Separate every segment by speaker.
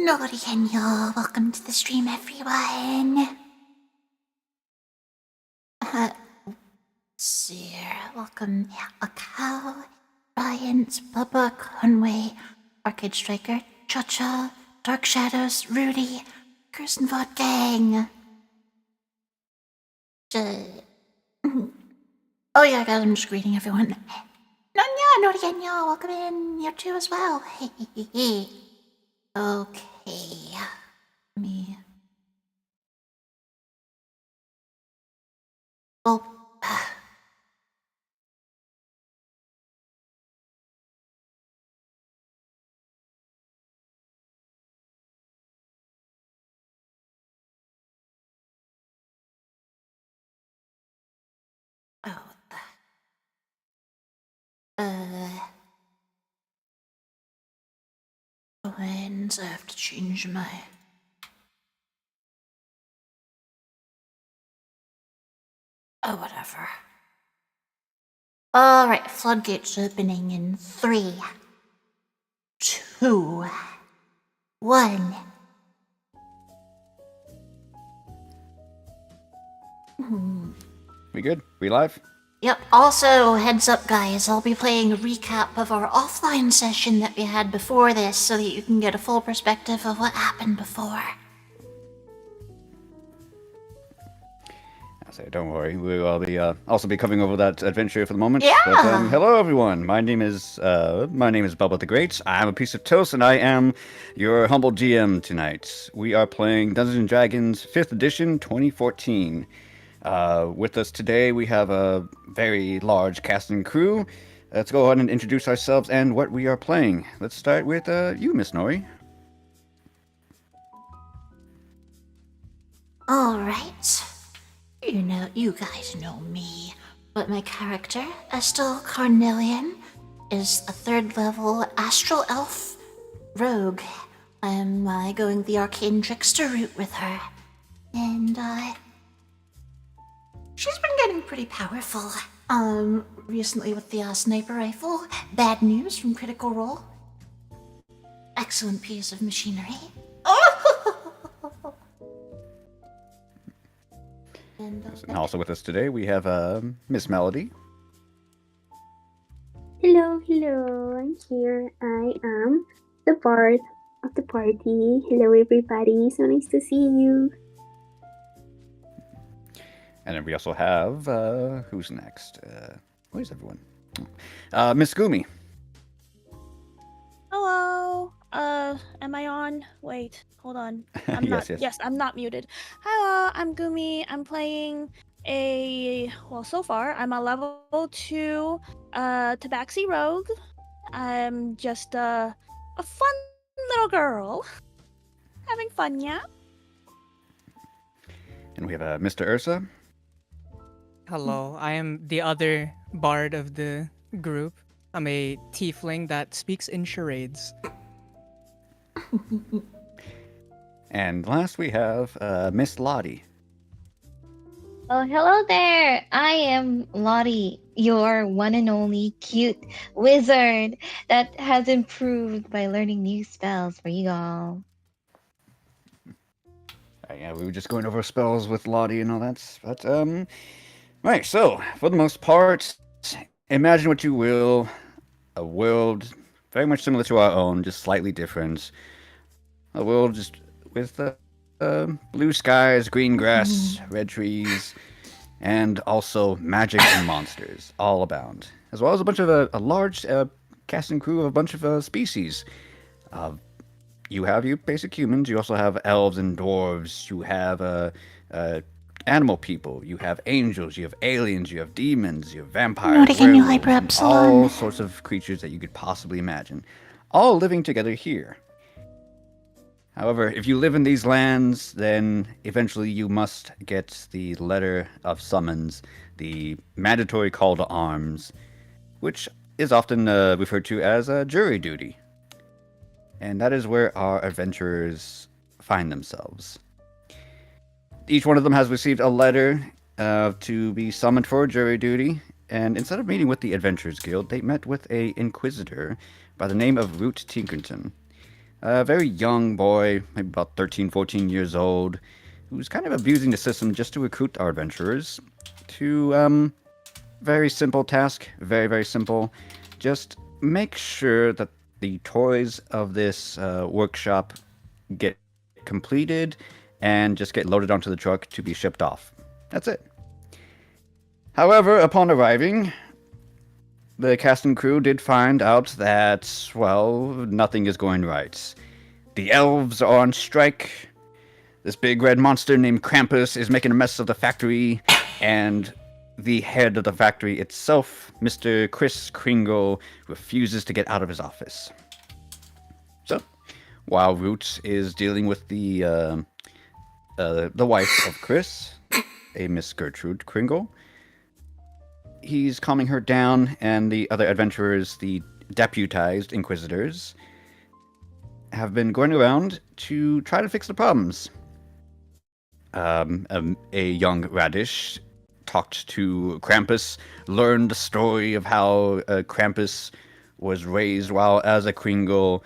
Speaker 1: Noriel, welcome to the stream, everyone. Sir, welcome, Akao, Bryant, Bubba, Conway, Arcade Striker, Cha-Cha, Dark Shadows, Rudy, Kirstenvod Gang. Oh yeah, guys, I'm just greeting everyone. Nonya, Noriel, welcome in, you too as well. Hey. Okay, let me... Oh, when I have to change my... Oh, whatever. Alright, floodgates opening in 3, 2, 1.
Speaker 2: We good? We live?
Speaker 1: Yep, also, heads up guys, I'll be playing a recap of our offline session that we had before this so that you can get a full perspective of what happened before.
Speaker 2: I say, don't worry, we will be also be covering over that adventure for the moment.
Speaker 1: Yeah.
Speaker 2: But, hello everyone. My name is Bubba the Great. I am a piece of toast, and I am your humble GM tonight. We are playing Dungeons and Dragons 5th Edition 2014. With us today, we have a very large cast and crew. Let's go ahead and introduce ourselves and what we are playing. Let's start with you, Miss Nori.
Speaker 1: Alright. You guys know me, but my character, Estelle Carnelian, is a 3rd level Astral Elf Rogue. I'm going the Arcane Trickster route with her, and she's been getting pretty powerful. Recently with the sniper rifle. Bad news from Critical Role. Excellent piece of machinery.
Speaker 2: And also with us today, we have Miss Melody.
Speaker 3: Hello, I'm here. I am the bard of the party. Hello, everybody. So nice to see you.
Speaker 2: And then we also have, who's next? Where's everyone? Miss Gumi.
Speaker 4: Hello. Am I on? Wait, hold on. I'm
Speaker 2: Yes,
Speaker 4: not.
Speaker 2: yes.
Speaker 4: Yes, I'm not muted. Hello, I'm Gumi. I'm playing so far I'm a level 2 Tabaxi Rogue. I'm just a fun little girl. Having fun, yeah?
Speaker 2: And we have Mr. Ursa.
Speaker 5: Hello, I am the other bard of the group. I'm a tiefling that speaks in charades.
Speaker 2: And last we have Miss Lottie.
Speaker 6: Oh, hello there! I am Lottie, your one and only cute wizard that has improved by learning new spells for you all.
Speaker 2: Yeah, we were just going over spells with Lottie and all that, but right, so for the most part, imagine what you will, a world very much similar to our own, just slightly different. A world just with blue skies, green grass, red trees, and also magic and monsters all abound, as well as a bunch of a large cast and crew of a bunch of species. You have your basic humans. You also have elves and dwarves. You have animal people. You have angels. You have aliens. You have demons. You have vampires. Werewolves, all sorts of creatures that you could possibly imagine, all living together here. However, if you live in these lands, then eventually you must get the letter of summons, the mandatory call to arms, which is often referred to as jury duty. And that is where our adventurers find themselves. Each one of them has received a letter to be summoned for jury duty, and instead of meeting with the Adventurers Guild, they met with an inquisitor by the name of Root Tinkerton. A very young boy, maybe about 13, 14 years old, who's kind of abusing the system just to recruit our adventurers to, very simple task, very, very simple. Just make sure that the toys of this workshop get completed and just get loaded onto the truck to be shipped off. That's it. However, upon arriving, the cast and crew did find out that, well, nothing is going right. The elves are on strike. This big red monster named Krampus is making a mess of the factory, and the head of the factory itself, Mr. Chris Kringle, refuses to get out of his office. So, while Root is dealing with the wife of Chris, a Miss Gertrude Kringle, he's calming her down, and the other adventurers, the deputized inquisitors, have been going around to try to fix the problems. A young Radish talked to Krampus, learned the story of how Krampus was raised while as a Kringle.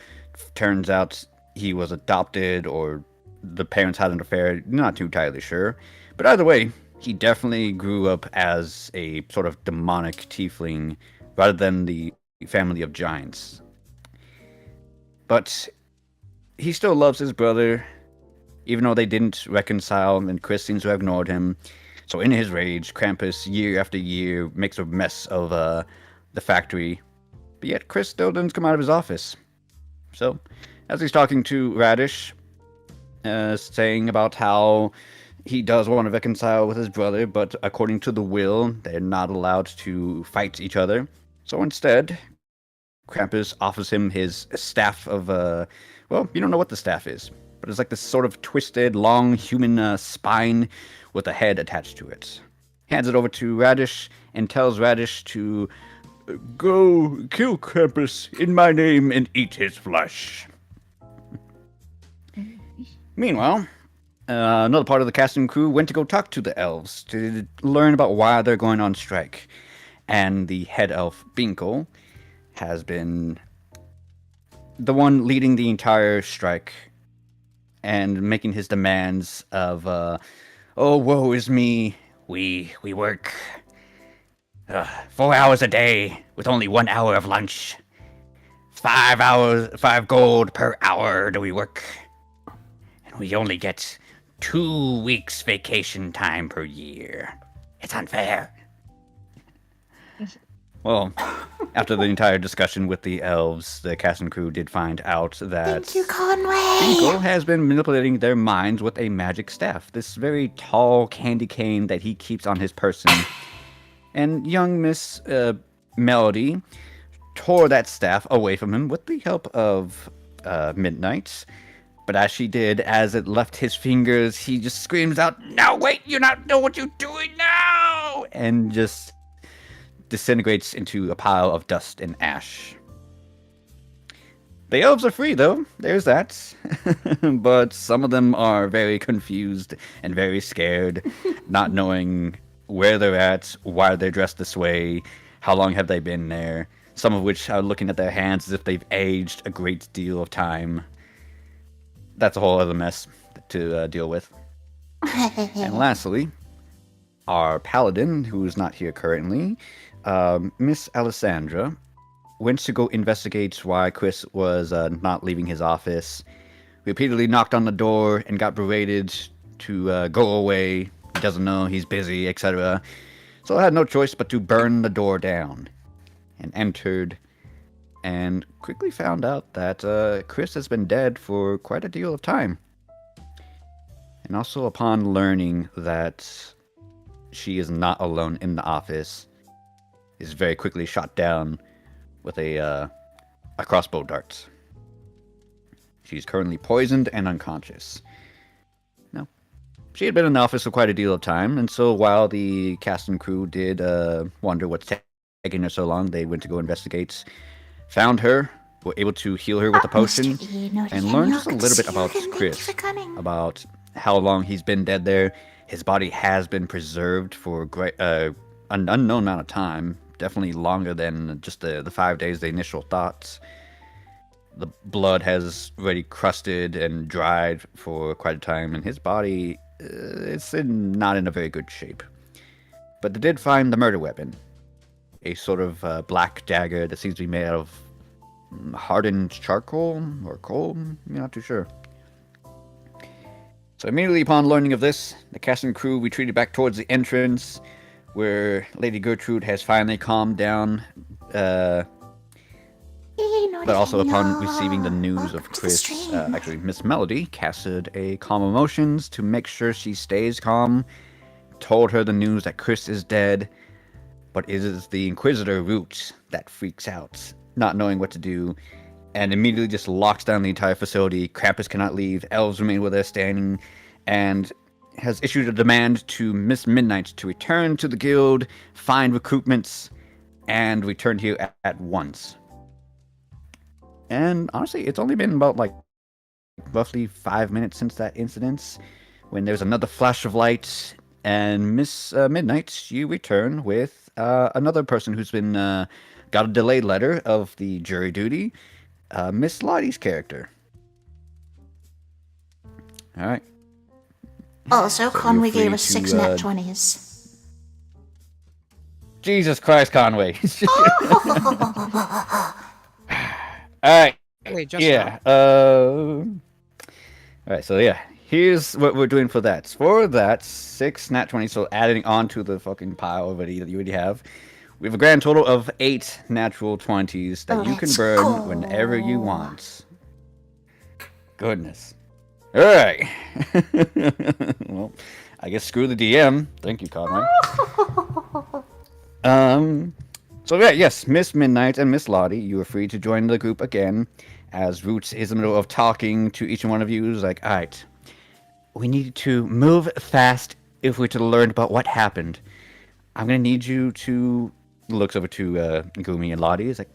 Speaker 2: Turns out he was adopted, or the parents had an affair, not too entirely sure. But either way, he definitely grew up as a sort of demonic tiefling rather than the family of giants. But he still loves his brother, even though they didn't reconcile, and Chris seems to have ignored him. So in his rage, Krampus, year after year, makes a mess of the factory. But yet Chris still doesn't come out of his office. So, as he's talking to Radish, saying about how he does want to reconcile with his brother, but according to the will, they're not allowed to fight each other. So instead, Krampus offers him his staff of, well, you don't know what the staff is, but it's like this sort of twisted, long human spine with a head attached to it. Hands it over to Radish and tells Radish to go kill Krampus in my name and eat his flesh. Meanwhile, another part of the casting crew went to go talk to the elves to learn about why they're going on strike. And the head elf, Binkle, has been the one leading the entire strike and making his demands of, oh, woe is me, we work 4 hours a day with only 1 hour of lunch. 5 gold per hour do we work. And we only get 2 weeks vacation time per year. It's unfair. Well, after the entire discussion with the elves, the cast and crew did find out that
Speaker 1: Thank you, Conway.
Speaker 2: Binkle has been manipulating their minds with a magic staff. This very tall candy cane that he keeps on his person. And young Miss Melody tore that staff away from him with the help of Midnight. But as she did, as it left his fingers, he just screams out, "No, wait, you not know what you're doing now!" And just disintegrates into a pile of dust and ash. The elves are free, though. There's that. But some of them are very confused and very scared, not knowing where they're at, why they're dressed this way, how long have they been there. Some of which are looking at their hands as if they've aged a great deal of time. That's a whole other mess to deal with. And lastly, our paladin, who's not here currently, Miss Alessandra, went to go investigate why Chris was not leaving his office. Repeatedly knocked on the door and got berated to go away. He doesn't know, he's busy, etc. So I had no choice but to burn the door down. And entered, and quickly found out that Chris has been dead for quite a deal of time. And also upon learning that she is not alone in the office, is very quickly shot down with a crossbow dart. She's currently poisoned and unconscious. Now, she had been in the office for quite a deal of time, and so while the cast and crew did wonder what's taking her so long, they went to go investigate, found her, were able to heal her with a potion, and learned just a little bit about Chris, about how long he's been dead there. His body has been preserved for an unknown amount of time, definitely longer than just the 5 days, the initial thoughts. the blood has already crusted and dried for quite a time, and his body not in a very good shape. But they did find the murder weapon, a sort of black dagger that seems to be made out of hardened charcoal or coal. You're not too sure. So immediately upon learning of this, the cast and crew retreated back towards the entrance, where Lady Gertrude has finally calmed down. But also upon receiving the news of Chris, actually Miss Melody casted a calm emotions to make sure she stays calm, told her the news that Chris is dead, but it is the Inquisitor Root that freaks out, not knowing what to do, and immediately just locks down the entire facility. Krampus cannot leave, elves remain where they're standing, and has issued a demand to Miss Midnight to return to the guild, find recruitments, and return here at once. And honestly, it's only been about roughly 5 minutes since that incident, when there's another flash of light, and Miss Midnight, you return with another person who's been got a delayed letter of the jury duty, Miss Lottie's character. All right.
Speaker 1: Also,
Speaker 2: So
Speaker 1: Conway
Speaker 2: you're free
Speaker 1: gave us
Speaker 2: to,
Speaker 1: 6 nat 20s.
Speaker 2: Jesus Christ, Conway. All right.
Speaker 5: Wait, just
Speaker 2: Yeah.
Speaker 5: now?
Speaker 2: All right. So yeah, here's what we're doing for that. For that, 6 nat 20. So adding on to the fucking pile already that you already have, we have a grand total of 8 natural 20s that you can
Speaker 1: Let's
Speaker 2: burn
Speaker 1: go.
Speaker 2: whenever you want. Goodness. All right. Well, I guess screw the DM. Thank you, Conway. So yeah, yes, Miss Midnight and Miss Lottie, you are free to join the group again, as Roots is in the middle of talking to each one of you. He's like, all right, we need to move fast if we're to learn about what happened. I'm gonna need you to... Looks over to Gumi and Lottie. He's like,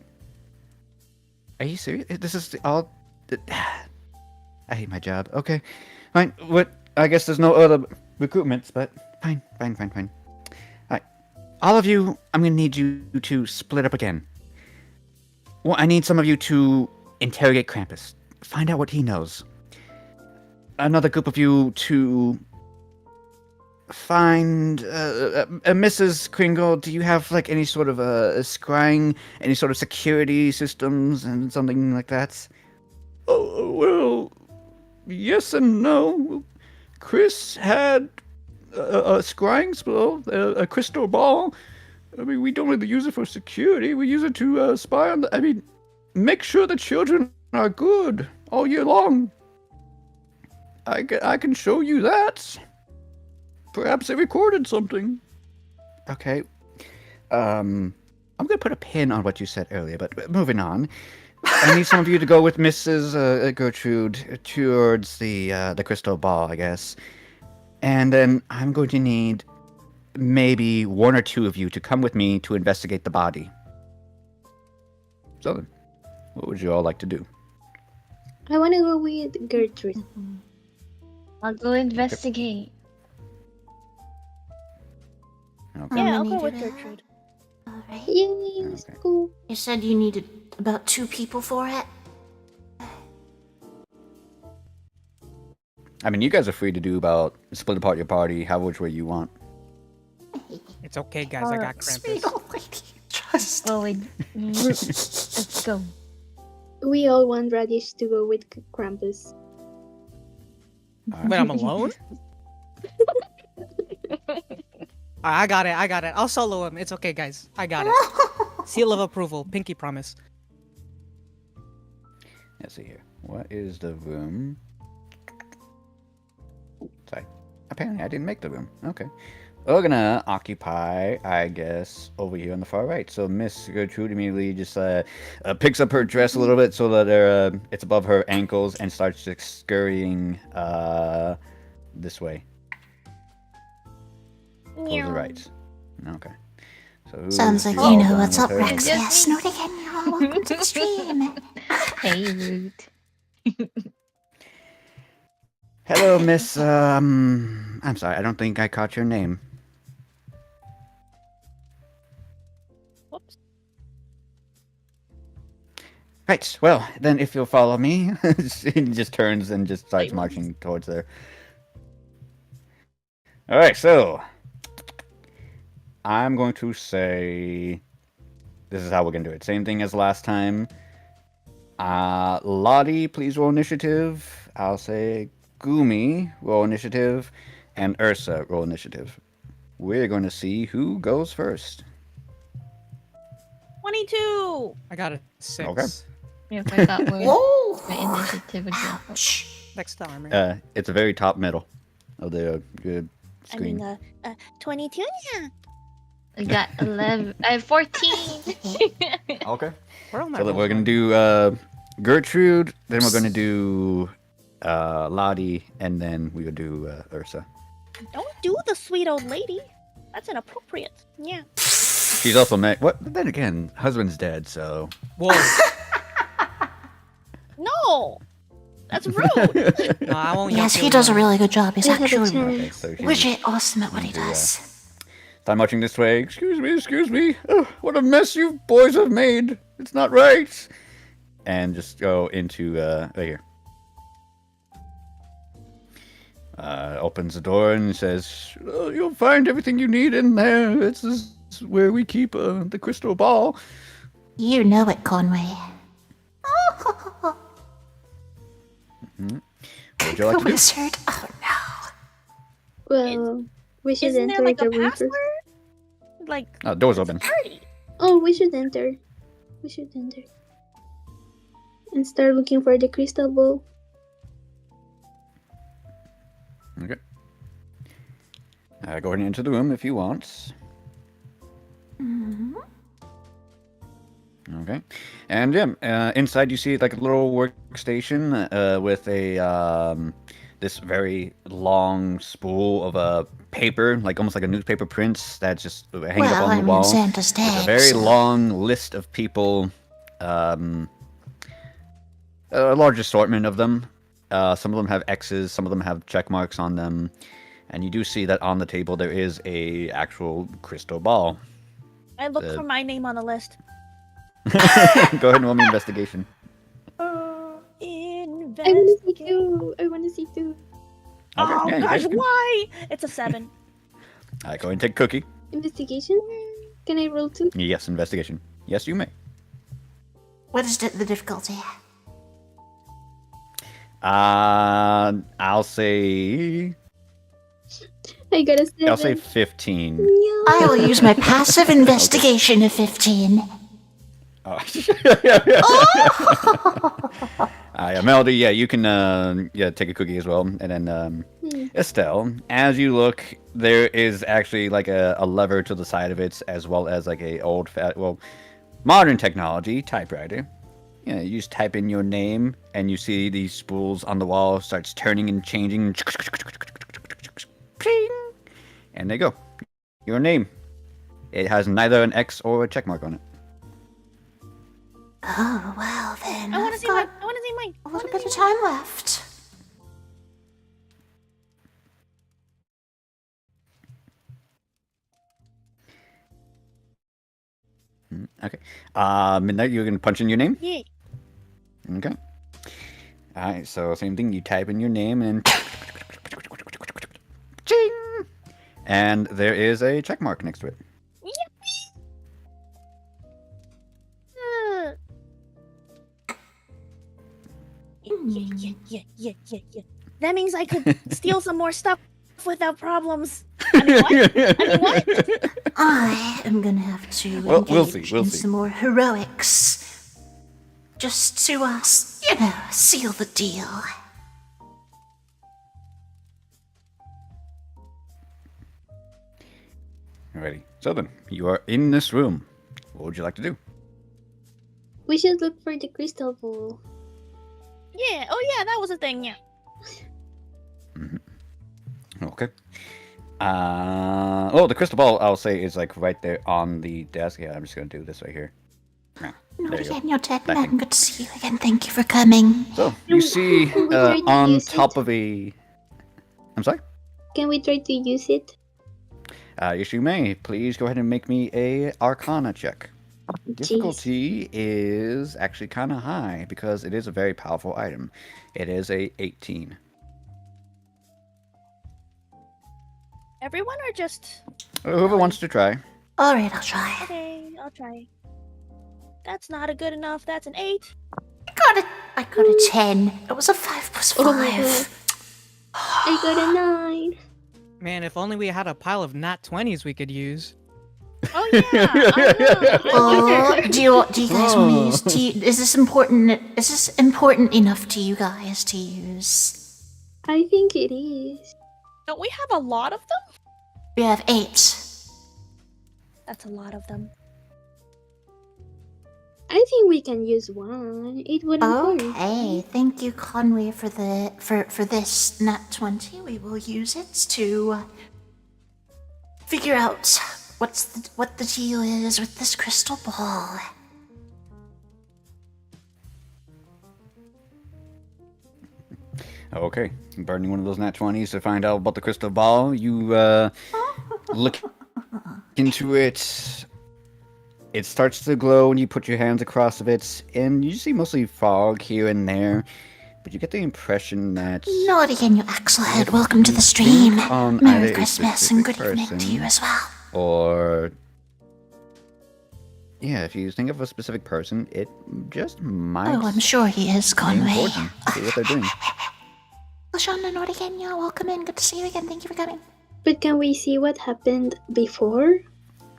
Speaker 2: are you serious? This is all... I hate my job. Okay, fine. What? I guess there's no other recruitments, but fine. All of you, I'm going to need you to split up again. Well, I need some of you to interrogate Krampus. Find out what he knows. Another group of you to find Mrs. Kringle. Do you have any sort of scrying, any sort of security systems and something like that? Oh, well, yes and no. Chris had a scrying spell, a crystal ball. I mean, we don't really use it for security. We use it to spy on make sure the children are good all year long. I can show you that. Perhaps they recorded something. Okay. I'm gonna put a pin on what you said earlier, but moving on. I need some of you to go with Mrs. Gertrude towards the crystal ball, I guess. And then I'm going to need maybe 1 or 2 of you to come with me to investigate the body. So then, what would you all like to do?
Speaker 3: I want to go with Gertrude.
Speaker 6: I'll go investigate.
Speaker 2: Okay.
Speaker 4: Yeah, I'll
Speaker 1: How
Speaker 4: go
Speaker 1: many
Speaker 4: with
Speaker 1: did I-
Speaker 4: Gertrude.
Speaker 1: Alright.
Speaker 3: Yay, let's
Speaker 2: Okay.
Speaker 3: go.
Speaker 1: You said you needed about 2 people for it?
Speaker 2: I mean, you guys are free to do split apart your party which way you want.
Speaker 5: It's okay, guys. I got
Speaker 1: Sweet
Speaker 5: Krampus.
Speaker 1: old lady. Just...
Speaker 6: Go with Let's go.
Speaker 3: We all want Radish to go with Krampus.
Speaker 5: Wait, I'm alone? I got it. I'll solo him. It's okay, guys. I got it. Seal of approval. Pinky promise.
Speaker 2: Let's see here. What is the room? Sorry. Apparently I didn't make the room. Okay. We're gonna occupy, I guess, over here on the far right. So Miss Gertrude immediately just picks up her dress a little bit so that it's above her ankles and starts just scurrying this way. Towards the right. Okay. So
Speaker 1: Sounds like
Speaker 2: who's
Speaker 1: you know
Speaker 2: going
Speaker 1: what's up,
Speaker 2: with her?
Speaker 1: Rex.
Speaker 6: Just
Speaker 1: Yes,
Speaker 6: me.
Speaker 1: no again, y'all. Welcome to the stream.
Speaker 6: Hey, Root.
Speaker 2: Hello, Miss. I'm sorry. I don't think I caught your name.
Speaker 4: Whoops.
Speaker 2: Right. Well, then if you'll follow me, he just turns and just starts marching towards there. All right. So I'm going to say this is how we're gonna do it. Same thing as last time. Lottie, please roll initiative. I'll say Gumi, roll initiative, and Ursa, roll initiative. We're going to see who goes first.
Speaker 4: 22.
Speaker 5: I got a 6.
Speaker 2: Okay.
Speaker 6: Yeah, I got where
Speaker 1: Whoa!
Speaker 6: my initiative would go.
Speaker 1: Ouch.
Speaker 5: Next to armor.
Speaker 2: It's a very top middle of the good screen.
Speaker 4: 22. Yeah.
Speaker 6: I got 11. I have 14.
Speaker 2: Okay.
Speaker 5: Where are my
Speaker 2: So then we're
Speaker 5: rolls
Speaker 2: going to do Gertrude, then we're going to do Lottie, and then we would do Ursa.
Speaker 4: Don't do the sweet old lady. That's inappropriate. Yeah.
Speaker 2: She's also met. What? Then again, husband's dead, so.
Speaker 5: Whoa.
Speaker 4: No. That's rude.
Speaker 5: No, I won't.
Speaker 1: Yes,
Speaker 5: yell
Speaker 1: he
Speaker 5: you
Speaker 1: does a
Speaker 5: now.
Speaker 1: really good job. He's
Speaker 3: I have a
Speaker 1: actually
Speaker 3: chance.
Speaker 2: So she's
Speaker 1: legit awesome at what he
Speaker 2: do,
Speaker 1: does.
Speaker 2: Start marching this way. Excuse me. Oh, what a mess you boys have made. It's not right. And just go into right here. Opens the door and says, oh, you'll find everything you need in there. This is where we keep the crystal ball.
Speaker 1: You know it, Conway.
Speaker 2: What would you like
Speaker 1: The
Speaker 2: to do?
Speaker 1: wizard. Oh no.
Speaker 3: Well, we should
Speaker 4: Isn't there
Speaker 3: enter
Speaker 4: like
Speaker 3: the
Speaker 4: a
Speaker 3: room
Speaker 4: password?
Speaker 3: first.
Speaker 4: Like
Speaker 2: Oh, door's open.
Speaker 4: party.
Speaker 3: Oh, we should enter. We should enter. And start looking for the crystal ball.
Speaker 2: Okay. Go ahead and enter the room if you want. Okay. And yeah, inside you see like a little workstation with a this very long spool of paper, like almost like a newspaper prints that's just hanging
Speaker 1: Well,
Speaker 2: up on
Speaker 1: I
Speaker 2: the
Speaker 1: mean,
Speaker 2: wall.
Speaker 1: Santa's
Speaker 2: With
Speaker 1: dead.
Speaker 2: a very
Speaker 1: so-
Speaker 2: long list of people, a large assortment of them. Some of them have X's, some of them have check marks on them, and you do see that on the table there is a actual crystal ball.
Speaker 4: I look for my name on the list.
Speaker 2: Go ahead and roll me investigation.
Speaker 3: I want to see too. I want to see too.
Speaker 4: Oh
Speaker 2: yeah, you
Speaker 4: gosh,
Speaker 2: guys can-
Speaker 4: why? It's a 7.
Speaker 2: All right, go ahead and take cookie.
Speaker 3: Investigation? Can I roll two?
Speaker 2: Yes, investigation. Yes, you may.
Speaker 1: What is the difficulty?
Speaker 2: I'll say
Speaker 3: I got a 7.
Speaker 2: I'll say 15.
Speaker 3: No.
Speaker 1: I will use my passive investigation of 15.
Speaker 2: Melody, yeah, you can take a cookie as well. And then Estelle, as you look, there is actually like a lever to the side of it, as well as like a modern technology typewriter. Yeah, you just type in your name, and you see these spools on the wall starts turning and changing. And there you go. Your name. It has neither an X or a check mark on it.
Speaker 1: Oh, well then.
Speaker 4: I want to
Speaker 1: I've
Speaker 4: see mine.
Speaker 1: got
Speaker 4: I want to see mine.
Speaker 1: a little bit of time left.
Speaker 2: Okay. Midnight, you're gonna punch in your name?
Speaker 4: Yeah.
Speaker 2: Okay. Alright, so same thing, you type in your name and ching! And there is a check mark next to it.
Speaker 4: Yeah. That means I could steal some more stuff without problems. I mean, what?
Speaker 1: I am gonna have to
Speaker 2: Well, we'll
Speaker 1: engage
Speaker 2: see, we'll
Speaker 1: in
Speaker 2: see.
Speaker 1: some more heroics. Just to, seal the deal.
Speaker 2: Alrighty. So then, you are in this room. What would you like to do?
Speaker 3: We should look for the crystal ball.
Speaker 4: Yeah. Oh, yeah. That was a thing. Yeah.
Speaker 2: Okay. The crystal ball, I'll say, is like right there on the desk. Yeah, I'm just gonna do this right here. Yeah,
Speaker 1: Not
Speaker 2: there you go.
Speaker 1: again, you're dead
Speaker 2: Back
Speaker 1: man.
Speaker 2: in.
Speaker 1: Good to see you again. Thank you for coming.
Speaker 2: So, you see
Speaker 3: Can we try to
Speaker 2: on
Speaker 3: use
Speaker 2: top
Speaker 3: it?
Speaker 2: of a... I'm sorry?
Speaker 3: Can we try to use it?
Speaker 2: Yes, you may. Please go ahead and make me a Arcana check.
Speaker 3: Jeez.
Speaker 2: Difficulty is actually kind of high because it is a very powerful item. It is a 18.
Speaker 4: Everyone or just...
Speaker 2: Whoever wants to try.
Speaker 1: Alright, I'll try.
Speaker 4: Okay, I'll try. That's not a good enough. That's an 8.
Speaker 1: I got a 10. It was a 5 plus 5.
Speaker 3: Oh my god. I got a 9.
Speaker 5: Man, if only we had a pile of nat 20s we could use.
Speaker 4: Oh yeah. I
Speaker 1: Do you guys want to use? Is this important? Is this important enough to you guys to use?
Speaker 3: I think it is.
Speaker 4: Don't we have a lot of them?
Speaker 1: We have 8.
Speaker 4: That's a lot of them.
Speaker 3: I think we can use one. It wouldn't hurt.
Speaker 1: Okay, thank you, Conway, for this nat 20. We will use it to figure out what the deal is with this crystal ball.
Speaker 2: Okay, burning one of those nat 20s to find out about the crystal ball. You look into it. It starts to glow when you put your hands across of it, and you see mostly fog here and there. But you get the impression that
Speaker 1: Naughty and you Axelhead, welcome to the stream.
Speaker 2: on
Speaker 1: Merry
Speaker 2: either a
Speaker 1: Christmas and good
Speaker 2: specific
Speaker 1: evening to you
Speaker 2: person,
Speaker 1: as well.
Speaker 2: or yeah, if you think of a specific person, it just might
Speaker 1: Oh, I'm sure he is,
Speaker 2: be
Speaker 1: Conway.
Speaker 2: important to see what they're doing.
Speaker 1: Lashonda, Naughty and you, welcome in. Good to see you again. Thank you for coming.
Speaker 3: But can we see what happened before?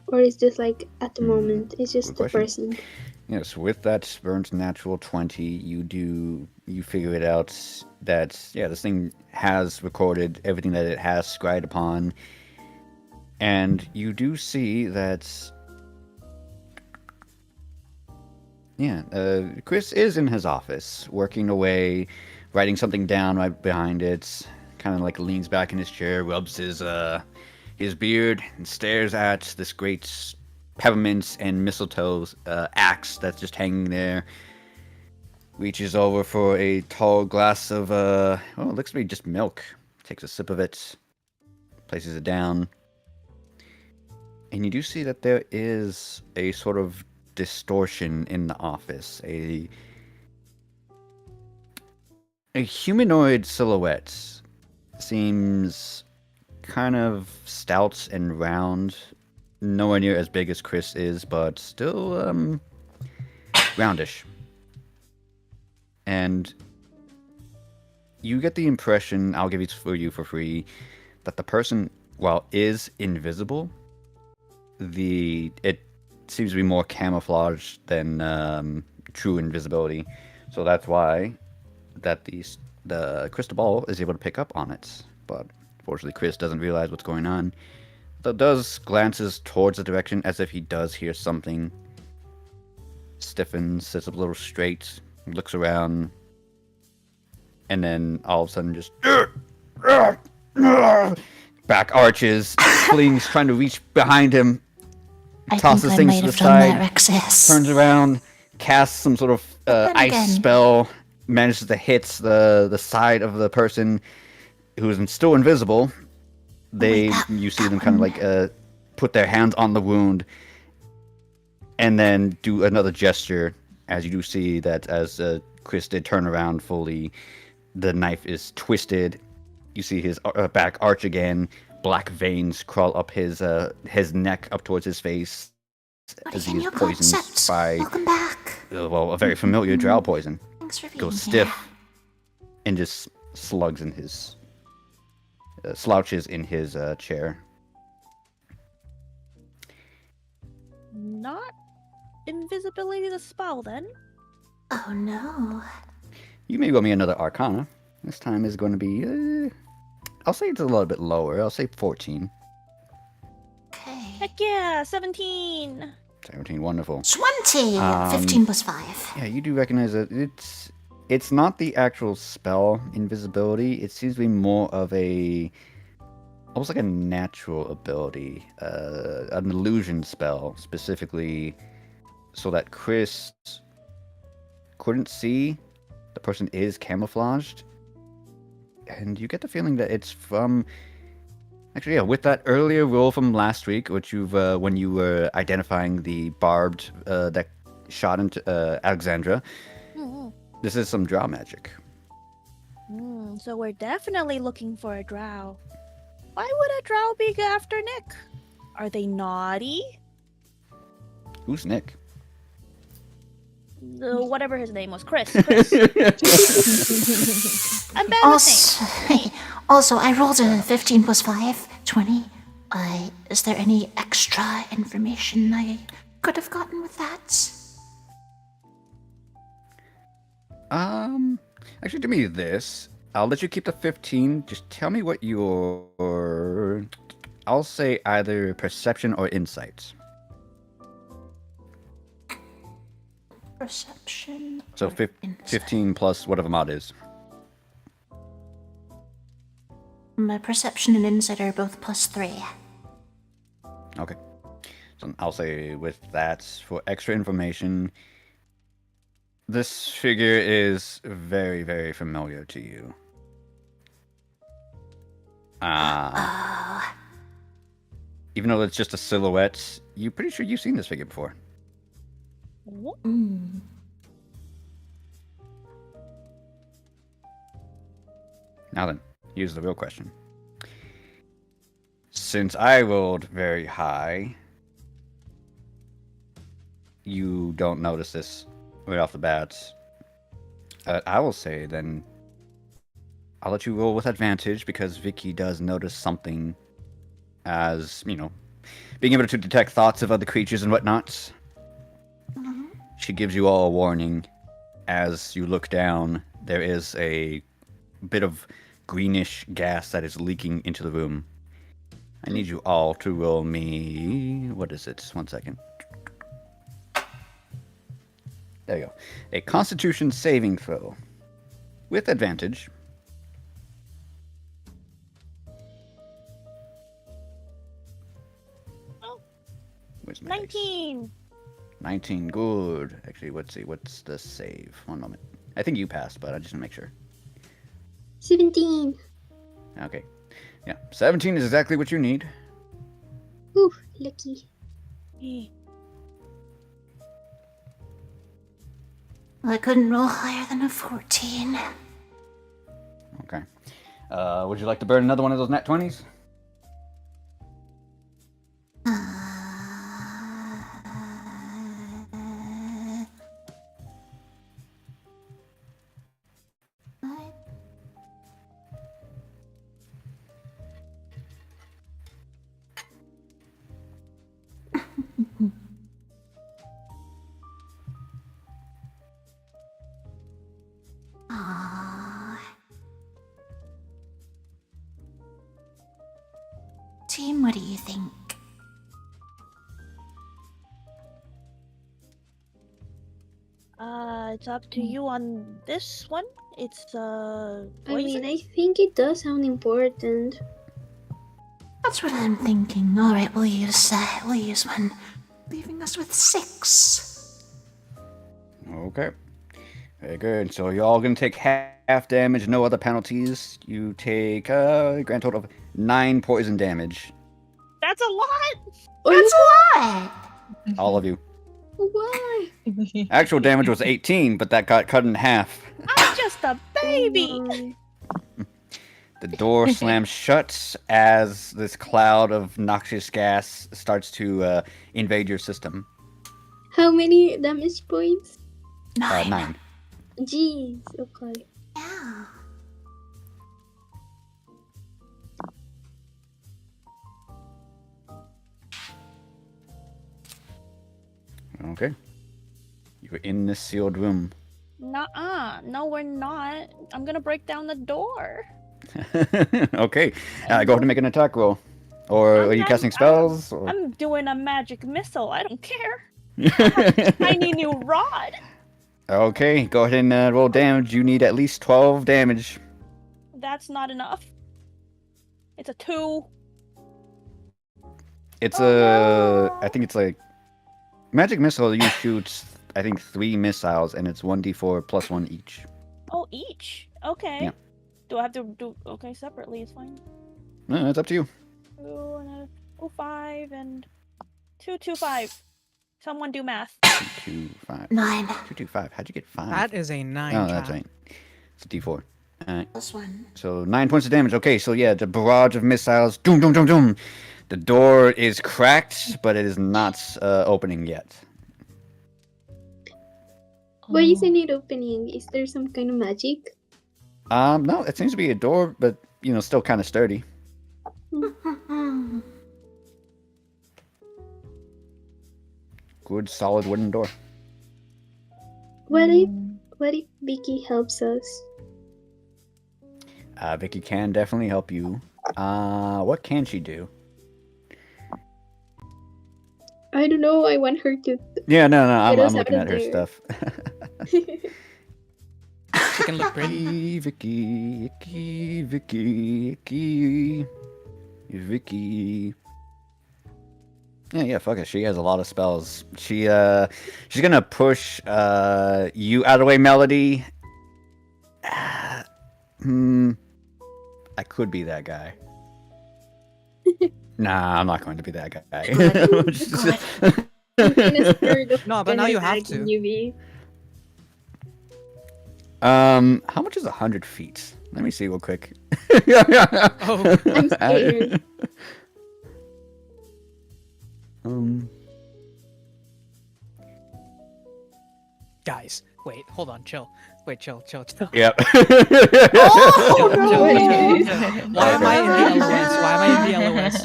Speaker 3: Or is just like at the moment? It's just
Speaker 2: Good
Speaker 3: the
Speaker 2: question.
Speaker 3: person.
Speaker 2: Yes, with that burnt natural 20, you figure it out that, yeah, this thing has recorded everything that it has scried upon. And you do see that, yeah, Chris is in his office, working away, writing something down right behind it, kind of like leans back in his chair, rubs his beard, and stares at this great peppermint and mistletoe axe that's just hanging there. Reaches over for a tall glass of, it looks to be just milk. Takes a sip of it, places it down. And you do see that there is a sort of distortion in the office. A humanoid silhouette seems kind of stout and round. Nowhere near as big as Chris is, but still, roundish. And you get the impression, I'll give it for you for free, that the person, while is invisible, it seems to be more camouflage than true invisibility. So that's why that the crystal ball is able to pick up on it. But fortunately, Chris doesn't realize what's going on. Though does glances towards the direction as if he does hear something. Stiffens, sits up a little straight, looks around, and then all of a sudden just back arches, flings, trying to reach behind him,
Speaker 1: I
Speaker 2: tosses
Speaker 1: think I
Speaker 2: things
Speaker 1: might
Speaker 2: to the
Speaker 1: have done that,
Speaker 2: side,
Speaker 1: Rexus.
Speaker 2: turns around, casts some sort of
Speaker 1: then
Speaker 2: ice
Speaker 1: again-
Speaker 2: spell, manages to hit the side of the person who is still invisible. You see them kind of like put their hands on the wound, and then do another gesture. As you do see that as Chris did turn around fully, the knife is twisted. You see his back arch again. Black veins crawl up his neck up towards his face as he is
Speaker 1: your
Speaker 2: poisoned
Speaker 1: concepts.
Speaker 2: by
Speaker 1: Welcome back.
Speaker 2: a very familiar drow poison.
Speaker 1: Thanks for being
Speaker 2: Goes
Speaker 1: here.
Speaker 2: stiff and just slugs in his slouches in his chair.
Speaker 4: Not invisibility the spell then.
Speaker 1: Oh no.
Speaker 2: You may roll me another Arcana. This time is going to be, I'll say it's a little bit lower. I'll say 14.
Speaker 1: Okay.
Speaker 4: Heck yeah, 17.
Speaker 2: 17, wonderful.
Speaker 1: 20! 15 plus 5.
Speaker 2: Yeah, you do recognize that it's not the actual spell invisibility. It seems to be more of almost like a natural ability, an illusion spell, specifically so that Chris couldn't see the person is camouflaged. And you get the feeling that it's from Actually, yeah, with that earlier roll from last week, which you've when you were identifying the barbed that shot into Alexandra,
Speaker 4: Mm-hmm.
Speaker 2: this is some drow magic.
Speaker 4: So we're definitely looking for a drow. Why would a drow be after Nick? Are they naughty?
Speaker 2: Who's Nick?
Speaker 4: Whatever his name was, Chris. I'm bad with names.
Speaker 1: Also, I rolled a 15 plus 5, 20. Is there any extra information I could have gotten with that?
Speaker 2: Actually, do me this. I'll let you keep the 15. Just tell me what your... I'll say either perception or insight.
Speaker 1: Perception.
Speaker 2: So
Speaker 1: or insight?
Speaker 2: 15 plus whatever mod is.
Speaker 1: My perception and insight are both plus 3.
Speaker 2: Okay. So I'll say with that, for extra information, this figure is very, very familiar to you. Even though it's just a silhouette, you're pretty sure you've seen this figure before. Now then, here's the real question. Since I rolled very high, you don't notice this right off the bat. I will say then, I'll let you roll with advantage because Vicky does notice something as, you know, being able to detect thoughts of other creatures and whatnot. She gives you all a warning. As you look down, there is a bit of greenish gas that is leaking into the room. I need you all to roll me... What is it? 1 second. There you go. A Constitution saving throw. With advantage. Where's my dice?
Speaker 4: 19.
Speaker 2: 19, good. Actually, let's see, what's the save? 1 moment. I think you passed, but I just want to make sure.
Speaker 3: 17.
Speaker 2: Okay. Yeah, 17 is exactly what you need.
Speaker 3: Ooh, lucky.
Speaker 1: I couldn't roll higher than a 14.
Speaker 2: Okay. Would you like to burn another one of those nat 20s?
Speaker 1: Team, what do you think?
Speaker 4: It's up to you on this one. It's
Speaker 3: I
Speaker 4: poison.
Speaker 3: mean, I think it does sound important.
Speaker 1: That's what I'm thinking. All right, we'll use one, leaving us with 6.
Speaker 2: Okay. Very good. So you're all going to take half damage, no other penalties. You take a grand total of 9 poison damage.
Speaker 4: That's a lot.
Speaker 1: That's a lot.
Speaker 2: All of you.
Speaker 3: Why?
Speaker 2: Actual damage was 18, but that got cut in half.
Speaker 4: I'm just a baby.
Speaker 3: Oh,
Speaker 2: The door slams shut as this cloud of noxious gas starts to invade your system.
Speaker 3: how many damage points?
Speaker 2: 9.
Speaker 3: Jeez, okay.
Speaker 1: Yeah.
Speaker 2: Okay. You're in this sealed room.
Speaker 4: Nuh-uh. No, we're not. I'm gonna break down the door.
Speaker 2: Okay. Go ahead and make an attack roll. Or are you casting spells? Or...
Speaker 4: I'm doing a magic missile. I don't care. Tiny new rod.
Speaker 2: Okay, go ahead and roll damage. You need at least 12 damage.
Speaker 4: That's not enough. It's a 2.
Speaker 2: It's
Speaker 4: Oh,
Speaker 2: I think it's like magic missile. You shoot, I think 3 missiles, and it's 1d4 plus 1 each.
Speaker 4: Oh, each. Okay.
Speaker 2: Yeah.
Speaker 4: Do I have to do okay separately? It's fine.
Speaker 2: No, it's up to you.
Speaker 4: 2 and a 05 and 225. Someone do math.
Speaker 2: 225.
Speaker 1: 9.
Speaker 2: 225. How'd you get 5?
Speaker 5: That is a 9,
Speaker 2: Oh,
Speaker 5: chat.
Speaker 2: that's right. It's a D4. Alright.
Speaker 1: Plus 1.
Speaker 2: So 9 points of damage. Okay, so yeah, the barrage of missiles. Doom, doom, doom, doom. The door is cracked, but it is not opening yet.
Speaker 3: Why isn't it opening? Is there some kind of magic?
Speaker 2: No, it seems to be a door, but you know, still kind of sturdy. Good, solid wooden door.
Speaker 3: What if Vicky helps us?
Speaker 2: Vicky can definitely help you. What can she do?
Speaker 3: I don't know. I want her to.
Speaker 2: Yeah, no, I'm
Speaker 3: us
Speaker 2: looking
Speaker 3: out
Speaker 2: at
Speaker 3: of
Speaker 2: her
Speaker 3: there.
Speaker 2: stuff.
Speaker 5: She can look pretty.
Speaker 2: Vicky. Yeah, fuck it. She has a lot of spells. She's gonna push you out of the way, Melody. I could be that guy. Nah, I'm not going to be that guy.
Speaker 3: I'm kinda scared of
Speaker 5: No, but now you have
Speaker 3: attacking
Speaker 5: to.
Speaker 3: you, V.
Speaker 2: How much is 100 feet? Let me see real quick.
Speaker 5: Oh.
Speaker 3: I'm scared.
Speaker 5: Guys, wait, hold on, chill. Wait, chill.
Speaker 2: Yep.
Speaker 1: Oh, no.
Speaker 5: Chill. Why am I in the
Speaker 2: Okay.
Speaker 5: LOS? Why am I in the LOS?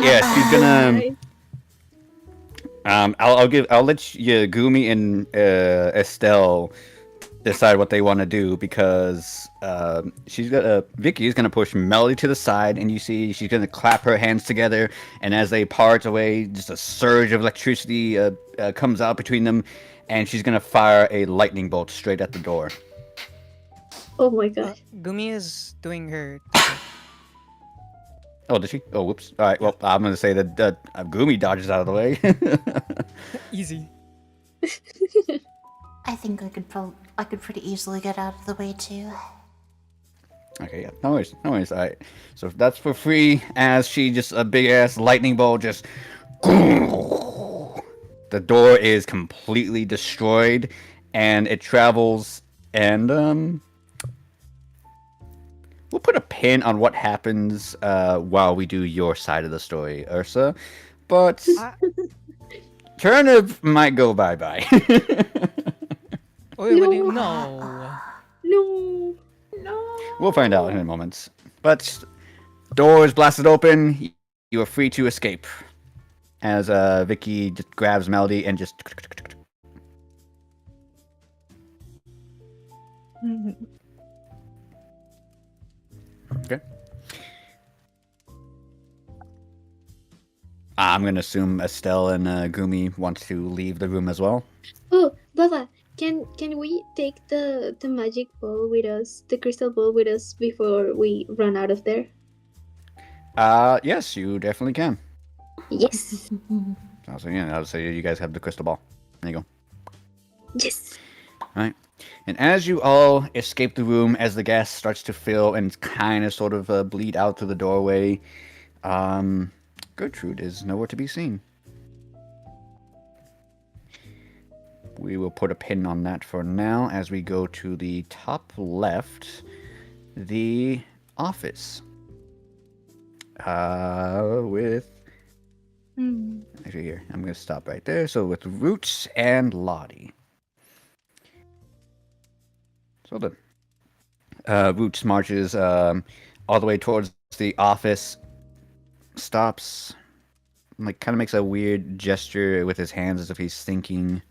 Speaker 2: Yeah, she's gonna. I'll let you, Gumi and Estelle decide what they want to do because Vicky is gonna push Melody to the side, and you see she's gonna clap her hands together, and as they part away, just a surge of electricity comes out between them, and she's gonna fire a lightning bolt straight at the door.
Speaker 3: Oh my god.
Speaker 5: Gumi is doing her.
Speaker 2: Oh, did she? Oh, whoops. All right. Well, I'm gonna say that Gumi dodges out of the way.
Speaker 5: Easy.
Speaker 1: I think I could pretty easily get out of the way too.
Speaker 2: Okay, yeah. No worries. All right. So that's for free. As she just a big ass lightning bolt just. The door is completely destroyed, and it travels. And we'll put a pin on what happens while we do your side of the story, Ursa. But Turnip might go bye-bye.
Speaker 5: Wait,
Speaker 3: No.
Speaker 5: no.
Speaker 3: No.
Speaker 2: We'll find out in a moment. But doors blasted open. You are free to escape. As Vicky just grabs Melody and just. Okay. I'm gonna assume Estelle and Gumi want to leave the room as well.
Speaker 3: Oh, Baba, can we take the magic ball with us, the crystal ball with us before we run out of there?
Speaker 2: Yes, you definitely can.
Speaker 3: Yes.
Speaker 2: I'll say you guys have the crystal ball. There you go.
Speaker 3: Yes.
Speaker 2: Right. And as you all escape the room, as the gas starts to fill and kind of sort of bleed out through the doorway, Gertrude is nowhere to be seen. We will put a pin on that for now as we go to the top left, the office. Actually, here, I'm going to stop right there. So with Roots and Lottie. So the Roots marches all the way towards the office, stops, like kind of makes a weird gesture with his hands as if he's thinking.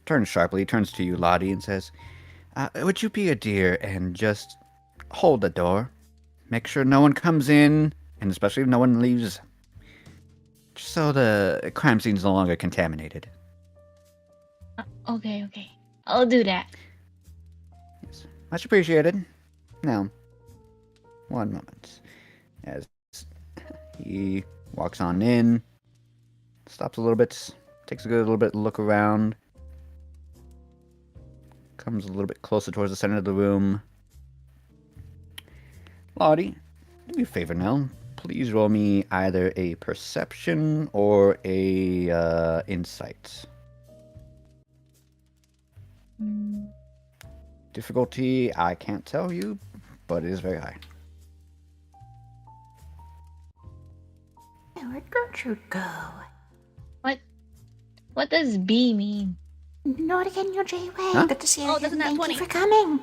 Speaker 2: Turns sharply, turns to you, Lottie, and says, would you be a dear and just hold the door? Make sure no one comes in, and especially if no one leaves, just so the crime scene is no longer contaminated.
Speaker 6: Okay. I'll do that.
Speaker 2: Yes. Much appreciated. Now, one moment. As he walks on in, stops a little bit, takes a good little bit look around, comes a little bit closer towards the center of the room. Lottie, Do me a favor now. Please roll me either a perception or a insight.
Speaker 6: Mm.
Speaker 2: Difficulty, I can't tell you, but it is very high.
Speaker 1: Hey, where'd Gertrude go?
Speaker 6: What does B mean?
Speaker 1: Not again, your J-Way.
Speaker 2: Huh?
Speaker 1: Good to see you
Speaker 4: Oh,
Speaker 1: again.
Speaker 4: that's a nat
Speaker 1: Thank
Speaker 4: 20.
Speaker 1: you for coming.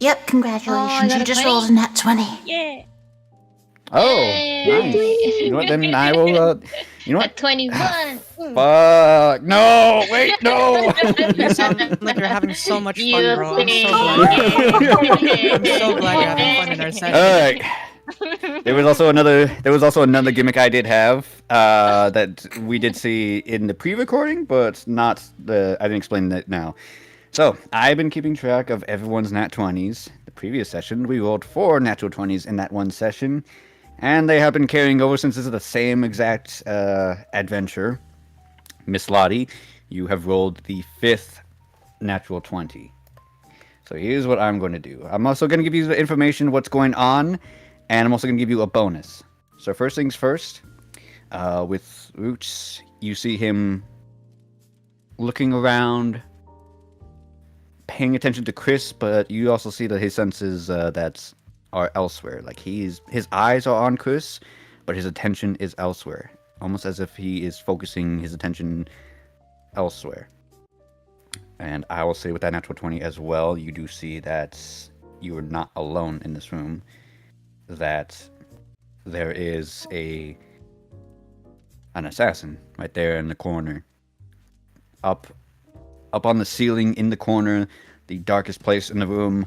Speaker 1: Yep,
Speaker 6: Oh,
Speaker 1: congratulations.
Speaker 6: I got
Speaker 1: You
Speaker 6: a
Speaker 1: just
Speaker 6: 20?
Speaker 1: rolled a nat 20.
Speaker 4: Yeah.
Speaker 2: Oh,
Speaker 6: Yay!
Speaker 2: nice. You know what? Then I will. You know
Speaker 6: At
Speaker 2: what?
Speaker 6: 21. Mm.
Speaker 2: Fuck! No! Wait! No!
Speaker 5: You sound like you're having so much
Speaker 6: You
Speaker 5: fun, bro. I'm so
Speaker 6: think-
Speaker 5: glad. I'm so glad you're having fun in our session.
Speaker 2: All right. There was also another gimmick I did have that we did see in the pre-recording, but not the. I didn't explain that now. So I've been keeping track of everyone's nat 20s. The previous session, we rolled 4 natural 20s in that one session, and they have been carrying over since this is the same exact adventure. Miss Lottie, you have rolled the 5th natural 20. So here's what I'm going to do. I'm also going to give you the information what's going on, and I'm also going to give you a bonus. So first things first, with Roots, you see him looking around, paying attention to Chris, but you also see that his senses are elsewhere. Like his eyes are on Chris, but his attention is elsewhere. Almost as if he is focusing his attention elsewhere. And I will say with that natural 20 as well, you do see that you are not alone in this room. That there is an assassin right there in the corner. Up on the ceiling in the corner, the darkest place in the room,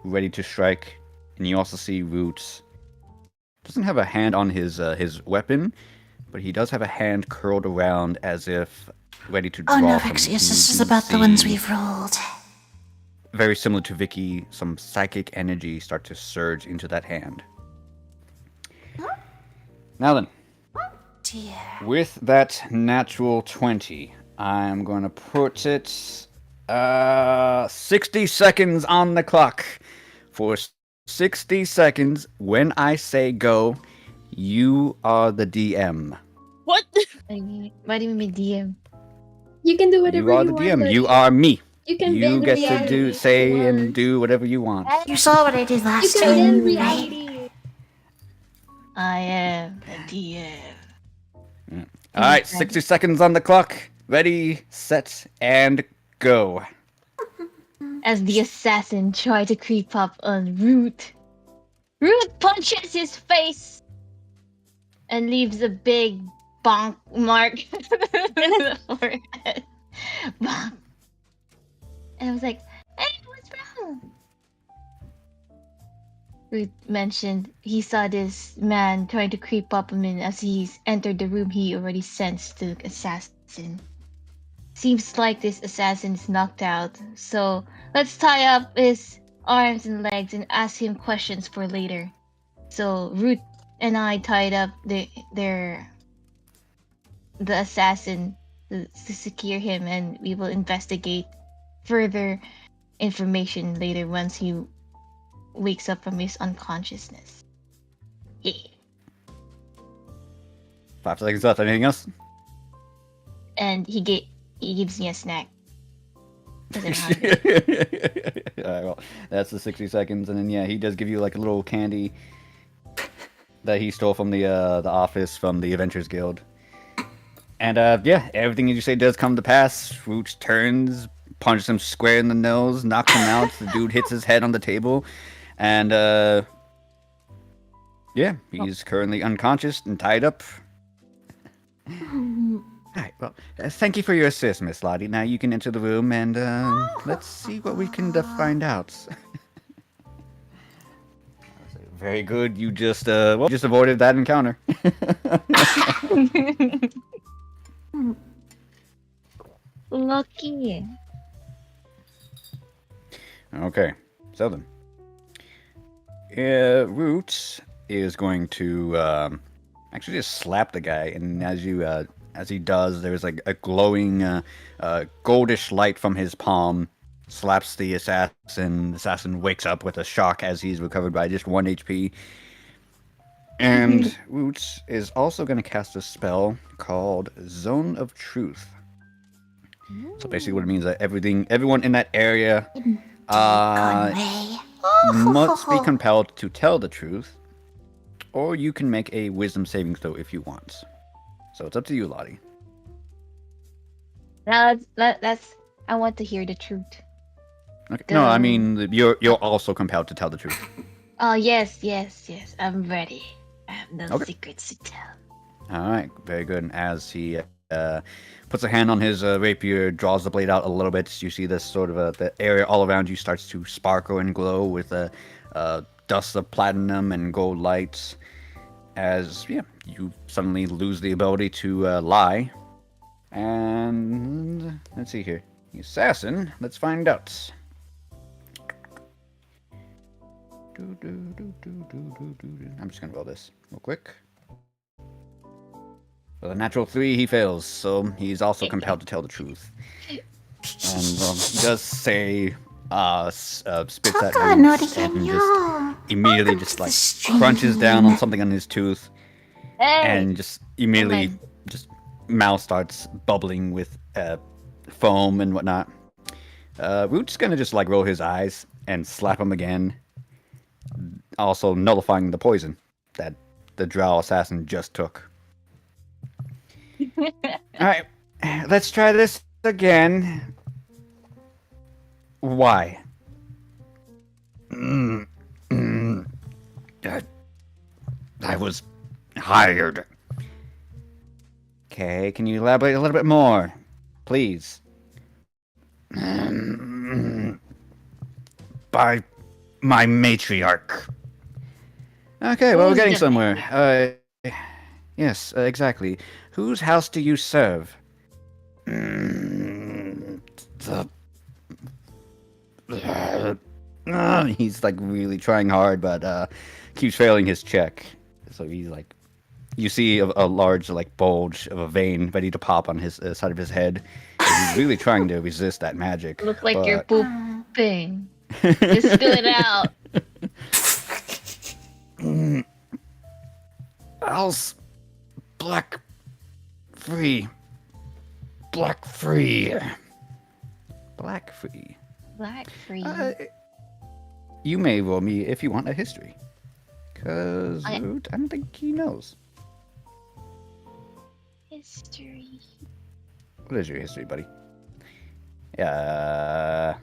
Speaker 2: ready to strike. And you also see Roots. Doesn't have a hand on his weapon, but he does have a hand curled around as if ready to draw.
Speaker 1: Oh no,
Speaker 2: from it.
Speaker 1: Vixius,
Speaker 2: You
Speaker 1: this is
Speaker 2: do
Speaker 1: about the ones
Speaker 2: see,
Speaker 1: we've rolled.
Speaker 2: very similar to Vicky, some psychic energy start to surge into that hand. Now then,
Speaker 1: Dear.
Speaker 2: with that natural 20, I'm going to put it 60 seconds on the clock. For 60 seconds, when I say go, you are the DM.
Speaker 4: What?
Speaker 6: Why do you mean DM?
Speaker 3: You can do whatever
Speaker 2: You are the
Speaker 3: want,
Speaker 2: DM.
Speaker 3: buddy.
Speaker 2: You are me.
Speaker 3: You can
Speaker 2: You
Speaker 3: bend
Speaker 2: get
Speaker 3: reality
Speaker 2: to
Speaker 3: if you
Speaker 2: say and
Speaker 3: want.
Speaker 2: do whatever you want.
Speaker 1: You saw what I did
Speaker 3: You
Speaker 1: last
Speaker 3: can bend
Speaker 1: time, right?
Speaker 3: reality.
Speaker 6: I am a DM.
Speaker 2: All right, 60 seconds on the clock. Ready, set, and go.
Speaker 6: As the assassin tried to creep up on Root, Root punches his face and leaves a big bonk mark in the forehead. Bonk. And I was like, hey, what's wrong? Root mentioned he saw this man trying to creep up on him. As he entered the room, he already sensed the assassin. Seems like this assassin is knocked out, so let's tie up his arms and legs and ask him questions for later. So Root and I tied up the assassin to secure him, and we will investigate further information later once he wakes up from his unconsciousness. Yeah.
Speaker 2: 5 seconds left. Anything else?
Speaker 6: And he gives me a snack. 'Cause I'm hungry.
Speaker 2: All right, well, that's the 60 seconds, and then yeah, he does give you like a little candy that he stole from the office from the Adventures Guild. And yeah, everything you say does come to pass. Roots turns, punches him square in the nose, knocks him out. The dude hits his head on the table, and yeah, he's currently unconscious and tied up. Alright, well, thank you for your assist, Miss Lottie. Now you can enter the room and let's see what we can find out. Very good. You just just avoided that encounter.
Speaker 6: Lucky.
Speaker 2: Okay, so then, Roots is going to actually just slap the guy, and as he does, there's like a glowing goldish light from his palm slaps the assassin. The assassin wakes up with a shock as he's recovered by just 1 HP. And Roots is also going to cast a spell called Zone of Truth. So basically, what it means is that everyone in that area
Speaker 1: Conway.
Speaker 2: must be compelled to tell the truth, or you can make a Wisdom saving throw if you want. So it's up to you, Lottie.
Speaker 6: Now let's. I want to hear the truth.
Speaker 2: Okay. No, I mean you're also compelled to tell the truth.
Speaker 6: Oh yes. I'm ready. I have no
Speaker 2: Okay.
Speaker 6: secrets to tell.
Speaker 2: All right, very good. And as he puts a hand on his rapier, draws the blade out a little bit, you see this sort of the area all around you starts to sparkle and glow with dust of platinum and gold lights. As you suddenly lose the ability to lie. And let's see here, the assassin. Let's find out. I'm just gonna roll this real quick. With a natural 3, he fails, so he's also compelled to tell the truth. And he does say, spits at Roots and just immediately just like crunches down on something on his tooth, and just immediately just mouth starts bubbling with foam and whatnot. Roots gonna just like roll his eyes and slap him again, also nullifying the poison that the drow assassin just took. Alright, let's try this again. Why? I was hired. Okay, can you elaborate a little bit more, please? By my matriarch. Okay, well, we're getting somewhere. Yes, exactly. Whose house do you serve? He's like really trying hard, but keeps failing his check. So he's like, you see a large like bulge of a vein ready to pop on his side of his head. And he's really trying to resist that magic.
Speaker 6: Look like you're pooping. Just spill it out.
Speaker 2: Else, black free. Black free. Black free.
Speaker 6: Black free.
Speaker 2: You may roll me if you want a history. Because I
Speaker 6: Okay.
Speaker 2: don't think he knows.
Speaker 6: History.
Speaker 2: What is your history, buddy? I'll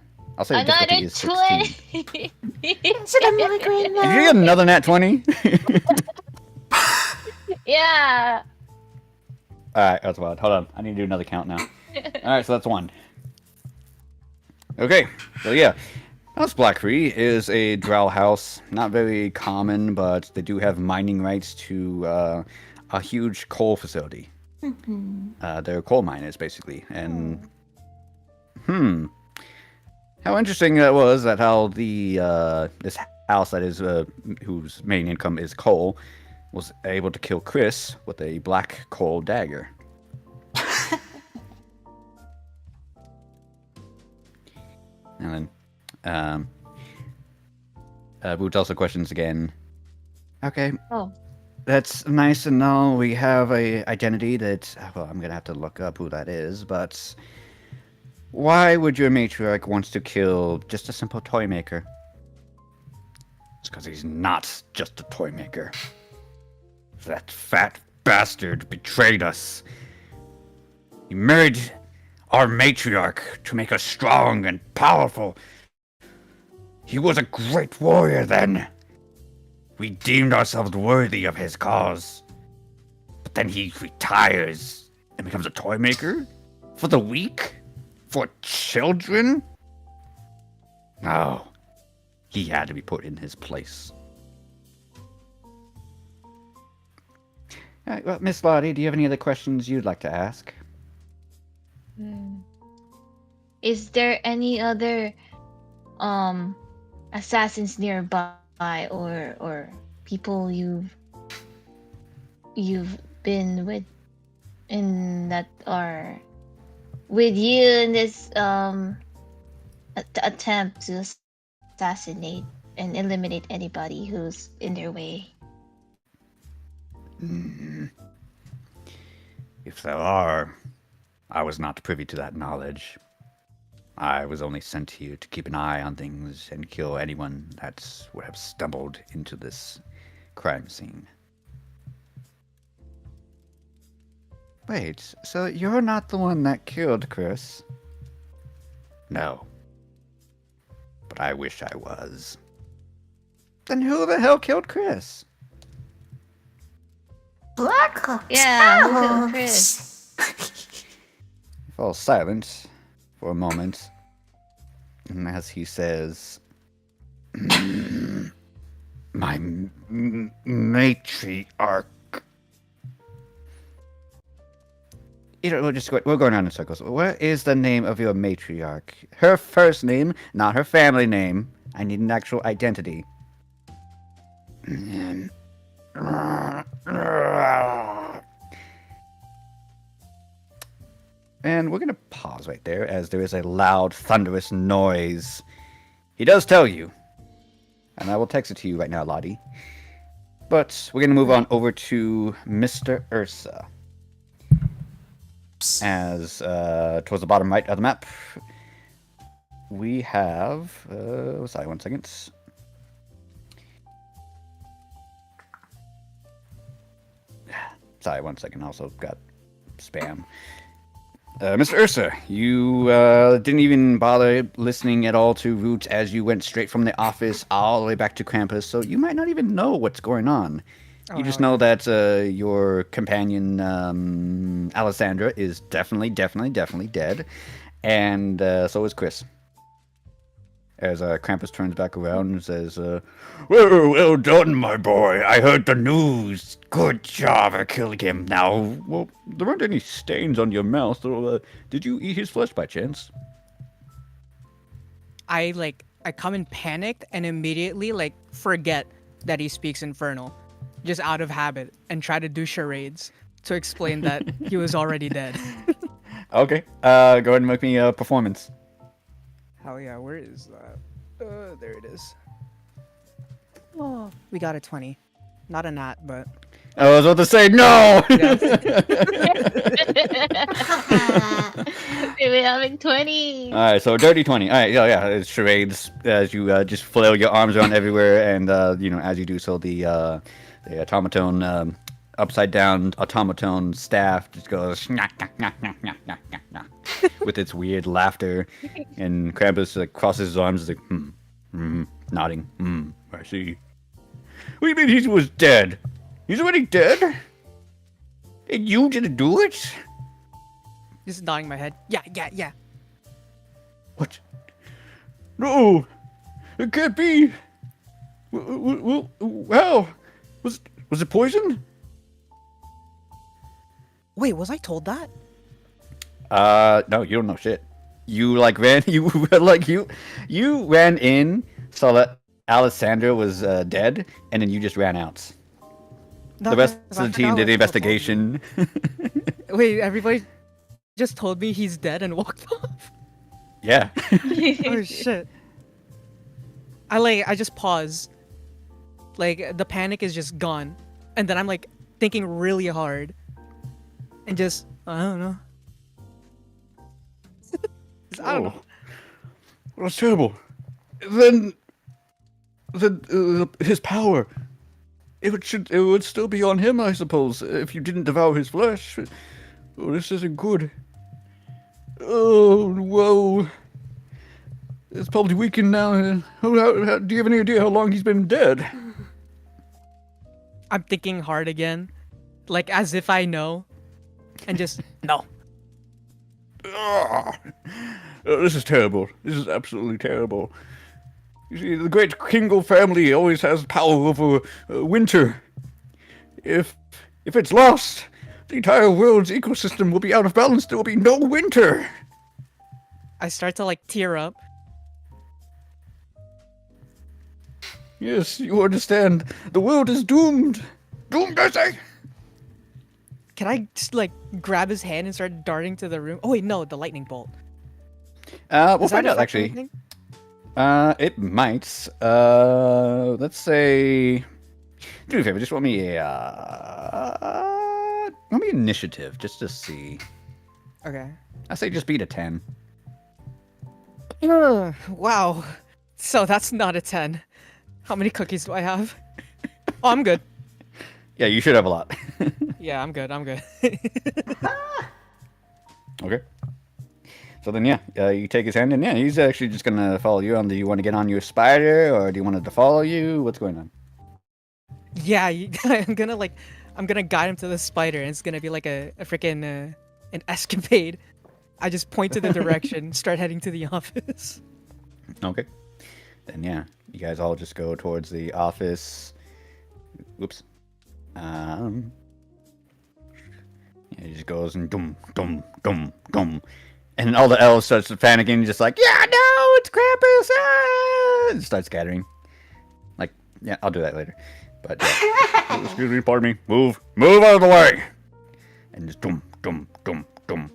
Speaker 2: say the difficulty
Speaker 6: Another
Speaker 2: is 16.
Speaker 6: 20.
Speaker 1: Is it a migraine
Speaker 2: Did you
Speaker 1: now?
Speaker 2: get another nat 20?
Speaker 6: Yeah.
Speaker 2: Alright, that's wild. Hold on. I need to do another count now. Alright, so that's 1. Okay, so yeah. House Blackfree is a drow house. Not very common, but they do have mining rights to a huge coal facility. They're coal miners, basically. And, how interesting that was that how the this house that is whose main income is coal was able to kill Chris with a black coal dagger. And then Boots also questions again. Okay.
Speaker 6: Oh.
Speaker 2: That's nice to know. We have a identity that, well, I'm gonna have to look up who that is, but why would your matriarch wants to kill just a simple toy maker? It's because he's not just a toy maker. That fat bastard betrayed us. He married our matriarch to make us strong and powerful. He was a great warrior then. We deemed ourselves worthy of his cause. But then he retires and becomes a toy maker? For the weak? For children? No. He had to be put in his place. Alright, well, Miss Lottie, do you have any other questions you'd like to ask?
Speaker 6: Is there any other assassins nearby or people you've been with that are with you in this attempt to assassinate and eliminate anybody who's in their way?
Speaker 2: If there are, I was not privy to that knowledge. I was only sent here to keep an eye on things and kill anyone that would have stumbled into this crime scene. Wait, so you're not the one that killed Chris? No. But I wish I was. Then who the hell killed Chris?
Speaker 1: Black Ops.
Speaker 6: Yeah, who killed Chris?
Speaker 2: He falls silent for a moment. And as he says, my matriarch. We're going around in circles. What is the name of your matriarch? Her first name, not her family name. I need an actual identity. And we're going to pause right there as there is a loud, thunderous noise. He does tell you. And I will text it to you right now, Lottie. But we're going to move on over to Mr. Ursa. As towards the bottom right of the map, we have... sorry, 1 second. Sorry, 1 second. Also got spam. Mr. Ursa, you didn't even bother listening at all to Root as you went straight from the office all the way back to campus, so you might not even know what's going on. You just know that your companion, Alessandra, is definitely dead, and so is Chris. As Krampus turns back around and says, well done, my boy. I heard the news. Good job at killing him. Now, well, there weren't any stains on your mouth, so did you eat his flesh by chance?
Speaker 5: I come in panicked and immediately, forget that he speaks Infernal. Just out of habit, and try to do charades to explain that he was already dead.
Speaker 2: Okay, go ahead and make me a performance.
Speaker 5: Hell yeah, where is that? There it is. Oh, we got a 20. Not a nat, but...
Speaker 2: I was about to say no!
Speaker 6: We're having 20.
Speaker 2: Alright, so dirty 20. Alright, yeah, it's charades as you just flail your arms around everywhere, and, as you do so, the automaton, upside down automaton staff just goes with its weird laughter, and Krampus crosses his arms like, nodding. I see. What do you mean he was dead? He's already dead? And you didn't do it?
Speaker 5: Just nodding my head. Yeah.
Speaker 2: What? No! It can't be! How? Was it poison?
Speaker 5: Wait, was I told that?
Speaker 2: No, you don't know shit. You ran in, saw that Alessandra was dead, and then you just ran out.
Speaker 5: No,
Speaker 2: The rest of
Speaker 5: I
Speaker 2: the team
Speaker 5: forgot
Speaker 2: did the
Speaker 5: what
Speaker 2: investigation.
Speaker 5: Wait, everybody just told me he's dead and walked off?
Speaker 2: Yeah.
Speaker 5: Oh shit. I just pause. The panic is just gone. And then I'm thinking really hard. And just, I don't know. I don't know.
Speaker 2: Well, that's terrible. Then his power, it would still be on him, I suppose, if you didn't devour his flesh. Oh, this isn't good. Oh, whoa. It's probably weakened now. Do you have any idea how long he's been dead?
Speaker 5: I'm thinking hard again. As if I know. And just, no.
Speaker 2: Oh, this is terrible. This is absolutely terrible. You see, the great Kingle family always has power over winter. If it's lost, the entire world's ecosystem will be out of balance. There will be no winter.
Speaker 5: I start to tear up.
Speaker 2: Yes, you understand. The world is doomed. Doomed, I say.
Speaker 5: Can I just grab his hand and start darting to the room? Oh wait, no, the lightning bolt.
Speaker 2: We'll
Speaker 5: Does that
Speaker 2: find out
Speaker 5: affect
Speaker 2: actually.
Speaker 5: anything?
Speaker 2: It might. Let's say. Do me a favor. Just roll me a Let me initiative just to see.
Speaker 5: Okay.
Speaker 2: I say just beat a 10.
Speaker 5: Wow. So that's not a 10. How many cookies do I have? Oh, I'm good.
Speaker 2: Yeah, you should have a lot.
Speaker 5: Yeah, I'm good. I'm good.
Speaker 2: Okay. So then, you take his hand, and he's actually just gonna follow you. Do you want to get on your spider, or do you want it to follow you? What's going on?
Speaker 5: Yeah, I'm gonna guide him to the spider, and it's gonna be like a freaking an escapade. I just point to the direction, start heading to the office.
Speaker 2: Okay. Then you guys all just go towards the office. Whoops. He just goes and dum dum dum dum, and all the elves starts panicking, just like, yeah, no, it's Krampus, and start scattering. Like, yeah, I'll do that later. But oh, excuse me, pardon me, move out of the way, and just dum dum dum dum.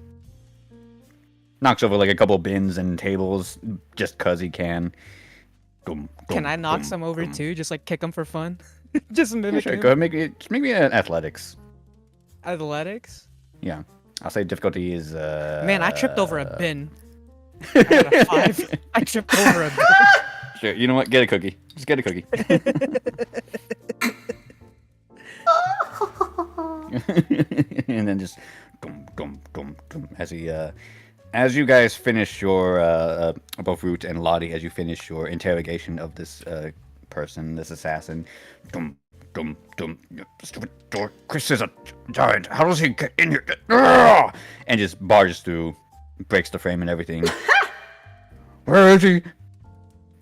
Speaker 2: Knocks over like a couple bins and tables just cause he can. Dum, dum,
Speaker 5: Can I knock
Speaker 2: dum,
Speaker 5: some over
Speaker 2: dum.
Speaker 5: too? Just like kick him for fun? Just
Speaker 2: Yeah,
Speaker 5: mimic
Speaker 2: sure,
Speaker 5: him?
Speaker 2: go ahead, make me an athletics.
Speaker 5: Athletics?
Speaker 2: Yeah, I'll say difficulty is.
Speaker 5: Man, I tripped over a bin. I got a 5. I tripped over a bin.
Speaker 2: Sure, you know what? Get a cookie. Just get a cookie. And then just dum dum dum dum as you guys finish your both Root and Lottie, as you finish your interrogation of this person, this assassin, dum dum dum, stupid door. Chris is a giant. How does he get in here? And just barges through, breaks the frame and everything. Where is he?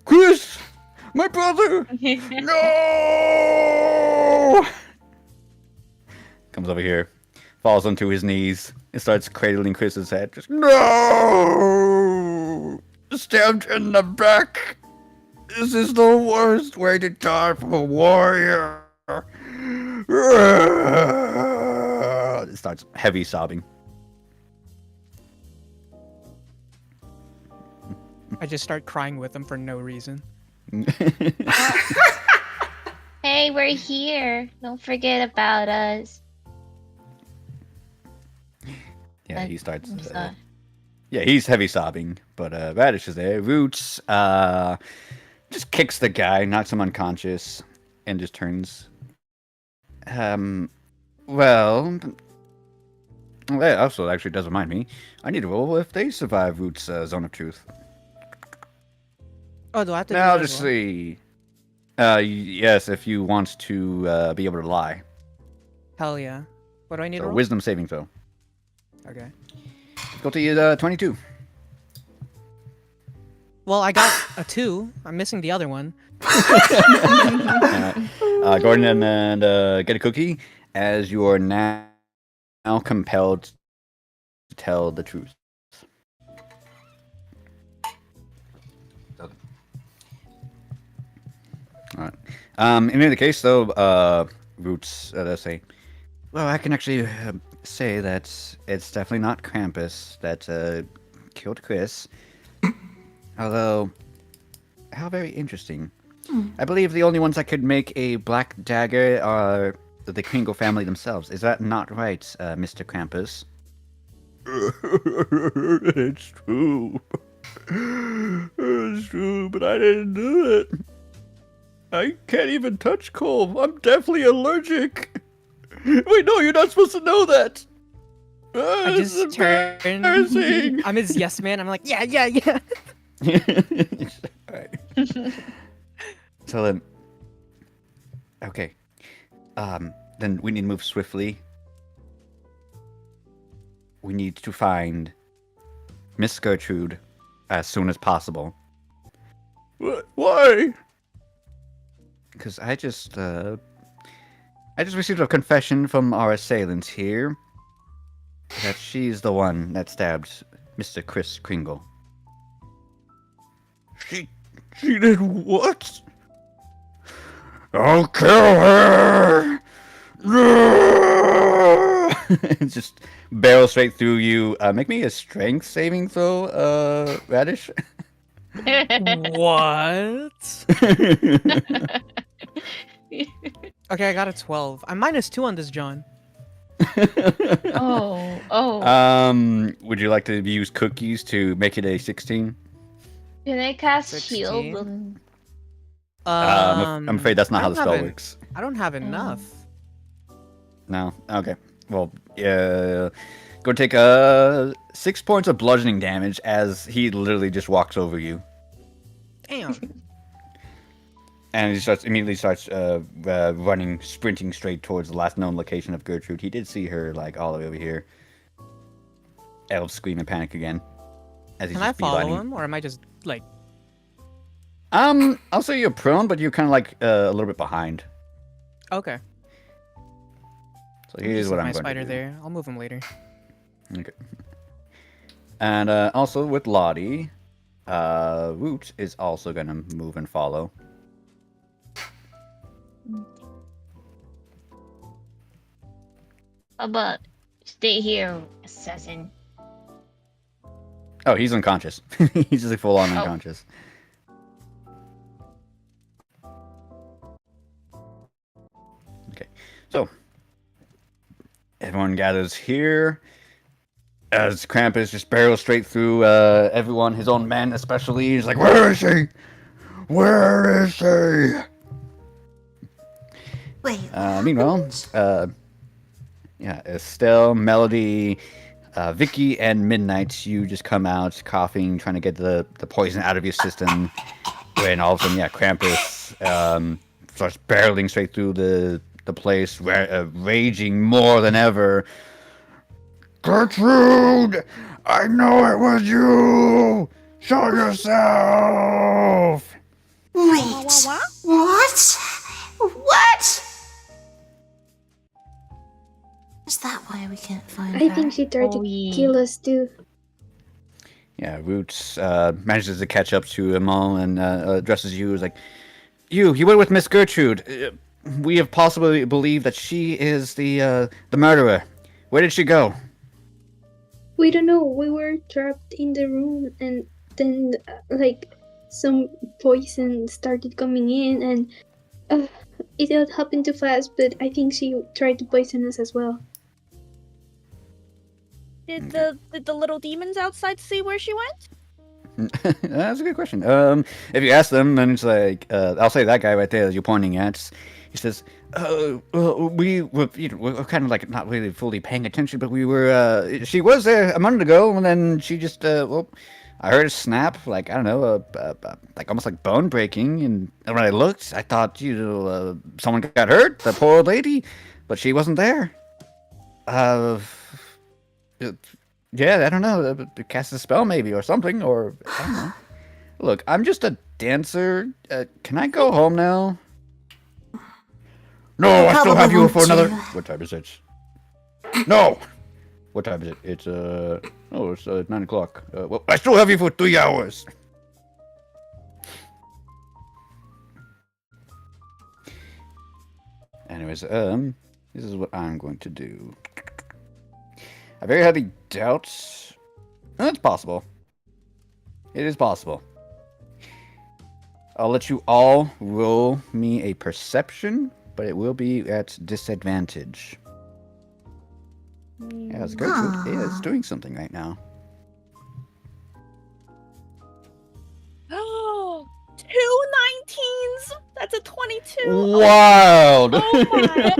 Speaker 2: Chris, my brother. No! Comes over here, falls onto his knees, and starts cradling Chris's head. Just, no! Stabbed in the back. This is the worst way to die from a warrior. It starts heavy sobbing.
Speaker 5: I just start crying with him for no reason.
Speaker 6: Hey, we're here. Don't forget about us.
Speaker 2: Yeah, he starts.
Speaker 6: I'm sorry.
Speaker 2: Yeah, he's heavy sobbing, but Radish is there. Roots just kicks the guy, knocks him unconscious, and just turns. Well, that also actually does remind me. I need to roll if they survive Root's zone of truth.
Speaker 5: Oh, do I have to do
Speaker 2: Now,
Speaker 5: that as
Speaker 2: just
Speaker 5: well?
Speaker 2: see. Yes, if you want to be able to lie.
Speaker 5: Hell yeah. What do I need to
Speaker 2: So
Speaker 5: roll?
Speaker 2: wisdom saving throw.
Speaker 5: Okay.
Speaker 2: Difficulty is 22.
Speaker 5: Well, I got a 2. I'm missing the other one.
Speaker 2: Gordon and get a cookie, as you are now compelled to tell the truth. All right. In either case, though, Roots, let's say, well, I can actually say that it's definitely not Krampus that killed Chris. Although, how very interesting. I believe the only ones that could make a black dagger are the Kringle family themselves. Is that not right, Mr. Krampus? It's true. It's true, but I didn't do it. I can't even touch coal. I'm definitely allergic. Wait, no, you're not supposed to know that.
Speaker 5: I
Speaker 2: It's
Speaker 5: just turn.
Speaker 2: embarrassing.
Speaker 5: I'm his yes man. I'm like, yeah.
Speaker 2: Alright. So then, okay. Then we need to move swiftly. We need to find Miss Gertrude as soon as possible. Why? Because I just received a confession from our assailant here that she's the one that stabbed Mr. Chris Kringle. She did what? I'll kill her! Just barrel straight through you. Make me a strength saving throw, Radish.
Speaker 5: What? Okay, I got a 12. I'm -2 on this, John.
Speaker 6: Oh.
Speaker 2: Would you like to use cookies to make it a 16?
Speaker 6: Can I cast
Speaker 5: 16?
Speaker 6: shield?
Speaker 2: I'm afraid that's not
Speaker 5: I
Speaker 2: how
Speaker 5: don't
Speaker 2: the
Speaker 5: have
Speaker 2: spell
Speaker 5: en-
Speaker 2: works.
Speaker 5: I don't have enough.
Speaker 2: No? Okay. Well, yeah. Go take 6 points of bludgeoning damage as he literally just walks over you.
Speaker 5: Damn.
Speaker 2: And he immediately starts running, sprinting straight towards the last known location of Gertrude. He did see her, like, all the way over here. Elves scream in panic again. As he's
Speaker 5: Can I
Speaker 2: just
Speaker 5: follow
Speaker 2: beelining.
Speaker 5: him, or am I just like?
Speaker 2: I'll say you're prone, but you're kind of like a little bit behind.
Speaker 5: Okay.
Speaker 2: So here's what I'm
Speaker 5: my
Speaker 2: going
Speaker 5: spider
Speaker 2: to do.
Speaker 5: there. I'll move him later.
Speaker 2: Okay. And also with Lottie, Root is also going to move and follow.
Speaker 6: How about stay here, assassin?
Speaker 2: Oh, he's unconscious. He's just like full-on unconscious. Okay, so everyone gathers here as Krampus just barrels straight through everyone, his own men especially. He's like, "Where is he? Where is he?"
Speaker 1: Wait.
Speaker 2: Meanwhile, yeah, Estelle, Melody, Vicky, and Midnight, you just come out coughing, trying to get the poison out of your system. When all of a sudden, yeah, Krampus starts barreling straight through the place, raging more than ever. Gertrude, I know it was you. Show yourself.
Speaker 1: Wait.
Speaker 4: Wah?
Speaker 1: What? What? Is that why we can't find her?
Speaker 3: I think she tried to
Speaker 6: yeah.
Speaker 3: kill us too.
Speaker 2: Yeah, Roots manages to catch up to them all and addresses you as like, you went with Miss Gertrude. We have possibly believed that she is the murderer. Where did she go?
Speaker 3: We don't know. We were trapped in the room, and then like some poison started coming in, and it all happened too fast. But I think she tried to poison us as well.
Speaker 4: Did the little demons outside see where she went?
Speaker 2: That's a good question. If you ask them, then it's like, I'll say that guy right there that you're pointing at. He says, we were, we're kind of like not really fully paying attention, but we were, she was there a moment ago, and then she just, well, I heard a snap, like, I don't know, like almost like bone breaking, and when I looked, I thought, someone got hurt, the poor old lady, but she wasn't there. Yeah, I don't know. Cast a spell maybe or something, or I don't know. Look, I'm just a dancer. Can I go home now? No, I still have you for another. What time is it? No. What time is it? It's it's 9 o'clock. Well, I still have you for 3 hours. Anyways, this is what I'm going to do. I very heavy doubt. It's possible. It is possible. I'll let you all roll me a perception, but it will be at disadvantage. As Gertrude is doing something right now.
Speaker 4: Oh, 2 19s. That's a 22.
Speaker 2: Wild!
Speaker 4: Oh my.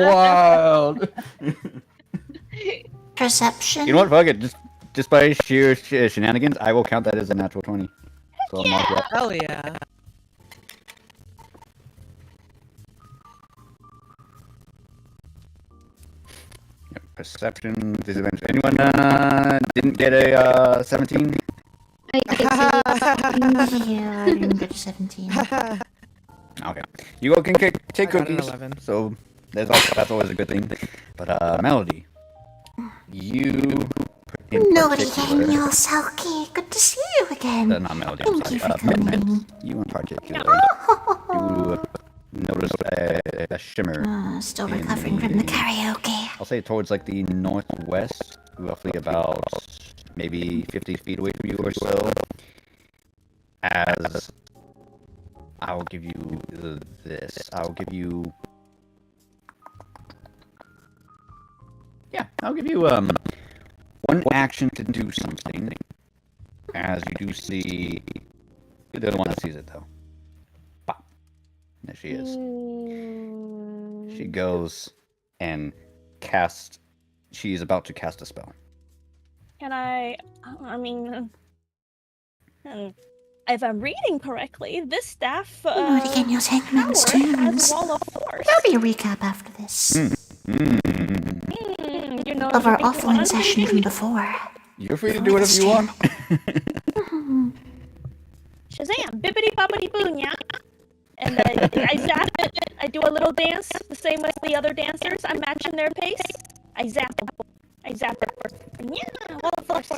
Speaker 2: Wild!
Speaker 1: Perception?
Speaker 2: You know what? Fuck it. Just by sheer shenanigans, I will count that as a natural 20. So I'll mark that.
Speaker 5: Hell yeah.
Speaker 2: Yep, perception, disadvantage. Anyone didn't get a 17?
Speaker 3: I
Speaker 1: Yeah, I didn't get a 17.
Speaker 2: Okay. You all can take
Speaker 5: I got an
Speaker 2: cookies.
Speaker 5: 11.
Speaker 2: So that's always a good thing. But Melody, you in
Speaker 1: Nobody
Speaker 2: particular-
Speaker 1: Daniel Selkie, good to see you again.
Speaker 2: not Melody, I'm
Speaker 1: Thank you
Speaker 2: sorry.
Speaker 1: for
Speaker 2: Midnight,
Speaker 1: coming.
Speaker 2: you in particular, you noticed a shimmer.
Speaker 1: Still recovering from the karaoke.
Speaker 2: I'll say towards like the northwest, roughly about maybe 50 feet away from you or so. As I'll give you this. I'll give you I'll give you one action to do something. As you do see, you're the one that sees it though. Pop. There she is. She goes and casts. She's about to cast a spell.
Speaker 4: Can I mean, if I'm reading correctly, this staff
Speaker 1: Not again, you're taking
Speaker 4: power
Speaker 1: minutes
Speaker 4: has
Speaker 1: tunes.
Speaker 4: wall of force.
Speaker 1: There'll be a recap after this
Speaker 4: You know,
Speaker 1: of
Speaker 4: you
Speaker 1: our
Speaker 4: think you want
Speaker 1: offline session
Speaker 4: to
Speaker 1: from before.
Speaker 2: You're free to do whatever you want.
Speaker 4: Shazam! Bippity boppity boo, yeah. And I zap it. I do a little dance, the same as the other dancers. I'm matching their pace. I zap them. I zap it. Yeah, wall of force.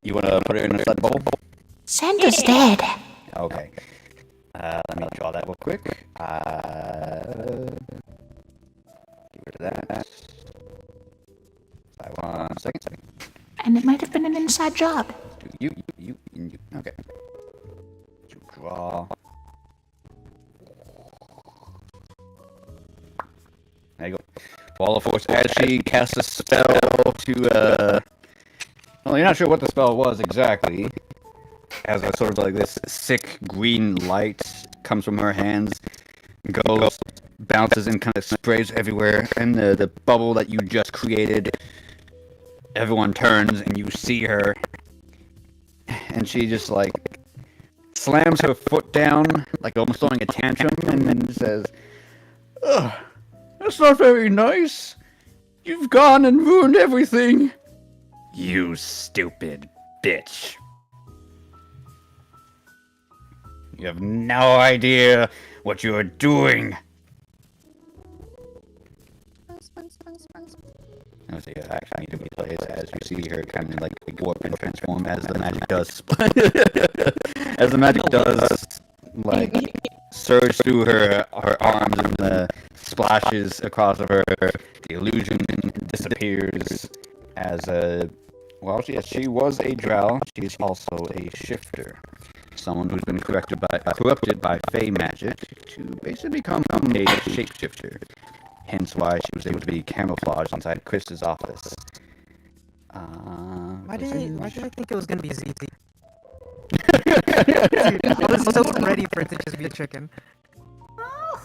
Speaker 2: You wanna put it in a stud bubble?
Speaker 1: Santa's dead.
Speaker 2: Okay. Let me draw that real quick. Get rid of that. 1 second.
Speaker 1: And it might have been an inside job.
Speaker 2: You. Okay. You draw. There you go. Wall of Force. As she casts a spell to, well, you're not sure what the spell was exactly. As a sort of like this sick green light comes from her hands, goes, bounces, and kind of sprays everywhere. And the bubble that you just created, everyone turns and you see her. And she just like slams her foot down, like almost throwing a tantrum, and then says, "Ugh, that's not very nice. You've gone and ruined everything. You stupid bitch. You have no idea what you are doing." I need to replay it as you see her kind of like warp and transform as the magic does. As the magic does, like, surge through her arms and splashes across of her. The illusion disappears as well, she was a drow. She is also a shifter. Someone who's been corrupted by Fey magic to basically become a shapeshifter. Hence why she was able to be camouflaged inside Chris's office.
Speaker 5: Why did I think it was gonna be ZT? Dude, I was so ready for it to just be a chicken.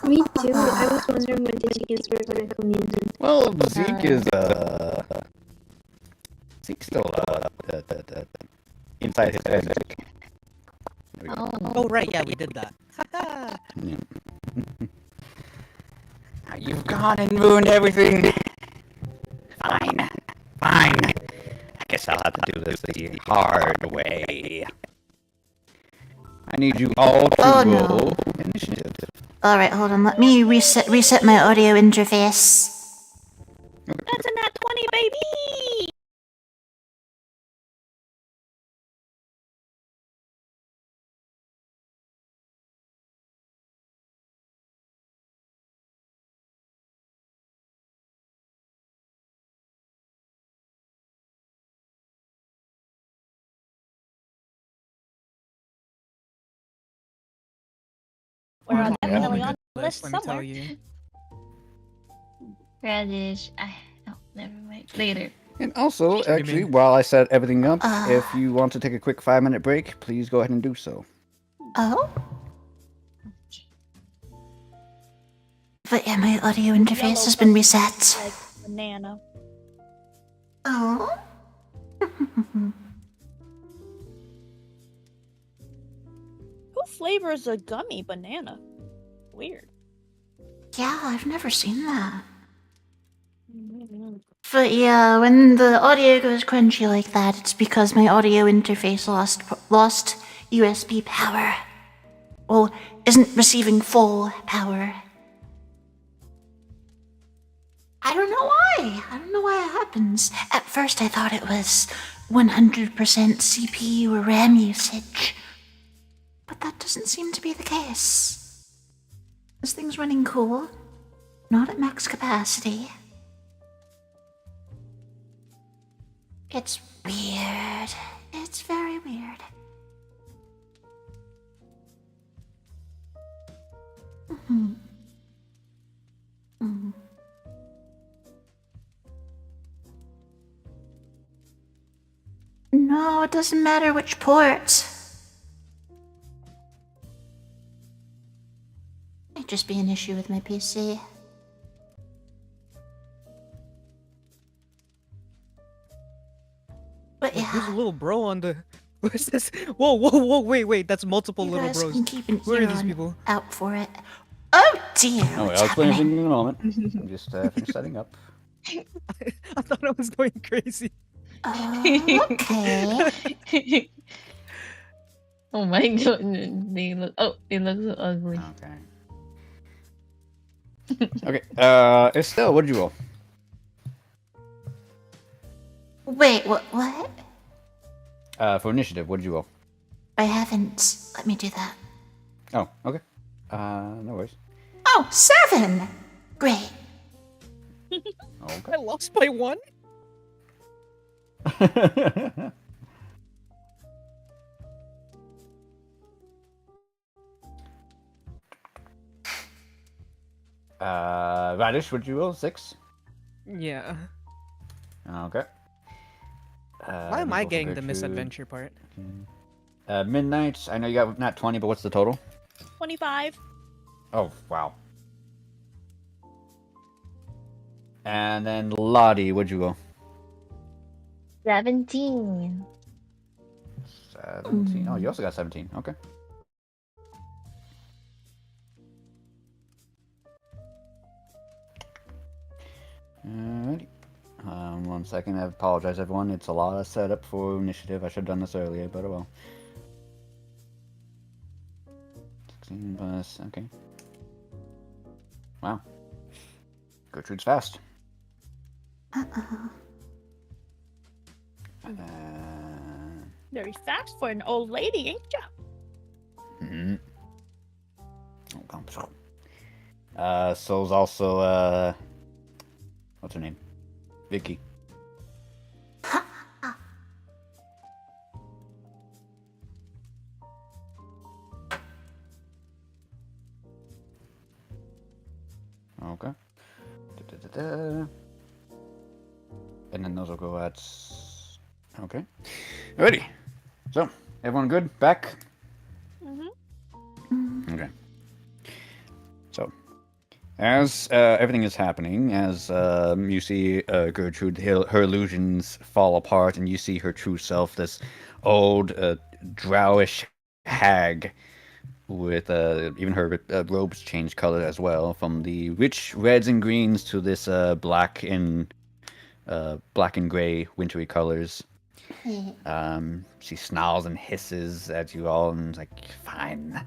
Speaker 3: Me too. I was wondering when the chickens were gonna come in.
Speaker 2: Well, Zeke is Zeke's still inside his head. There we go.
Speaker 5: Oh right, yeah, we did that.
Speaker 2: You've gone and ruined everything. Fine. I guess I'll have to do this the hard way. I need you all to roll initiative.
Speaker 1: Alright, hold on. Let me reset my audio interface.
Speaker 4: That's a nat 20, baby! We're definitely on the list
Speaker 5: Let me tell
Speaker 4: somewhere.
Speaker 5: you.
Speaker 6: Radish. Oh, never mind. Later.
Speaker 2: And also,
Speaker 5: What do you
Speaker 2: actually,
Speaker 5: mean?
Speaker 2: while I set everything up, if you want to take a quick 5-minute break, please go ahead and do so.
Speaker 1: Oh? But yeah, my audio interface has been reset.
Speaker 4: Like banana.
Speaker 1: Oh?
Speaker 4: Who flavors a gummy banana? Weird.
Speaker 1: Yeah, I've never seen that. But yeah, when the audio goes crunchy like that, it's because my audio interface lost USB power. Well, isn't receiving full power. I don't know why. I don't know why it happens. At first I thought it was 100% CPU or RAM usage. But that doesn't seem to be the case. This thing's running cool. Not at max capacity. It's weird. It's very weird. No, it doesn't matter which port. Might just be an issue with my PC. But
Speaker 5: There's a
Speaker 1: yeah,
Speaker 5: little bro on the. What's this? Whoa, whoa, whoa! Wait! That's multiple
Speaker 1: you
Speaker 5: little
Speaker 1: guys
Speaker 5: bros.
Speaker 1: can keep an
Speaker 5: Who are
Speaker 1: ear
Speaker 5: these
Speaker 1: on
Speaker 5: people?
Speaker 1: out for it. Oh dear,
Speaker 2: Oh,
Speaker 1: what's
Speaker 2: I'll explain
Speaker 1: happening?
Speaker 2: everything in a moment. I'm just finish setting up.
Speaker 5: I thought I was going crazy.
Speaker 1: Okay.
Speaker 6: Oh my goodness, they look. Oh, they look so ugly.
Speaker 2: Okay. Okay. Estelle, what did you roll?
Speaker 1: Wait, what?
Speaker 2: For initiative, what did you roll?
Speaker 1: I haven't. Let me do that.
Speaker 2: Oh, okay. No worries.
Speaker 1: Oh, 7! Great.
Speaker 5: I lost by 1.
Speaker 2: Okay. Radish, would you roll? 6?
Speaker 5: Yeah.
Speaker 2: Okay.
Speaker 5: Why am I getting the misadventure part?
Speaker 2: Midnight, I know you got not 20, but what's the total?
Speaker 4: 25.
Speaker 2: Oh, wow. And then Lottie, what'd you roll?
Speaker 6: 17.
Speaker 2: 17. Oh, you also got 17. Okay. Alrighty. 1 second. I apologize, everyone. It's a lot of setup for initiative. I should have done this earlier, but oh well. 16 plus. Okay. Wow. Gertrude's fast.
Speaker 4: Very fast for an old lady, ain't ya?
Speaker 2: Mm-hmm. Oh, come on. So's also, what's her name? Vicky. Okay. Da-da-da-da. And then those will go at... Okay. Alrighty. So, everyone good? Back?
Speaker 4: Mm-hmm.
Speaker 2: Okay. So, as everything is happening, as you see Gertrude, her illusions fall apart, and you see her true self, this old, drowish hag, with even her robes change color as well, from the rich reds and greens to this black and gray wintry colors. She snarls and hisses at you all, and is like, "Fine.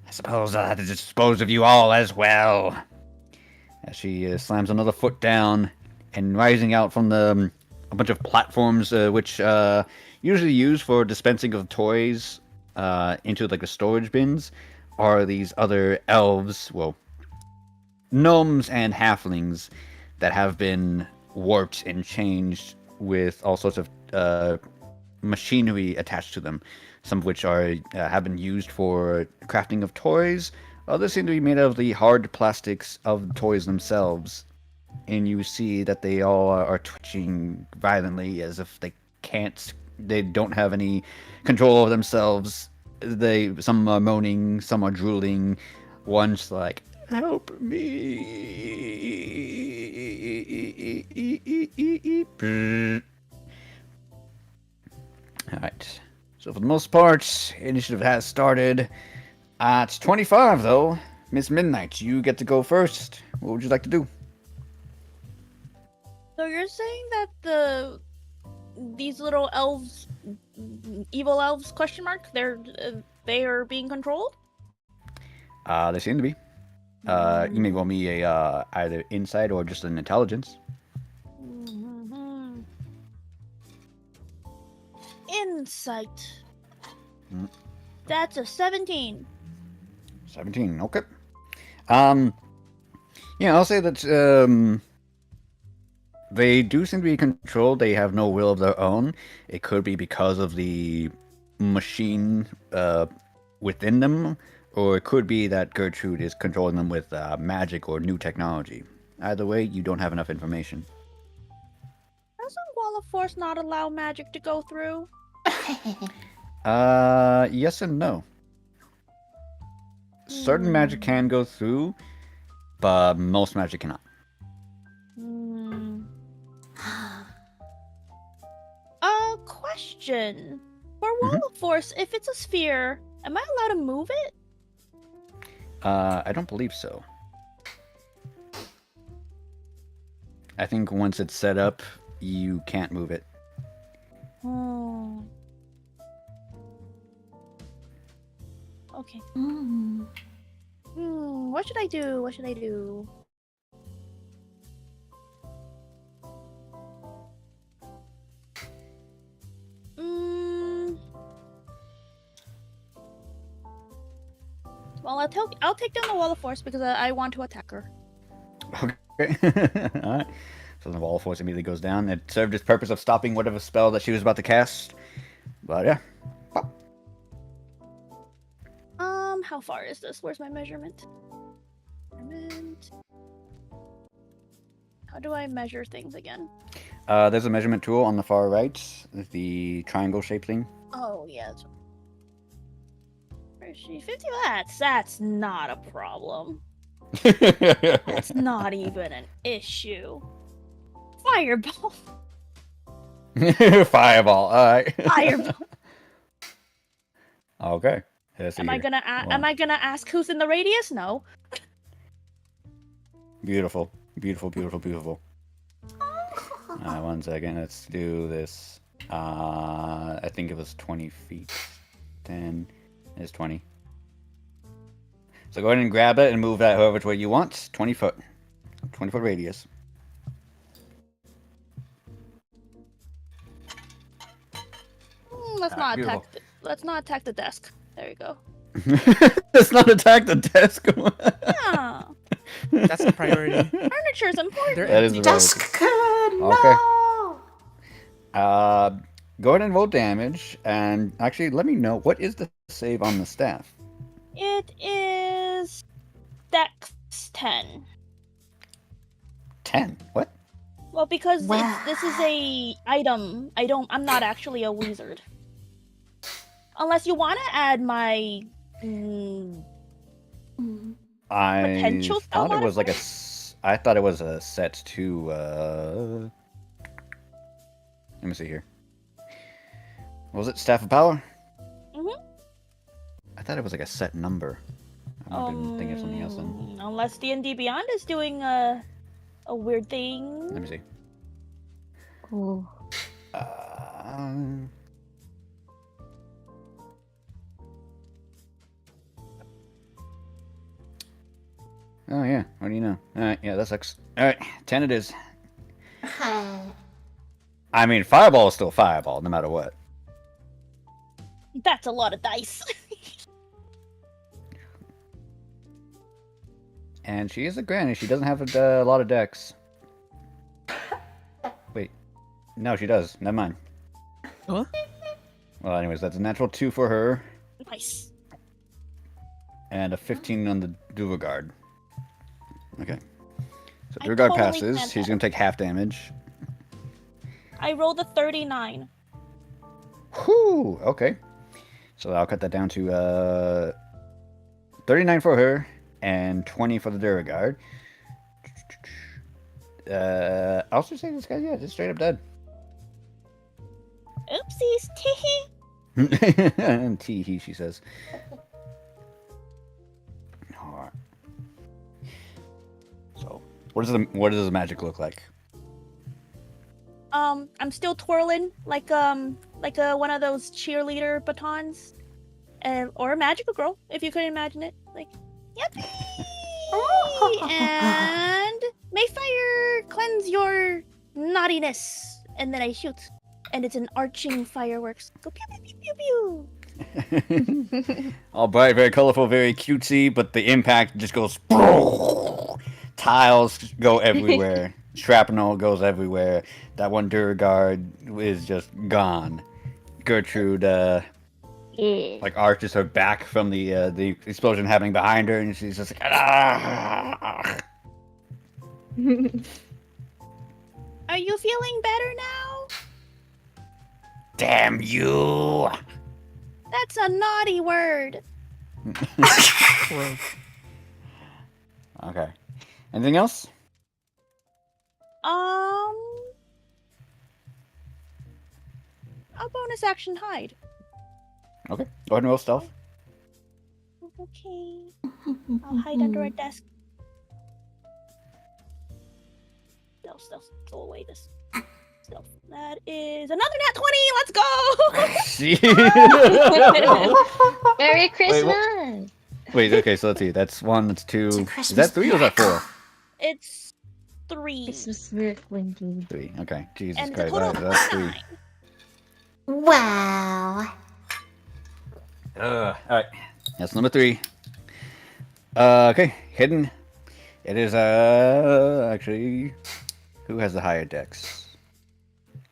Speaker 2: I suppose I'll have to dispose of you all as well." As she slams another foot down, and rising out from a bunch of platforms, which usually used for dispensing of toys into like the storage bins, are these other elves, well, gnomes and halflings that have been warped and changed with all sorts of machinery attached to them, some of which are have been used for crafting of toys. Others seem to be made out of the hard plastics of the toys themselves, and you see that they all are twitching violently as if they don't have any control over themselves. Some are moaning, some are drooling, one's like, "Help me." Alright. So for the most part, initiative has started. At 25, though, Miss Midnight, you get to go first. What would you like to do?
Speaker 4: So you're saying that these little elves, evil elves, question mark, they are being controlled?
Speaker 2: They seem to be. You may roll me a either insight or just an intelligence.
Speaker 4: Mm-hmm. Insight.
Speaker 2: Mm.
Speaker 4: That's a 17.
Speaker 2: 17, okay. Yeah, I'll say that they do seem to be controlled. They have no will of their own. It could be because of the machine within them, or it could be that Gertrude is controlling them with magic or new technology. Either way, you don't have enough information.
Speaker 4: Doesn't wall of force not allow magic to go through?
Speaker 2: Yes and no. Certain magic can go through, but most magic cannot.
Speaker 4: Question. For wall of force, if it's a sphere, am I allowed to move it?
Speaker 2: I don't believe so. I think once it's set up, you can't move it.
Speaker 4: Okay. What should I do? What should I do? Well, I'll take down the wall of force because I want to attack her.
Speaker 2: Okay. Alright. So the wall of force immediately goes down. It served its purpose of stopping whatever spell that she was about to cast. But yeah. Pop.
Speaker 4: How far is this? Where's my measurement? How do I measure things again?
Speaker 2: There's a measurement tool on the far right. The triangle shaped thing.
Speaker 4: Oh, yeah. Where is she? 50? That's not a problem. That's not even an issue. Fireball.
Speaker 2: Fireball. Alright.
Speaker 4: Fireball.
Speaker 2: Okay. Let's see
Speaker 4: Am I
Speaker 2: here.
Speaker 4: gonna am I gonna ask who's in the radius? No.
Speaker 2: Beautiful. Beautiful, beautiful, beautiful. One second. Let's do this. I think it was 20 feet. 10 is 20. So go ahead and grab it and move that however way you want. 20 foot. 20 foot radius.
Speaker 4: Let's not
Speaker 2: beautiful.
Speaker 4: let's not attack the desk. There you go.
Speaker 2: Let's not attack the desk.
Speaker 4: Yeah.
Speaker 5: That's the priority.
Speaker 4: Furniture is important.
Speaker 2: That is the
Speaker 1: Desk could
Speaker 2: Okay.
Speaker 1: no.
Speaker 2: Go ahead and roll damage, and actually let me know what is the save on the staff.
Speaker 4: It is Dex 10.
Speaker 2: 10. What?
Speaker 4: Well, because
Speaker 1: Wow.
Speaker 4: this is a item. I'm not actually a wizard. Unless you want to add my
Speaker 2: I
Speaker 4: Potential spell
Speaker 2: thought it was like I thought it was a set to. Let me see here. What was it? Staff of Power?
Speaker 4: Mhm.
Speaker 2: I thought it was like a set number. I've been thinking of something else then.
Speaker 4: Unless D&D Beyond is doing a weird thing.
Speaker 2: Let me see.
Speaker 6: Ooh.
Speaker 2: Oh yeah, what do you know? Alright, yeah, that sucks. Alright, 10 it is. I mean, Fireball is still Fireball, no matter what.
Speaker 4: That's a lot of dice.
Speaker 2: And she is a granny, she doesn't have a lot of decks. Wait. No, she does. Never mind.
Speaker 5: Huh?
Speaker 2: Well, anyways, that's a natural 2 for her,
Speaker 4: Nice.
Speaker 2: and a 15 on the Duergar. Okay. So
Speaker 4: I
Speaker 2: Duergar
Speaker 4: totally
Speaker 2: passes,
Speaker 4: planned
Speaker 2: he's
Speaker 4: that.
Speaker 2: gonna take half damage.
Speaker 4: I rolled a 39.
Speaker 2: Whew, okay. So I'll cut that down to 39 for her and 20 for the Duergar. I'll just say this guy, yeah, just straight up dead.
Speaker 4: Oopsies. Teehee.
Speaker 2: And tee-hee, she says. Alright. So, what does the magic look like?
Speaker 4: I'm still twirling like one of those cheerleader batons, or a magical girl, if you could imagine it. Like, yippee! And may fire cleanse your naughtiness, and then I shoot, and it's an arching fireworks. Go pew pew pew pew pew.
Speaker 2: All bright, very colorful, very cutesy, but the impact just goes. Tiles go everywhere. Shrapnel goes everywhere. That one Duergar is just gone. Gertrude, like arches her back from the explosion happening behind her, and she's just like, ah!
Speaker 4: Are you feeling better now?
Speaker 2: Damn you!
Speaker 4: That's a naughty word.
Speaker 5: Rogue.
Speaker 2: Okay. Anything else?
Speaker 4: A bonus action hide.
Speaker 2: Okay. Go ahead and roll stealth.
Speaker 4: Okay. I'll hide under a desk. Stealth. Go away this. Stealth. That is another nat 20. Let's go.
Speaker 6: Merry Christmas!
Speaker 2: Wait, okay, so let's see. That's 1, that's 2.
Speaker 1: It's a
Speaker 2: Is
Speaker 1: Christmas
Speaker 2: that 3 or is that 4?
Speaker 4: It's 3.
Speaker 6: Christmas miracle indeed.
Speaker 2: 3. Okay. Jesus
Speaker 4: And the
Speaker 2: Christ.
Speaker 4: total
Speaker 2: Alright, that's 3.
Speaker 4: 9.
Speaker 1: Wow.
Speaker 2: Alright. That's number 3. Okay. Hidden. It is, actually... Who has the higher dex?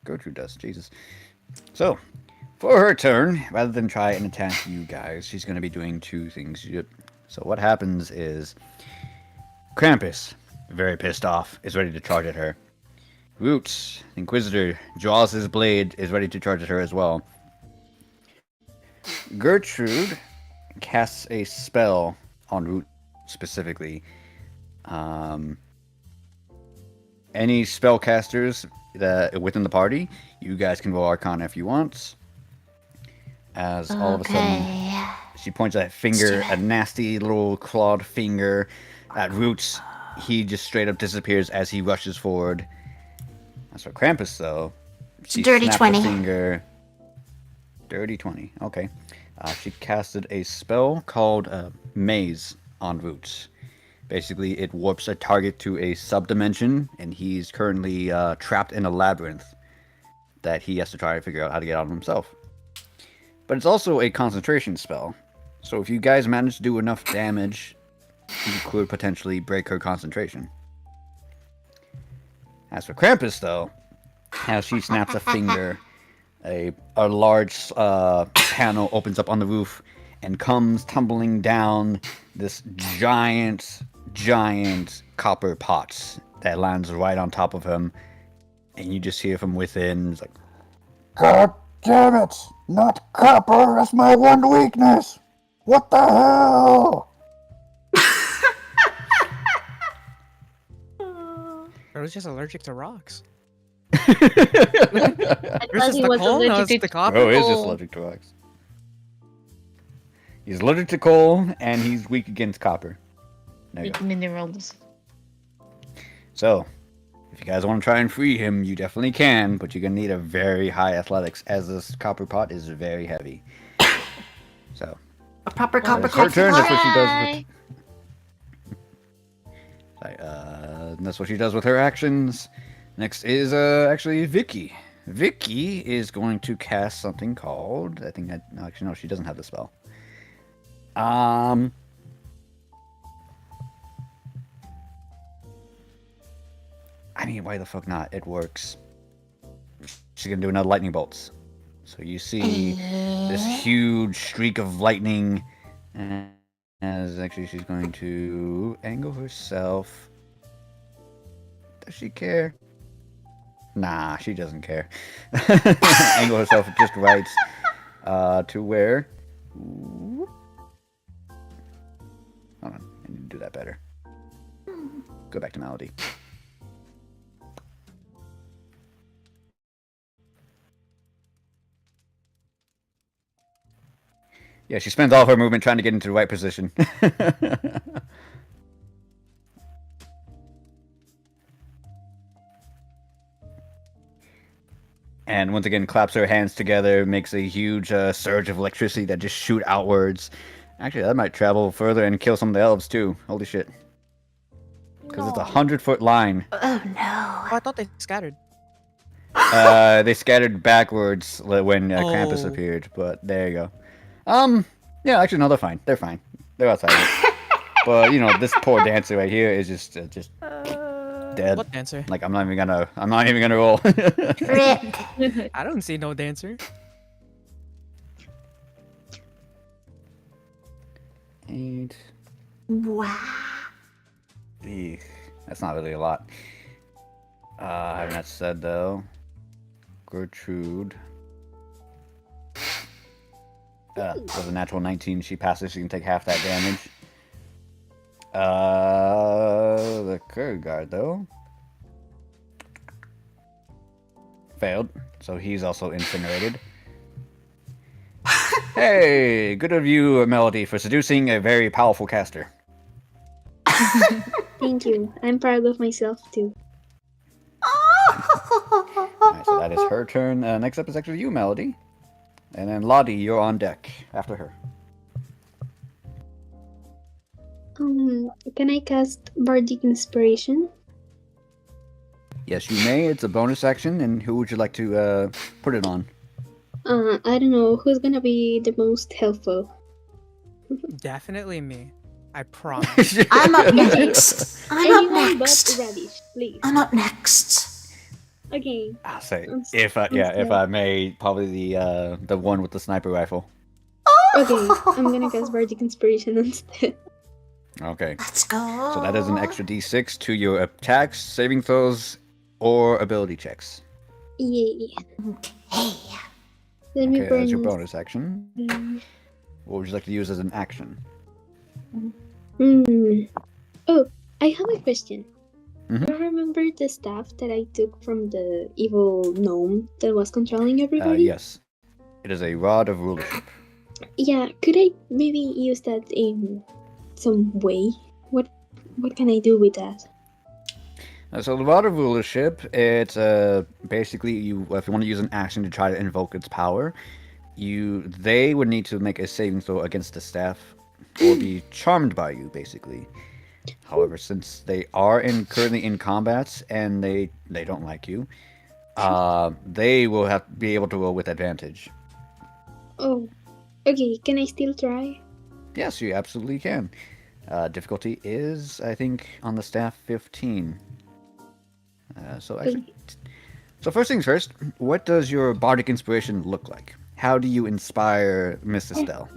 Speaker 2: Gertrude does. Jesus. So, for her turn, rather than try and attack you guys, she's going to be doing 2 things. So what happens is... Krampus, very pissed off, is ready to charge at her. Roots, Inquisitor, draws his blade, is ready to charge at her as well. Gertrude casts a spell on Root specifically. Any spellcasters that within the party, you guys can roll Arcana if you want. As all of a sudden,
Speaker 1: Okay.
Speaker 2: she points that finger, a nasty little clawed finger at Roots. He just straight up disappears as he rushes forward. As for Krampus, though, she
Speaker 1: Dirty
Speaker 2: snapped
Speaker 1: 20.
Speaker 2: a finger. Dirty 20. Okay. She casted a spell called Maze on Roots. Basically, it warps a target to a subdimension, and he's currently trapped in a labyrinth that he has to try to figure out how to get out of himself. But it's also a concentration spell. So if you guys manage to do enough damage, you could potentially break her concentration. As for Krampus, though, as she snaps a finger, a large panel opens up on the roof and comes tumbling down this giant copper pot that lands right on top of him. And you just hear from within, it's like, God damn it! Not copper, that's my one weakness! What the hell?
Speaker 5: I was just allergic to rocks.
Speaker 6: I
Speaker 5: Yours
Speaker 6: thought
Speaker 5: is
Speaker 6: he
Speaker 5: the
Speaker 6: was
Speaker 5: coal? No,
Speaker 6: allergic
Speaker 5: it's
Speaker 6: to
Speaker 5: the copper.
Speaker 2: Bro is just
Speaker 6: coal.
Speaker 2: allergic to rocks. He's allergic to coal, and he's weak against copper. There you
Speaker 6: Big
Speaker 2: go.
Speaker 6: minerals.
Speaker 2: So, if you guys want to try and free him, you definitely can, but you're going to need a very high athletics, as this copper pot is very heavy. So,
Speaker 1: A proper copper
Speaker 2: it's her
Speaker 1: coffee
Speaker 2: turn,
Speaker 1: pot?
Speaker 2: that's what she does
Speaker 6: Bye.
Speaker 2: that's what she does with her actions. Next is actually Vicky. Vicky is going to cast something called, no, actually no, she doesn't have the spell. I mean, why the fuck not? It works. She's gonna do another lightning bolts. So you see this huge streak of lightning, and as actually she's going to angle herself. Does she care? Nah, she doesn't care. Angle herself just right to where. Ooh. Hold on, I need to do that better. Go back to melody. Yeah, she spends all of her movement trying to get into the right position. And once again, claps her hands together, makes a huge surge of electricity that just shoot outwards. Actually, that might travel further and kill some of the elves too. Holy shit. Because it's a 100-foot line.
Speaker 1: Oh no.
Speaker 5: Oh, I thought they scattered.
Speaker 2: They scattered backwards when Krampus
Speaker 5: Oh.
Speaker 2: appeared, but there you go. Yeah, actually, no, they're fine. They're fine. They're outside. But, you know, this poor dancer right here is just dead.
Speaker 5: What dancer?
Speaker 2: Like, I'm not even gonna roll.
Speaker 1: Rip.
Speaker 5: I don't see no dancer.
Speaker 2: 8.
Speaker 1: Wow.
Speaker 2: Eek, that's not really a lot. Having that said, though, Gertrude With a natural 19, she passes. She can take half that damage. The curd guard though failed, so he's also incinerated. Hey, good of you, Melody, for seducing a very powerful caster.
Speaker 3: Thank you. I'm proud of myself too.
Speaker 2: Alright, so that is her turn. Next up is actually you, Melody. And then Lottie, you're on deck after her.
Speaker 3: Can I cast Bardic Inspiration?
Speaker 2: Yes, you may. It's a bonus action, and who would you like to put it on?
Speaker 3: I don't know who's gonna be the most helpful.
Speaker 5: Definitely me. I promise.
Speaker 1: I'm up next. I'm up
Speaker 3: Anyone
Speaker 1: next.
Speaker 3: but Radish, please.
Speaker 1: I'm up next.
Speaker 3: Okay.
Speaker 2: I'll say,
Speaker 3: I'm
Speaker 2: if I may, probably the one with the sniper rifle.
Speaker 3: Okay, I'm gonna cast Bardic Inspiration instead.
Speaker 2: Okay,
Speaker 1: Let's go.
Speaker 2: so that is an extra d6 to your attacks, saving throws, or ability checks.
Speaker 3: Yay.
Speaker 1: Hey.
Speaker 3: Let me
Speaker 2: Okay,
Speaker 3: burn
Speaker 2: that's your
Speaker 3: this.
Speaker 2: bonus action.
Speaker 3: Mm.
Speaker 2: What would you like to use as an action?
Speaker 3: Oh, I have a question.
Speaker 2: Mhm.
Speaker 3: Do you remember the staff that I took from the evil gnome that was controlling everybody?
Speaker 2: Yes. It is a rod of rulership.
Speaker 3: Yeah, could I maybe use that in some way? What can I do with that?
Speaker 2: So the rod of rulership, it's basically if you want to use an action to try to invoke its power, they would need to make a saving throw against the staff or be charmed by you, basically. However, since they are currently in combat and they don't like you, they will have to be able to roll with advantage.
Speaker 3: Oh, okay. Can I still try?
Speaker 2: Yes, you absolutely can. Difficulty is, I think, on the staff 15. So first things first, what does your bardic inspiration look like? How do you inspire Miss Estelle?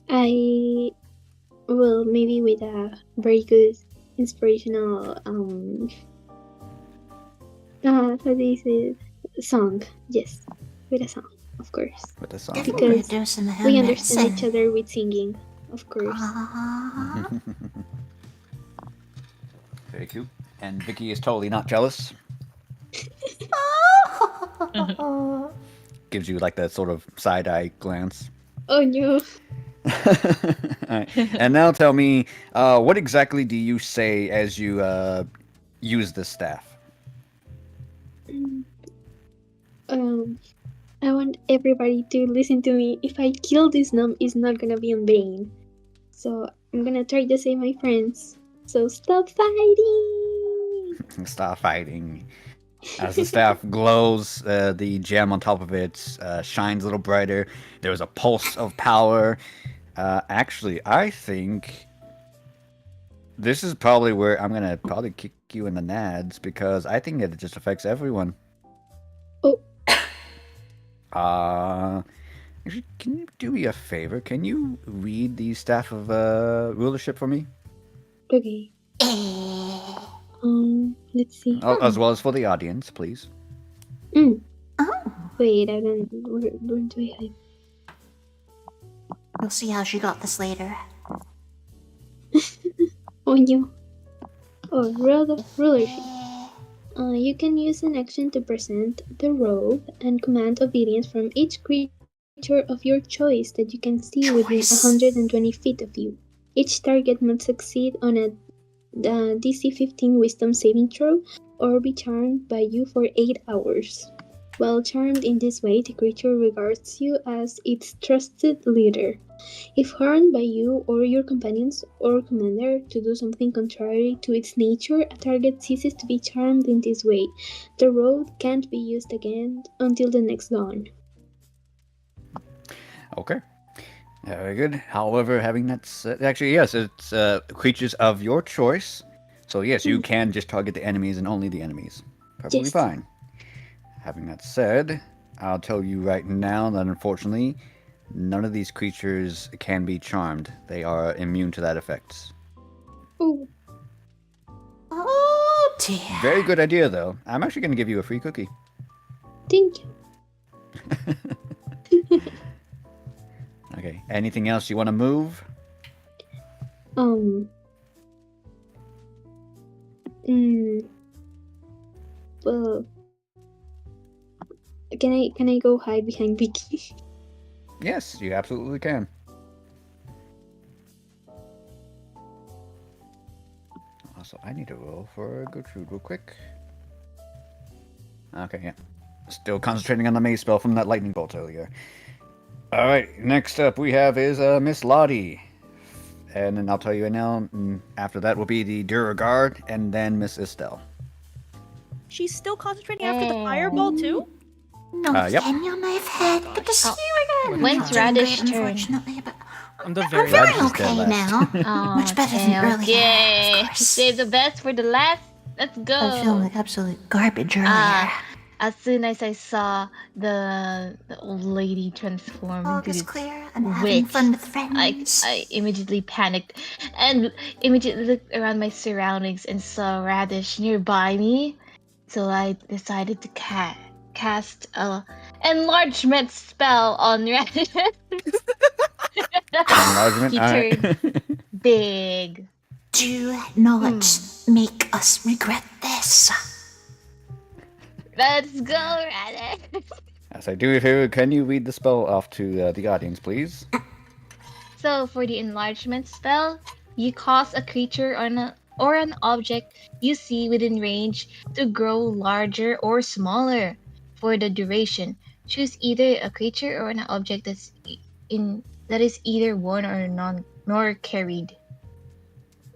Speaker 3: I will maybe with a very good inspirational how do you say it? Song. Yes, with a song, of course.
Speaker 2: With the song.
Speaker 1: Definitely
Speaker 3: Because
Speaker 1: do some
Speaker 3: We
Speaker 1: homemade
Speaker 3: understand each
Speaker 1: sing.
Speaker 3: other with singing, of course.
Speaker 2: Very cute. And Vicky is totally not jealous. Gives you like that sort of side-eye glance.
Speaker 3: Oh no.
Speaker 2: Alright. And now tell me, what exactly do you say as you use the staff?
Speaker 3: I want everybody to listen to me. If I kill this gnome, it's not gonna be in vain. So I'm gonna try to save my friends. So stop fighting!
Speaker 2: Stop fighting. As the staff glows, the gem on top of it shines a little brighter. There's a pulse of power. Actually, I think this is probably where I'm gonna probably kick you in the nads because I think that it just affects everyone.
Speaker 3: Oh.
Speaker 2: Actually, can you do me a favor? Can you read the staff of rulership for me?
Speaker 3: Okay. Let's see.
Speaker 2: As well as for the audience, please.
Speaker 1: Oh.
Speaker 3: Wait, I don't. Where do I have?
Speaker 1: We'll see how she got this later.
Speaker 3: Oh no. Oh, rulership. You can use an action to present the robe and command obedience from each creature of your choice that you can see within 120 feet of you. Each target must succeed on a DC 15 Wisdom saving throw or be charmed by you for 8 hours. While charmed in this way, the creature regards you as its trusted leader. If harmed by you or your companions or commander to do something contrary to its nature, a target ceases to be charmed in this way. The robe can't be used again until the next dawn.
Speaker 2: Okay. Very good. However, having that said, actually, yes, it's creatures of your choice. So, yes, you can just target the enemies and only the enemies. Perfectly
Speaker 3: Yes.
Speaker 2: fine. Having that said, I'll tell you right now that unfortunately, none of these creatures can be charmed. They are immune to that effect.
Speaker 3: Oh,
Speaker 1: Oh dear.
Speaker 2: Very good idea, though. I'm actually going to give you a free cookie.
Speaker 3: thank you.
Speaker 2: Okay. Anything else you want to move?
Speaker 3: Um. Well, can I go hide behind Vicky?
Speaker 2: Yes, you absolutely can. Also, I need to roll for Gertrude real quick. Okay, yeah. Still concentrating on the maze spell from that lightning bolt earlier. Alright, next up we have is Miss Lottie. And then I'll tell you now, after that will be the Duragard, and then Miss Estelle.
Speaker 4: She's still concentrating after the fireball too?
Speaker 1: No,
Speaker 2: Yep.
Speaker 1: Daniel, Knife Head. Good to see you again.
Speaker 6: When's
Speaker 1: Not doing
Speaker 6: Radish
Speaker 1: great,
Speaker 6: turn?
Speaker 1: Unfortunately, but
Speaker 5: I'm the
Speaker 1: I'm
Speaker 5: very
Speaker 1: very
Speaker 2: Radish is dead
Speaker 1: okay
Speaker 2: last.
Speaker 1: now.
Speaker 6: Oh,
Speaker 1: Much better than earlier,
Speaker 6: okay.
Speaker 1: of course.
Speaker 6: Save the best for the last. Let's go.
Speaker 1: I was feeling like absolute garbage earlier.
Speaker 6: As soon as I saw the old lady transform
Speaker 1: Fog
Speaker 6: into
Speaker 1: is
Speaker 6: this
Speaker 1: clear. I'm having
Speaker 6: witch,
Speaker 1: fun with friends.
Speaker 6: I immediately panicked and immediately looked around my surroundings and saw Radish nearby me. So I decided to cast a enlargement spell on Radish.
Speaker 2: Enlargement?
Speaker 6: He
Speaker 2: Alright.
Speaker 6: turned big.
Speaker 1: Do not make us regret this.
Speaker 6: Let's go, Radish.
Speaker 2: As I do here, can you read the spell off to the audience, please?
Speaker 6: So for the enlargement spell, you cause a creature or an object you see within range to grow larger or smaller for the duration. Choose either a creature or an object that is either worn or nor carried.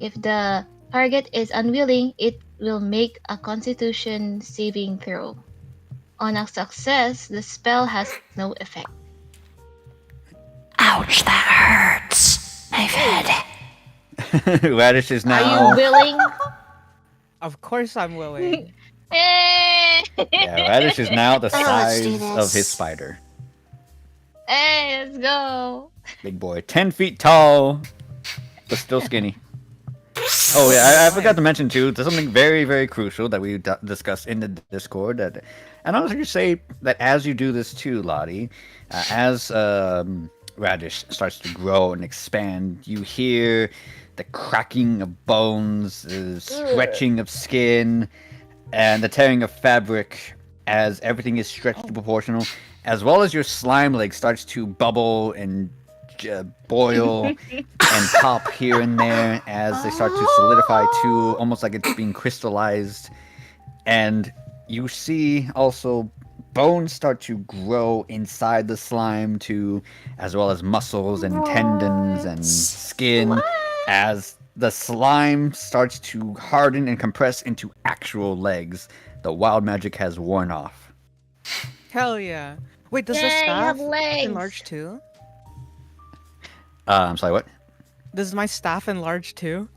Speaker 6: If the target is unwilling, it will make a Constitution saving throw. On a success, the spell has no effect.
Speaker 1: Ouch, that hurts. Knife Head.
Speaker 2: Radish is
Speaker 6: Are
Speaker 2: now.
Speaker 6: you willing?
Speaker 5: Of course I'm willing.
Speaker 6: Hey,
Speaker 2: Yeah, Radish is now the
Speaker 1: let's do
Speaker 2: size
Speaker 1: this.
Speaker 2: of his spider.
Speaker 6: let's go.
Speaker 2: Big boy, 10 feet tall, but still skinny. Oh yeah, I forgot to mention too. There's something very, very crucial that we discussed in the Discord. And I was going to say that as you do this too, Lottie, as Radish starts to grow and expand, you hear the cracking of bones, the stretching of skin, and the tearing of fabric as everything is stretched to proportional, as well as your slime leg starts to bubble and boil and pop here and there as they start to solidify to almost like it's being crystallized. And you see also bones start to grow inside the slime too, as well as muscles and tendons and skin as the slime starts to harden and compress into actual legs. The wild magic has worn off.
Speaker 5: Hell yeah. Wait, does the
Speaker 6: Yay, have
Speaker 5: staff
Speaker 6: legs.
Speaker 5: enlarge too?
Speaker 2: I'm sorry, what?
Speaker 5: Does my staff enlarge too?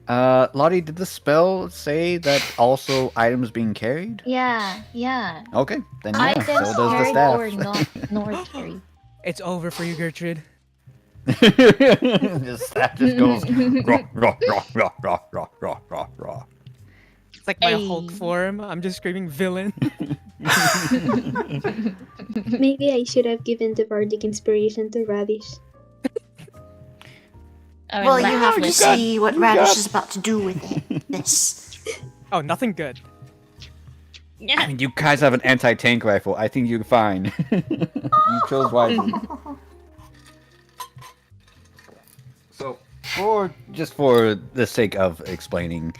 Speaker 2: Lottie, did the spell say that also items being carried?
Speaker 6: Yeah.
Speaker 2: Okay, then yeah,
Speaker 6: Items
Speaker 2: so does the
Speaker 6: carried
Speaker 2: staff.
Speaker 6: or not nor carried.
Speaker 5: It's over for you, Gertrude.
Speaker 2: The staff just goes raw, raw, raw, raw, raw, raw, raw, raw, raw.
Speaker 5: It's like my
Speaker 6: Hey.
Speaker 5: Hulk form. I'm just screaming villain.
Speaker 3: Maybe I should have given the bardic inspiration to Radish.
Speaker 1: Well, you have to
Speaker 2: got-
Speaker 1: see what
Speaker 2: you
Speaker 1: Radish
Speaker 2: got-
Speaker 1: is about to do with this.
Speaker 5: Oh, nothing good.
Speaker 2: I mean, you guys have an anti-tank rifle. I think you're fine. You chose wisely. So, for the sake of explaining,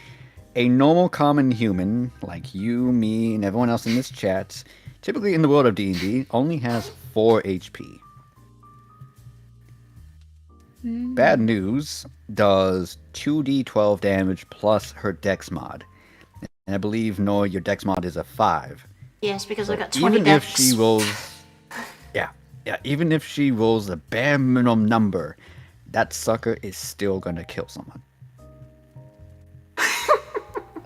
Speaker 2: a normal common human like you, me, and everyone else in this chat, typically in the world of D&D, only has 4 HP. Bad news does 2d12 damage plus her dex mod. And I believe, Noah, your dex mod is a 5.
Speaker 1: Yes, because I got 20
Speaker 2: Even
Speaker 1: decks.
Speaker 2: if she rolls... Yeah, even if she rolls the bare minimum number, that sucker is still gonna kill someone.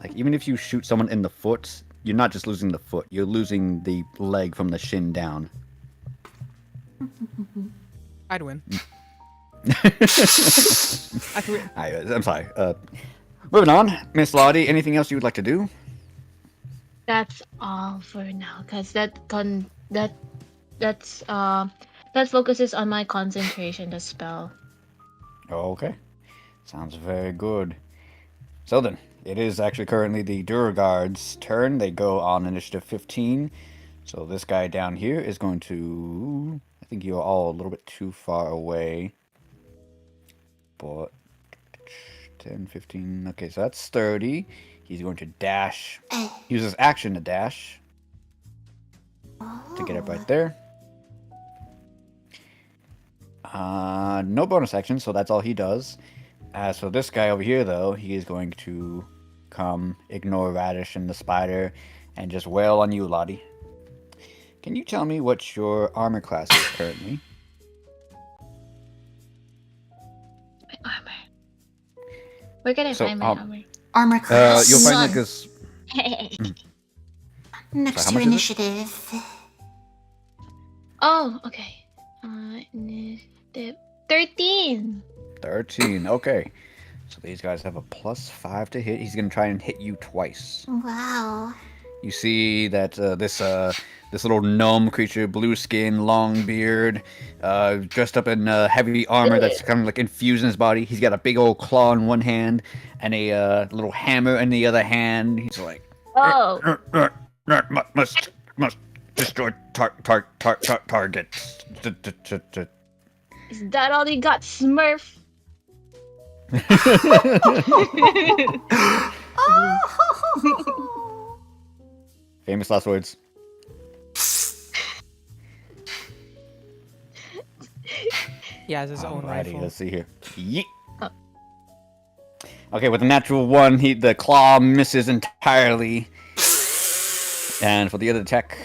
Speaker 2: Like, even if you shoot someone in the foot, you're not just losing the foot, you're losing the leg from the shin down.
Speaker 5: I'd win. I'd win.
Speaker 2: I'm sorry. Moving on, Miss Lottie, anything else you would like to do?
Speaker 6: That's all for now, cause that's That focuses on my concentration, the spell.
Speaker 2: Okay. Sounds very good. So then, it is actually currently the Duragard's turn. They go on initiative 15. So this guy down here is going to... I think you're all a little bit too far away. But... 10, 15... Okay, so that's 30. He's going to dash. Use his action to dash. To get it right there. No bonus action, so that's all he does. As for this guy over here, though, he is going to come, ignore Radish and the spider, and just wail on you, Lottie. Can you tell me what your armor class is currently?
Speaker 6: My armor. Where can I find my armor?
Speaker 1: Armor class.
Speaker 2: You'll find like this...
Speaker 1: Next
Speaker 2: So how
Speaker 1: to
Speaker 2: much is it?
Speaker 1: initiative.
Speaker 6: Oh, okay. Initiative 13.
Speaker 2: 13, okay. So these guys have a +5 to hit. He's going to try and hit you twice.
Speaker 1: Wow.
Speaker 2: You see that this little gnome creature, blue skin, long beard, dressed up in heavy armor that's kind of like infused in his body. He's got a big old claw in one hand and a little hammer in the other hand. He's like,
Speaker 6: Oh.
Speaker 2: must destroy targets.
Speaker 6: Is that all you got, Smurf?
Speaker 2: Famous last words.
Speaker 5: He has his own
Speaker 2: Alrighty,
Speaker 5: rifle.
Speaker 2: let's see here. Yeet. Okay, with a natural 1, the claw misses entirely. And for the other attack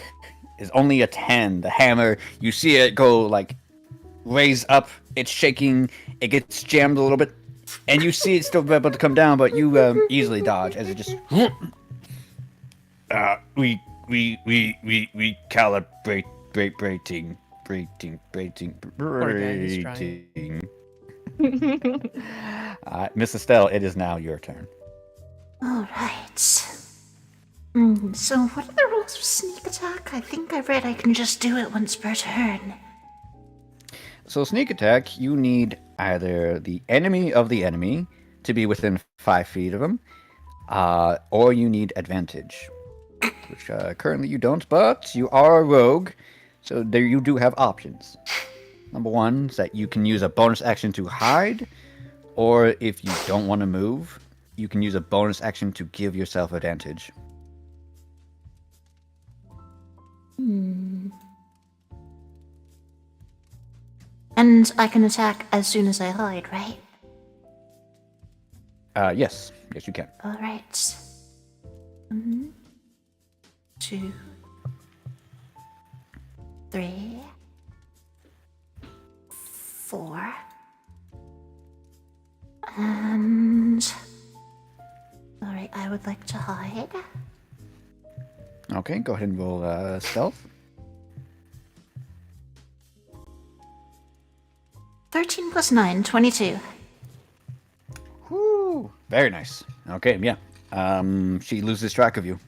Speaker 2: is only a 10. The hammer, you see it go like raise up, it's shaking, it gets jammed a little bit, and you see it still about to come down, but you easily dodge as it just we calibrate brating. Miss Estelle, it is now your turn.
Speaker 1: Alright. So what are the rules of sneak attack? I think I read I can just do it once per turn.
Speaker 2: So sneak attack, you need either the enemy of the enemy to be within 5 feet of him, or you need advantage, which currently you don't, but you are a rogue, so there you do have options. Number 1 is that you can use a bonus action to hide, or if you don't want to move, you can use a bonus action to give yourself advantage.
Speaker 1: And I can attack as soon as I hide, right?
Speaker 2: Yes, you can.
Speaker 1: Alright. 1, 2, 3, 4. And... Alright, I would like to hide.
Speaker 2: Okay, go ahead and roll stealth.
Speaker 1: 13 plus 9, 22.
Speaker 2: Whoo! Very nice. Okay, yeah. She loses track of you.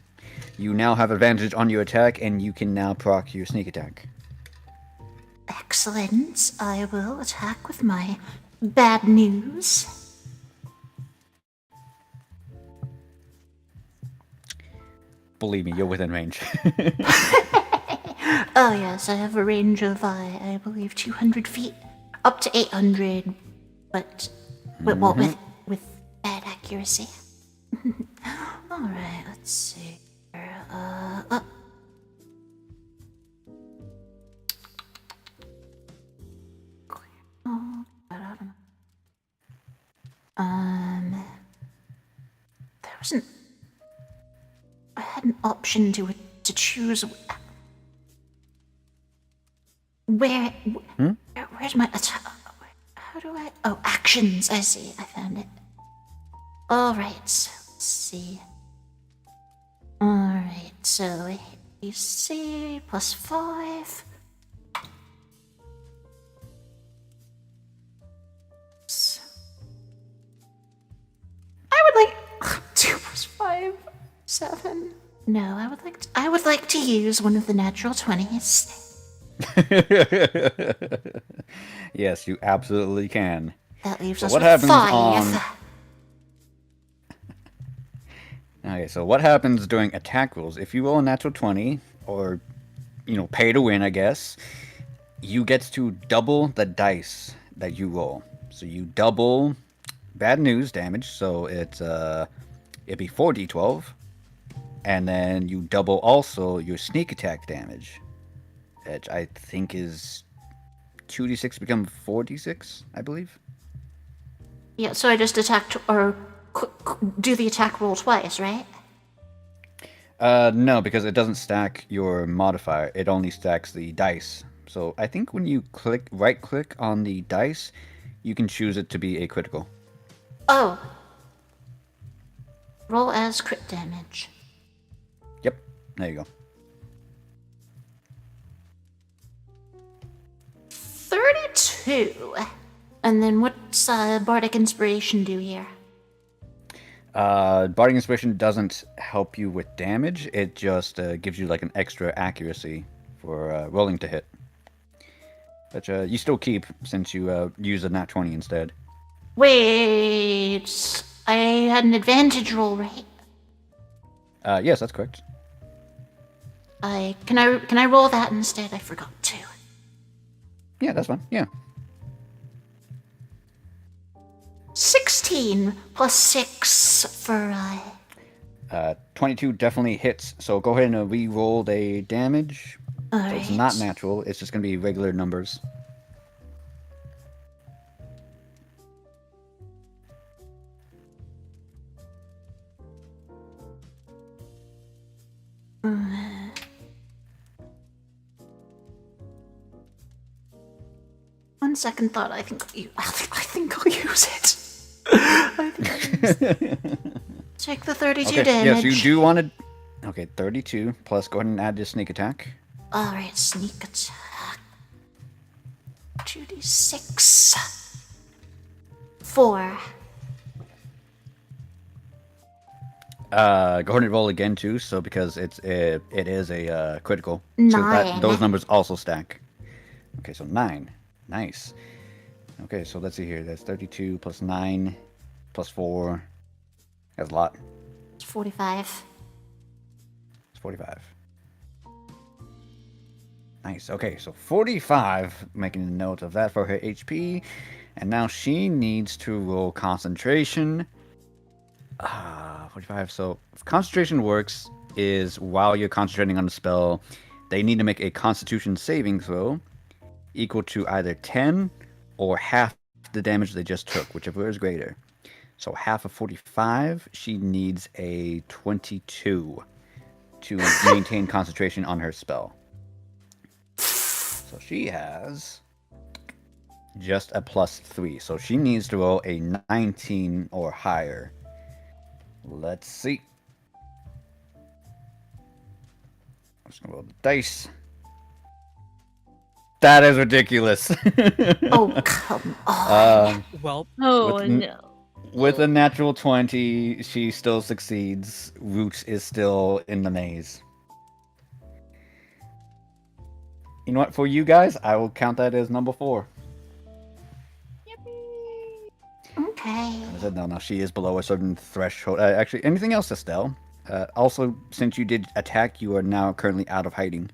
Speaker 2: You now have advantage on your attack, and you can now proc your sneak attack.
Speaker 1: Excellent. I will attack with my bad news.
Speaker 2: Believe me, you're within range.
Speaker 1: Oh yes, I have a range of, I believe, 200 feet. Up to 800, but well, with bad accuracy. Alright, let's see here. There wasn't... I had an option to choose... Where's my attack? How do I... Oh, actions, I see, I found it. Alright, let's see. Alright, so AC plus 5. I would like 2 plus 5, 7. No, I would like to use one of the natural 20s.
Speaker 2: Yes, you absolutely can.
Speaker 1: That leaves
Speaker 2: So
Speaker 1: us
Speaker 2: what
Speaker 1: with
Speaker 2: happens
Speaker 1: 5.
Speaker 2: on? Okay, so what happens during attack rolls? If you roll a natural 20, or pay to win, I guess, you get to double the dice that you roll. So you double bad news damage, so it'd be 4d12, and then you double also your sneak attack damage, which I think is 2d6 become 4d6, I believe.
Speaker 1: Yeah, so I just attack or do the attack roll twice, right?
Speaker 2: No, because it doesn't stack your modifier. It only stacks the dice. So I think when you right click on the dice, you can choose it to be a critical.
Speaker 1: Oh. Roll as crit damage.
Speaker 2: Yep, there you go.
Speaker 1: 32. And then what's Bardic Inspiration do here?
Speaker 2: Bardic Inspiration doesn't help you with damage. It just gives you like an extra accuracy for rolling to hit. But you still keep since you use a nat 20 instead.
Speaker 1: Wait, I had an advantage roll, right?
Speaker 2: Yes, that's correct.
Speaker 1: Can I roll that instead? I forgot to.
Speaker 2: Yeah, that's fine. Yeah.
Speaker 1: 16 plus 6 for
Speaker 2: 22 definitely hits. So go ahead and re-roll the damage. So it's
Speaker 1: Alright.
Speaker 2: not natural. It's just gonna be regular numbers.
Speaker 1: On second thought, I think I'll use it. I think I'll use it. Take the 32
Speaker 2: Okay.
Speaker 1: damage.
Speaker 2: Yes, you do want to. Okay, 32 plus. Go ahead and add your sneak attack.
Speaker 1: Alright, sneak attack. 2d6. 4.
Speaker 2: Go ahead and roll again too. So because it is a critical. So
Speaker 1: 9.
Speaker 2: those numbers also stack. Okay, so 9. Nice. Okay, so let's see here. That's 32 plus 9 plus 4. That's a lot.
Speaker 1: It's 45.
Speaker 2: It's 45. Nice. Okay, so 45. Making a note of that for her HP. And now she needs to roll concentration. 45. So if concentration works is while you're concentrating on the spell, they need to make a constitution saving throw equal to either 10 or half the damage they just took, whichever is greater. So half of 45, she needs a 22 to maintain concentration on her spell. So she has just a +3. So she needs to roll a 19 or higher. Let's see. I'm just gonna roll the dice. That is ridiculous.
Speaker 1: Oh, come on.
Speaker 5: Well,
Speaker 6: Oh
Speaker 2: With
Speaker 6: no.
Speaker 2: With a natural 20, she still succeeds. Roots is still in the maze. You know what? For you guys, I will count that as number 4.
Speaker 1: Okay.
Speaker 2: I said no, she is below a certain threshold. Actually, anything else, Estelle? Also, since you did attack, you are now currently out of hiding.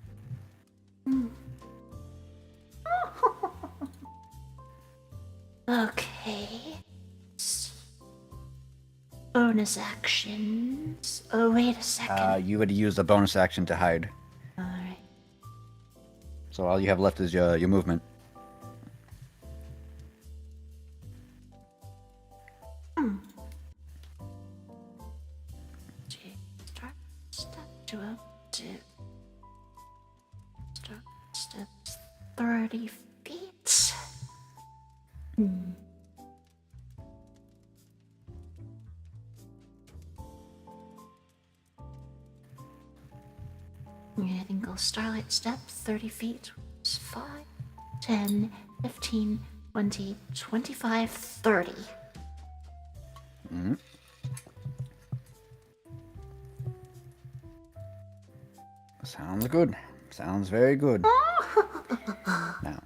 Speaker 1: Okay. Bonus actions. Oh, wait a second.
Speaker 2: You would use a bonus action to hide.
Speaker 1: Alright.
Speaker 2: So all you have left is your movement.
Speaker 1: Start step 202. Start steps 30 feet. I think I'll starlight step 30 feet. 5, 10, 15, 20, 25, 30.
Speaker 2: Sounds good. Sounds very good. Now.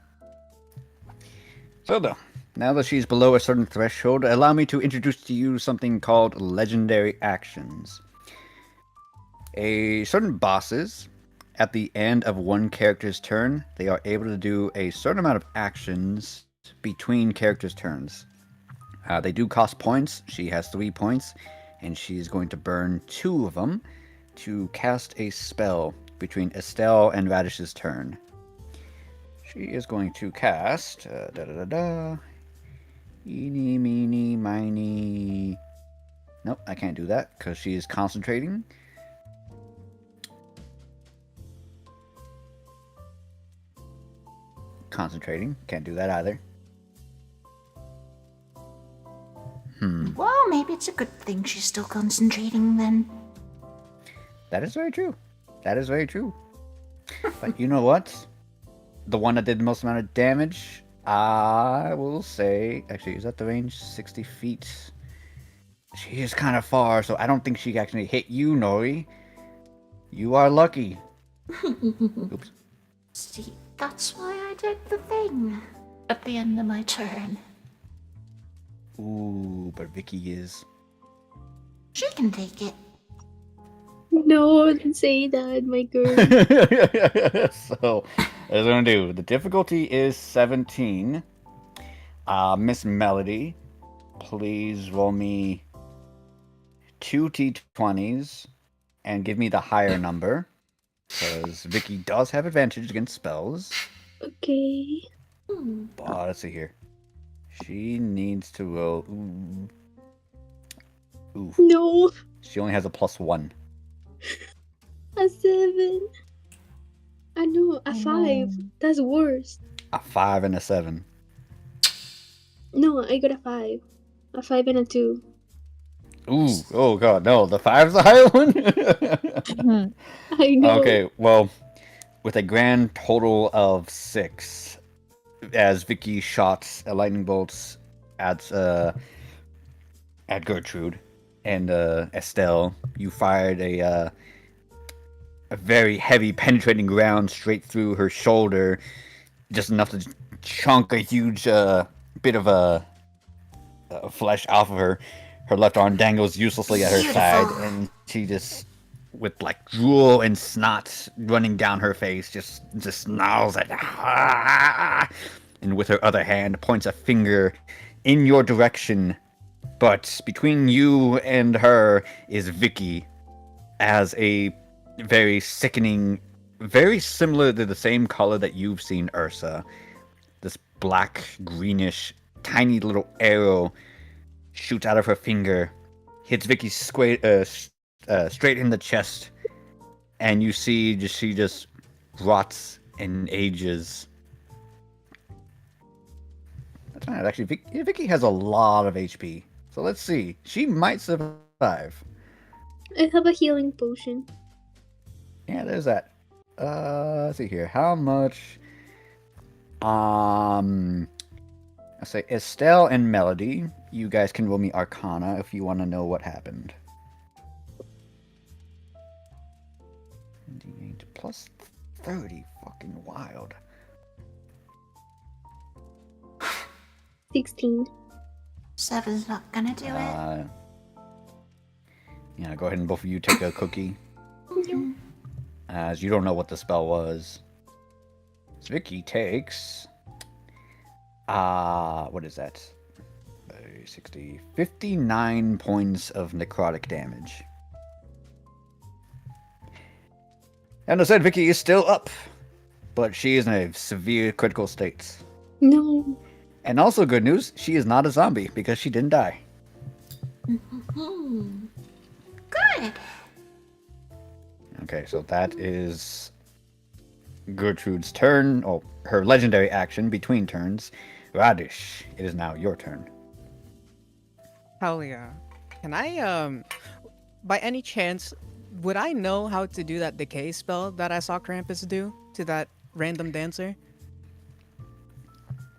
Speaker 2: So though, now that she's below a certain threshold, allow me to introduce to you something called legendary actions. Certain bosses, at the end of one character's turn, they are able to do a certain amount of actions between characters' turns. They do cost points. She has 3 points, and she's going to burn 2 of them to cast a spell between Estelle and Radish's turn. She is going to cast Eeny, meeny, miny. Nope, I can't do that because she is concentrating. Can't do that either.
Speaker 1: Well, maybe it's a good thing she's still concentrating then.
Speaker 2: That is very true. But you know what? The one that did the most amount of damage, I will say... Actually, is that the range? 60 feet. She is kind of far, so I don't think she actually hit you, Nori. You are lucky. Oops.
Speaker 1: See, that's why I did the thing at the end of my turn.
Speaker 2: Ooh, but Vicky is...
Speaker 1: She can take it.
Speaker 3: No, don't say that, my girl.
Speaker 2: So, as I'm gonna do, the difficulty is 17. Miss Melody, please roll me 2 t20s and give me the higher number, because Vicky does have advantage against spells.
Speaker 3: Okay.
Speaker 2: But let's see here. She needs to roll. Ooh.
Speaker 3: No,
Speaker 2: She only has a +1.
Speaker 3: a 7. I know, a 5. That's worse.
Speaker 2: A 5 and a 7.
Speaker 3: No, I got a 5. A 5 and a 2.
Speaker 2: Ooh, oh god, no, the 5's the higher one?
Speaker 3: I know.
Speaker 2: Okay, well, with a grand total of 6, as Vicky shot a lightning bolt at Gertrude and Estelle, you fired a very heavy penetrating round straight through her shoulder, just enough to chunk a huge bit of flesh off of her. Her left arm dangles uselessly at her side, and she just, with like drool and snot running down her face, just snarls at and with her other hand points a finger in your direction. But between you and her is Vicky, as a very sickening, very similar to the same color that you've seen Ursa. This black, greenish, tiny little arrow shoots out of her finger, hits Vicky straight in the chest, and you see she just rots and ages. That's right. Actually, Vicky has a lot of HP, so let's see. She might survive.
Speaker 3: I have a healing potion.
Speaker 2: Yeah, there's that. Let's see here. How much? I say Estelle and Melody. You guys can roll me Arcana if you want to know what happened. D8 plus 30, fucking wild.
Speaker 3: 16.
Speaker 1: 7's not gonna do it.
Speaker 2: Yeah, go ahead and both of you take a cookie. As you don't know what the spell was. So Vicky takes... what is that? 60... 59 points of necrotic damage. And I said Vicky is still up, but she is in a severe critical state.
Speaker 3: No.
Speaker 2: And also good news, she is not a zombie because she didn't die.
Speaker 1: Good.
Speaker 2: Okay, so that is Gertrude's turn, or her legendary action between turns. Radish, it is now your turn.
Speaker 5: Hell yeah. Can I, by any chance, would I know how to do that decay spell that I saw Krampus do to that random dancer?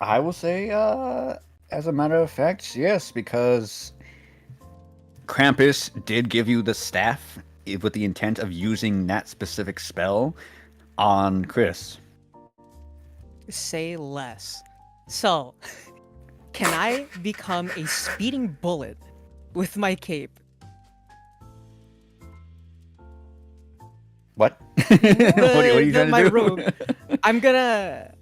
Speaker 2: I will say, as a matter of fact, yes, because Krampus did give you the staff with the intent of using that specific spell on Chris.
Speaker 5: Say less. So, can I become a speeding bullet with my cape?
Speaker 2: What? What are you trying to
Speaker 5: my
Speaker 2: do?
Speaker 5: robe.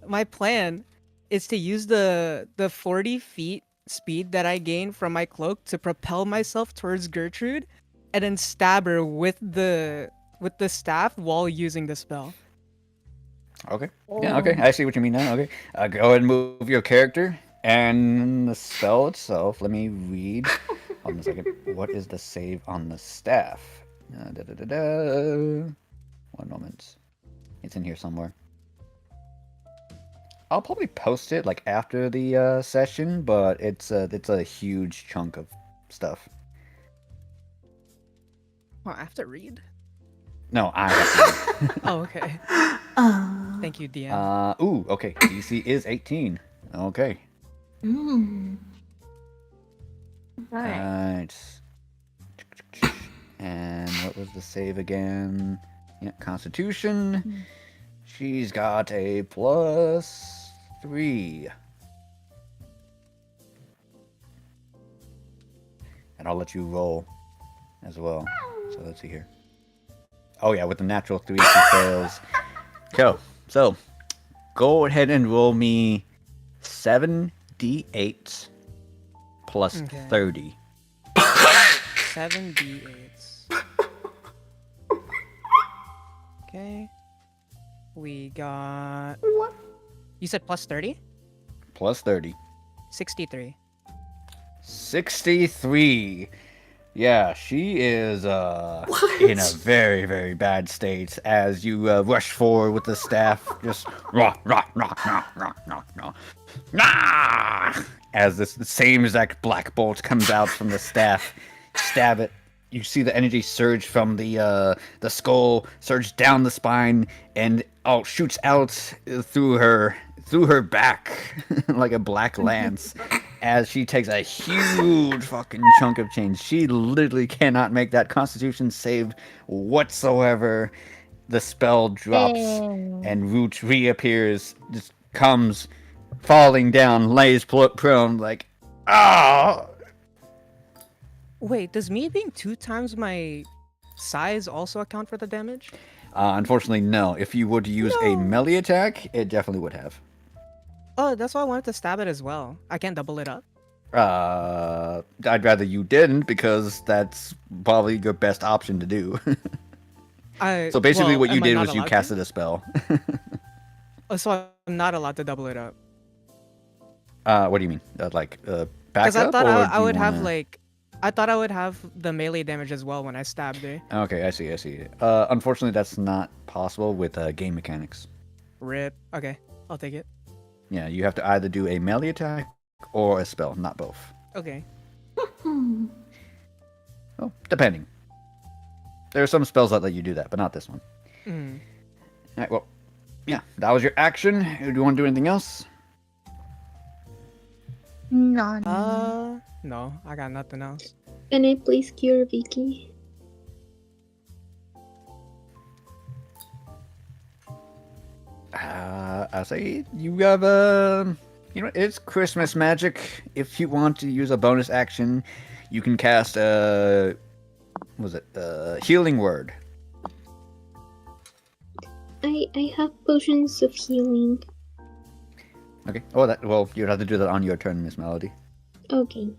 Speaker 5: My plan is to use the 40 feet speed that I gain from my cloak to propel myself towards Gertrude and then stab her with the staff while using the spell.
Speaker 2: Okay. Yeah, okay. I see what you mean now. Okay. Go ahead and move your character and the spell itself. Let me read. Hold on a second. What is the save on the staff? One moment. It's in here somewhere. I'll probably post it like after the session, but it's a huge chunk of stuff.
Speaker 5: Oh, I have to read?
Speaker 2: No, I have to.
Speaker 5: Oh, okay.
Speaker 1: Oh.
Speaker 5: Thank you, DM.
Speaker 2: Ooh, okay. DC is 18. Okay.
Speaker 1: Mm.
Speaker 6: Alright.
Speaker 2: Right. And what was the save again? Yeah, Constitution. She's got a +3. And I'll let you roll as well. So let's see here. Oh yeah, with the natural 3 she fails. So go ahead and roll me 7d8 plus
Speaker 5: Okay.
Speaker 2: 30.
Speaker 5: 7 d8s. Okay. We got...
Speaker 1: What?
Speaker 5: You said plus 30?
Speaker 2: Plus 30.
Speaker 5: 63.
Speaker 2: 63. Yeah, she is in a very, very bad state as you rush forward with the staff, just as this the same exact black bolt comes out from the staff. Stab it. You see the energy surge from the skull, surge down the spine, and shoots out through her back like a black lance. As she takes a huge fucking chunk of change. She literally cannot make that Constitution save whatsoever. The spell drops, and Root reappears, just comes falling down, lays prone, like, ah!
Speaker 5: Wait, does me being 2 times my size also account for the damage?
Speaker 2: Unfortunately, no. If you would use a melee attack, it definitely would have.
Speaker 5: Oh, that's why I wanted to stab it as well. I can't double it up.
Speaker 2: I'd rather you didn't, because that's probably your best option to do. So basically what you
Speaker 5: am I
Speaker 2: did
Speaker 5: not
Speaker 2: was you
Speaker 5: allowed to?
Speaker 2: casted a spell.
Speaker 5: Oh, so I'm not allowed to double it up.
Speaker 2: What do you mean? Back
Speaker 5: Because I
Speaker 2: up?
Speaker 5: thought
Speaker 2: or
Speaker 5: I
Speaker 2: do you
Speaker 5: would have
Speaker 2: wanna-
Speaker 5: like... I thought I would have the melee damage as well when I stabbed her.
Speaker 2: Okay, I see. Unfortunately, that's not possible with game mechanics.
Speaker 5: Rip. Okay, I'll take it.
Speaker 2: Yeah, you have to either do a melee attack or a spell, not both.
Speaker 5: Okay.
Speaker 2: Well, depending. There are some spells that let you do that, but not this one.
Speaker 5: Mm.
Speaker 2: Alright, well, yeah, that was your action. Do you want to do anything else?
Speaker 6: No.
Speaker 5: No, I got nothing else.
Speaker 3: Can I please cure Vicky?
Speaker 2: I say you have it's Christmas magic. If you want to use a bonus action, you can cast healing word.
Speaker 3: I have potions of healing.
Speaker 2: Okay. Oh, you'd have to do that on your turn, Miss Melody.
Speaker 3: Okay.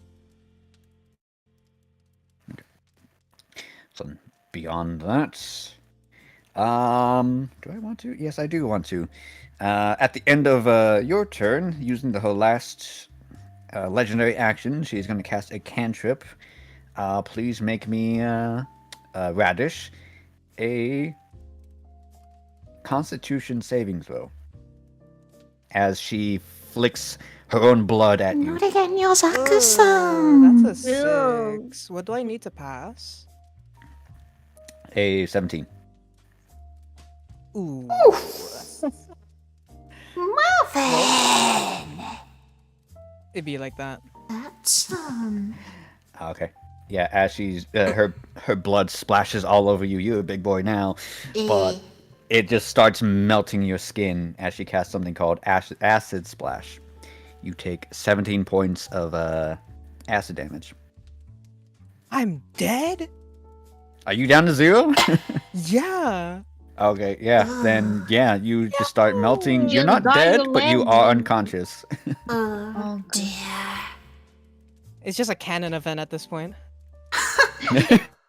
Speaker 2: So beyond that, do I want to? Yes, I do want to. At the end of your turn, using her last legendary action, she's going to cast a cantrip. Please make me Radish a Constitution saving throw as she flicks her own blood at you.
Speaker 1: Not again, Yosaka-san.
Speaker 5: That's a
Speaker 6: Ew.
Speaker 5: 6. What do I need to pass?
Speaker 2: A 17.
Speaker 5: Ooh.
Speaker 1: Marvin!
Speaker 5: It'd be like that.
Speaker 1: That's,
Speaker 2: Okay. Yeah, as she's her blood splashes all over you. You're a big boy now, but it just starts melting your skin as she casts something called Acid Splash. You take 17 points of acid damage.
Speaker 5: I'm dead?
Speaker 2: Are you down to 0?
Speaker 5: Yeah.
Speaker 2: Okay, yeah. Then, yeah, you just start melting. You're
Speaker 6: You
Speaker 2: not
Speaker 6: got
Speaker 2: dead,
Speaker 6: the
Speaker 2: but you
Speaker 6: land.
Speaker 2: are unconscious.
Speaker 1: Oh,
Speaker 6: Oh, God.
Speaker 1: dear.
Speaker 5: It's just a canon event at this point.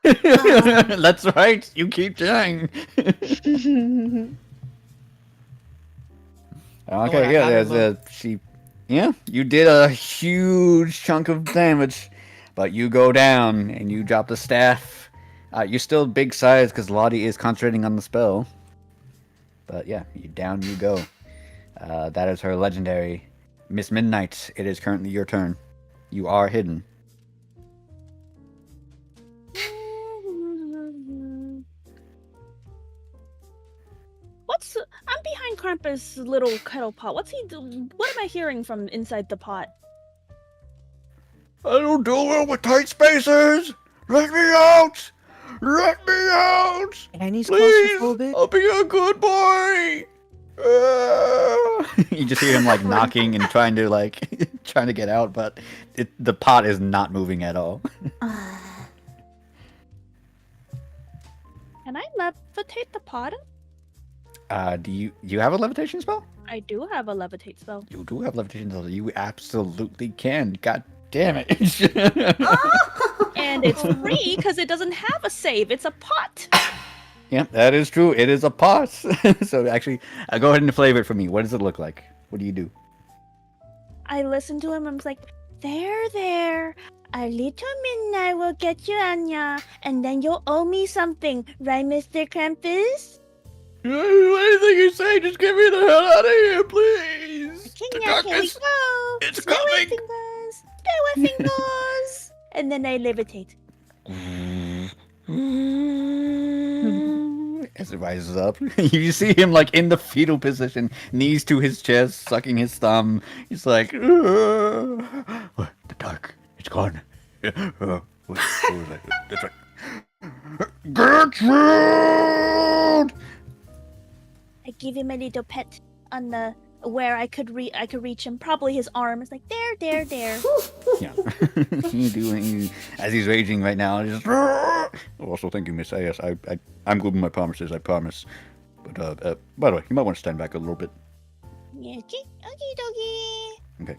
Speaker 2: That's right. You keep trying.
Speaker 5: I
Speaker 2: Okay, yeah,
Speaker 5: got her,
Speaker 2: there's she. Yeah, you did a huge chunk of damage, but you go down and you drop the staff. You're still big size because Lottie is concentrating on the spell. But yeah, down you go. That is her legendary. Miss Midnight, it is currently your turn. You are hidden.
Speaker 4: I'm behind Krampus' little kettle pot. What's he do? What am I hearing from inside the pot?
Speaker 2: I don't do well with tight spaces. Let me out. Let me out.
Speaker 5: And he's
Speaker 2: Please.
Speaker 5: claustrophobic.
Speaker 2: I'll be a good boy. You just hear him like knocking and trying to get out, but the pot is not moving at all.
Speaker 4: Can I levitate the pot?
Speaker 2: Do you have a levitation spell?
Speaker 4: I do have a levitate spell.
Speaker 2: You do have levitation spell. You absolutely can. God damn it.
Speaker 4: And it's free because it doesn't have a save. It's a pot.
Speaker 2: Yeah, that is true. It is a pot. So actually, go ahead and flavor it for me. What does it look like? What do you do?
Speaker 4: I listened to him and was like, there. A little midnight will get you, Anya. And then you'll owe me something. Right, Mr. Krampus?
Speaker 2: Anything you say, just get me the hell out of here, please. The
Speaker 4: Here we
Speaker 2: darkness,
Speaker 4: go.
Speaker 2: it's
Speaker 4: Spare
Speaker 2: coming.
Speaker 4: fingers. And then I levitate.
Speaker 2: As it rises up, you see him like in the fetal position, knees to his chest, sucking his thumb. He's like, the dark, it's gone. What was that? That's right. Gertrude!
Speaker 4: I give him a little pet on the where I could reach him. Probably his arm. It's like there.
Speaker 2: Yeah. As he's raging right now, he's just, also thank you, Miss. Yes, I'm good with my promises, I promise. But by the way, you might want to stand back a little bit.
Speaker 4: Yeah, okie dokie.
Speaker 2: Okay.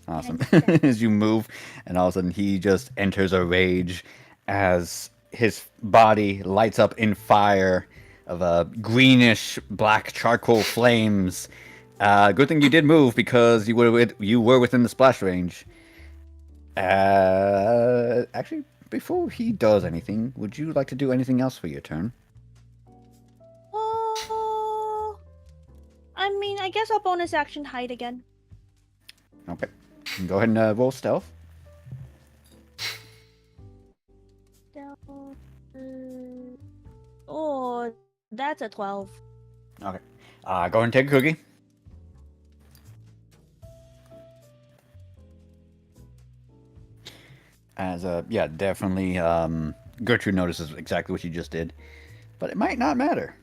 Speaker 2: Awesome. As you move, and all of a sudden he just enters a rage as his body lights up in fire of greenish black charcoal flames. Good thing you did move because you were within the splash range. Actually, before he does anything, would you like to do anything else for your turn?
Speaker 4: I mean, I guess I'll bonus action hide again.
Speaker 2: Okay. Go ahead and roll stealth.
Speaker 4: Oh, that's a 12.
Speaker 2: Okay. Go ahead and take a cookie. As yeah, definitely Gertrude notices exactly what you just did, but it might not matter.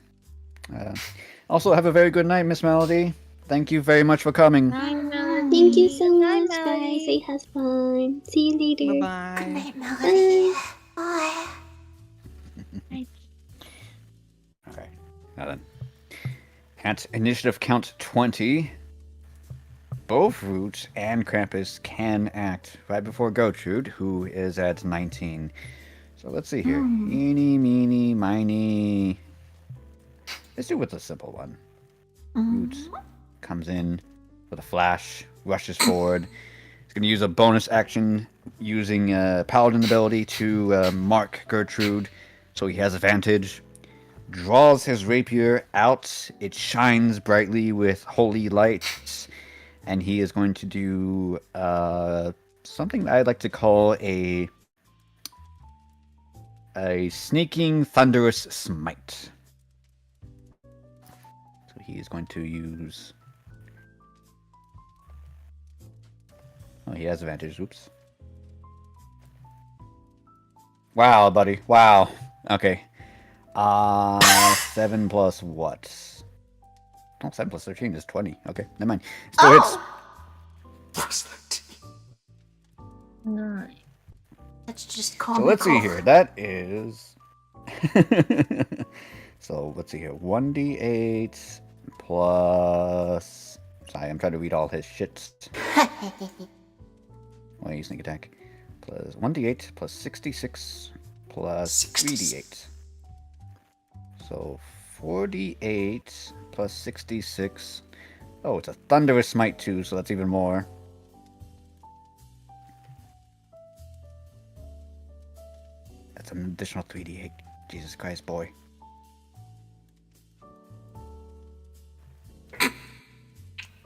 Speaker 2: Also, have a very good night, Miss Melody. Thank you very much for coming.
Speaker 3: Thank you so much, guys. I had fun. See you later.
Speaker 1: Good
Speaker 5: Bye-bye.
Speaker 1: night, Melody. Bye.
Speaker 2: Okay. Now then. At initiative count 20, both Root and Krampus can act right before Gertrude, who is at 19. So let's see here. Eeny, meeny, miny. Let's do with a simple one. Root comes in with a flash, rushes forward. He's going to use a bonus action using Paladin ability to mark Gertrude, so he has advantage. Draws his rapier out. It shines brightly with holy lights. And he is going to do something that I'd like to call a sneaking thunderous smite. So he is going to use... Oh, he has advantage. Oops. Wow, buddy. Wow. Okay. 7 plus what? Oh, 7 plus 13 is 20. Okay, never mind. Still hits.
Speaker 1: Plus 13.
Speaker 6: 9.
Speaker 1: That's just
Speaker 2: So
Speaker 1: comical.
Speaker 2: let's see here. That is. So let's see here. 1d8 plus. Sorry, I'm trying to read all his shits. Well, you sneak attack. Plus 1d8 plus 66 plus 3d8. So 4d8 plus 66. Oh, it's a thunderous smite too, so that's even more. That's an additional 3d8. Jesus Christ, boy.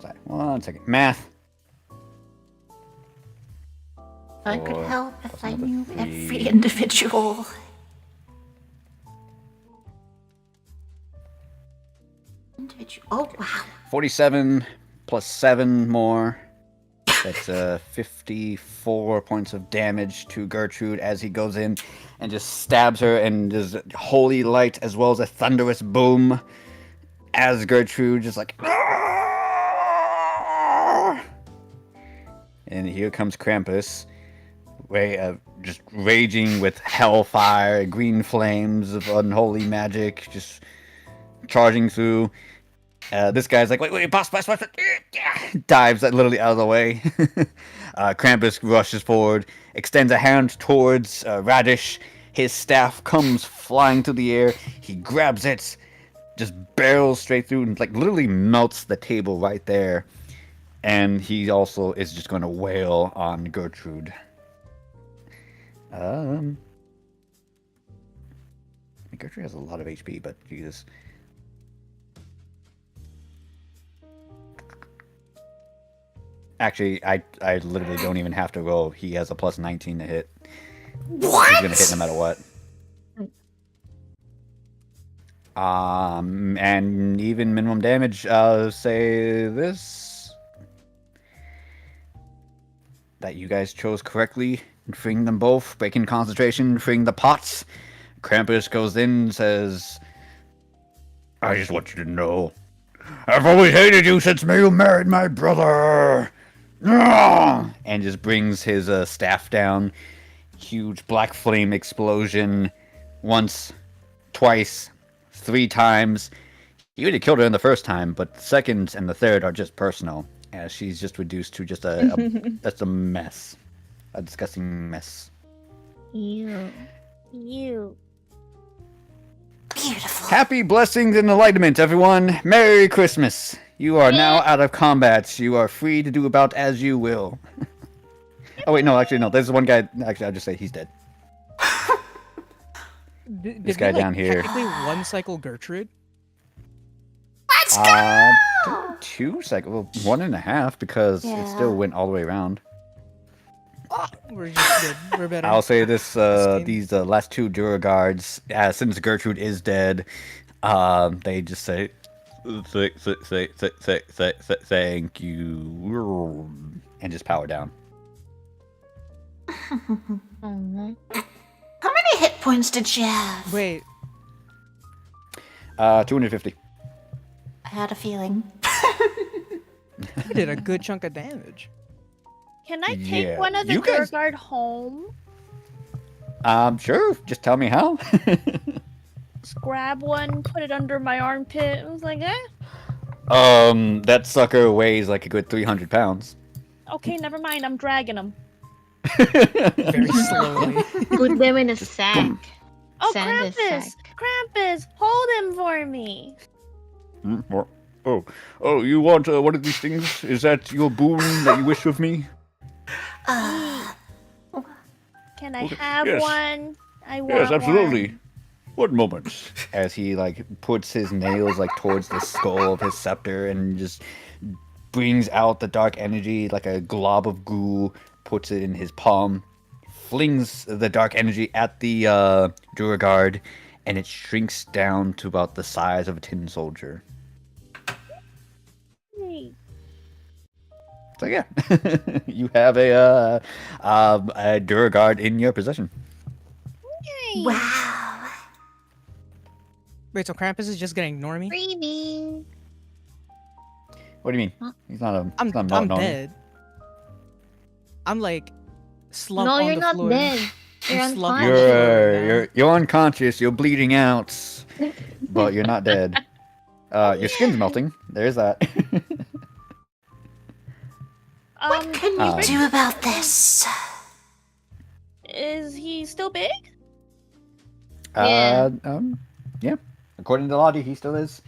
Speaker 2: Sorry, 1 second. Math.
Speaker 1: I could
Speaker 2: 4
Speaker 1: help if
Speaker 2: plus
Speaker 1: I
Speaker 2: another
Speaker 1: knew
Speaker 2: 3.
Speaker 1: every individual. Oh, wow.
Speaker 2: 47 plus 7 more. That's 54 points of damage to Gertrude as he goes in and just stabs her, and there's holy light as well as a thunderous boom as Gertrude just like. And here comes Krampus, just raging with hellfire, green flames of unholy magic, just charging through. This guy's like, wait, boss, dives literally out of the way. Krampus rushes forward, extends a hand towards Radish. His staff comes flying through the air. He grabs it, just barrels straight through, and like literally melts the table right there. And he also is just going to wail on Gertrude. Gertrude has a lot of HP, but Jesus. Actually, I literally don't even have to roll. He has a plus 19 to hit.
Speaker 1: What?
Speaker 2: He's gonna hit no matter what. And even minimum damage, I'll say this. That you guys chose correctly. Freeing them both, breaking concentration, freeing the pots. Krampus goes in and says, I just want you to know, I've always hated you since you married my brother. And just brings his staff down. Huge black flame explosion. Once, twice, 3 times. He would have killed her in the first time, but the second and the third are just personal, as she's just reduced to just that's a mess. A disgusting mess.
Speaker 6: You.
Speaker 1: Beautiful.
Speaker 2: Happy blessings and enlightenment, everyone. Merry Christmas. You are now out of combat. You are free to do about as you will. Oh, wait, no, actually, no. There's one guy. Actually, I'll just say he's dead.
Speaker 5: Did
Speaker 2: guy
Speaker 5: we, like,
Speaker 2: down here.
Speaker 5: technically one cycle Gertrude?
Speaker 1: Let's go!
Speaker 2: 2 cycles. Well, 1.5 because it still went all the way around.
Speaker 5: We're just good. We're better.
Speaker 2: I'll say this:
Speaker 5: game.
Speaker 2: these last 2 Dura guards, since Gertrude is dead, they just say thank you, and just power down.
Speaker 6: Oh,
Speaker 1: How many hit points did you have?
Speaker 5: Wait,
Speaker 2: 250.
Speaker 1: I had a feeling.
Speaker 5: you did a good chunk of damage.
Speaker 4: Can I take
Speaker 2: Yeah,
Speaker 4: one of the
Speaker 2: you guys-
Speaker 4: Durgard home?
Speaker 2: Sure. Just tell me how.
Speaker 4: Just grab one, put it under my armpit. I was like, eh.
Speaker 2: That sucker weighs like a good 300 pounds.
Speaker 4: Okay, never mind. I'm dragging him.
Speaker 5: Very slowly.
Speaker 6: put them in a sack.
Speaker 4: Oh,
Speaker 6: Sand is
Speaker 4: Krampus!
Speaker 6: sack.
Speaker 4: Krampus, hold him for me.
Speaker 2: Oh, you want one of these things? Is that your boon that you wish of me?
Speaker 4: Can I
Speaker 2: Okay,
Speaker 4: have
Speaker 2: yes.
Speaker 4: one? I want
Speaker 2: Yes, absolutely.
Speaker 4: one.
Speaker 2: One moment. As he puts his nails towards the skull of his scepter and just brings out the dark energy like a glob of goo, puts it in his palm, flings the dark energy at the Duragard, and it shrinks down to about the size of a tin soldier.
Speaker 4: Hey.
Speaker 2: So yeah, you have a Duragard in your possession.
Speaker 4: Yay.
Speaker 1: Wow.
Speaker 5: Wait, so Krampus is just gonna ignore me?
Speaker 6: Freebie.
Speaker 2: What do you mean?
Speaker 6: Huh?
Speaker 2: He's not a.
Speaker 5: I'm
Speaker 2: he's not melting on you.
Speaker 5: dead. I'm like slumped
Speaker 6: No,
Speaker 5: on
Speaker 6: you're
Speaker 5: the
Speaker 6: not
Speaker 5: floor.
Speaker 6: dead. You're
Speaker 5: I'm slumped
Speaker 6: unconscious.
Speaker 5: on the floor now.
Speaker 2: You're unconscious. You're bleeding out, but you're not dead. Your skin's melting. There's that.
Speaker 1: What can we
Speaker 2: Um,
Speaker 1: do about this?
Speaker 4: Is he still big?
Speaker 6: Yeah.
Speaker 2: Yeah. According to Lottie, he still is.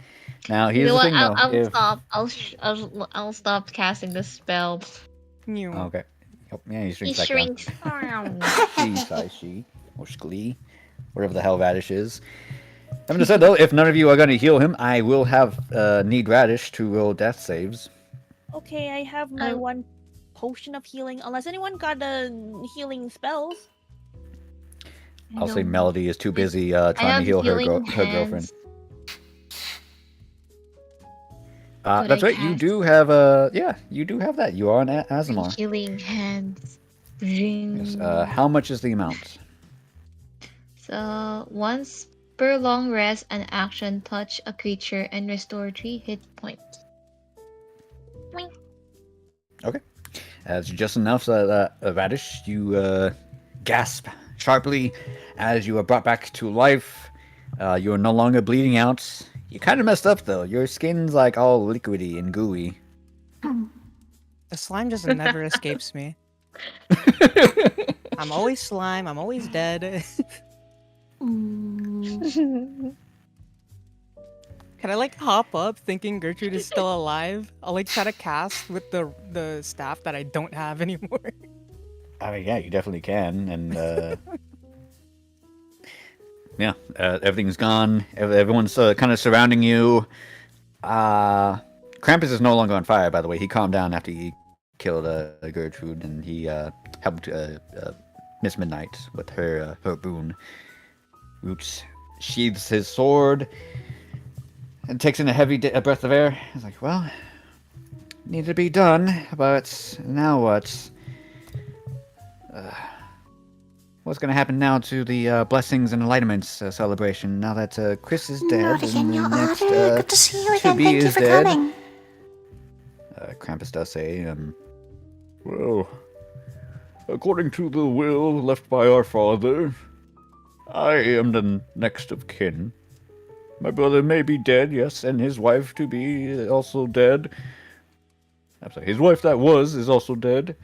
Speaker 2: Now
Speaker 6: You
Speaker 2: here's
Speaker 6: know
Speaker 2: the
Speaker 6: what?
Speaker 2: thing, though.
Speaker 6: I'll
Speaker 2: If
Speaker 6: stop. I'll stop casting the spell.
Speaker 5: New.
Speaker 2: okay, yeah, he
Speaker 6: He
Speaker 2: shrinks back down.
Speaker 6: shrinks.
Speaker 2: She, size she, or Sklee, whatever the hell Radish is. Having just said though, if none of you are going to heal him, I will have need Radish to roll death saves.
Speaker 4: Okay, I have my
Speaker 6: Um,
Speaker 4: one potion of healing. Unless anyone got the healing spells.
Speaker 2: I'll say
Speaker 6: don't-
Speaker 2: Melody is too busy
Speaker 6: I
Speaker 2: trying to
Speaker 6: have
Speaker 2: heal her
Speaker 6: healing
Speaker 2: her girlfriend.
Speaker 6: hands. Could
Speaker 2: That's
Speaker 6: I
Speaker 2: right. You
Speaker 6: cast?
Speaker 2: do have you do have that. You are an Azamar.
Speaker 6: Healing hands.
Speaker 2: Yes. How much is the amount?
Speaker 6: So once per long rest, an action touch a creature and restore 3 hit points.
Speaker 2: That's just enough so that Radish, you gasp sharply as you are brought back to life. You are no longer bleeding out. You kind of messed up though. Your skin's like all liquidy and gooey.
Speaker 5: The slime just never escapes me. I'm always slime. I'm always dead.
Speaker 1: Mm,
Speaker 5: Can I like hop up thinking Gertrude is still alive? I'll like try to cast with the staff that I don't have anymore.
Speaker 2: I mean, yeah, you definitely can, and yeah, everything's gone. Everyone's kind of surrounding you. Krampus is no longer on fire, by the way. He calmed down after he killed Gertrude, and he helped Miss Midnight with her boon. Roots sheathes his sword and takes in a heavy breath of air. He's like, well, need to be done, but now what? What's going to happen now to the blessings and enlightenments celebration now that Chris is dead
Speaker 1: Naughty in
Speaker 2: and
Speaker 1: your
Speaker 2: the next
Speaker 1: order. Good to see you again.
Speaker 2: to-be
Speaker 1: Thank you
Speaker 2: is
Speaker 1: for
Speaker 2: dead?
Speaker 1: coming.
Speaker 2: Krampus does say, well, according to the will left by our father, I am the next of kin. My brother may be dead, yes, and his wife to be also dead. I'm sorry, his wife that was is also dead.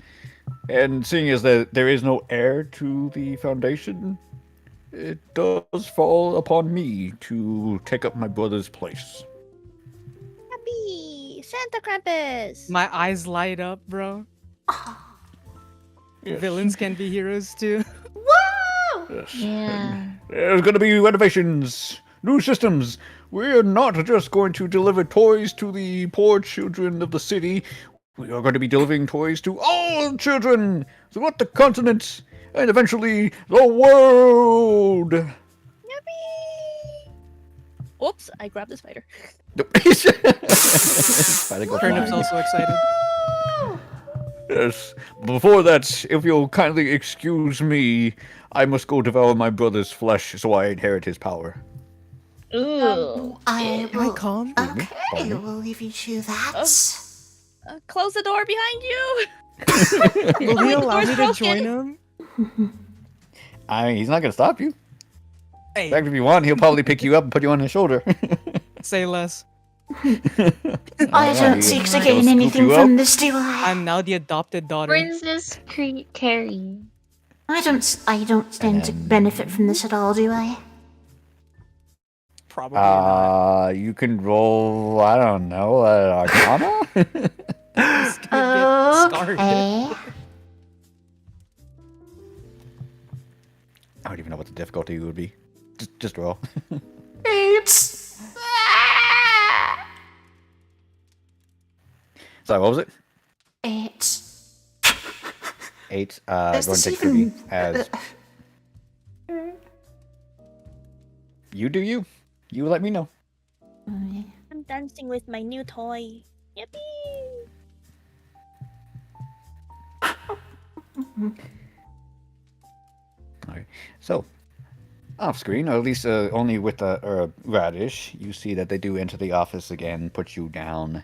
Speaker 2: And seeing as that there is no heir to the foundation, it does fall upon me to take up my brother's place.
Speaker 4: Happy Santa Krampus.
Speaker 5: My eyes light up, bro.
Speaker 2: Yes.
Speaker 5: Villains can be heroes too.
Speaker 2: Yes.
Speaker 6: Yeah.
Speaker 2: There's going to be renovations, new systems. We're not just going to deliver toys to the poor children of the city. We are going to be delivering toys to all children throughout the continent and eventually the world.
Speaker 4: Yippee! Oops, I grabbed the spider.
Speaker 2: Spider go
Speaker 5: Turnip's
Speaker 2: flying.
Speaker 5: also excited.
Speaker 2: Yes. Before that, if you'll kindly excuse me, I must go devour my brother's flesh so I inherit his power.
Speaker 6: Ooh.
Speaker 1: I
Speaker 5: Can I
Speaker 1: will.
Speaker 5: come?
Speaker 1: Okay,
Speaker 2: Pardon me?
Speaker 1: we'll leave you to that.
Speaker 4: Close the door behind you.
Speaker 5: Will he
Speaker 4: the
Speaker 5: allow
Speaker 4: door's
Speaker 5: me to
Speaker 4: broken.
Speaker 5: join him?
Speaker 2: I mean, he's not going to stop you. In
Speaker 5: Hey,
Speaker 2: fact, if you want, he'll probably pick you up and put you on his shoulder.
Speaker 5: say less.
Speaker 1: I don't seek to gain anything from this, do I?
Speaker 5: I'm now the adopted daughter.
Speaker 6: Princess Carrie.
Speaker 1: I don't stand to benefit from this at all, do I?
Speaker 5: Probably not.
Speaker 2: You can roll, I don't know, Arcana?
Speaker 5: He's gonna get scarred.
Speaker 1: Okay.
Speaker 2: I don't even know what the difficulty would be. Just roll.
Speaker 1: It's...
Speaker 2: Sorry, what was it?
Speaker 1: It's...
Speaker 2: 8. Go and
Speaker 1: this
Speaker 2: take
Speaker 1: even-
Speaker 2: 30 as... You do you. You let me know.
Speaker 4: I'm dancing with my new toy. Yippee!
Speaker 2: Alright, so... off screen, or at least only with Radish, you see that they do enter the office again, put you down,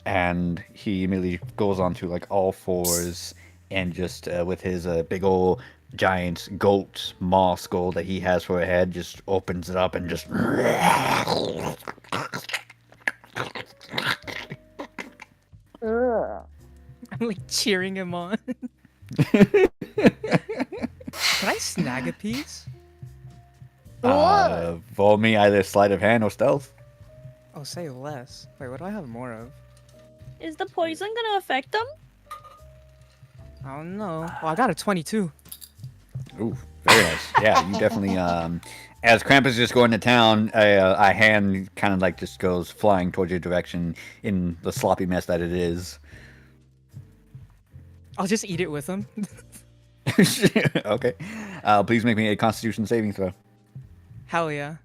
Speaker 2: and he immediately goes on to like all fours and just with his big old giant goat maw skull that he has for a head, just opens it up and just.
Speaker 5: I'm like cheering him on. Can I snag a piece?
Speaker 2: Roll me either sleight of hand or stealth.
Speaker 5: Oh, say less. Wait, what do I have more of?
Speaker 4: Is the poison gonna affect them?
Speaker 5: I don't know. Well, I got a 22.
Speaker 2: Ooh, very nice. Yeah, you definitely. As Krampus is just going to town, a hand kind of like just goes flying towards your direction in the sloppy mess that it is.
Speaker 5: I'll just eat it with him.
Speaker 2: Okay. Please make me a Constitution saving throw.
Speaker 5: Hell yeah.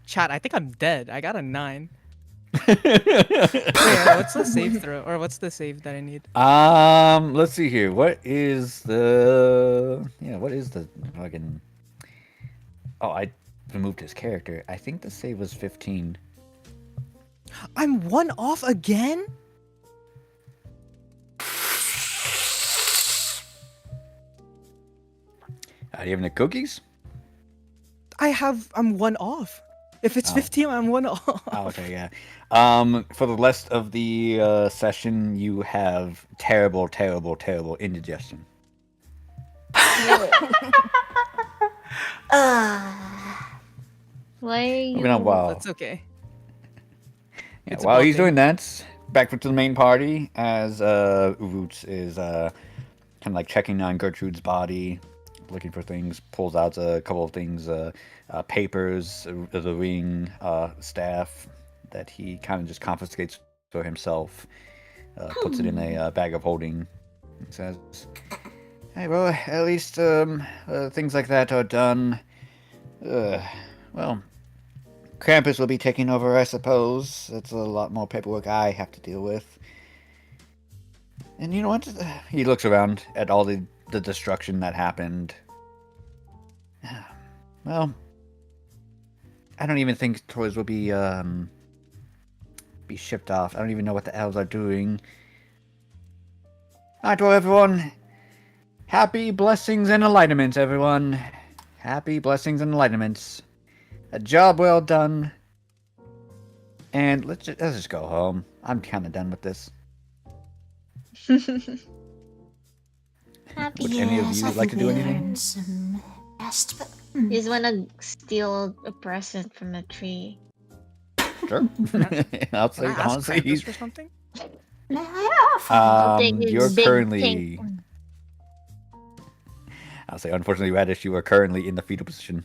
Speaker 5: Chat, I think I'm dead. I got a 9. Wait, what's the save throw? Or what's the save that I need?
Speaker 2: Let's see here. What is the fucking... Oh, I removed his character. I think the save was 15.
Speaker 5: I'm 1 off again?
Speaker 2: Do you have any cookies?
Speaker 5: I'm 1 off. If it's 15, I'm 1 off.
Speaker 2: Oh, okay, yeah. For the rest of the session, you have terrible, terrible, terrible indigestion.
Speaker 6: Why are you?
Speaker 2: Moving on, wow.
Speaker 5: That's okay.
Speaker 2: Yeah,
Speaker 5: It's
Speaker 2: while he's
Speaker 5: buffing.
Speaker 2: doing that, back to the main party, as Roots is kind of like checking on Gertrude's body, looking for things, pulls out a couple of things, papers, the ring, staff that he kind of just confiscates for himself, puts it in a bag of holding, and says, "Hey, well, at least things like that are done. Well, Krampus will be taking over, I suppose. That's a lot more paperwork I have to deal with. And you know what? He looks around at all the destruction that happened. Well, I don't even think toys will be shipped off. I don't even know what the elves are doing. Alright, well, everyone. Happy blessings and enlightenment, everyone. Happy blessings and enlightenments. A job well done. And let's just go home. I'm kind of done with this.
Speaker 6: Happy.
Speaker 2: Would any of you
Speaker 1: I
Speaker 2: like to
Speaker 1: think
Speaker 2: do
Speaker 1: we
Speaker 2: anything?
Speaker 1: earned some rest, but
Speaker 6: Just wanna steal a present from a tree.
Speaker 2: Sure. I'll say,
Speaker 5: Can I ask
Speaker 2: honestly,
Speaker 5: Krampus for something?
Speaker 6: I'll take his
Speaker 2: you're
Speaker 6: big
Speaker 2: currently...
Speaker 6: pink-
Speaker 2: I'll say, unfortunately, Radish, you are currently in the fetal position.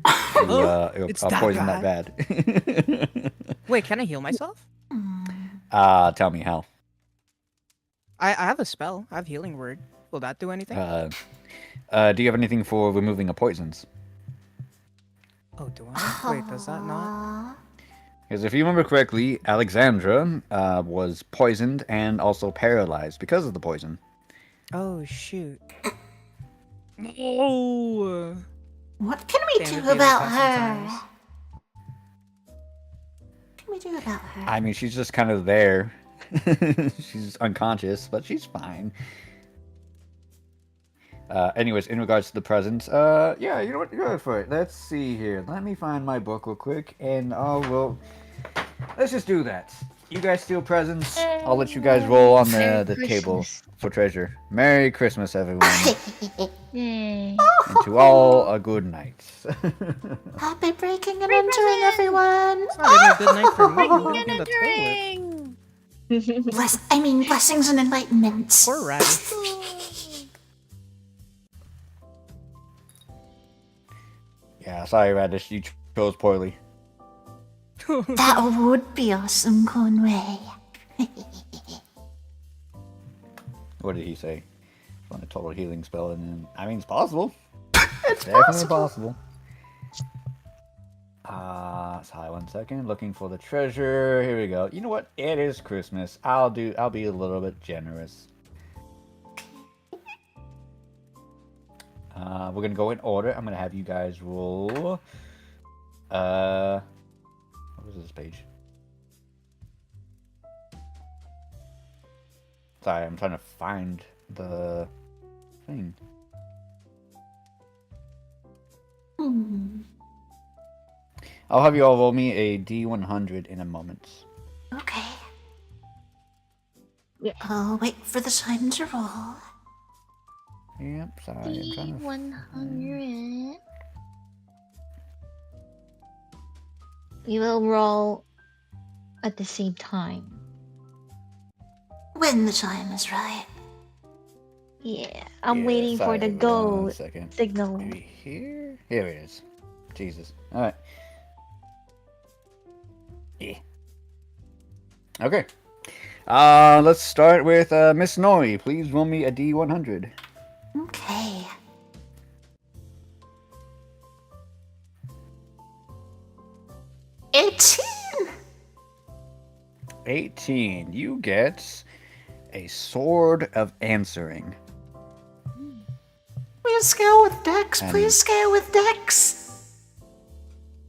Speaker 5: It's that
Speaker 2: poisoned that bad.
Speaker 5: Wait, can I heal myself?
Speaker 2: Tell me how.
Speaker 5: I have a spell. I have healing word. Will that do anything?
Speaker 2: Do you have anything for removing of poisons?
Speaker 5: Oh, do I? Wait, does that not?
Speaker 2: Because if you remember correctly, Alexandra was poisoned and also paralyzed because of the poison.
Speaker 5: Oh, shoot. Oh.
Speaker 1: what can we
Speaker 5: Damn,
Speaker 1: do
Speaker 5: it'd be
Speaker 1: about
Speaker 5: like
Speaker 1: her?
Speaker 5: sometimes.
Speaker 1: What can we do about her?
Speaker 2: I mean, she's just kind of there. She's unconscious, but she's fine. Anyways, in regards to the presents, yeah, you know what? Go for it. Let's see here. Let me find my book real quick, and let's just do that. You guys steal presents. I'll let you guys roll on
Speaker 6: Merry
Speaker 2: the table
Speaker 6: Christmas.
Speaker 2: for treasure. Merry Christmas, everyone,
Speaker 6: Yay.
Speaker 2: and to all a good night.
Speaker 1: Happy breaking and entering, everyone.
Speaker 5: It's not even a good night for me. I'm
Speaker 4: And
Speaker 5: in the toilet.
Speaker 4: entering!
Speaker 1: Blessings and enlightenment.
Speaker 5: Poor Radish.
Speaker 2: Yeah, sorry, Radish, you chose poorly.
Speaker 1: That would be awesome, Conway.
Speaker 2: What did he say? On a total healing spell, and then I mean, it's possible. It's definitely possible. Sorry, 1 second. Looking for the treasure. Here we go. You know what? It is Christmas. I'll be a little bit generous. We're gonna go in order. I'm gonna have you guys roll. What was this page? Sorry, I'm trying to find the thing. I'll have you all roll me a D100 in a moment.
Speaker 1: Okay. I'll wait for the time to roll.
Speaker 2: Yep, sorry, I'm trying to...
Speaker 6: 100. We will roll at the same time.
Speaker 1: When the time is right.
Speaker 6: Yeah, I'm
Speaker 2: Yeah,
Speaker 6: waiting for
Speaker 2: sorry,
Speaker 6: the
Speaker 2: hold on
Speaker 6: go
Speaker 2: a second.
Speaker 6: signal.
Speaker 2: Maybe here? Here it is. Jesus. Alright. Yeah. Okay. Let's start with Miss Nori. Please roll me a D100.
Speaker 1: Okay. $18.
Speaker 2: 18. You get a Sword of Answering.
Speaker 1: Please scale with Dex.
Speaker 2: And-
Speaker 1: Please scale with Dex.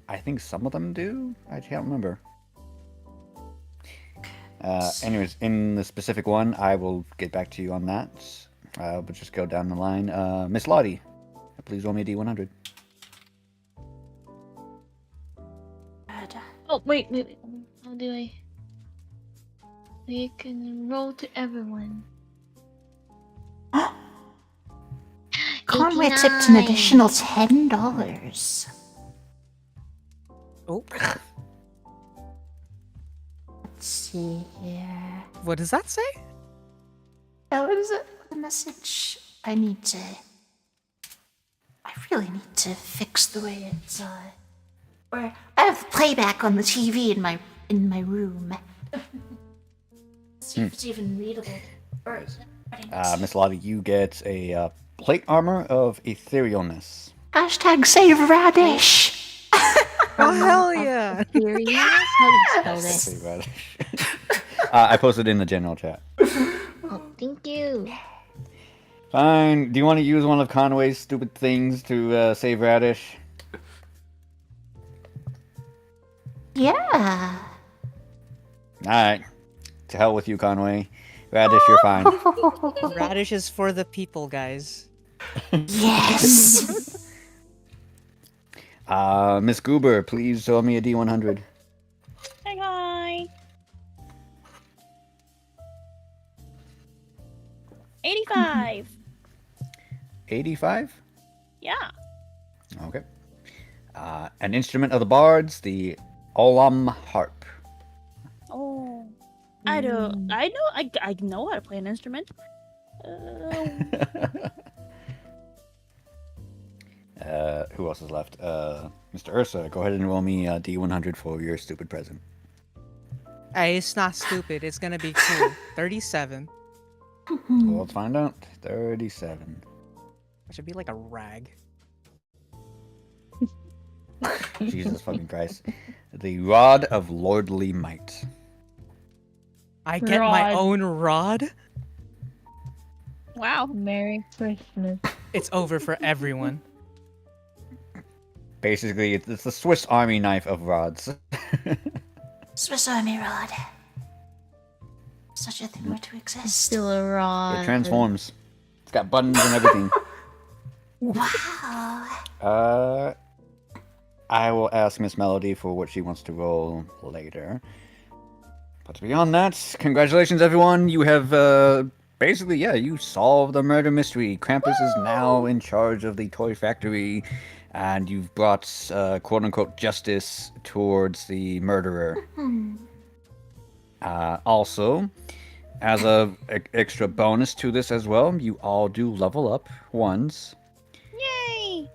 Speaker 2: I think some of them do. I can't remember. Anyways, in the specific one, I will get back to you on that. We'll just go down the line. Miss Lottie, please roll me a D100.
Speaker 6: Oh, wait. How do I? You can roll to everyone.
Speaker 1: Conway tipped an
Speaker 6: 89.
Speaker 1: additional $10.
Speaker 5: Oh,
Speaker 1: Let's see here.
Speaker 5: what does that say?
Speaker 1: Oh, what is it? The message. I really need to fix the way it's or I have playback on the TV in my room. See if it's even readable. Or
Speaker 2: Miss Lottie, you get a plate armor of etherealness.
Speaker 1: hashtag save radish.
Speaker 5: Oh, hell yeah!
Speaker 6: Serious? How do you spell this?
Speaker 2: Say radish. I posted in the general chat.
Speaker 6: Oh, thank you.
Speaker 2: Fine. Do you want to use one of Conway's stupid things to save radish?
Speaker 1: Yeah.
Speaker 2: Alright. To hell with you, Conway. Radish, you're fine.
Speaker 5: Radish is for the people, guys.
Speaker 1: Yes.
Speaker 2: Miss Goober, please roll me a D100.
Speaker 4: Hey, hi. 85.
Speaker 2: 85?
Speaker 4: Yeah.
Speaker 2: Okay. An instrument of the bards, the Olam harp.
Speaker 4: Oh. I don't. I know how to play an instrument.
Speaker 2: Who else is left? Mr. Ursa, go ahead and roll me a D100 for your stupid present.
Speaker 5: Hey, it's not stupid. It's gonna be cool. 37.
Speaker 2: Well, let's find out. 37.
Speaker 5: It should be like a rag.
Speaker 2: Jesus fucking Christ. The Rod of Lordly Might.
Speaker 5: I get my
Speaker 6: Rod.
Speaker 5: own rod?
Speaker 4: Wow.
Speaker 6: Merry Christmas.
Speaker 5: It's over for everyone.
Speaker 2: Basically, it's the Swiss Army knife of rods.
Speaker 1: Swiss Army rod. Such a thing were to exist.
Speaker 6: Still a rod.
Speaker 2: It transforms. It's got buttons and everything.
Speaker 1: Wow.
Speaker 2: I will ask Miss Melody for what she wants to roll later. But beyond that, congratulations everyone. You have, basically, yeah, you solved the murder mystery. Krampus is now in charge of the toy factory, and you've brought, quote-unquote, justice towards the murderer. Also, as a extra bonus to this as well, you all do level up once.
Speaker 4: Yay.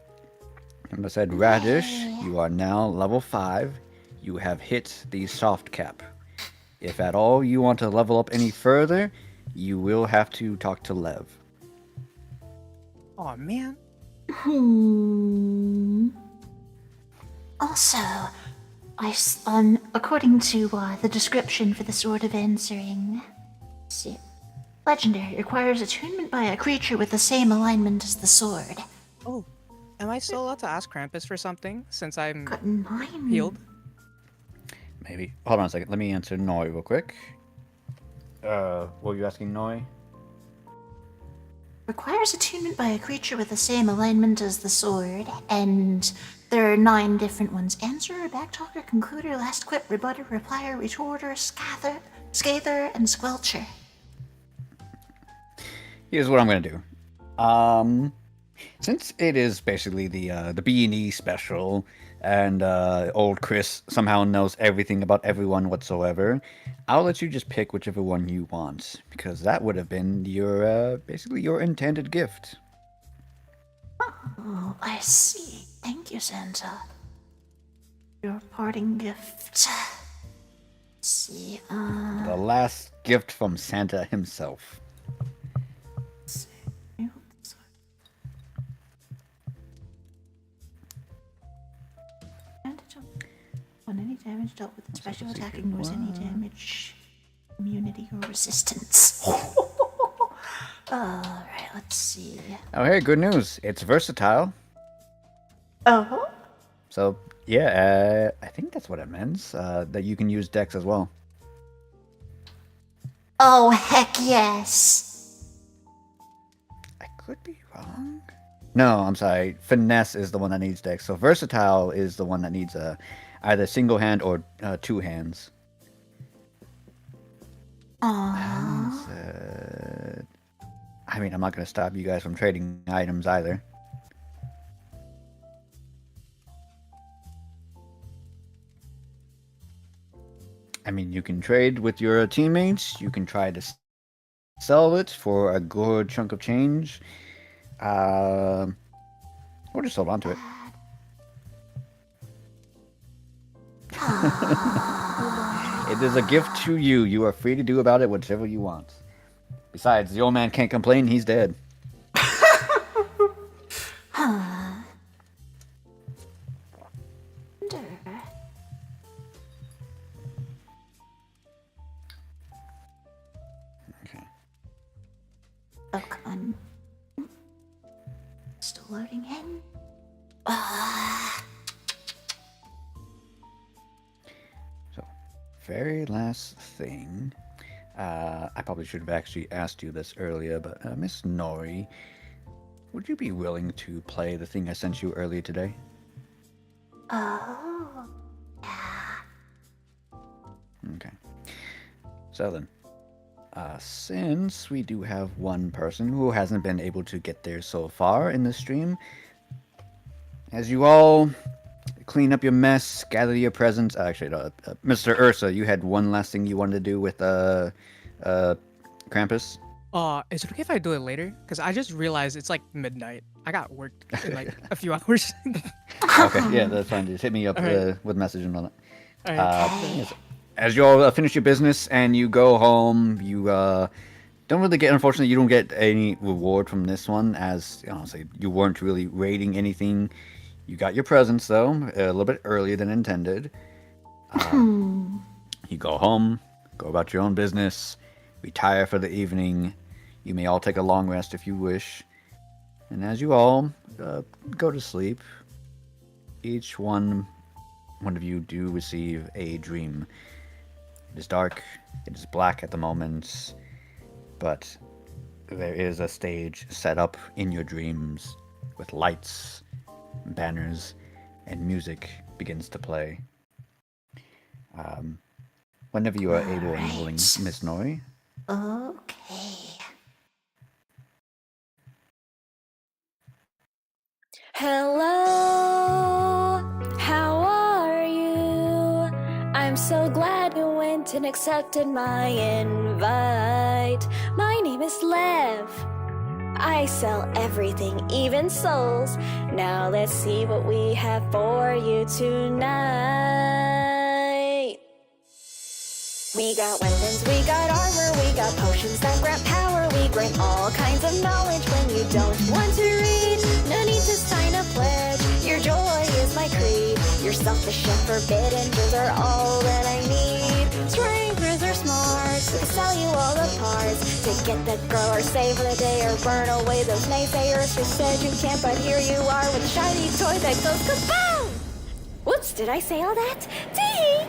Speaker 2: And I said, Radish, you are now level 5. You have hit the soft cap. If at all you want to level up any further, you will have to talk to Lev.
Speaker 5: Oh man.
Speaker 1: Also, according to the description for the Sword of Answering, let's see, legendary requires attunement by a creature with the same alignment as the sword.
Speaker 5: Oh, am I still allowed to ask Krampus for something since I'm
Speaker 1: Got 9.
Speaker 5: healed?
Speaker 2: Maybe. Hold on a second. Let me answer Noi real quick. What were you asking, Noi?
Speaker 1: Requires attunement by a creature with the same alignment as the sword, and there are 9 different ones. Answerer, backtalker, concluder, last quip, rebutter, replier, retorter, scather, and squelcher.
Speaker 2: Here's what I'm gonna do. Since it is basically the B&E special, and old Chris somehow knows everything about everyone whatsoever, I'll let you just pick whichever one you want, because that would have been your basically your intended gift.
Speaker 1: Oh, I see. Thank you, Santa. Your parting gift. Let's see,
Speaker 2: The last gift from Santa himself.
Speaker 1: When any damage dealt with a special attack ignores any damage, immunity, or resistance. Alright, let's see.
Speaker 2: Oh, hey, good news. It's versatile.
Speaker 1: Oh?
Speaker 2: So, yeah, I think that's what it means. That you can use Dex as well.
Speaker 1: Oh, heck yes!
Speaker 2: I could be wrong. No, I'm sorry. Finesse is the one that needs Dex. So versatile is the one that needs either single hand or 2 hands.
Speaker 1: Aww.
Speaker 2: I mean, I'm not going to stop you guys from trading items either. I mean, you can trade with your teammates. You can try to sell it for a good chunk of change. Or just hold on to it. It is a gift to you. You are free to do about it whatever you want. Besides, the old man can't complain. He's dead. Okay.
Speaker 1: Oh, come on. Still loading in.
Speaker 2: So, very last thing. I probably should have actually asked you this earlier, but Miss Nori, would you be willing to play the thing I sent you earlier today?
Speaker 1: Oh, yeah.
Speaker 2: Okay. So then, since we do have one person who hasn't been able to get there so far in the stream, as you all clean up your mess, gather your presents. Actually, Mr. Ursa, you had one last thing you wanted to do with Krampus.
Speaker 5: Is it okay if I do it later? Because I just realized it's like midnight. I got work in like a few hours.
Speaker 2: Okay, yeah, that's fine. Just hit me up with message and all that.
Speaker 5: Alright.
Speaker 2: As you all finish your business and you go home, you don't really get. Unfortunately, you don't get any reward from this one, as honestly, you weren't really raiding anything. You got your presents, though, a little bit earlier than intended. You go home, go about your own business, retire for the evening. You may all take a long rest if you wish. And as you all go to sleep, each one of you do receive a dream. It is dark, it is black at the moment, but there is a stage set up in your dreams with lights, banners, and music begins to play. Whenever you are able and willing, Miss Nori.
Speaker 1: Okay.
Speaker 7: Hello, how are you? I'm so glad you went and accepted my invite. My name is Lev. I sell everything, even souls. Now let's see what we have for you tonight. We got weapons, we got armor, we got potions that grant power. We grant all kinds of knowledge when you don't want to read. No need to sign a pledge, your joy is my creed. Your selfish and forbidden, those are all that I need. Strength, are smart, They sell you all the parts to get the girl or save the day or burn away those naysayers who said you can't, but here you are with a shiny toy that goes kaboom! Whoops, did I say all that? Tee!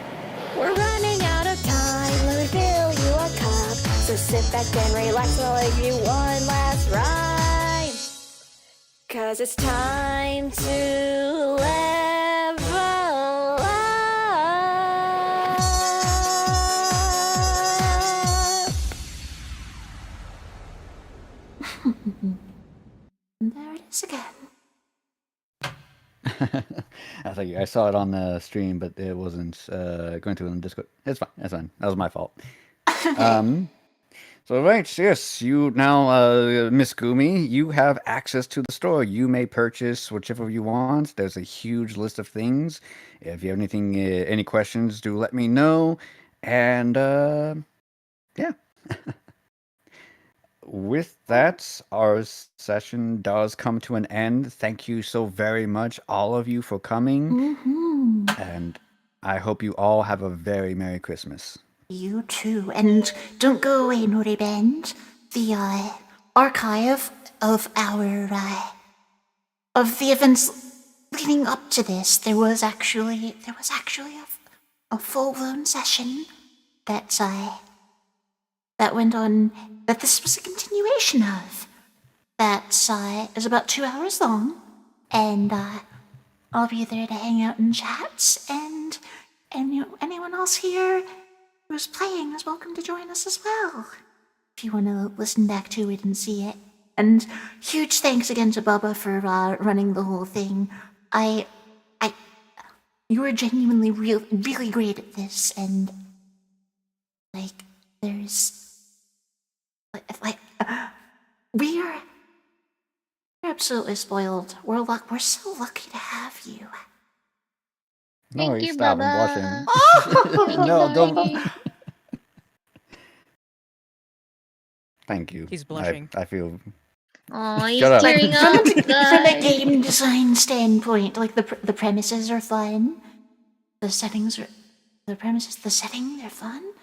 Speaker 7: We're running out of time, let me fill you a cup. So sit back and relax while I give you one last rhyme. 'Cause it's time to level up.
Speaker 1: And there it is again.
Speaker 2: I saw it on the stream, but it wasn't going through on Discord. It's fine. That's fine. That was my fault. So right, yes, you now, Miss Gumi, you have access to the store. You may purchase whichever you want. There's a huge list of things. If you have anything, any questions, do let me know. And yeah. With that, our session does come to an end. Thank you so very much, all of you, for coming.
Speaker 1: Mm-hmm.
Speaker 2: And I hope you all have a very Merry Christmas.
Speaker 1: You too. And don't go away, Noribend. The archive of our of the events leading up to this, there was actually a full-blown session that went on, that this was a continuation of, that is about 2 hours long, and I'll be there to hang out and chat, and anyone else here who's playing is welcome to join us as well, if you want to listen back to it and see it. And huge thanks again to Bubba for running the whole thing. You were genuinely really great at this, and we're absolutely spoiled. We're so lucky to have you.
Speaker 2: No,
Speaker 6: Thank you,
Speaker 2: stop.
Speaker 6: Bubba.
Speaker 2: I'm blushing. No, don't.
Speaker 6: Bye.
Speaker 2: Thank you.
Speaker 5: He's blushing.
Speaker 2: I feel.
Speaker 6: Oh, he's
Speaker 2: Shut up.
Speaker 6: tearing
Speaker 1: From
Speaker 6: up,
Speaker 1: a
Speaker 6: guys.
Speaker 1: game design standpoint, the premises are fun. The setting, they're fun.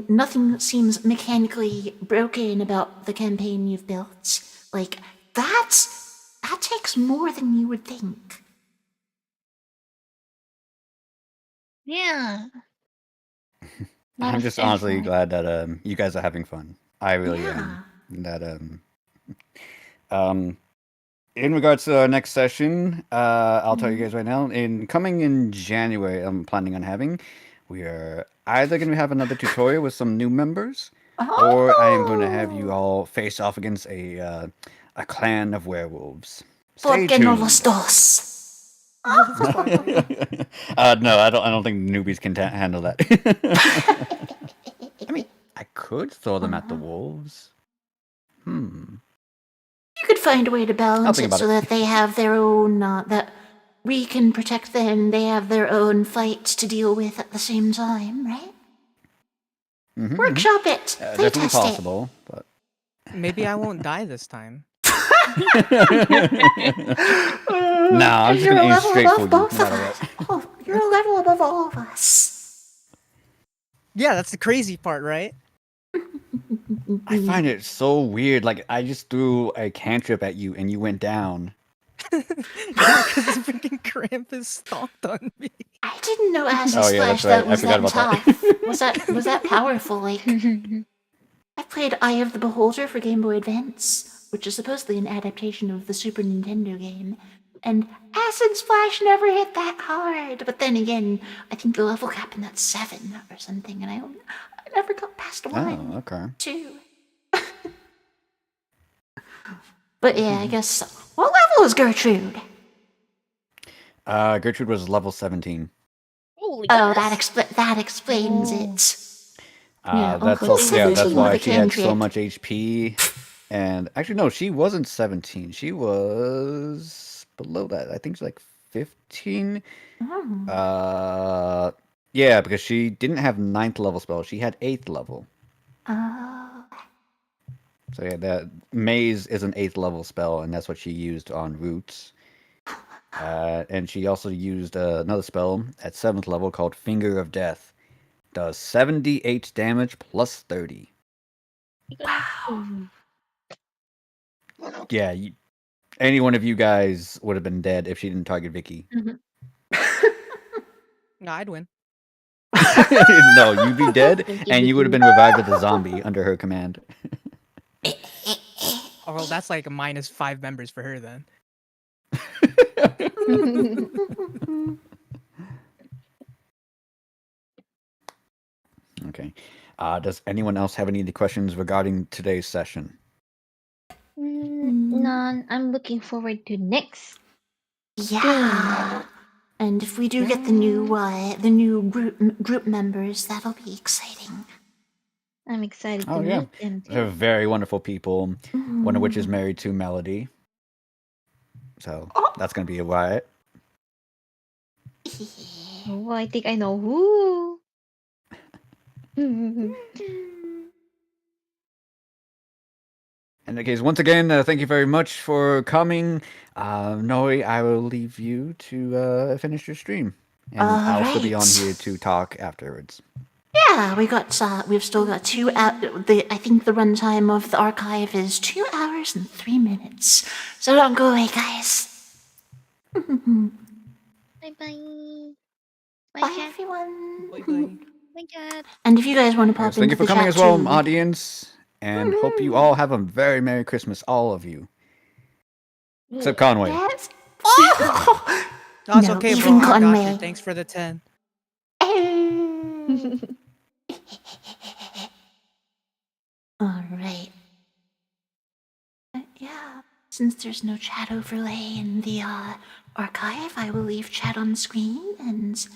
Speaker 1: Nothing seems mechanically broken about the campaign you've built. That takes more than you would think.
Speaker 6: Yeah. Lot
Speaker 2: I'm
Speaker 6: of
Speaker 2: just honestly
Speaker 6: effort.
Speaker 2: glad that you guys are having fun. I really am. That in regards to our next session, I'll tell you guys right now. Coming in January, I'm planning on having. We are either going to have another tutorial with some new members, or I am going to have you all face off against a clan of werewolves. Stay
Speaker 1: ¿Por qué no
Speaker 2: tuned.
Speaker 1: los dos?
Speaker 2: No, I don't think newbies can handle that. I mean, I could throw them at the wolves.
Speaker 1: You could find a way to balance
Speaker 2: think
Speaker 1: it
Speaker 2: about
Speaker 1: so
Speaker 2: it.
Speaker 1: that they have their own, that we can protect them, they have their own fights to deal with at the same time, right? Workshop it.
Speaker 2: Definitely
Speaker 1: Playtest
Speaker 2: possible, but
Speaker 5: Maybe I won't die this time.
Speaker 2: no, I'm just
Speaker 1: You're
Speaker 2: gonna
Speaker 1: a
Speaker 2: aim
Speaker 1: level
Speaker 2: straight for you.
Speaker 1: above both
Speaker 2: no
Speaker 1: of
Speaker 2: matter
Speaker 1: us.
Speaker 2: what.
Speaker 1: Oh, you're a level above all of us.
Speaker 5: Yeah, that's the crazy part, right?
Speaker 2: I find it so weird. Like I just threw a cantrip at you and you went down.
Speaker 5: Because the freaking Krampus stomped on me.
Speaker 1: I didn't know Acid
Speaker 2: Oh, yeah,
Speaker 1: Splash
Speaker 2: that's right.
Speaker 1: that
Speaker 2: I
Speaker 1: was
Speaker 2: forgot
Speaker 1: that
Speaker 2: about
Speaker 1: tough. Was that powerful? I played Eye of the Beholder for Game Boy Advance, which is supposedly an adaptation of the Super Nintendo game. And Acid Splash never hit that hard. But then again, I think the level cap in that's 7 or something, and I never got past 1.
Speaker 2: Oh, okay.
Speaker 1: 2. But yeah, I guess. What level is Gertrude?
Speaker 2: Gertrude was level 17.
Speaker 4: Holy
Speaker 1: Oh,
Speaker 4: yes.
Speaker 1: that explains it. Yeah,
Speaker 2: That's
Speaker 1: Uncle
Speaker 2: also, yeah, that's
Speaker 1: 17
Speaker 2: why
Speaker 1: with a
Speaker 2: she had so
Speaker 1: cantrip.
Speaker 2: much HP. And actually, no, she wasn't 17. She was below that. I think she's like 15.
Speaker 1: Oh.
Speaker 2: Yeah, because she didn't have 9th level spell. She had 8th level.
Speaker 1: Oh.
Speaker 2: So yeah, that Maze is an 8th level spell, and that's what she used on Roots. And she also used another spell at 7th level called Finger of Death. does 78 damage plus 30.
Speaker 1: Wow.
Speaker 2: Yeah, any one of you guys would have been dead if she didn't target Vicky.
Speaker 5: No, I'd win.
Speaker 2: No, you'd be dead, and you would have been revived with a zombie under her command.
Speaker 5: Oh, well, that's like a -5 members for her then.
Speaker 2: Okay. Does anyone else have any questions regarding today's session?
Speaker 6: None. I'm looking forward to next.
Speaker 1: Yeah. And if we do get the new group members, that'll be exciting.
Speaker 6: I'm excited
Speaker 2: Oh,
Speaker 6: to
Speaker 2: yeah.
Speaker 6: meet them
Speaker 2: They're
Speaker 6: too.
Speaker 2: very wonderful people, one of which is married to Melody. So that's going to be a riot.
Speaker 6: Oh, I think I know who.
Speaker 2: In that case, once again, thank you very much for coming. Noe, I will leave you to finish your stream. And I'll still be on
Speaker 1: Alright.
Speaker 2: here to talk afterwards.
Speaker 1: Yeah, we've still got 2 hours. I think the runtime of the archive is 2 hours and 3 minutes. So don't go away, guys.
Speaker 6: Bye bye.
Speaker 1: Bye, everyone.
Speaker 5: Bye-bye.
Speaker 4: My God.
Speaker 1: And if you guys want to pop
Speaker 2: Yes, thank
Speaker 1: into
Speaker 2: you for
Speaker 1: the
Speaker 2: coming
Speaker 1: chat
Speaker 2: as well,
Speaker 1: too,
Speaker 2: audience. And hope you all have a very Merry Christmas, all of you. Except Conway.
Speaker 1: Yes. Oh!
Speaker 5: No, it's
Speaker 1: No,
Speaker 5: okay, bro.
Speaker 1: even
Speaker 5: I got
Speaker 1: Conway.
Speaker 5: you. Thanks for the 10.
Speaker 1: All right. Yeah, since there's no chat overlay in the archive, I will leave chat on screen and.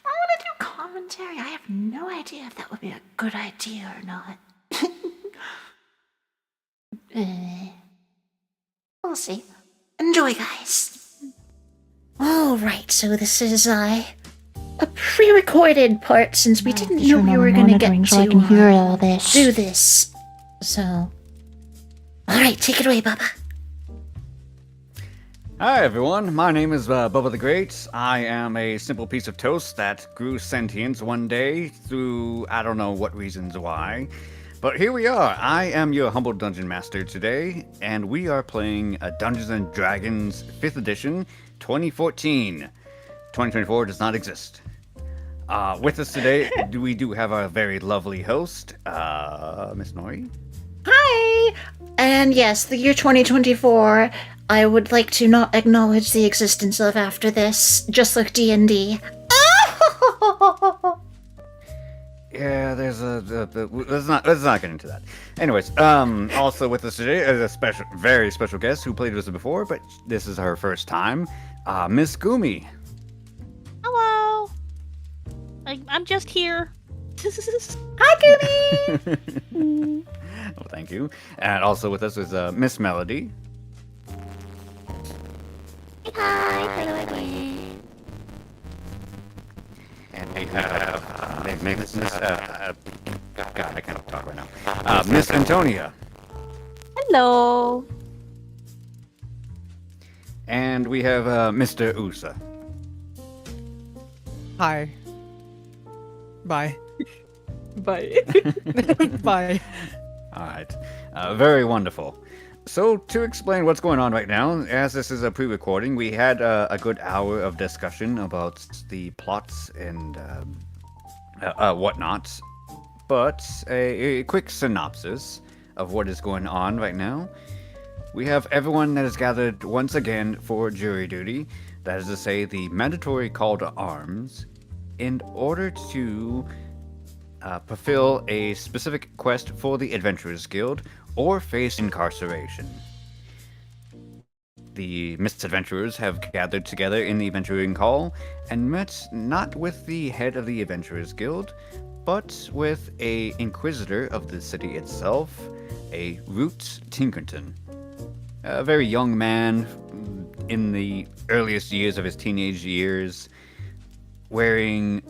Speaker 1: I want to do commentary. I have no idea if that would be a good idea or not. We'll see. Enjoy, guys. All right, so this is a pre-recorded part since we didn't know we were gonna get to
Speaker 7: so I can hear all this.
Speaker 1: do this. So, all right, take it away, Bubba.
Speaker 2: Hi everyone, my name is Bubba the Great. I am a simple piece of toast that grew sentience one day through I don't know what reasons why. But here we are. I am your humble dungeon master today, and we are playing Dungeons & Dragons 5th edition 2014. 2024 does not exist. With us today, we do have our very lovely host, Miss Nori.
Speaker 1: Hi! And yes, the year 2024, I would like to not acknowledge the existence of after this, just like D&D.
Speaker 2: Yeah, there's let's not get into that. Anyways, also with us today is a very special guest who played with us before, but this is her first time, Miss Gumi.
Speaker 4: Hello. I'm just here.
Speaker 1: Hi, Goomy!
Speaker 2: Well, thank you. And also with us is Miss Melody. And we have God, I can't talk right now. Miss Antonia.
Speaker 4: Hello.
Speaker 2: And we have Mr. Usa.
Speaker 5: Hi. Bye.
Speaker 3: Bye.
Speaker 5: Bye.
Speaker 2: All right. Very wonderful. So, to explain what's going on right now, as this is a pre-recording, we had a good hour of discussion about the plots and whatnot. But a quick synopsis of what is going on right now. We have everyone that is gathered once again for jury duty, that is to say, the mandatory call to arms, in order to fulfill a specific quest for the Adventurers Guild or face incarceration. The misadventurers have gathered together in the Adventuring Call and met not with the head of the Adventurers Guild, but with a inquisitor of the city itself, a Root Tinkerton. A very young man in the earliest years of his teenage years, wearing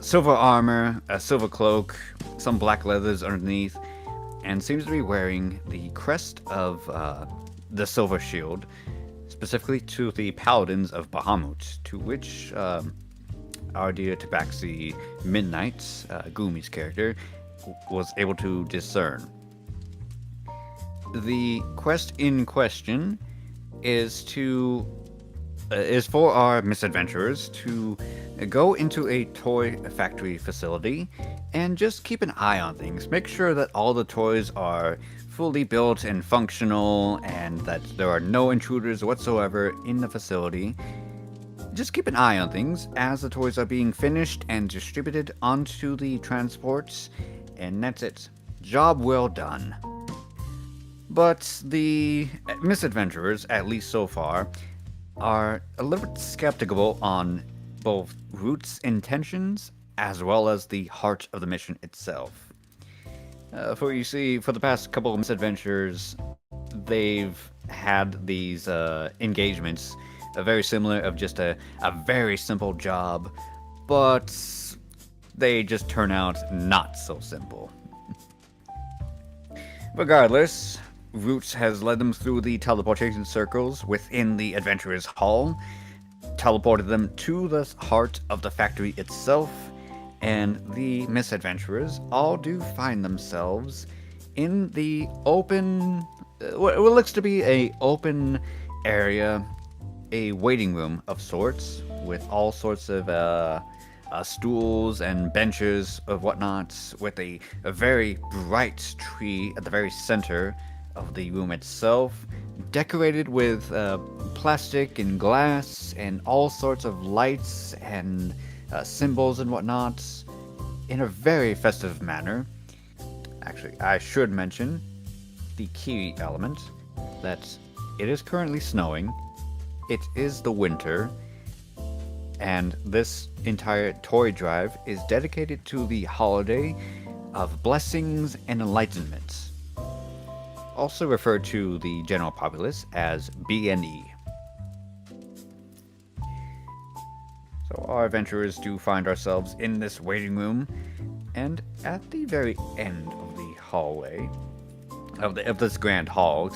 Speaker 2: silver armor, a silver cloak, some black leathers underneath, and seems to be wearing the crest of the Silver Shield, specifically to the Paladins of Bahamut, to which our dear Tabaxi Midnight, Gumi's character, was able to discern. The quest in question is for our misadventurers to go into a toy factory facility and just keep an eye on things. Make sure that all the toys are fully built and functional and that there are no intruders whatsoever in the facility. Just keep an eye on things as the toys are being finished and distributed onto the transports, and that's it. Job well done. But the misadventurers, at least so far, are a little bit skeptical on both Root's intentions as well as the heart of the mission itself. For the past couple of misadventures, they've had these engagements, very similar of just a very simple job, but they just turn out not so simple. Regardless, Roots has led them through the teleportation circles within the Adventurers Hall, teleported them to the heart of the factory itself, and the misadventurers all do find themselves in the open, what looks to be a open area, a waiting room of sorts, with all sorts of stools and benches of whatnot, with a very bright tree at the very center of the room itself, decorated with plastic and glass and all sorts of lights and symbols and whatnot in a very festive manner. Actually, I should mention the key element that it is currently snowing. It is the winter, and this entire toy drive is dedicated to the holiday of blessings and enlightenment, also referred to the general populace as BNE. So our adventurers do find ourselves in this waiting room, and at the very end of the hallway, of this grand hall,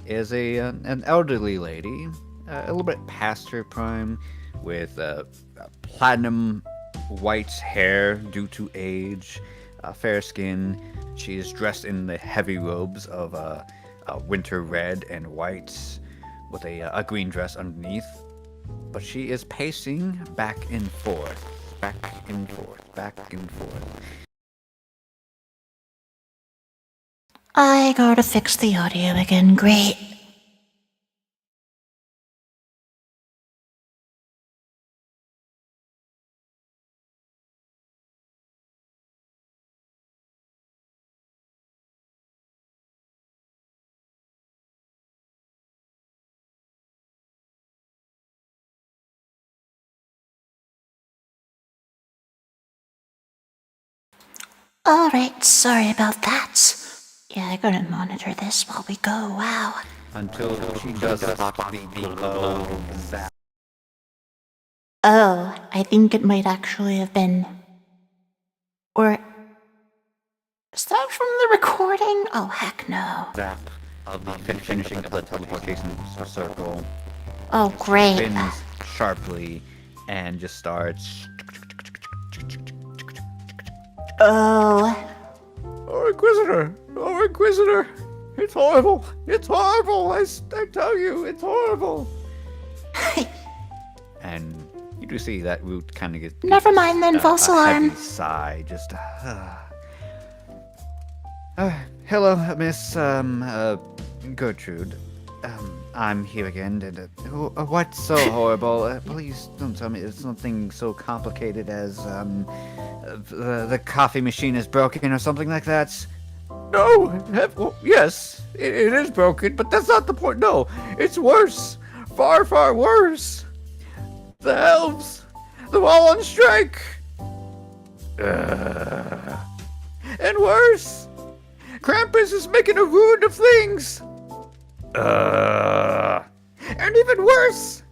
Speaker 2: is an elderly lady, a little bit past her prime, with platinum white hair due to age, fair skin. She is dressed in the heavy robes of winter red and white, with a green dress underneath. But she is pacing back and forth, back and forth, back and forth.
Speaker 1: I gotta fix the audio again. Great. Alright, sorry about that. Yeah, I gotta monitor this while we go, wow.
Speaker 2: Until she does spot the low zap.
Speaker 1: Oh, I think it might actually have been... Or... Is that from the recording? Oh, heck no.
Speaker 2: Zap of the finishing of the teleportation circle.
Speaker 1: Oh, great.
Speaker 2: Spins sharply and just starts.
Speaker 1: Oh.
Speaker 2: Oh, Inquisitor! Oh, Inquisitor! It's horrible! It's horrible! I tell you, it's horrible! And you do see that Root kind of gets.
Speaker 1: Never mind then, false alarm.
Speaker 2: Heavy sigh, just. Hello, Miss Gertrude. I'm here again. And what's so horrible? Please don't tell me it's something so complicated as the coffee machine is broken or something like that. No, well, yes, it is broken, but that's not the point. No, it's worse, far, far worse. The elves, they're all on strike. And worse, Krampus is making a ruin of things. And even worse,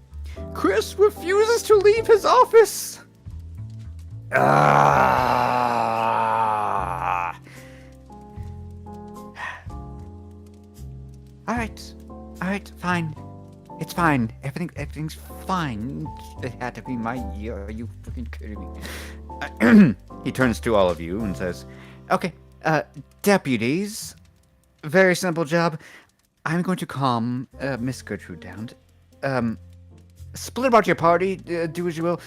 Speaker 2: Chris refuses to leave his office. Alright, fine. It's fine. Everything's fine. It had to be my year. Are you freaking kidding me? He turns to all of you and says, "Okay, deputies. Very simple job. I'm going to calm Miss Gertrude down. Split about your party. Do as you will.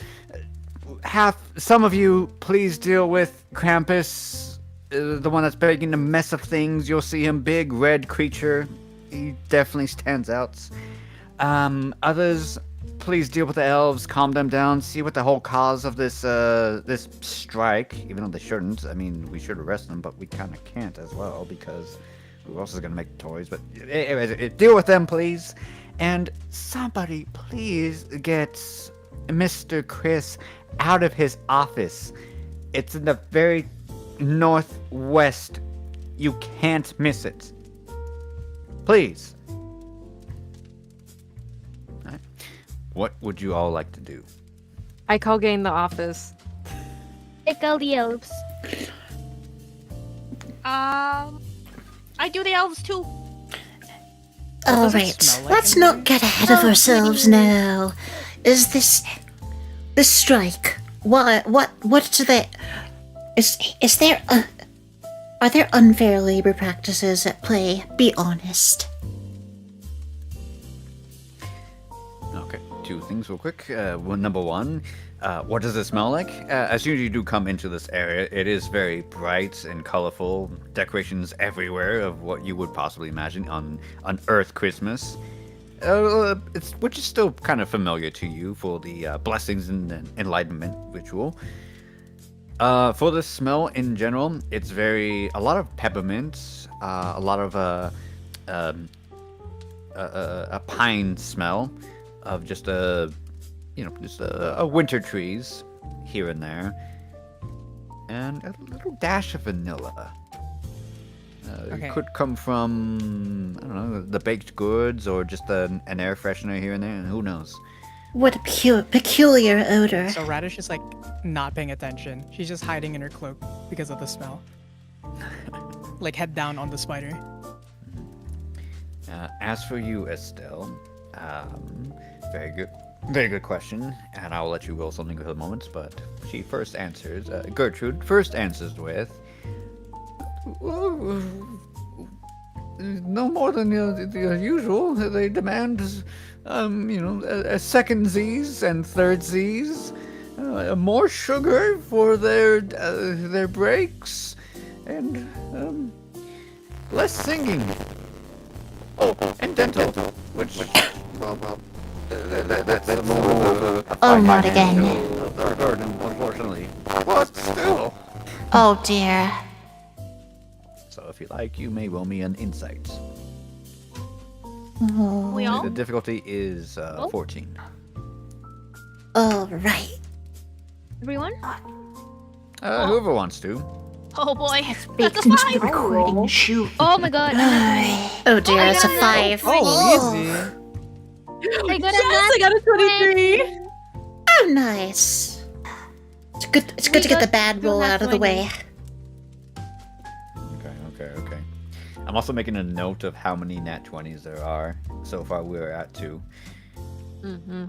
Speaker 2: Some of you, please deal with Krampus, the one that's making a mess of things. You'll see him, big red creature. He definitely stands out. Others, please deal with the elves. Calm them down. See what the whole cause of this strike. Even though they shouldn't. I mean, we should arrest them, but we kind of can't as well because who else is gonna make toys? But anyways, deal with them, please. And somebody, please get Mr. Chris out of his office. It's in the very northwest. You can't miss it. Please. All right. What would you all like to do?
Speaker 8: I call Gain the office.
Speaker 3: I call the elves.
Speaker 4: I do the elves too.
Speaker 1: All
Speaker 5: does it
Speaker 1: right,
Speaker 5: smell like
Speaker 1: let's
Speaker 5: anyway?
Speaker 1: not get ahead of ourselves now. Is this strike? What do they? Is there are there unfair labor practices at play? Be honest.
Speaker 2: Okay, two things real quick. Number one, what does it smell like? As soon as you do come into this area, it is very bright and colorful. Decorations everywhere of what you would possibly imagine on Earth Christmas. Which is still kind of familiar to you for the blessings and enlightenment ritual. For the smell in general, it's a lot of peppermint, a lot of a pine smell of just a winter trees here and there, and a little dash of vanilla.
Speaker 5: Okay.
Speaker 2: It could come from, I don't know, the baked goods or just an air freshener here and there, and who knows.
Speaker 1: What a peculiar odor.
Speaker 5: So Radish is like not paying attention. She's just hiding in her cloak because of the smell. Like head down on the spider.
Speaker 2: As for you, Estelle, very good question, and I'll let you roll something for the moment, but she first answers, Gertrude first answers with, no more than the usual. They demand, secondsies and thirdsies, more sugar for their breaks, and less singing. Oh, and dental, which, that's more of a
Speaker 1: Oh, not again.
Speaker 2: of our garden, unfortunately. But still.
Speaker 1: Oh dear.
Speaker 2: So if you like, you may roll me an insight.
Speaker 1: Oh.
Speaker 4: We all?
Speaker 2: The difficulty is 14.
Speaker 1: All right.
Speaker 4: Everyone?
Speaker 2: Whoever wants to.
Speaker 4: Oh boy.
Speaker 1: Baked
Speaker 4: That's a
Speaker 1: into the
Speaker 4: 5.
Speaker 1: recording. Shoot.
Speaker 3: Oh my god.
Speaker 1: Oh dear, it's a 5.
Speaker 5: Oh, easy.
Speaker 3: I got
Speaker 8: Yes, I got a 23.
Speaker 1: Oh, nice. It's good to get the bad roll out of the way.
Speaker 2: Okay. I'm also making a note of how many nat 20s there are. So far, we're at 2.
Speaker 8: Mm-hmm.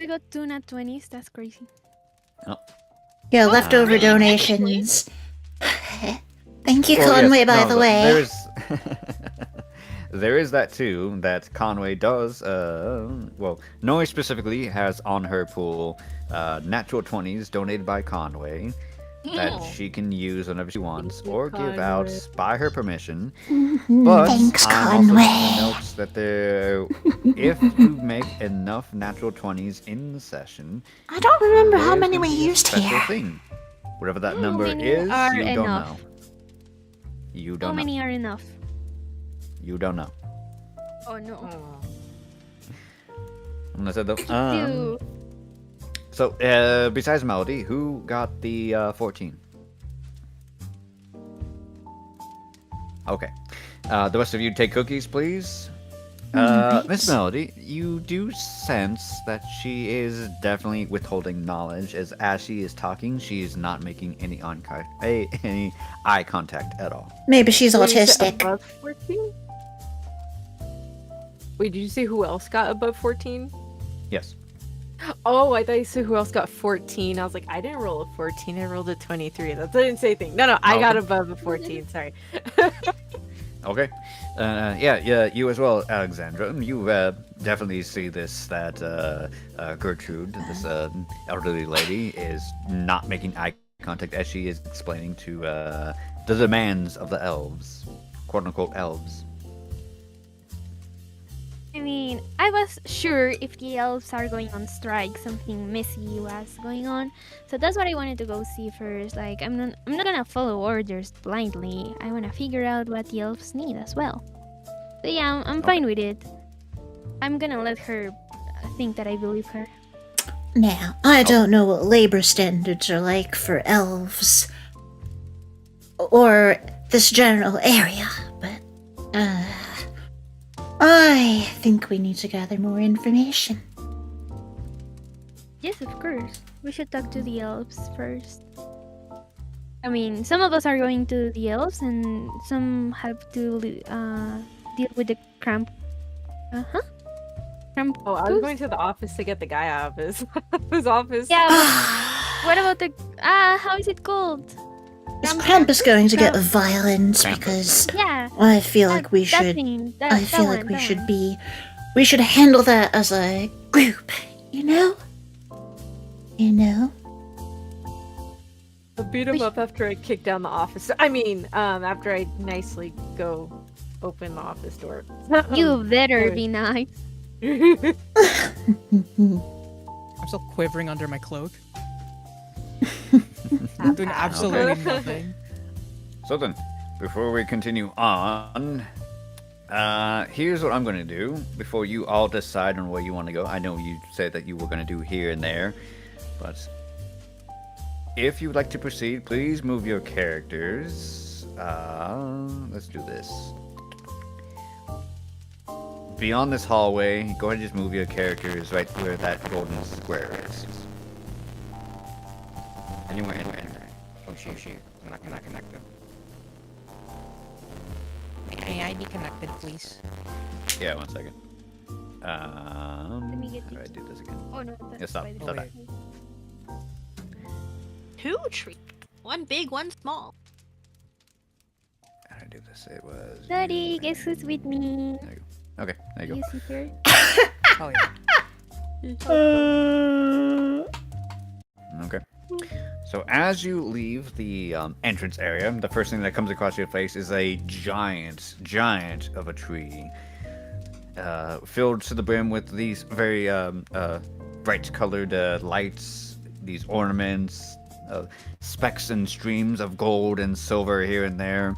Speaker 3: I got 2 nat 20s. That's crazy.
Speaker 1: Yeah, leftover donations. Thank you, Conway, by the way.
Speaker 2: There is that too, that Conway does, Nori specifically has on her pool natural 20s donated by Conway that she can use whenever she wants or give out
Speaker 8: Conway.
Speaker 2: by her permission. But
Speaker 1: Thanks,
Speaker 2: I'm also
Speaker 1: Conway.
Speaker 2: taking notes that if you make enough natural 20s in the session,
Speaker 1: I don't remember how
Speaker 2: there's
Speaker 1: many
Speaker 2: gonna
Speaker 1: we
Speaker 2: be a
Speaker 1: used
Speaker 2: special
Speaker 1: here.
Speaker 2: thing. Whatever that
Speaker 3: How
Speaker 2: number
Speaker 3: many
Speaker 2: is,
Speaker 3: are
Speaker 2: you don't
Speaker 3: enough?
Speaker 2: know. You
Speaker 3: How
Speaker 2: don't know.
Speaker 3: many are enough?
Speaker 2: You don't know.
Speaker 3: Oh no.
Speaker 2: I'm gonna say the.
Speaker 3: Two.
Speaker 2: So, besides Melody, who got the 14? Okay. The rest of you take cookies, please. Miss Melody, you do sense that she is definitely withholding knowledge, as she is talking, she is not making any eye contact at all.
Speaker 1: Maybe she's
Speaker 8: So you said
Speaker 1: autistic.
Speaker 8: above 14? Wait, did you see who else got above 14?
Speaker 2: Yes.
Speaker 8: Oh, I thought you said who else got 14. I was like, I didn't roll a 14. I rolled a 23. That's the insane thing. No, I got above a 14. Sorry.
Speaker 2: Okay. Yeah, you as well, Alexandra. You definitely see that Gertrude, this elderly lady, is not making eye contact as she is explaining to the demands of the elves, quote-unquote elves.
Speaker 9: I mean, I was sure if the elves are going on strike, something messy was going on. So that's what I wanted to go see first. Like, I'm not gonna follow orders blindly. I wanna figure out what the elves need as well. So yeah, I'm fine with it. I'm gonna let her think that I believe her.
Speaker 1: Now, I don't know what labor standards are like for elves or this general area, but I think we need to gather more information.
Speaker 9: Yes, of course. We should talk to the elves first. I mean, some of us are going to the elves, and some have to deal with the cramp.
Speaker 8: Oh, I was going to the office to get the guy out of his office.
Speaker 9: Yeah. What about the how is it called?
Speaker 1: This cramp is going to get violent because
Speaker 9: Yeah.
Speaker 1: I feel like we
Speaker 9: that
Speaker 1: should.
Speaker 9: thing,
Speaker 1: I
Speaker 9: that
Speaker 1: feel
Speaker 9: one,
Speaker 1: like we
Speaker 9: that
Speaker 1: should
Speaker 9: one.
Speaker 1: be. We should handle that as a group. You know. You know.
Speaker 8: I beat him up after I kicked down the office. I mean, after I nicely go open the office door.
Speaker 9: You better
Speaker 8: anyway.
Speaker 9: be nice.
Speaker 5: I'm still quivering under my cloak. I'm doing absolutely nothing.
Speaker 2: So then, before we continue on, here's what I'm going to do before you all decide on where you want to go. I know you said that you were going to do here and there, but if you'd like to proceed, please move your characters. Let's do this. Beyond this hallway, go ahead and just move your characters right where that golden square is. Anywhere. Oh, shoot. I'm not connected.
Speaker 5: May I be connected, please?
Speaker 2: Yeah, 1 second.
Speaker 9: me get
Speaker 2: How do I do this again?
Speaker 9: Oh no,
Speaker 2: Yeah, stop that.
Speaker 4: 2 trees. One big, one small.
Speaker 2: How do I do this? It was...
Speaker 9: Daddy, guess who's with me?
Speaker 2: There you go. Okay, there you
Speaker 9: You
Speaker 2: go.
Speaker 9: see her?
Speaker 5: Oh yeah.
Speaker 2: Okay. So as you leave the entrance area, the first thing that comes across your face is a giant of a tree, filled to the brim with these very bright-colored lights, these ornaments, specks and streams of gold and silver here and there.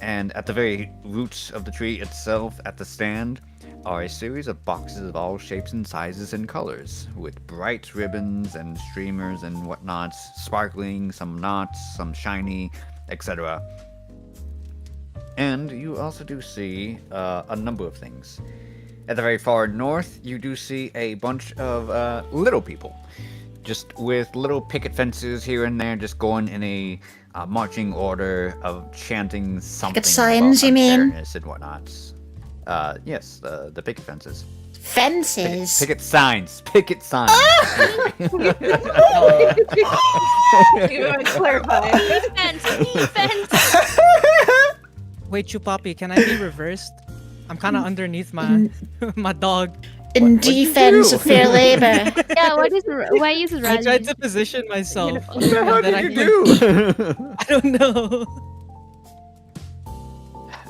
Speaker 2: And at the very roots of the tree itself, at the stand, are a series of boxes of all shapes and sizes and colors, with bright ribbons and streamers and whatnot, sparkling, some not, some shiny, etc. And you also do see a number of things. At the very far north, you do see a bunch of little people, just with little picket fences here and there, just going in a marching order of chanting something.
Speaker 1: Picket signs,
Speaker 2: about
Speaker 1: you mean?
Speaker 2: unfairness and whatnot. Yes, the picket fences.
Speaker 1: Fences.
Speaker 2: Picket signs. Picket signs.
Speaker 8: You want to clarify.
Speaker 9: Defense.
Speaker 5: Wait, Chupapi, can I be reversed? I'm kind of underneath my my dog.
Speaker 1: In
Speaker 2: What did you
Speaker 1: defense
Speaker 2: do?
Speaker 1: of fair labor.
Speaker 9: Yeah, why is
Speaker 5: I
Speaker 9: Raji?
Speaker 5: tried to position myself.
Speaker 2: What the hell
Speaker 5: and then
Speaker 2: did you do?
Speaker 5: I don't know.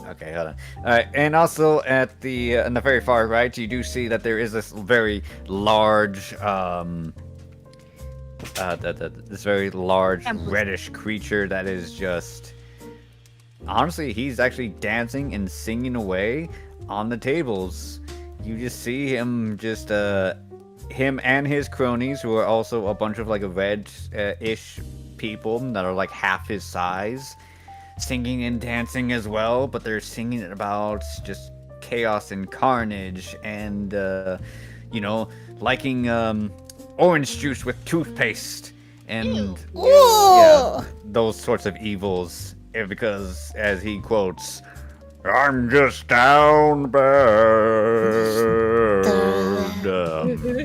Speaker 2: Okay, hold on. Alright, and also at the on the very far right, you do see that there is this very large, this very large reddish creature that is just, honestly, he's actually dancing and singing away on the tables. You just see him just, him and his cronies, who are also a bunch of like a red-ish people that are like half his size, singing and dancing as well, but they're singing about just chaos and carnage and, you know, liking orange juice with toothpaste and yeah, those sorts of evils. Because, as he quotes, I'm just down bad.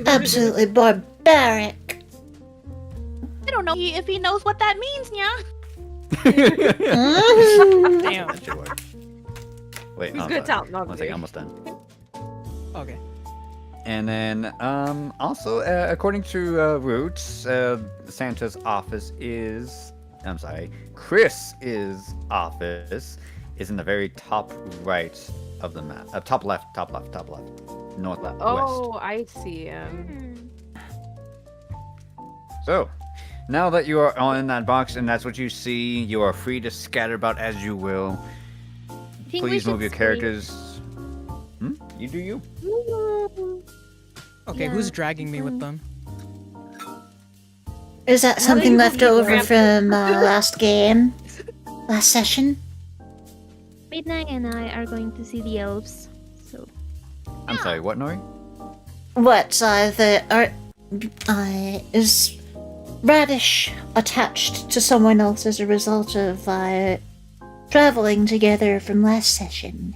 Speaker 1: Absolutely barbaric.
Speaker 4: I don't know if he knows what that means, yeah.
Speaker 5: Damn.
Speaker 2: That should work. Wait,
Speaker 8: Who's
Speaker 2: oh,
Speaker 8: gonna
Speaker 2: sorry.
Speaker 8: tell? Not
Speaker 2: One
Speaker 8: me.
Speaker 2: second, almost done.
Speaker 5: Okay.
Speaker 2: And then, also, according to Roots, Santa's office is, I'm sorry, Chris's office is in the very top right of the map. Top left, north, left,
Speaker 8: Oh,
Speaker 2: west.
Speaker 8: I see him.
Speaker 2: So, now that you are all in that box and that's what you see, you are free to scatter about as you will.
Speaker 9: Think we
Speaker 2: Please move
Speaker 9: should
Speaker 2: your
Speaker 9: sleep.
Speaker 2: characters. You do you.
Speaker 5: Okay, who's dragging me with them?
Speaker 1: Is that something left over from last game? Last session?
Speaker 9: Midnight and I are going to see the elves. So
Speaker 2: I'm sorry, what, Nori?
Speaker 1: What, is Radish attached to someone else as a result of traveling together from last session?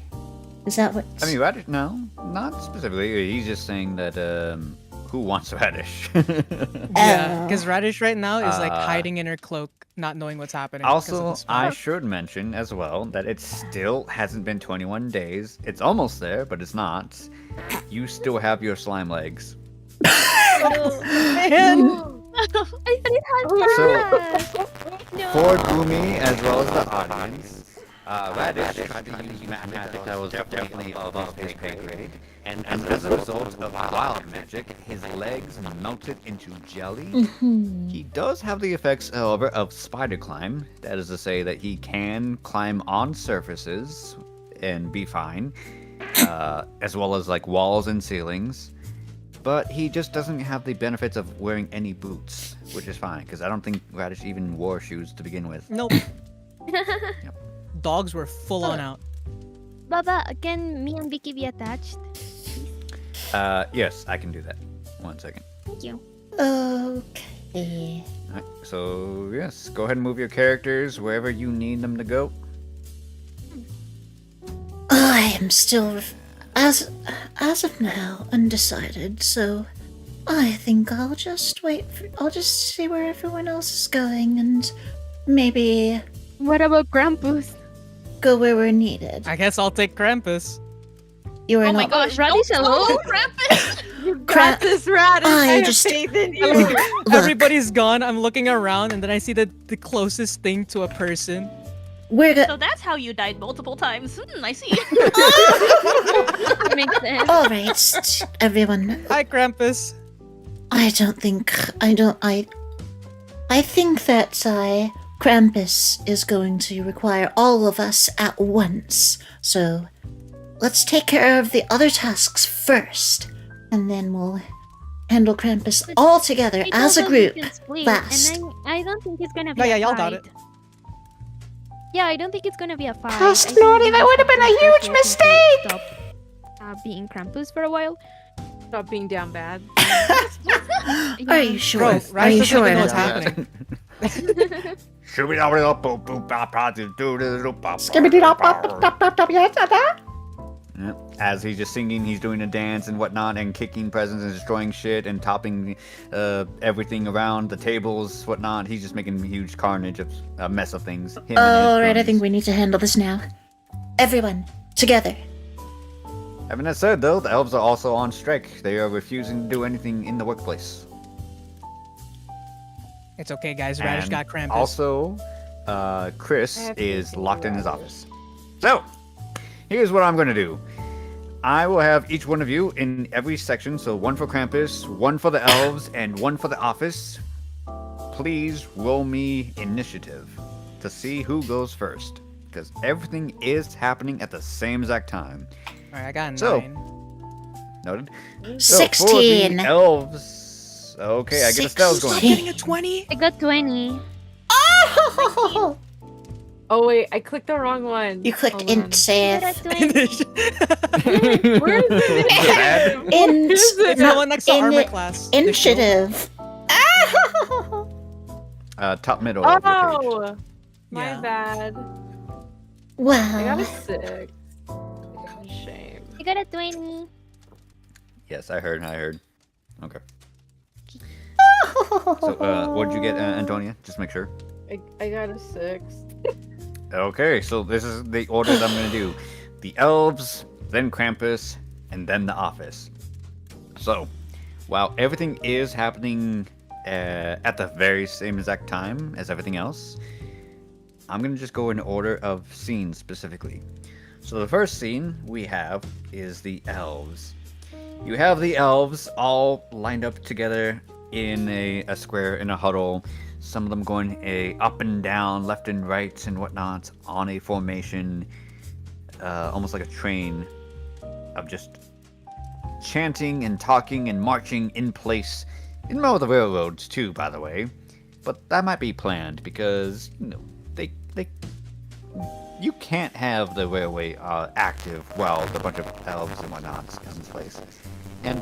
Speaker 1: Is that what?
Speaker 2: I mean, Radish, no, not specifically. He's just saying that, who wants Radish?
Speaker 5: Yeah, because Radish right now is like
Speaker 2: Uh,
Speaker 5: hiding in her cloak, not knowing what's happening. 'cause of
Speaker 2: Also,
Speaker 5: the spell.
Speaker 2: I should mention as well that it still hasn't been 21 days. It's almost there, but it's not. You still have your slime legs.
Speaker 9: I thought it had
Speaker 2: So,
Speaker 9: no.
Speaker 2: for Gumi as well as the audience, Radish tried to use magic that was definitely above his pay grade, and as a result of wild magic, his legs melted into jelly. He does have the effects, however, of spider climb. That is to say that he can climb on surfaces and be fine, as well as like walls and ceilings. But he just doesn't have the benefits of wearing any boots, which is fine, because I don't think Radish even wore shoes to begin with.
Speaker 5: Nope. Dogs were full on out.
Speaker 9: Baba, can me and Vicky be attached?
Speaker 2: Yes, I can do that. 1 second.
Speaker 9: Thank you.
Speaker 1: Okay.
Speaker 2: Alright, so yes, go ahead and move your characters wherever you need them to go.
Speaker 1: I am still, as of now, undecided. So, I think I'll just I'll just see where everyone else is going, and maybe
Speaker 9: What about Krampus?
Speaker 1: go where we're needed.
Speaker 5: I guess I'll take Krampus.
Speaker 1: You are
Speaker 4: Oh my
Speaker 1: not.
Speaker 4: gosh,
Speaker 9: Radish
Speaker 4: don't
Speaker 9: alone?
Speaker 4: follow Krampus!
Speaker 8: You got this, Radish.
Speaker 1: I
Speaker 8: I have
Speaker 1: just-
Speaker 8: faith in you.
Speaker 1: Look,
Speaker 5: Everybody's gone. I'm looking around, and then I see the closest thing to a person.
Speaker 1: we're
Speaker 4: So
Speaker 1: go-
Speaker 4: that's how you died multiple times. I see.
Speaker 9: Makes sense.
Speaker 1: All right, everyone.
Speaker 5: Hi, Krampus.
Speaker 1: I think that Krampus is going to require all of us at once. So let's take care of the other tasks first, and then we'll handle Krampus all together
Speaker 9: We
Speaker 1: as a
Speaker 9: told them we
Speaker 1: group.
Speaker 9: can split,
Speaker 1: Fast.
Speaker 9: And I don't think it's gonna be
Speaker 5: No, yeah,
Speaker 9: a
Speaker 5: y'all
Speaker 9: fight.
Speaker 5: got it.
Speaker 9: Yeah, I don't think it's gonna be a fight.
Speaker 1: Gosh,
Speaker 9: I think
Speaker 1: Lordy,
Speaker 9: we
Speaker 1: that
Speaker 9: just
Speaker 1: would have been a
Speaker 9: have to
Speaker 1: huge
Speaker 9: force Krampus to
Speaker 1: mistake!
Speaker 9: Stop being Krampus for a while.
Speaker 8: Stop being down bad.
Speaker 1: Are you sure?
Speaker 5: Bro,
Speaker 1: Are
Speaker 5: Radish
Speaker 1: you
Speaker 5: doesn't
Speaker 1: sure?
Speaker 5: even know what's
Speaker 1: about
Speaker 5: happening.
Speaker 2: Yep. As he's just singing, he's doing a dance and whatnot, and kicking presents and destroying shit and topping everything around the tables, whatnot. He's just making huge carnage of a mess of things. Him and his
Speaker 1: Alright, I
Speaker 2: cronies.
Speaker 1: think we need to handle this now. Everyone, together.
Speaker 2: Having that said, though, the elves are also on strike. They are refusing to do anything in the workplace.
Speaker 5: It's okay, guys. Radish
Speaker 2: And
Speaker 5: got Krampus.
Speaker 2: Also, Chris
Speaker 8: I have
Speaker 2: is
Speaker 8: to
Speaker 2: locked in
Speaker 8: do
Speaker 2: his
Speaker 8: that.
Speaker 2: office. So, here's what I'm going to do. I will have each one of you in every section, so one for Krampus, one for the elves, and one for the office. Please roll me initiative to see who goes first, because everything is happening at the same exact time.
Speaker 5: Alright, I got a
Speaker 2: So-
Speaker 5: 9.
Speaker 2: Noted? So, for
Speaker 1: 16.
Speaker 2: the elves... Okay, I get Estelle's going.
Speaker 5: I'm getting a 20.
Speaker 9: I got 20.
Speaker 1: Oh!
Speaker 8: Oh wait, I clicked the wrong one.
Speaker 1: You clicked
Speaker 8: Hold on.
Speaker 1: int save.
Speaker 9: I got 20.
Speaker 8: Where is it?
Speaker 1: Int.
Speaker 8: Is it?
Speaker 5: It's the one next to
Speaker 1: in-
Speaker 5: armor class.
Speaker 1: Initiative.
Speaker 2: Top middle of your page.
Speaker 8: Oh, my
Speaker 5: Yeah.
Speaker 8: bad. I got
Speaker 1: Wow.
Speaker 8: a 6.
Speaker 9: I got a 20.
Speaker 2: Yes, I heard. Okay. So, what did you get, Antonia? Just make sure.
Speaker 8: I got a 6.
Speaker 2: Okay, so this is the order that I'm gonna do: the elves, then Krampus, and then the office. So, while everything is happening at the very same exact time as everything else, I'm gonna just go in order of scenes specifically. So the first scene we have is the elves. You have the elves all lined up together in a square, in a huddle. Some of them going up and down, left and right and whatnot, on a formation, almost like a train of just chanting and talking and marching in place. In the middle of the railroads too, by the way. But that might be planned because, you can't have the railway active while the bunch of elves and whatnot is in place. And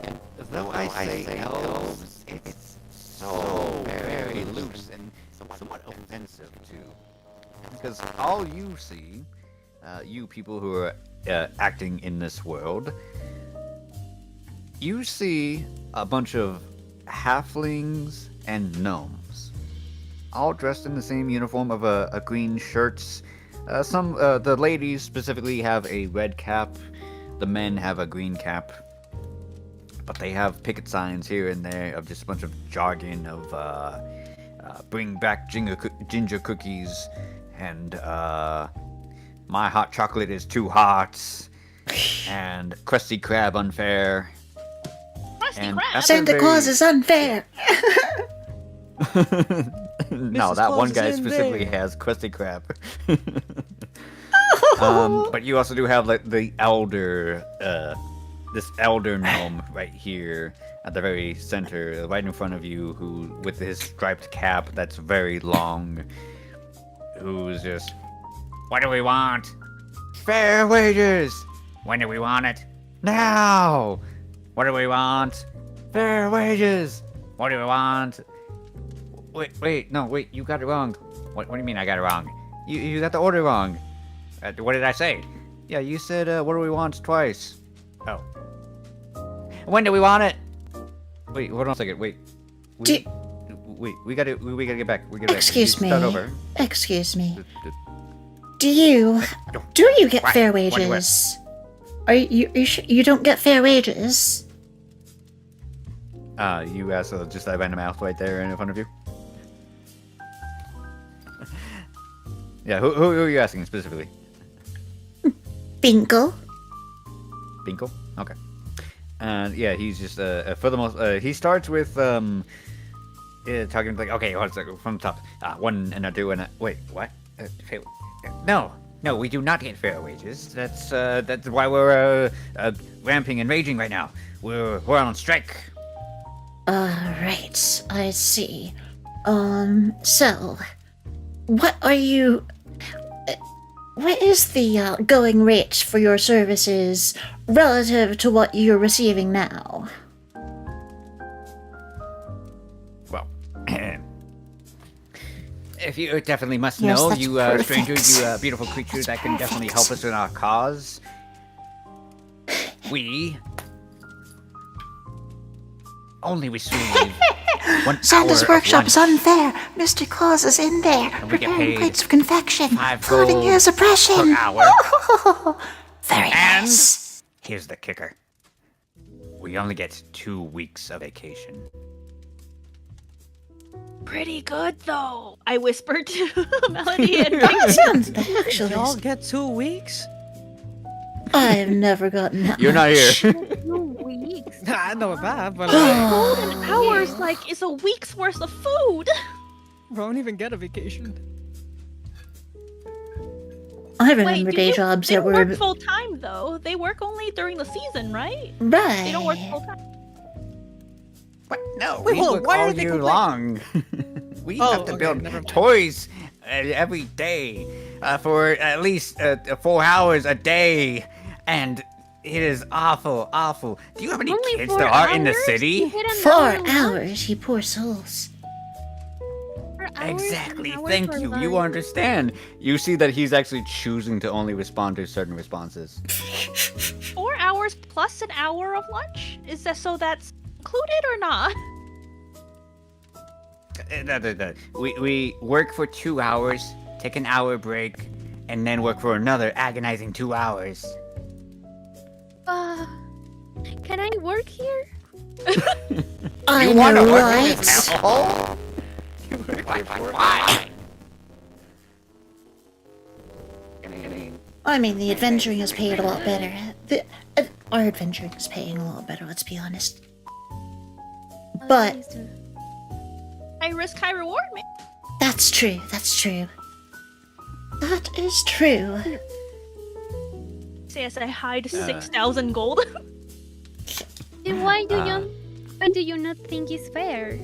Speaker 2: though I say elves, it's so very loose and somewhat offensive too. Because all you see, you people who are acting in this world, you see a bunch of halflings and gnomes, all dressed in the same uniform of a green shirts. The ladies specifically have a red cap, the men have a green cap, but they have picket signs here and there of just a bunch of jargon of bring back ginger cookies and my hot chocolate is too hot and Krusty Krab unfair.
Speaker 4: Krusty Krab?
Speaker 1: Santa Claus is unfair.
Speaker 2: No, that one guy specifically has Krusty Krab. But you also do have like the elder, this elder gnome right here at the very center, right in front of you, who with his striped cap that's very long, who's just, what do we want? Fair wages. When do we want it? Now. What do we want? Fair wages. What do we want? Wait, you got it wrong. What do you mean I got it wrong? You got the order wrong. What did I say? Yeah, you said, what do we want twice. Oh. When do we want it? Wait, hold on a second, wait. We gotta get back.
Speaker 1: Excuse me.
Speaker 2: Start over.
Speaker 1: Excuse me. Do you get
Speaker 2: What?
Speaker 1: fair
Speaker 2: What do you want?
Speaker 1: wages? Are you don't get fair wages?
Speaker 2: You asked just that random mouth right there in front of you? Yeah, who are you asking specifically?
Speaker 1: Binkle.
Speaker 2: Binkle? Okay. And yeah, he's just for the most he starts with talking like, okay, hold on a second, from the top. One and a two and a wait, what? No, we do not get fair wages. That's why we're ramping and raging right now. We're on strike.
Speaker 1: Right, I see. So, what is the going rate for your services relative to what you're receiving now?
Speaker 2: Well, if you definitely must
Speaker 1: Yes,
Speaker 2: know,
Speaker 1: that's
Speaker 2: you stranger, you beautiful creature that can definitely help us in our cause. We only receive 1
Speaker 1: Santa's
Speaker 2: hour
Speaker 1: workshop
Speaker 2: of
Speaker 1: is
Speaker 2: lunch.
Speaker 1: unfair. Mr. Claus is in there,
Speaker 2: And we get
Speaker 1: preparing
Speaker 2: paid
Speaker 1: plates of confection,
Speaker 2: 5
Speaker 1: plotting
Speaker 2: gold
Speaker 1: his oppression.
Speaker 2: per hour.
Speaker 1: Very
Speaker 2: And
Speaker 1: nice.
Speaker 2: here's the kicker. We only get 2 weeks of vacation.
Speaker 4: Pretty good though. I whispered to Melody and
Speaker 1: That sounds actually.
Speaker 5: Y'all get 2 weeks?
Speaker 1: I've never gotten that.
Speaker 2: You're not here.
Speaker 4: 2 weeks.
Speaker 5: I know that, but
Speaker 4: Golden hours, like, is a week's worth of food.
Speaker 5: we don't even get a vacation.
Speaker 1: I remember day jobs
Speaker 4: they
Speaker 1: that
Speaker 4: don't
Speaker 1: were
Speaker 4: work full time though. They work only during the season, right?
Speaker 1: right.
Speaker 4: They don't work full time.
Speaker 2: What? No,
Speaker 5: Wait,
Speaker 2: we
Speaker 5: hold on,
Speaker 2: work
Speaker 5: why are
Speaker 2: all
Speaker 5: they
Speaker 2: year
Speaker 5: complaining?
Speaker 2: long. We
Speaker 5: Oh,
Speaker 2: have to
Speaker 5: okay,
Speaker 2: build
Speaker 5: never mind.
Speaker 2: toys every day for at least 4 hours a day, and it is awful. Do you have any
Speaker 9: Only
Speaker 2: kids
Speaker 9: 4
Speaker 2: that are in the
Speaker 9: hours?
Speaker 2: city?
Speaker 9: You hit an
Speaker 1: 4
Speaker 9: hour lunch?
Speaker 1: hours, you poor souls.
Speaker 9: 4 hours,
Speaker 2: Exactly.
Speaker 9: an hour
Speaker 2: Thank
Speaker 9: for
Speaker 2: you. You
Speaker 9: lunch.
Speaker 2: understand. You see that he's actually choosing to only respond to certain responses.
Speaker 4: 4 hours hours plus an hour of lunch? Is that so that's included or not?
Speaker 10: We work for 2 hours, take an hour break, and then work for another agonizing 2 hours.
Speaker 9: Can I work here?
Speaker 1: I
Speaker 10: wanna
Speaker 1: know,
Speaker 10: work
Speaker 1: right?
Speaker 10: in this hellhole? Why?
Speaker 1: I mean, the adventuring is paid a lot better. Our adventuring is paying a lot better, let's be honest. But
Speaker 4: High risk, high reward, man.
Speaker 1: that's true, that's true. That is true.
Speaker 4: Say as I hide 6,000 gold.
Speaker 9: Then why do you not think it's fair?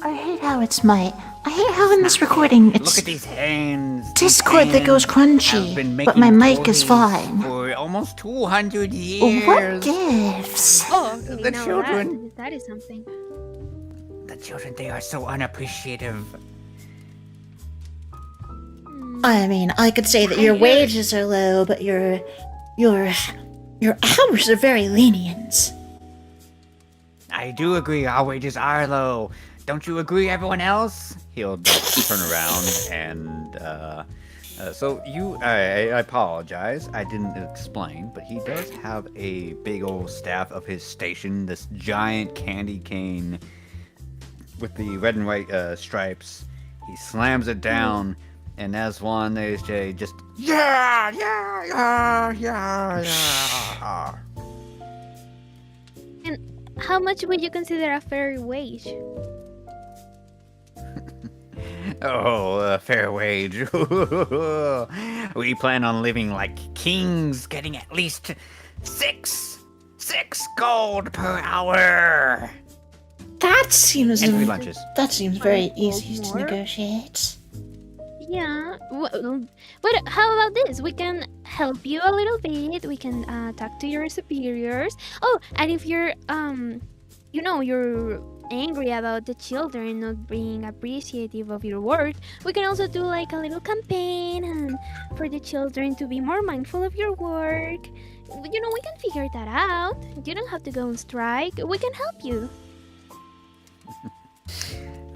Speaker 1: I hate how it's I hate how in this recording it's
Speaker 10: Look at these hands.
Speaker 1: Discord that goes crunchy, but my mic is fine.
Speaker 10: For almost 200 years.
Speaker 1: What gives?
Speaker 9: Oh, okay,
Speaker 10: The
Speaker 9: now
Speaker 10: children.
Speaker 9: that is something.
Speaker 10: The children, they are so unappreciative.
Speaker 1: I mean, I could say that your wages are low, but your hours are very lenient.
Speaker 10: I do agree, our wages are low. Don't you agree, everyone else? He'll turn around and, so I apologize, I didn't explain, but he does have a big old staff of his station, this giant candy cane with the red and white stripes. He slams it down, and as one, they say just, yeah.
Speaker 9: And how much would you consider a fair wage?
Speaker 10: Oh, fair wage. We plan on living like kings, getting at least six gold per hour.
Speaker 1: That seems
Speaker 10: And 3 lunches.
Speaker 1: that seems very easy to
Speaker 9: more?
Speaker 1: negotiate.
Speaker 9: Yeah. But how about this? We can help you a little bit. We can talk to your superiors. Oh, and if you're you're angry about the children not being appreciative of your work, we can also do like a little campaign and for the children to be more mindful of your work. We can figure that out. You don't have to go on strike. We can help you.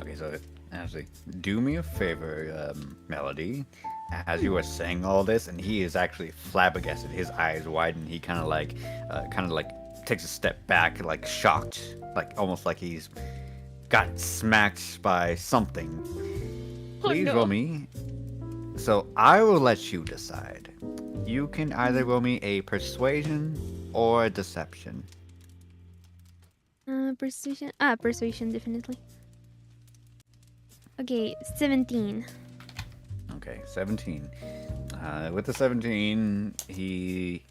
Speaker 10: Okay, so actually, do me a favor, Melody. As you were saying all this, and he is actually flabbergasted. His eyes widen. He kind of like takes a step back, like shocked, like almost like he's got smacked by something. Please roll me. So I will let you decide. You can either roll me a persuasion or a deception.
Speaker 9: Persuasion. Persuasion, definitely. Okay, 17.
Speaker 10: Okay, 17. With the 17, he...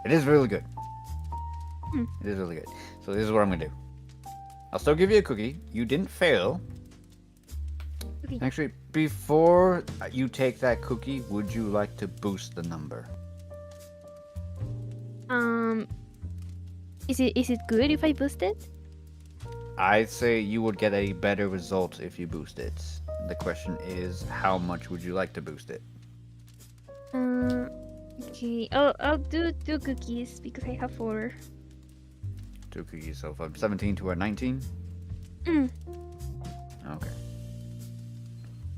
Speaker 10: It is really good. It is really good. So this is what I'm gonna do. I'll still give you a cookie. You didn't fail.
Speaker 9: Okay.
Speaker 10: Actually, before you take that cookie, would you like to boost the number?
Speaker 9: Is it good if I boost it?
Speaker 10: I'd say you would get a better result if you boost it. The question is, how much would you like to boost it?
Speaker 9: Okay. I'll do 2 cookies because I have 4.
Speaker 10: 2 cookies, so from 17 to a 19?
Speaker 9: Mm.
Speaker 10: Okay.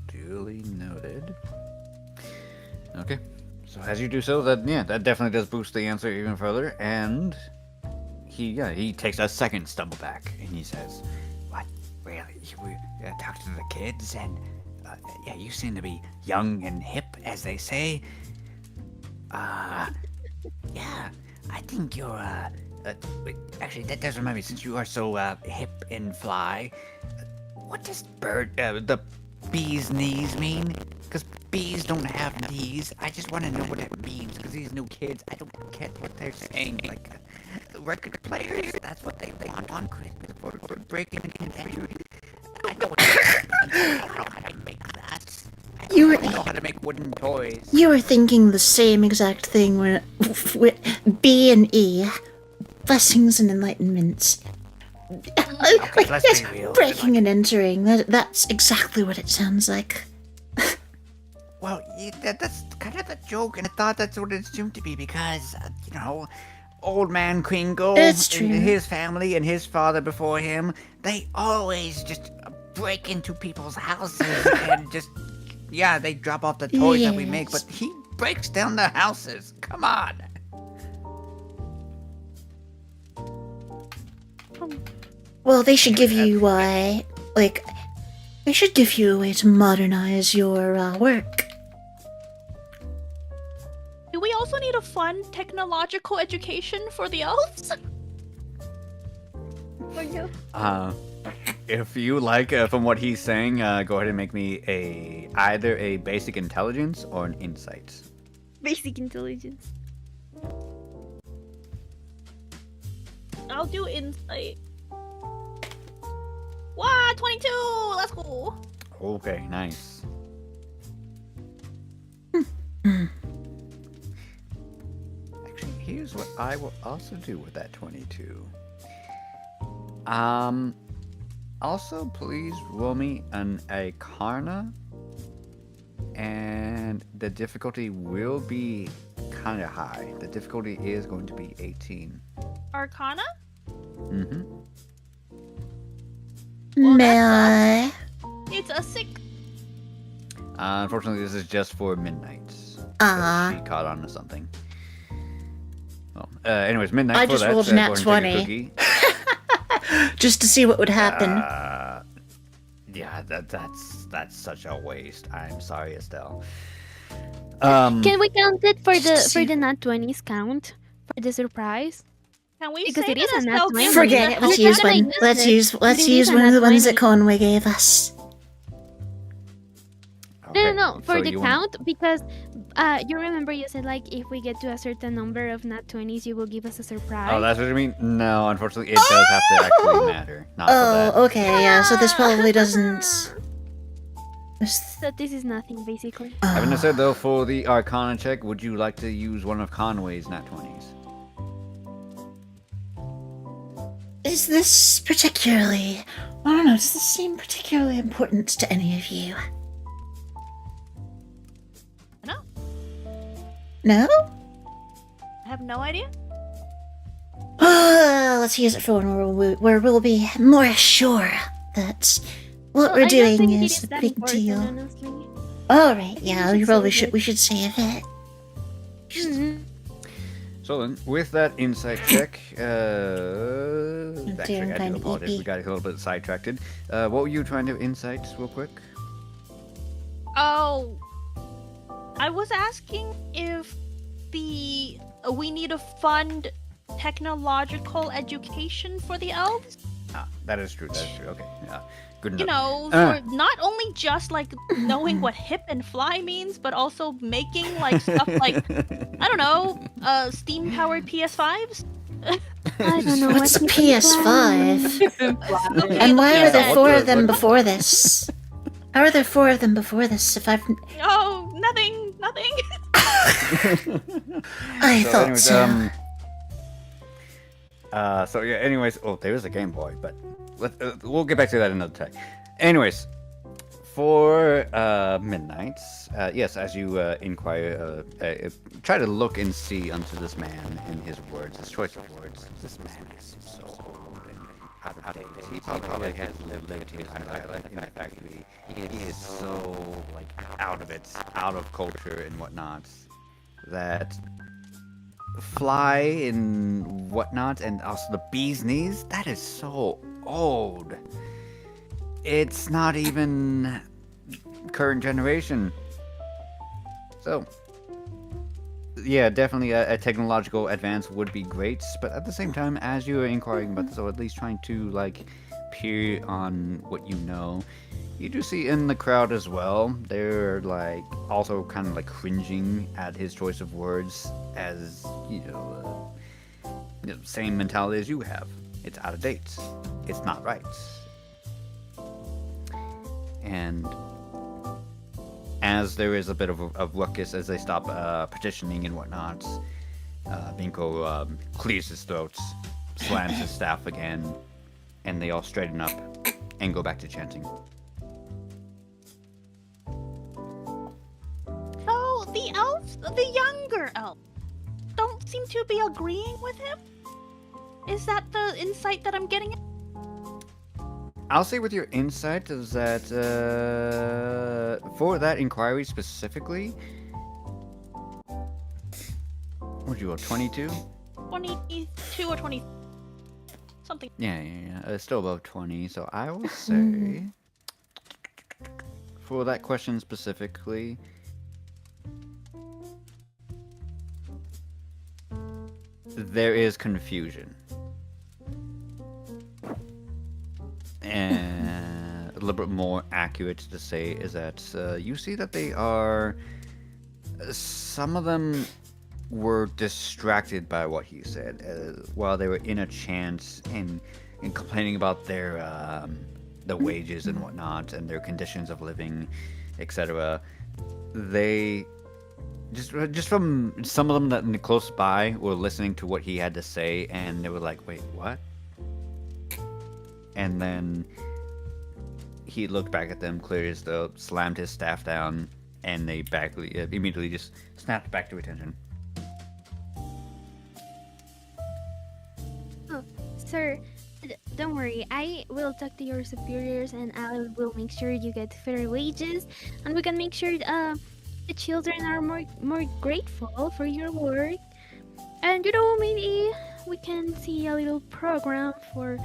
Speaker 10: Duly noted. Okay. So as you do so, that definitely does boost the answer even further, and he takes a second stumble back and he says, "What? Really? You talked to the kids and you seem to be young and hip, as they say. Yeah, I think you're actually, that does remind me, since you are so hip and fly, what does the bee's knees mean? Because bees don't have knees. I just want to know what it means, because these new kids, I don't get what they're saying. Like, record players, that's what they want on Christmas for breaking and entering. I don't know how to make that. I don't know how to make wooden toys.
Speaker 1: You were thinking the same exact thing with B and E. Blessings and enlightenments.
Speaker 10: Okay, let's be real.
Speaker 1: Breaking and entering. That's exactly what it sounds like.
Speaker 10: Well, that's kind of the joke, and I thought that's what it assumed to be because, Old Man Kringle
Speaker 1: It's true.
Speaker 10: and his family and his father before him, they always just break into people's houses and just, they drop off the toys that we make, but he breaks down the houses. Come on.
Speaker 1: Well, they should give you, they should give you a way to modernize your work.
Speaker 4: Do we also need a fun technological education for the elves?
Speaker 2: If you like, from what he's saying, go ahead and make me either a basic intelligence or an insight.
Speaker 9: Basic intelligence.
Speaker 4: I'll do insight. Wow, 22! Let's go!
Speaker 2: Okay, nice. Actually, here's what I will also do with that 22. Also, please roll me an Arcana, and the difficulty will be kind of high. The difficulty is going to be 18.
Speaker 4: Arcana?
Speaker 2: Mm-hmm.
Speaker 1: May I?
Speaker 4: It's a 6.
Speaker 2: Unfortunately, this is just for midnight. She caught on to something. Well, anyways, midnight.
Speaker 1: I
Speaker 2: for
Speaker 1: just
Speaker 2: that,
Speaker 1: rolled
Speaker 2: go
Speaker 1: nat
Speaker 2: ahead and take
Speaker 1: 20.
Speaker 2: a cookie.
Speaker 1: Just to see what would happen.
Speaker 2: Yeah, that's such a waste. I'm sorry, Estelle.
Speaker 9: Can we count it for the nat 20s count for the surprise?
Speaker 4: Can we
Speaker 9: Because
Speaker 4: say
Speaker 9: it is
Speaker 4: that
Speaker 9: a nat
Speaker 4: Estelle
Speaker 9: 20.
Speaker 4: gave
Speaker 1: Forget
Speaker 4: us
Speaker 1: it.
Speaker 4: the
Speaker 1: Let's
Speaker 9: We're
Speaker 1: use
Speaker 9: gonna
Speaker 1: one.
Speaker 9: use
Speaker 1: Let's
Speaker 9: it.
Speaker 1: use
Speaker 9: It is
Speaker 1: use
Speaker 9: a
Speaker 1: one of
Speaker 9: nat
Speaker 1: the ones
Speaker 9: 20.
Speaker 1: that Conway gave us.
Speaker 9: No, for
Speaker 2: so
Speaker 9: the
Speaker 2: you wanna-
Speaker 9: count, because you remember you said like if we get to a certain number of nat 20s, you will give us a surprise.
Speaker 2: Oh, that's what you mean? No, unfortunately, it does have to actually matter. Not for that.
Speaker 1: Oh, okay, yeah. So this probably doesn't.
Speaker 9: So this is nothing basically.
Speaker 2: Having to said though, for the Arcana check, would you like to use one of Conway's nat 20s?
Speaker 1: Is this particularly? I don't know. Does this seem particularly important to any of you?
Speaker 4: No.
Speaker 1: No?
Speaker 4: I have no idea.
Speaker 1: Let's use it for where we'll be more sure that what
Speaker 9: Well,
Speaker 1: we're
Speaker 9: I don't
Speaker 1: doing
Speaker 9: think it
Speaker 1: is a
Speaker 9: that
Speaker 1: big
Speaker 9: important,
Speaker 1: deal.
Speaker 9: honestly.
Speaker 1: All right,
Speaker 9: think
Speaker 1: yeah,
Speaker 9: we
Speaker 1: we
Speaker 9: should
Speaker 1: probably
Speaker 9: save
Speaker 1: should.
Speaker 9: it.
Speaker 1: We should save it.
Speaker 2: So then, with that insight check,
Speaker 1: dear,
Speaker 2: actually, I
Speaker 1: kind
Speaker 2: do
Speaker 1: of
Speaker 2: apologize.
Speaker 1: EP.
Speaker 2: We got a little bit sidetracked. What were you trying to insight, real quick?
Speaker 4: Oh, I was asking if we need to fund technological education for the elves.
Speaker 2: Ah, that is true. That is true. Okay, yeah, good
Speaker 4: You
Speaker 2: enough.
Speaker 4: know, for not only just like knowing what hip and fly means, but also making like stuff like I don't know, steam-powered PS5s.
Speaker 9: I don't know
Speaker 1: What's a
Speaker 9: what
Speaker 1: PS5? And why are there four of them before this? How are there four of them before this? If I've,
Speaker 4: Oh, nothing.
Speaker 1: I
Speaker 2: So
Speaker 1: thought
Speaker 2: anyways,
Speaker 1: so.
Speaker 2: So yeah. Anyways, there's a Game Boy, but we'll get back to that another time. Anyways, for midnights, yes, as you inquire, try to look and see unto this man in his words, his choice of words. This man is so old and outdated. He probably has lived his life in a factory. He is so like out of it, out of culture and whatnot, that fly and whatnot, and also the bee's knees, that is so old. It's not even current generation. So yeah, definitely a technological advance would be great, but at the same time, as you are inquiring about this, or at least trying to like peer on what you know, you do see in the crowd as well, they're like also kind of like cringing at his choice of words, as same mentality as you have. It's out of date. It's not right. And as there is a bit of a ruckus as they stop petitioning and whatnot, Binko clears his throat, slams his staff again, and they all straighten up and go back to chanting.
Speaker 4: elves, the younger elves, don't seem to be agreeing with him. Is that the insight that I'm getting?
Speaker 2: I'll say with your insight is that for that inquiry specifically, what'd you roll, 22?
Speaker 4: 22 or 20. Something.
Speaker 2: Yeah. It's still above 20, so I will say, for that question specifically, there is confusion. And a little bit more accurate to say is that you see that they are, some of them were distracted by what he said while they were in a chant and complaining about their the wages and whatnot and their conditions of living, etc. They just from some of them that close by were listening to what he had to say, and they were like, "Wait, what?" And then he looked back at them, cleared his throat, slammed his staff down, and they immediately just snapped back to attention.
Speaker 9: Oh, sir, don't worry. I will talk to your superiors, and I will make sure you get fair wages, and we can make sure the children are more grateful for your work. And maybe we can see a little program for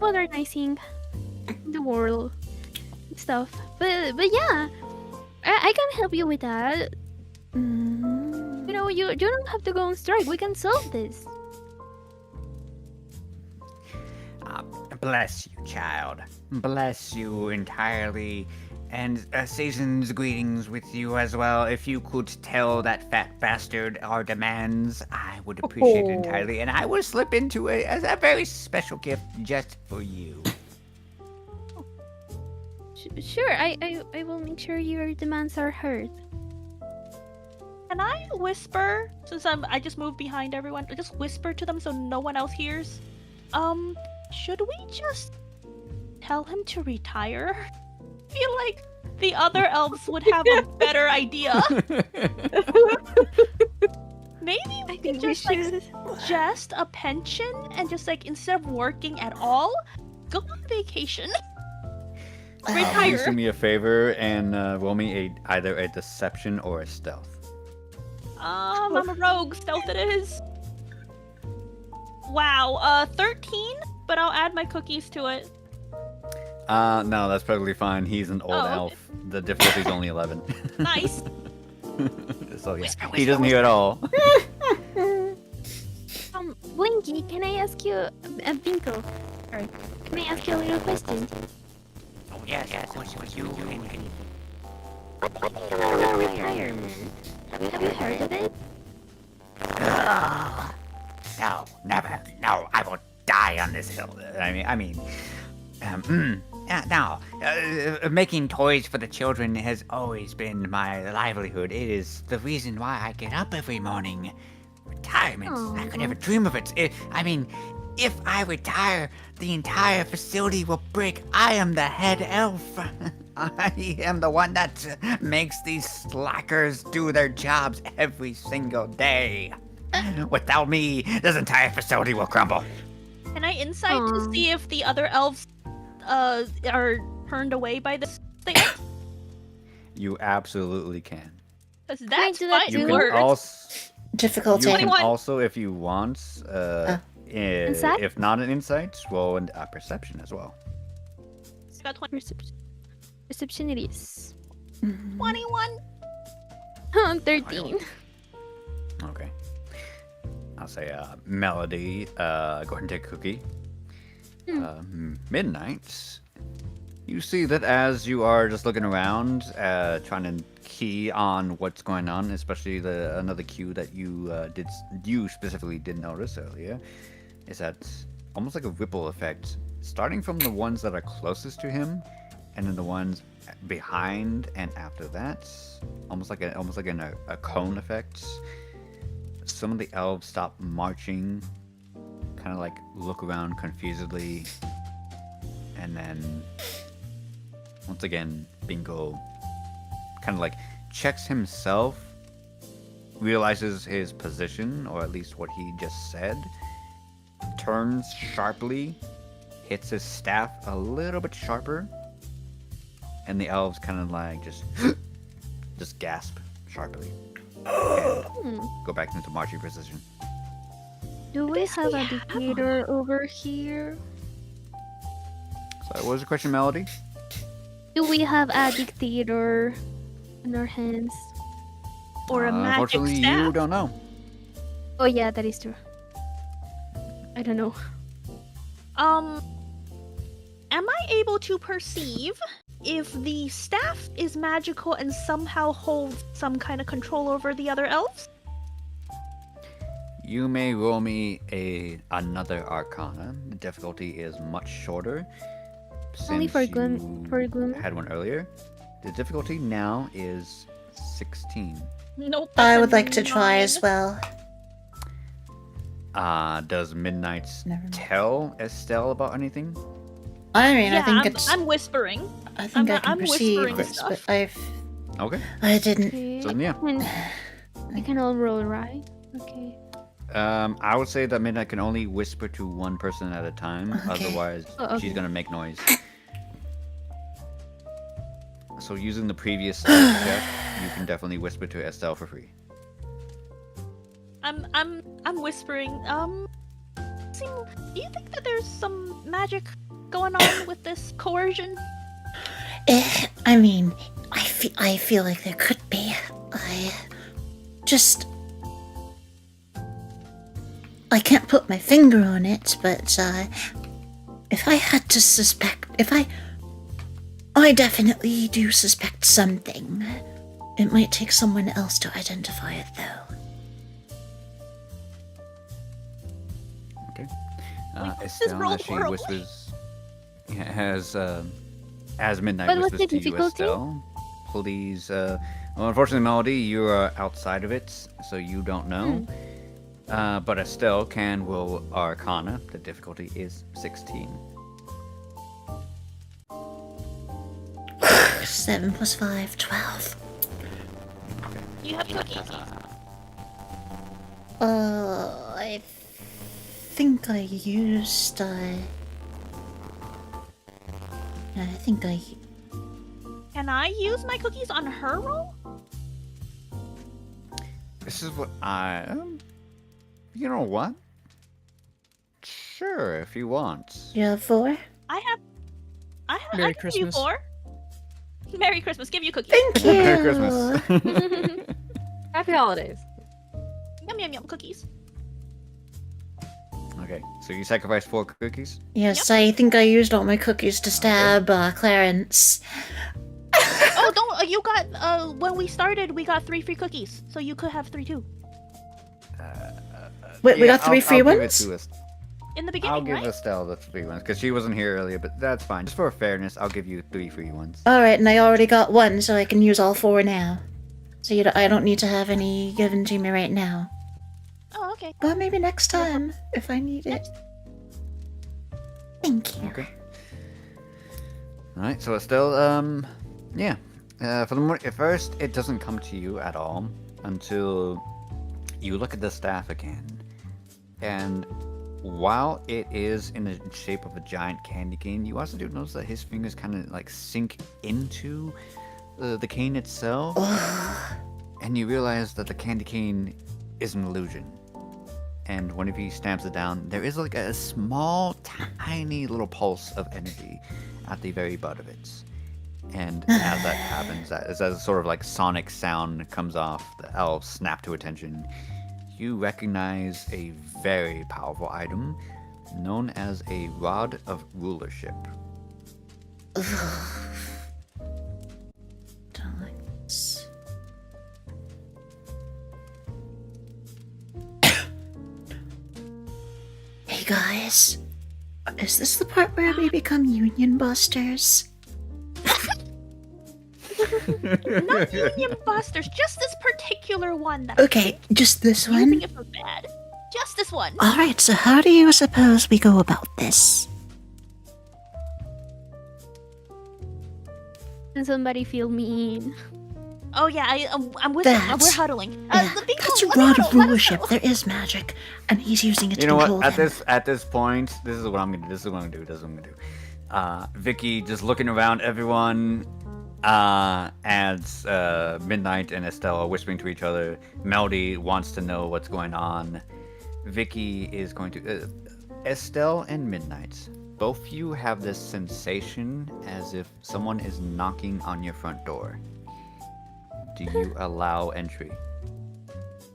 Speaker 9: modernizing the world and stuff. But yeah, I can help you with that. You don't have to go on strike. We can solve this.
Speaker 10: Bless you, child. Bless you entirely. And season's greetings with you as well. If you could tell that fat bastard our demands, I would appreciate it entirely. And I will slip into it as a very special gift just for you.
Speaker 9: Sure, I will make sure your demands are heard.
Speaker 4: Can I whisper, since I just moved behind everyone, just whisper to them so no one else hears? Should we just tell him to retire? I feel like the other elves would have a better idea. Maybe we could just suggest a pension and just instead of working at all, go on vacation. Retire.
Speaker 2: Please do me a favor and roll me either a deception or a stealth.
Speaker 4: I'm a rogue. Stealth it is. Wow, 13, but I'll add my cookies to it.
Speaker 2: No, that's perfectly fine. He's an old elf. The difficulty's only 11.
Speaker 4: Nice.
Speaker 2: So yeah, he doesn't hear at all.
Speaker 9: Blinky, can I ask you a Binko? Sorry, can I ask you a little question?
Speaker 10: Oh, yes, what you
Speaker 9: What is retirement? Have you heard of it?
Speaker 10: No, never. No, I will die on this hill. Making toys for the children has always been my livelihood. It is the reason why I get up every morning. Retirement, I could never dream of it. If I retire, the entire facility will break. I am the head elf. I am the one that makes these slackers do their jobs every single day. Without me, this entire facility will crumble.
Speaker 4: Can I insight to see if the other elves are turned away by this thing?
Speaker 2: You absolutely can.
Speaker 4: Because that's
Speaker 9: do
Speaker 4: my
Speaker 9: that
Speaker 2: You
Speaker 9: too?
Speaker 2: can also,
Speaker 1: Difficulty.
Speaker 2: you can
Speaker 4: 21.
Speaker 2: also, if you want,
Speaker 9: Insight?
Speaker 2: if not an insight, roll a perception as well.
Speaker 4: Got 20.
Speaker 9: Perception it is.
Speaker 4: 21.
Speaker 9: 13.
Speaker 2: Okay. I'll say Melody, go ahead and take a cookie. Midnight, you see that as you are just looking around, trying to key on what's going on, especially another cue that you specifically did notice earlier, is that almost like a ripple effect, starting from the ones that are closest to him, and then the ones behind and after that, almost like a cone effect. Some of the elves stop marching, kind of look around confusedly, and then once again Bingo kind of checks himself, realizes his position, or at least what he just said, turns sharply, hits his staff a little bit sharper, and the elves kind of like just gasp sharply and go back into marching position.
Speaker 9: Do we have a dictator over here?
Speaker 2: So what was the question, Melody?
Speaker 9: Do we have a dictator in our hands?
Speaker 4: Or a magic
Speaker 2: Unfortunately,
Speaker 4: staff?
Speaker 2: you don't know.
Speaker 9: Oh yeah, that is true. I don't know.
Speaker 4: Am I able to perceive if the staff is magical and somehow holds some kind of control over the other elves?
Speaker 2: You may roll me another Arcana. The difficulty is much shorter.
Speaker 9: Only
Speaker 2: since
Speaker 9: for
Speaker 2: you
Speaker 9: Gloom.
Speaker 2: had one earlier. The difficulty now is 16.
Speaker 4: Nope.
Speaker 1: I
Speaker 4: that's
Speaker 1: would
Speaker 4: a
Speaker 1: like to try
Speaker 4: 9.
Speaker 1: as well.
Speaker 2: Does Midnight's
Speaker 1: Never mind.
Speaker 2: tell Estelle about anything?
Speaker 1: I mean,
Speaker 4: Yeah,
Speaker 1: I think it's.
Speaker 4: I'm whispering.
Speaker 1: I think I can
Speaker 4: I'm
Speaker 1: perceive
Speaker 4: whispering
Speaker 1: this,
Speaker 4: stuff.
Speaker 1: but
Speaker 2: Okay.
Speaker 1: I didn't.
Speaker 9: Okay.
Speaker 2: So yeah.
Speaker 9: We can all roll, right? Okay.
Speaker 2: I would say that Midnight can only whisper to one person at a time.
Speaker 1: Okay.
Speaker 2: Otherwise,
Speaker 9: Oh, okay.
Speaker 2: she's gonna make noise. So using the previous stealth check, you can definitely whisper to Estelle for free.
Speaker 4: I'm whispering. Do you think that there's some magic going on with this coercion?
Speaker 1: I mean, I feel like there could be. I can't put my finger on it, but if I had to suspect, I definitely do suspect something. It might take someone else to identify it, though.
Speaker 2: Okay.
Speaker 4: This
Speaker 2: Estelle,
Speaker 4: roll
Speaker 2: as she
Speaker 4: horribly.
Speaker 2: whispers, as Midnight
Speaker 9: What was
Speaker 2: whispers
Speaker 9: the
Speaker 2: to you,
Speaker 9: difficulty?
Speaker 2: Estelle, please. Well, unfortunately, Melody, you are outside of it, so you don't know. But Estelle can roll Arcana. The difficulty is 16.
Speaker 1: 7 plus 5, 12.
Speaker 4: You have cookies.
Speaker 1: I think I used. I think I.
Speaker 4: Can I use my cookies on her roll?
Speaker 2: This is what you know what? Sure, if you want.
Speaker 1: You have 4?
Speaker 4: I have.
Speaker 5: Merry
Speaker 4: I can give you
Speaker 5: Christmas.
Speaker 4: 4. Merry Christmas. Give you cookies.
Speaker 1: Thank you.
Speaker 2: Merry Christmas.
Speaker 8: Happy holidays.
Speaker 4: Yum yum yum cookies.
Speaker 2: Okay, so you sacrificed 4 cookies?
Speaker 1: Yes, I think I used all my cookies to stab Clarence.
Speaker 4: Oh, don't you got when we started we got 3 free cookies, so you could have 3 too.
Speaker 1: Wait, we got 3 free
Speaker 2: I'll give it
Speaker 1: ones?
Speaker 2: to
Speaker 4: In the
Speaker 2: I'll
Speaker 4: beginning,
Speaker 2: give
Speaker 4: right?
Speaker 2: Estelle the 3 ones, because she wasn't here earlier, but that's fine. Just for fairness, I'll give you 3 free ones.
Speaker 1: Alright, and I already got 1, so I can use all 4 now. So I don't need to have any given to me right now.
Speaker 4: Oh, okay.
Speaker 1: But maybe next time, if I need it. Thank you.
Speaker 2: Okay. Alright, so Estelle, yeah. For the at first, it doesn't come to you at all until you look at the staff again. And while it is in the shape of a giant candy cane, you also do notice that his fingers kind of like sink into the cane itself. And you realize that the candy cane is an illusion. And whenever he stamps it down, there is like a small, tiny little pulse of energy at the very butt of it. And as that happens, as a sort of like sonic sound comes off, the elves snap to attention. You recognize a very powerful item known as a Rod of Rulership.
Speaker 1: Darlings. Hey guys, is this the part where we become union busters?
Speaker 4: Not Union Busters, just this particular one that
Speaker 1: Okay, just this
Speaker 4: you
Speaker 1: one?
Speaker 4: think it was bad. Just this one.
Speaker 1: Alright, so how do you suppose we go about this?
Speaker 9: Can somebody feel mean?
Speaker 4: Oh yeah, I'm with him. We're
Speaker 1: That's-
Speaker 4: huddling.
Speaker 1: Yeah,
Speaker 4: The people,
Speaker 1: that's a
Speaker 4: let me
Speaker 1: rod of
Speaker 4: huddle, let us
Speaker 1: rulership.
Speaker 4: huddle.
Speaker 1: There is magic, and he's using it to
Speaker 2: You know
Speaker 1: control
Speaker 2: what?
Speaker 1: them.
Speaker 2: At this point, this is what I'm gonna do. This is what I'm gonna do. This is what I'm gonna do. Vicky just looking around everyone, as Midnight and Estelle are whispering to each other. Melody wants to know what's going on. Vicky is going to. Estelle and Midnight, both you have this sensation as if someone is knocking on your front door. Do you allow entry?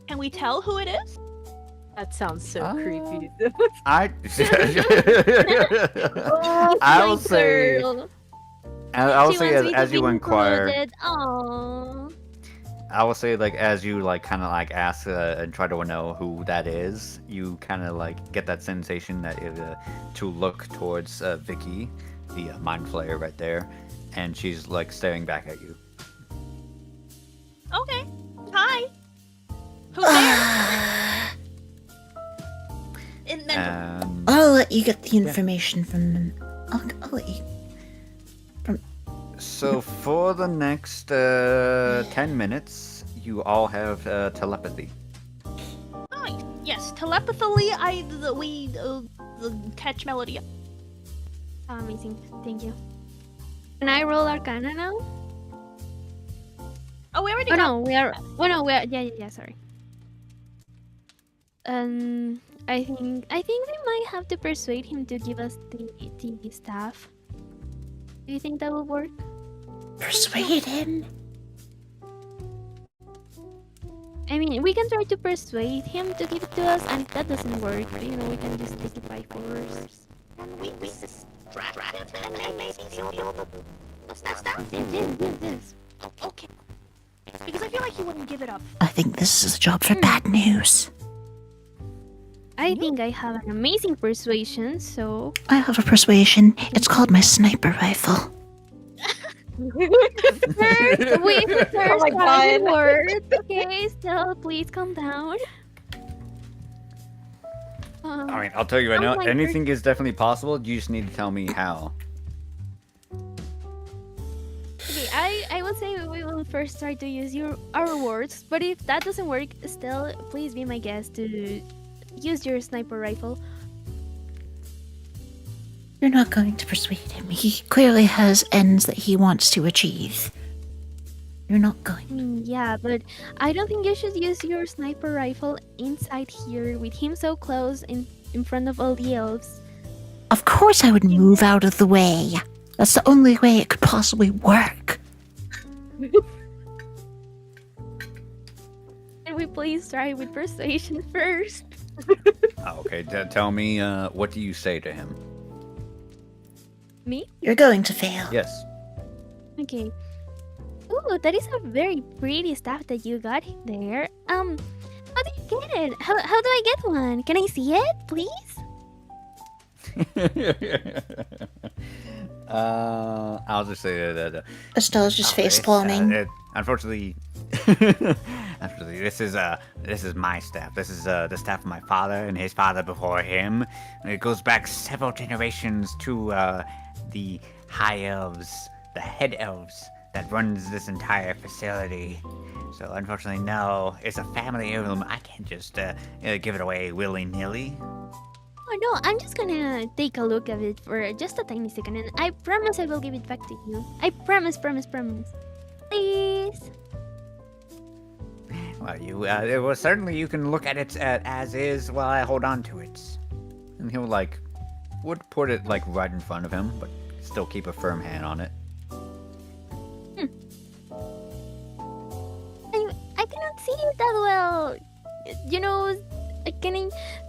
Speaker 4: Can we tell who it is?
Speaker 8: That sounds so creepy.
Speaker 2: I
Speaker 9: Oh,
Speaker 2: will
Speaker 9: my
Speaker 2: say.
Speaker 9: girl.
Speaker 2: I will
Speaker 9: She
Speaker 2: say
Speaker 9: wants me
Speaker 2: as
Speaker 9: to
Speaker 2: you
Speaker 9: be
Speaker 2: inquire.
Speaker 9: included. Aw.
Speaker 2: I will say, like, as you, like, kind of, like, ask and try to know who that is, you kind of, like, get that sensation that to look towards Vicky, the Mind Flayer right there, and she's, like, staring back at you.
Speaker 4: Okay. Hi. Who's there? And then
Speaker 1: I'll let you get the information from them. I'll let you.
Speaker 2: So for the next 10 minutes, you all have telepathy.
Speaker 4: nice. Yes, telepathically, we catch Melody.
Speaker 9: Oh, amazing. Thank you. Can I roll Arcana now?
Speaker 4: Oh, we already
Speaker 9: Oh
Speaker 4: got.
Speaker 9: no, we are. Oh no, we are. Yeah. Sorry. I think we might have to persuade him to give us the staff. Do you think that will work?
Speaker 1: Persuade him?
Speaker 9: I mean, we can try to persuade him to give it to us, and if that doesn't work, you know, we can just take it by force. Yes.
Speaker 4: Okay. Because I feel like he wouldn't give it up.
Speaker 1: I think this is a job for bad news.
Speaker 9: I think I have an amazing persuasion, so
Speaker 1: I have a persuasion. It's called my sniper rifle.
Speaker 9: first, wait, first
Speaker 8: my
Speaker 9: try
Speaker 8: God.
Speaker 9: words. Okay, still, please calm down.
Speaker 2: I mean, I'll tell you right
Speaker 9: Oh
Speaker 2: now,
Speaker 9: my
Speaker 2: anything is definitely possible. You just need to tell me how.
Speaker 9: Okay, I would say we will first try to use our words, but if that doesn't work, still, please be my guest to use your sniper rifle.
Speaker 1: You're not going to persuade him. He clearly has ends that he wants to achieve. You're not going.
Speaker 9: Yeah, but I don't think you should use your sniper rifle inside here with him so close in front of all the elves.
Speaker 1: Of course I would move out of the way. That's the only way it could possibly work.
Speaker 9: Can we please try with persuasion first?
Speaker 2: Okay, tell me, what do you say to him?
Speaker 9: Me?
Speaker 1: You're going to fail.
Speaker 2: Yes.
Speaker 9: Okay. Ooh, that is a very pretty stuff that you got there. How do you get it? How do I get one? Can I see it, please?
Speaker 2: I'll just say that.
Speaker 1: Estelle's just face palming.
Speaker 2: Unfortunately, this is my staff. This is the staff of my father and his father before him. And it goes back several generations to the high elves, the head elves that runs this entire facility. So unfortunately, no, it's a family heirloom. I can't just give it away willy-nilly.
Speaker 9: Oh no, I'm just gonna take a look at it for just a tiny second, and I promise I will give it back to you. I promise. Please.
Speaker 2: Well, well, certainly you can look at it as is while I hold on to it. And he'll, like, would put it, like, right in front of him, but still keep a firm hand on it.
Speaker 9: I cannot see it that well. You know,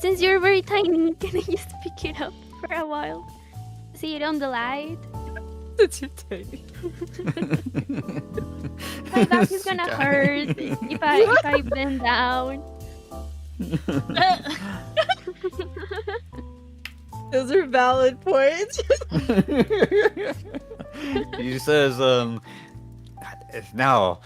Speaker 9: since you're very tiny, can I just pick it up for a while? See it on the light?
Speaker 8: It's too tiny.
Speaker 9: My back is gonna hurt if I bend down.
Speaker 8: Those are valid points.
Speaker 2: He says,
Speaker 10: No.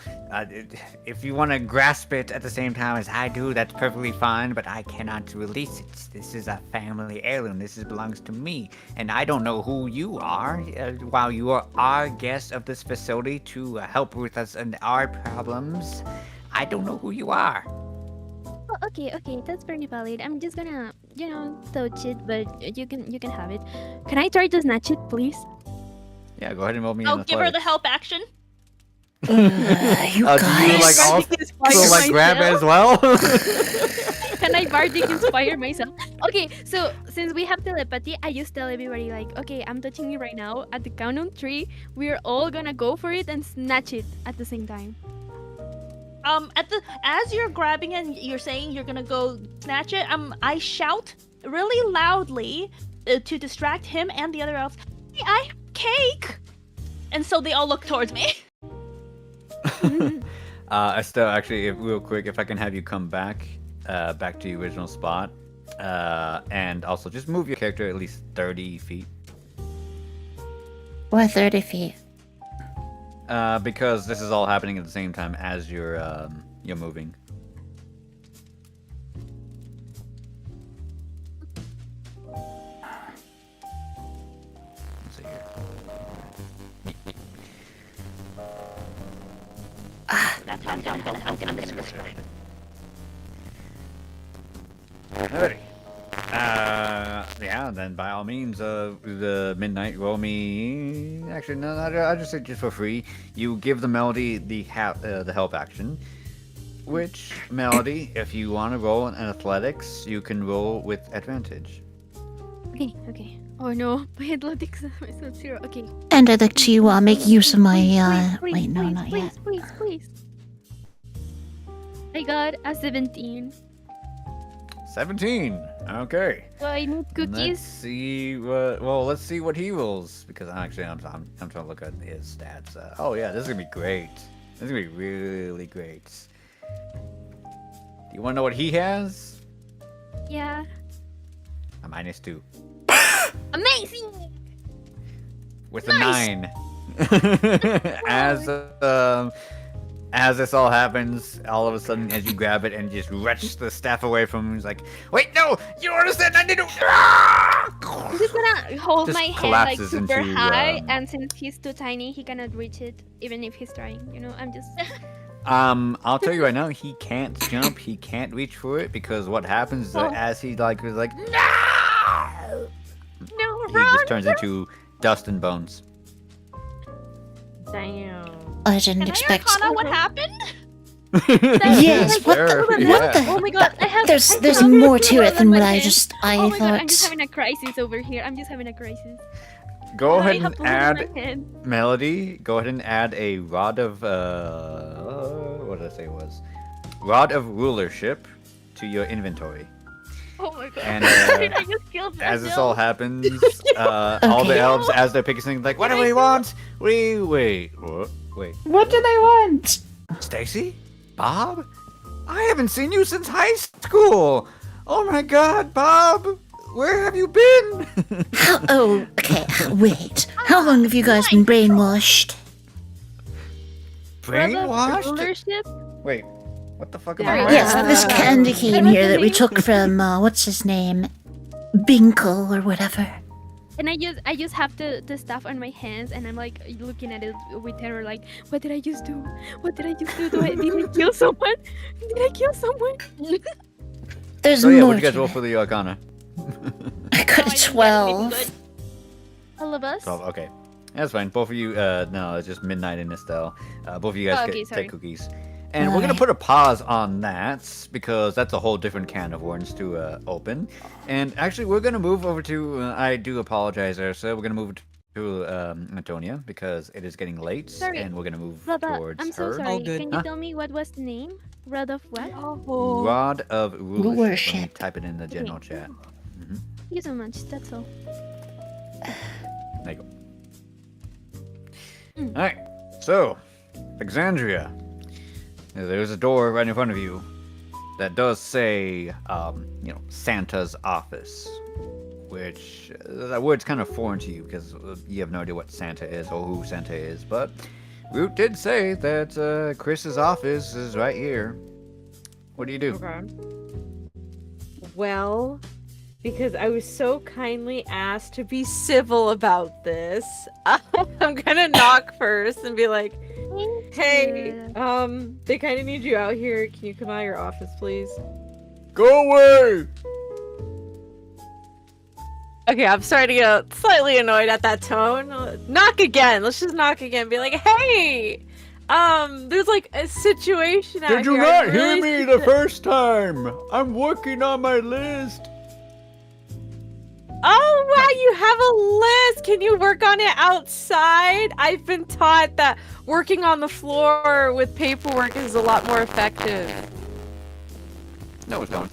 Speaker 10: If you want to grasp it at the same time as I do, that's perfectly fine, but I cannot release it. This is a family heirloom. This belongs to me. And I don't know who you are. While you are our guest of this facility to help with us and our problems, I don't know who you are.
Speaker 9: Oh, okay, that's very valid. I'm just gonna, touch it, but you can have it. Can I try to snatch it, please?
Speaker 2: Yeah, go ahead and roll me.
Speaker 4: I'll give her the help action.
Speaker 1: You
Speaker 2: do you
Speaker 1: guys.
Speaker 2: also grab it as well?
Speaker 9: Can I bardic inspire myself? Okay, so since we have telepathy, I just tell everybody like, okay, I'm touching it right now. At the count of 3, we're all gonna go for it and snatch it at the same time.
Speaker 4: As you're grabbing and you're saying you're gonna go snatch it, I shout really loudly to distract him and the other elves. Hey, I have cake, and so they all look towards me.
Speaker 2: Estelle, actually, real quick, if I can have you come back to the original spot, and also just move your character at least 30 feet.
Speaker 1: Or 30 feet.
Speaker 2: Because this is all happening at the same time as you're moving. Let's see here. Alrighty. Yeah, then by all means, the midnight roll me. Actually, no, I just say just for free. You give the Melody the help action. Which Melody, if you want to roll in athletics, you can roll with advantage.
Speaker 9: Okay. Oh no, my athletics is at 0. Okay.
Speaker 1: And I'd like to make use of my wait, no, not yet.
Speaker 9: Please. I got a 17.
Speaker 2: 17. Okay.
Speaker 9: So I need
Speaker 2: Let's
Speaker 9: cookies.
Speaker 2: see what. Well, let's see what he rolls because actually, I'm trying to look at his stats. Oh yeah, this is gonna be great. This is gonna be really great. Do you want to know what he has?
Speaker 9: Yeah.
Speaker 2: A -2.
Speaker 9: Amazing.
Speaker 2: With
Speaker 9: Nice.
Speaker 2: a 9. As this all happens, all of a sudden, as you grab it and just wrench the staff away from him, he's like, "Wait, no! You don't understand! I need to."
Speaker 9: I'm just gonna hold
Speaker 2: Just
Speaker 9: my hand like
Speaker 2: collapses
Speaker 9: super
Speaker 2: into,
Speaker 9: high, and since he's too tiny, he cannot reach it, even if he's trying. I'm just.
Speaker 2: I'll tell you right now, he can't jump. He can't reach for it because what happens is that as he was like, "No!"
Speaker 9: No,
Speaker 2: he
Speaker 9: run!
Speaker 2: just turns into dust and bones.
Speaker 8: Damn.
Speaker 1: I didn't
Speaker 4: Can
Speaker 1: expect.
Speaker 4: I Arcana what happened?
Speaker 1: Yes. What
Speaker 2: Sure,
Speaker 1: the?
Speaker 2: yeah.
Speaker 1: What the?
Speaker 9: Oh my god, I have.
Speaker 1: There's more to it than what I just.
Speaker 9: Oh my god, I'm just
Speaker 1: thought.
Speaker 9: having a crisis over here. I'm just having a crisis.
Speaker 2: Go
Speaker 9: I
Speaker 2: ahead
Speaker 9: have
Speaker 2: and
Speaker 9: blood in
Speaker 2: add
Speaker 9: my hand.
Speaker 2: Melody. Go ahead and add a rod of what did I say it was? Rod of rulership to your inventory.
Speaker 9: Oh my god.
Speaker 2: And
Speaker 9: I just killed
Speaker 2: as this
Speaker 9: myself.
Speaker 2: all happens, all the
Speaker 1: Okay.
Speaker 2: elves, as they're picking things, like, what do we want? Wait.
Speaker 1: What do they want?
Speaker 2: Stacy? Bob? I haven't seen you since high school. Oh my God, Bob, where have you been?
Speaker 1: Oh, okay. Wait. How long have you guys been brainwashed?
Speaker 2: Brainwashed?
Speaker 9: Rulership?
Speaker 2: Wait, what the fuck am
Speaker 8: Sorry.
Speaker 2: I?
Speaker 1: Yes,
Speaker 2: wearing?
Speaker 1: this candy cane
Speaker 9: What was
Speaker 1: here
Speaker 9: the
Speaker 1: that we
Speaker 9: name?
Speaker 1: took from what's his name, Binkle or whatever.
Speaker 9: And I just have the stuff on my hands, and I'm like looking at it with terror, like, what did I just do? What did I just do? Did I kill someone? Did I kill someone?
Speaker 1: There's
Speaker 2: So yeah,
Speaker 1: more.
Speaker 2: what'd you guys
Speaker 1: to
Speaker 2: roll
Speaker 1: it.
Speaker 2: for the Arcana?
Speaker 1: I got a 12.
Speaker 9: All of us?
Speaker 2: 12, okay. That's fine. Both of you, no, it's just Midnight and Estelle. Both of you guys
Speaker 9: Oh, okay, sorry.
Speaker 2: take cookies. And we're going to
Speaker 1: Alright.
Speaker 2: put a pause on that because that's a whole different can of worms to open. And actually, we're going to move over to, I do apologize there, so we're going to move to Antonia because it is getting late
Speaker 9: Sorry.
Speaker 2: and we're going to move
Speaker 9: Bubba,
Speaker 2: towards
Speaker 9: I'm so
Speaker 2: her.
Speaker 9: sorry.
Speaker 5: All good.
Speaker 9: Can you
Speaker 2: Huh?
Speaker 9: tell me what was the name? Rod of what?
Speaker 2: Rod of rulership. Let me
Speaker 1: Rulership.
Speaker 2: type it in the general chat.
Speaker 9: Thank you so much. That's all.
Speaker 2: There you go. Alright, so, Alexandria. There's a door right in front of you that does say, Santa's office. Which, that word's kind of foreign to you because you have no idea what Santa is or who Santa is. But Root did say that Chris's office is right here. What do you do?
Speaker 8: Okay. Well, because I was so kindly asked to be civil about this, I'm gonna knock first and be like, "Hey, they kind of need you out here. Can you come out of your office, please?"
Speaker 2: Go away!
Speaker 8: Okay, I'm starting to get slightly annoyed at that tone. Knock again. Let's just knock again. Be like, "Hey, there's like a situation out here.
Speaker 2: Did you
Speaker 8: I
Speaker 2: not hear
Speaker 8: really
Speaker 2: me
Speaker 8: should-
Speaker 2: the first time? I'm working on my list.
Speaker 8: Oh wow, you have a list. Can you work on it outside? I've been taught that working on the floor with paperwork is a lot more effective.
Speaker 2: No, it's not.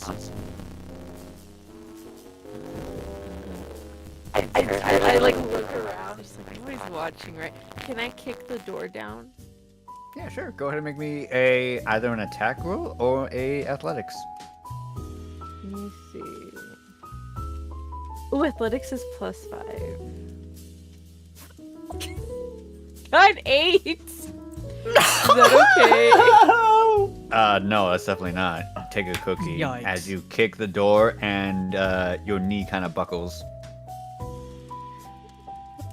Speaker 8: I like look around, just like nobody's watching, right? Can I kick the door down?
Speaker 2: Yeah, sure. Go ahead and make me either an attack roll or a athletics.
Speaker 8: Let me see. Ooh, athletics is +5. Got 8. Is that okay?
Speaker 2: No, that's definitely not. Take a cookie
Speaker 5: Yikes.
Speaker 2: as you kick the door and your knee kind of buckles.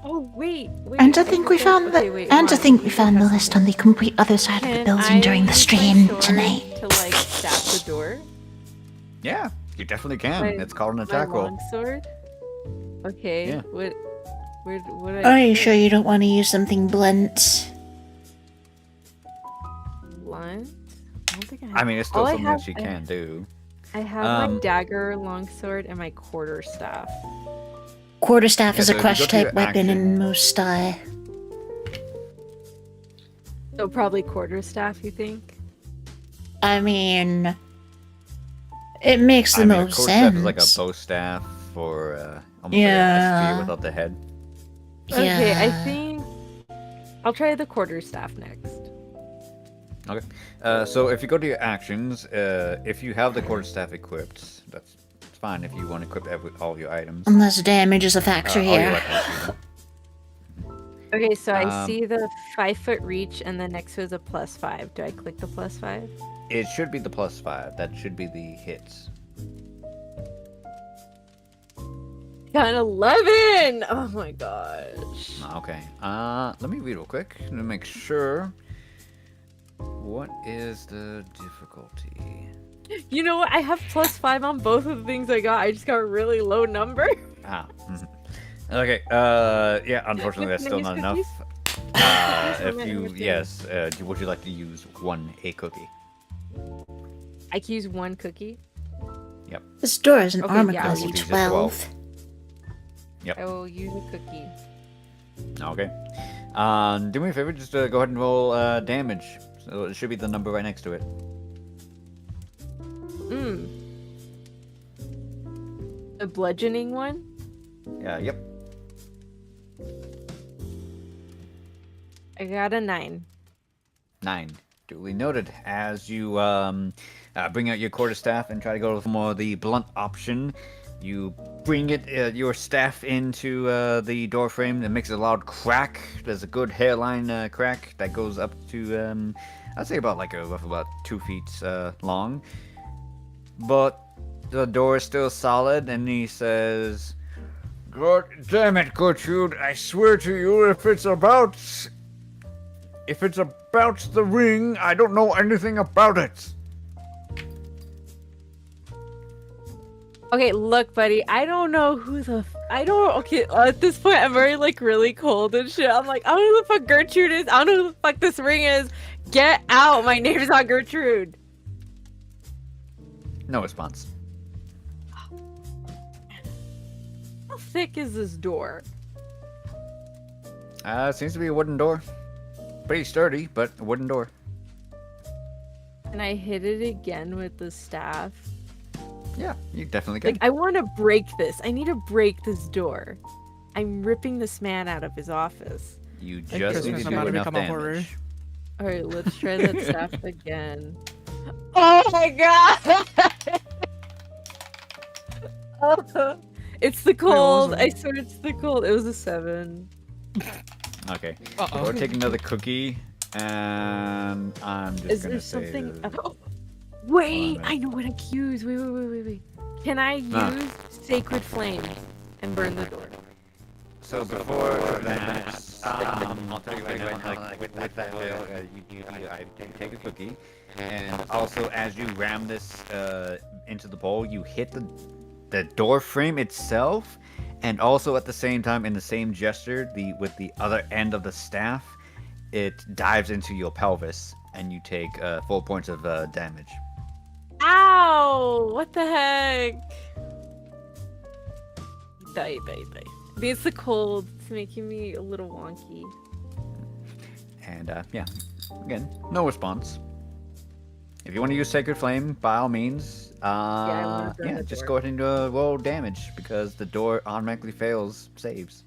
Speaker 8: Oh wait.
Speaker 1: And to think we found
Speaker 8: okay,
Speaker 1: the
Speaker 8: wait,
Speaker 1: and to
Speaker 8: Ron,
Speaker 1: think we
Speaker 8: you
Speaker 1: found the
Speaker 8: have
Speaker 1: list
Speaker 8: to-
Speaker 1: on the complete other side of the
Speaker 8: Can
Speaker 1: building during the
Speaker 8: I use my
Speaker 1: stream
Speaker 8: sword
Speaker 1: tonight.
Speaker 8: to like stab the door?
Speaker 2: Yeah, you definitely can.
Speaker 8: My-
Speaker 2: It's called an
Speaker 8: My
Speaker 2: attack roll.
Speaker 8: longsword? Okay.
Speaker 2: Yeah.
Speaker 8: What
Speaker 1: Are you sure you don't want to use something blunt?
Speaker 8: Blunt? I don't think I have.
Speaker 2: I mean, it's still
Speaker 8: All I
Speaker 2: something that
Speaker 8: have-
Speaker 2: she
Speaker 8: I-
Speaker 2: can do.
Speaker 8: I have my
Speaker 2: Um,
Speaker 8: dagger, longsword, and my quarterstaff.
Speaker 1: Quarterstaff
Speaker 2: Yeah,
Speaker 1: is
Speaker 2: so
Speaker 1: a
Speaker 2: if you
Speaker 1: crush
Speaker 2: go to your
Speaker 1: type weapon in
Speaker 2: action-
Speaker 1: most
Speaker 8: So probably quarterstaff, you think?
Speaker 1: I mean, it makes the
Speaker 2: I mean, a
Speaker 1: most
Speaker 2: quarterstaff
Speaker 1: sense.
Speaker 2: is like a bow staff for almost
Speaker 1: Yeah.
Speaker 2: like a spear without the head.
Speaker 8: Okay, I
Speaker 1: Yeah.
Speaker 8: think I'll try the quarterstaff next.
Speaker 2: Okay. So if you go to your actions, if you have the quarterstaff equipped, that's fine. If you want to equip all your items,
Speaker 1: Unless damage is a factor
Speaker 2: all your
Speaker 1: here.
Speaker 2: weapons, even.
Speaker 8: Okay, so I
Speaker 2: Um,
Speaker 8: see the 5-foot reach, and then next to is a +5. Do I click the +5?
Speaker 2: It should be the +5. That should be the hits.
Speaker 8: Got an 11! Oh my gosh.
Speaker 2: Okay. Let me read real quick to make sure. What is the difficulty?
Speaker 8: You know what? I have +5 on both of the things I got. I just got a really low number.
Speaker 2: Okay. Yeah. Unfortunately, that's still not enough. If you would you like to use a cookie?
Speaker 8: I can use 1 cookie.
Speaker 2: Yep.
Speaker 1: This door is an
Speaker 8: Okay,
Speaker 1: armor
Speaker 8: yeah,
Speaker 1: class
Speaker 2: we'll
Speaker 1: of
Speaker 2: use a
Speaker 1: 12.
Speaker 2: Yep.
Speaker 8: I will use a cookie.
Speaker 2: Okay. Do me a favor, just go ahead and roll damage. So it should be the number right next to it.
Speaker 8: A bludgeoning one?
Speaker 2: Yep.
Speaker 8: I got a 9.
Speaker 2: 9. Duly noted. As you bring out your quarterstaff and try to go with more of the blunt option, you bring your staff into the door frame and makes a loud crack. There's a good hairline crack that goes up to, I'd say about roughly about 2 feet long. But the door is still solid, and he says, "God damn it, Gertrude! I swear to you, if it's about the ring, I don't know anything about it."
Speaker 8: Okay, look, buddy. I don't know who the. Okay, at this point, I'm very really cold and shit. I'm like, I don't know who the fuck Gertrude is. I don't know who the fuck this ring is. Get out! My name's not Gertrude.
Speaker 2: No response.
Speaker 8: How thick is this door?
Speaker 2: Seems to be a wooden door. Pretty sturdy, but a wooden door.
Speaker 8: And I hit it again with the staff.
Speaker 2: Yeah, you definitely can.
Speaker 8: I want to break this. I need to break this door. I'm ripping this man out of his office.
Speaker 2: You
Speaker 5: Like
Speaker 2: just need
Speaker 5: Christmas,
Speaker 2: to
Speaker 5: I'm
Speaker 2: do
Speaker 5: about to
Speaker 2: enough
Speaker 5: become a horror.
Speaker 2: damage.
Speaker 8: All right, let's try that staff again. Oh my god! Oh, it's the cold. I swear it's the cold. It was a 7.
Speaker 2: Okay.
Speaker 5: Uh-oh.
Speaker 2: Or take another cookie, And I'm just
Speaker 8: Is
Speaker 2: gonna
Speaker 8: there
Speaker 2: say
Speaker 8: something?
Speaker 2: that-
Speaker 8: Wait,
Speaker 2: Hold on a
Speaker 8: I know what I can use. Wait. Can I use Sacred Flame and burn the door?
Speaker 2: So before that, I'll tell you right now, like with that, you take a cookie, and also as you ram this into the bowl, you hit the door frame itself, and also at the same time, in the same gesture, with the other end of the staff, it dives into your pelvis, and you take 4 points of damage.
Speaker 8: Ow! What the heck? Die. It's the cold. It's making me a little wonky.
Speaker 2: And yeah, again, no response. If you want to use Sacred Flame, by all means,
Speaker 8: I wanna burn the
Speaker 2: just
Speaker 8: door.
Speaker 2: go ahead and roll damage because the door automatically fails saves.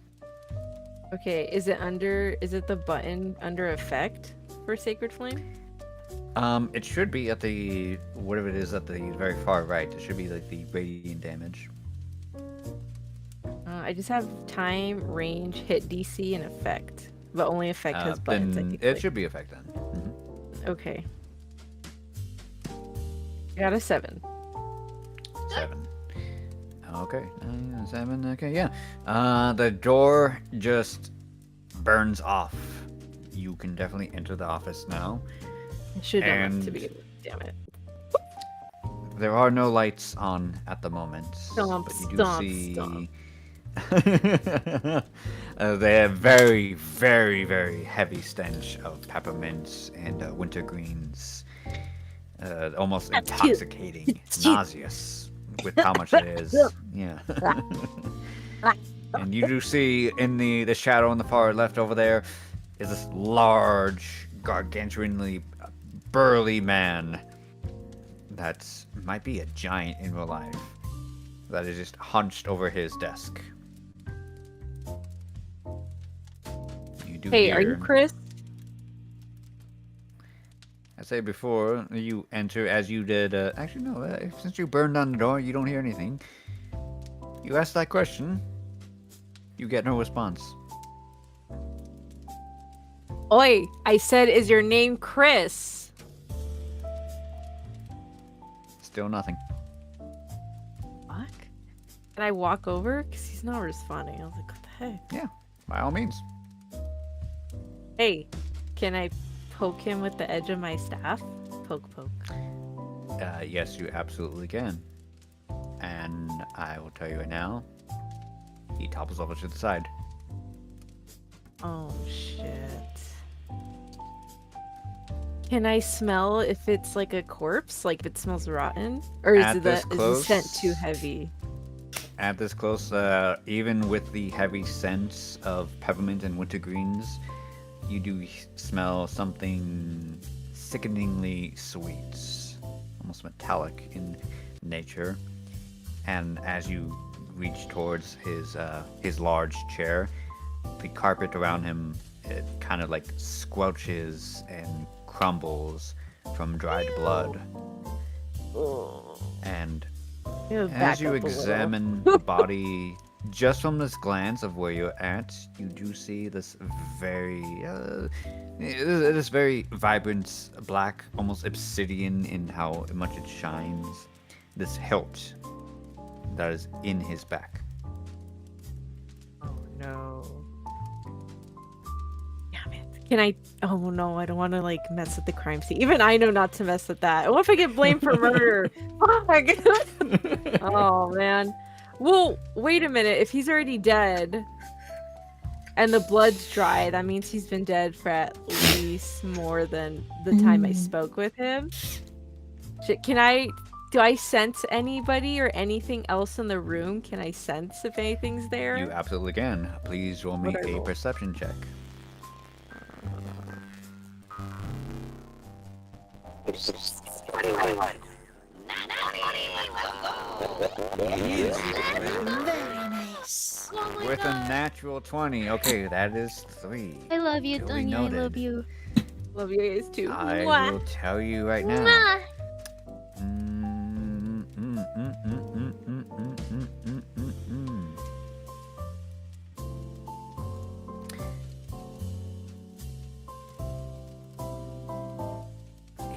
Speaker 8: Okay, is it the button under effect for Sacred Flame?
Speaker 2: It should be at the whatever it is at the very far right. It should be like the radiant damage.
Speaker 8: I just have time, range, hit DC, and effect. But only effect has buttons. I
Speaker 2: Then
Speaker 8: can
Speaker 2: it
Speaker 8: click.
Speaker 2: should be effect then. Mhm.
Speaker 8: Okay. I got a 7.
Speaker 2: 7. Okay, 7. Okay, yeah. The door just burns off. You can definitely enter the office now.
Speaker 8: I should have done that to
Speaker 2: And-
Speaker 8: begin with. Damn it.
Speaker 2: There are no lights on at the moment,
Speaker 8: Stomp,
Speaker 2: but you do
Speaker 8: stomp,
Speaker 2: see.
Speaker 8: stomp.
Speaker 2: They have very, very, very heavy stench of peppermints and wintergreens. Almost intoxicating, nauseous with how much it is. Yeah. And you do see in the shadow on the far left over there is this large, gargantuanly burly man that might be a giant in real life that is just hunched over his desk. You do
Speaker 8: Hey, are you
Speaker 2: hear-
Speaker 8: Chris?
Speaker 2: I say before you enter, as you did. Actually, no. Since you burned down the door, you don't hear anything. You ask that question, you get no response.
Speaker 8: Oi, I said, is your name Chris?
Speaker 2: Still nothing.
Speaker 8: Fuck. Can I walk over? Because he's not responding. I was like, what the heck?
Speaker 2: Yeah, by all means.
Speaker 8: Hey, can I poke him with the edge of my staff? Poke.
Speaker 2: Yes, you absolutely can. And I will tell you right now, he topples over to the side.
Speaker 8: Oh, shit. Can I smell if it's like a corpse? Like if it smells rotten? Or is
Speaker 2: At
Speaker 8: it
Speaker 2: this
Speaker 8: is the
Speaker 2: close-
Speaker 8: scent too heavy?
Speaker 2: At this close, even with the heavy scent of peppermint and wintergreens, you do smell something sickeningly sweet, almost metallic in nature. And as you reach towards his large chair, the carpet around him, it kind of like squelches and crumbles from dried blood. And as you examine the body, just from this glance of where you're at, you do see this very vibrant black, almost obsidian in how much it shines. This hilt that is in his back.
Speaker 8: Oh no. Damn it. Can I? Oh no, I don't want to like mess with the crime scene. Even I know not to mess with that. What if I get blamed for murder? Fuck. Oh man. Well, wait a minute. If he's already dead and the blood's dry, that means he's been dead for at least more than the time I spoke with him. Shit, do I sense anybody or anything else in the room? Can I sense if anything's there?
Speaker 2: You absolutely can. Please roll me
Speaker 8: What I
Speaker 2: a
Speaker 8: roll?
Speaker 2: perception check.
Speaker 1: Very nice.
Speaker 2: With a natural 20. Okay, that is 3.
Speaker 9: I love you,
Speaker 2: Duly
Speaker 9: Tanya. I
Speaker 2: noted.
Speaker 9: love you.
Speaker 8: Love you guys too.
Speaker 2: I
Speaker 8: Mwah.
Speaker 2: will tell you right now.
Speaker 9: Mwah.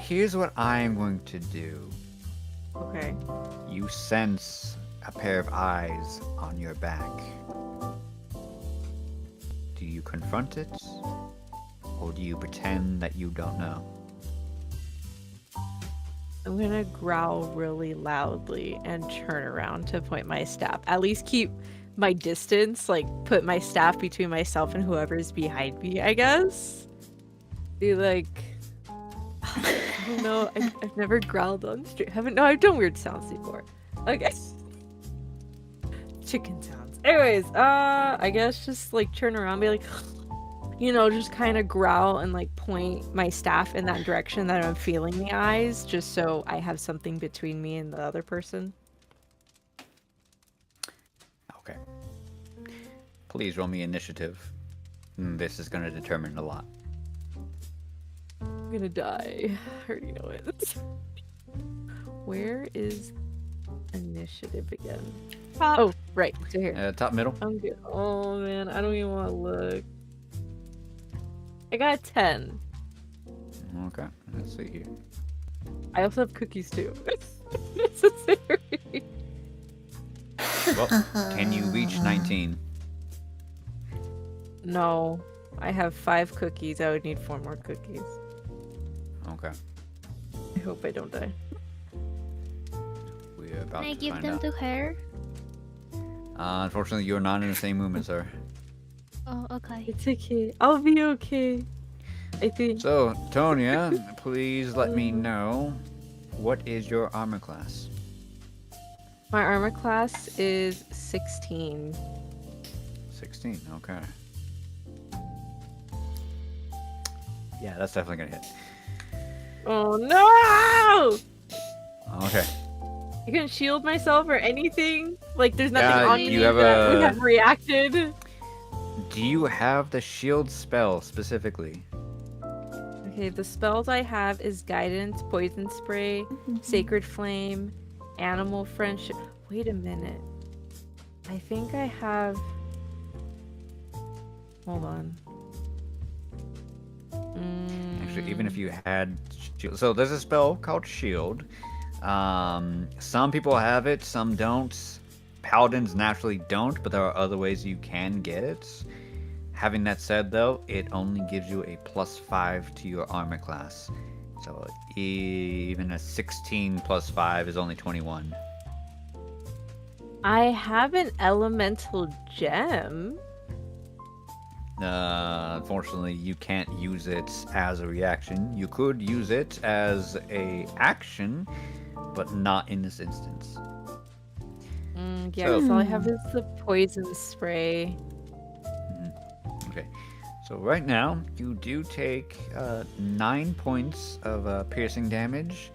Speaker 2: here's what I'm going to do.
Speaker 8: Okay.
Speaker 2: You sense a pair of eyes on your back. Do you confront it? Or do you pretend that you don't know?
Speaker 8: I'm gonna growl really loudly and turn around to point my staff. At least keep my distance, like put my staff between myself and whoever's behind me, I guess. Be like, I don't know, I've never growled on stream. I've done weird sounds before. Okay. Chicken sounds. Anyways, I guess just like turn around, be like, just kind of growl and like point my staff in that direction that I'm feeling the eyes, just so I have something between me and the other person.
Speaker 2: Okay. Please roll me initiative. This is going to determine a lot.
Speaker 8: I'm gonna die. I already know it. Where is initiative again?
Speaker 4: Top.
Speaker 8: Oh, right. So here.
Speaker 2: Top middle.
Speaker 8: I'm good. Oh man, I don't even want to look. I got a 10.
Speaker 2: Okay, let's see here.
Speaker 8: I also have cookies too. Necessary.
Speaker 2: Well, can you reach 19?
Speaker 8: No, I have 5 cookies. I would need 4 more cookies.
Speaker 2: Okay.
Speaker 8: I hope I don't die.
Speaker 2: We're about
Speaker 9: Can I
Speaker 2: to
Speaker 9: give
Speaker 2: find
Speaker 9: them
Speaker 2: out.
Speaker 9: to her?
Speaker 2: Unfortunately, you're not in the same movement, sir.
Speaker 9: Oh, okay.
Speaker 8: It's okay. I'll be okay. I think.
Speaker 2: So, Tonya, please let me know, what is your armor class?
Speaker 8: My armor class is 16.
Speaker 2: 16, okay. Yeah, that's definitely gonna hit.
Speaker 8: Oh no!
Speaker 2: Okay.
Speaker 8: You can shield myself or anything? Like there's nothing
Speaker 2: Yeah,
Speaker 8: on
Speaker 2: you
Speaker 8: me
Speaker 2: have
Speaker 8: that would
Speaker 2: a-
Speaker 8: have reacted?
Speaker 2: Do you have the shield spell specifically?
Speaker 8: Okay, the spells I have is Guidance, Poison Spray, Sacred Flame, Animal Friendship. Wait a minute. I think I have... Hold on.
Speaker 2: Actually, even if you had shield, so there's a spell called shield. Some people have it, some don't. Paladins naturally don't, but there are other ways you can get it. Having that said, though, it only gives you a +5 to your armor class. So even a 16 + 5 is only 21.
Speaker 8: I have an Elemental Gem.
Speaker 2: Unfortunately, you can't use it as a reaction. You could use it as a action, but not in this instance.
Speaker 8: Yeah,
Speaker 2: So-
Speaker 8: so all I have is the Poison Spray.
Speaker 2: Okay, so right now you do take 9 points of piercing damage,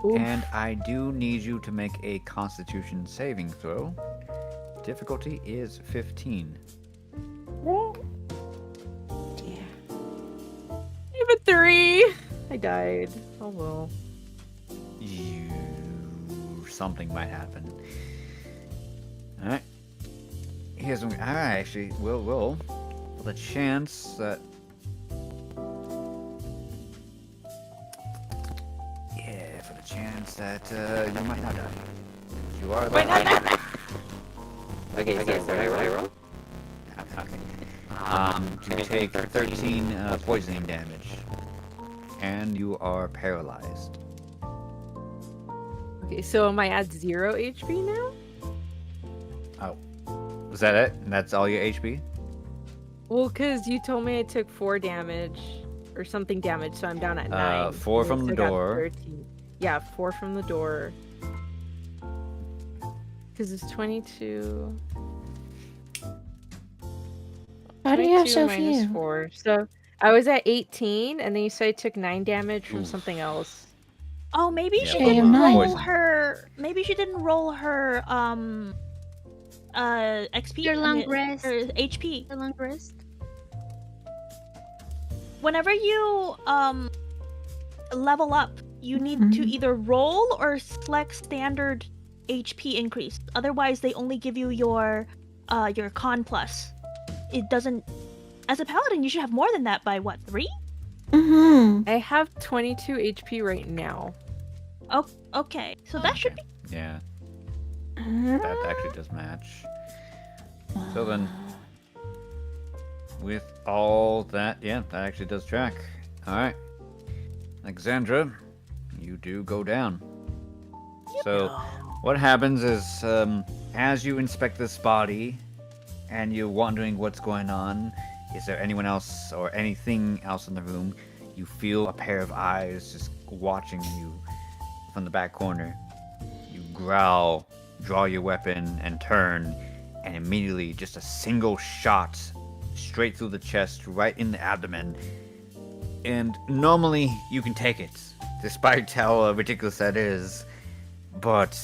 Speaker 8: Oof.
Speaker 2: and I do need you to make a Constitution saving throw. Difficulty is 15.
Speaker 8: I have a 3! I died. Oh well.
Speaker 2: Something might happen. All right. Here's what I actually will for the chance that. Yeah, for the chance that you might not die. You are.
Speaker 8: Wait, no. Okay, so what I roll?
Speaker 2: Okay. You take 13 poisoning damage, and you are paralyzed.
Speaker 8: Okay, so am I at 0 HP now?
Speaker 2: Was that it? And that's all your HP?
Speaker 8: Well, because you told me I took 4 damage or something damage, so I'm down at 9.
Speaker 2: 4 from the
Speaker 8: I got
Speaker 2: door.
Speaker 8: 13. Yeah, 4 from the door. Because it's 22.
Speaker 1: Why do you have
Speaker 8: 22
Speaker 1: so
Speaker 8: minus
Speaker 1: few?
Speaker 8: 4. So I was at 18, and then you said I took 9 damage from
Speaker 2: Oof.
Speaker 8: something else.
Speaker 4: Oh, maybe
Speaker 2: Yeah,
Speaker 4: she
Speaker 1: well,
Speaker 4: didn't
Speaker 1: nice.
Speaker 4: roll
Speaker 2: Poison.
Speaker 4: her. Maybe she didn't roll her XP.
Speaker 9: Your long
Speaker 4: or
Speaker 9: rest.
Speaker 4: HP.
Speaker 9: The long rest.
Speaker 4: Whenever you level up, you need to
Speaker 1: Mhm.
Speaker 4: either roll or select standard HP increase. Otherwise, they only give you your con plus. It doesn't. As a paladin, you should have more than that by what, 3?
Speaker 1: Mm-hmm.
Speaker 8: I have 22 HP right now.
Speaker 4: Oh, okay. So that should be.
Speaker 2: Yeah, that actually does match. So then, with all that, yeah, that actually does track. All right, Alexandra, you do go down. So, what happens is, as you inspect this body, and you're wondering what's going on, is there anyone else or anything else in the room? You feel a pair of eyes just watching you from the back corner. You growl, draw your weapon, and turn, and immediately just a single shot straight through the chest, right in the abdomen. And normally you can take it, despite how ridiculous that is, but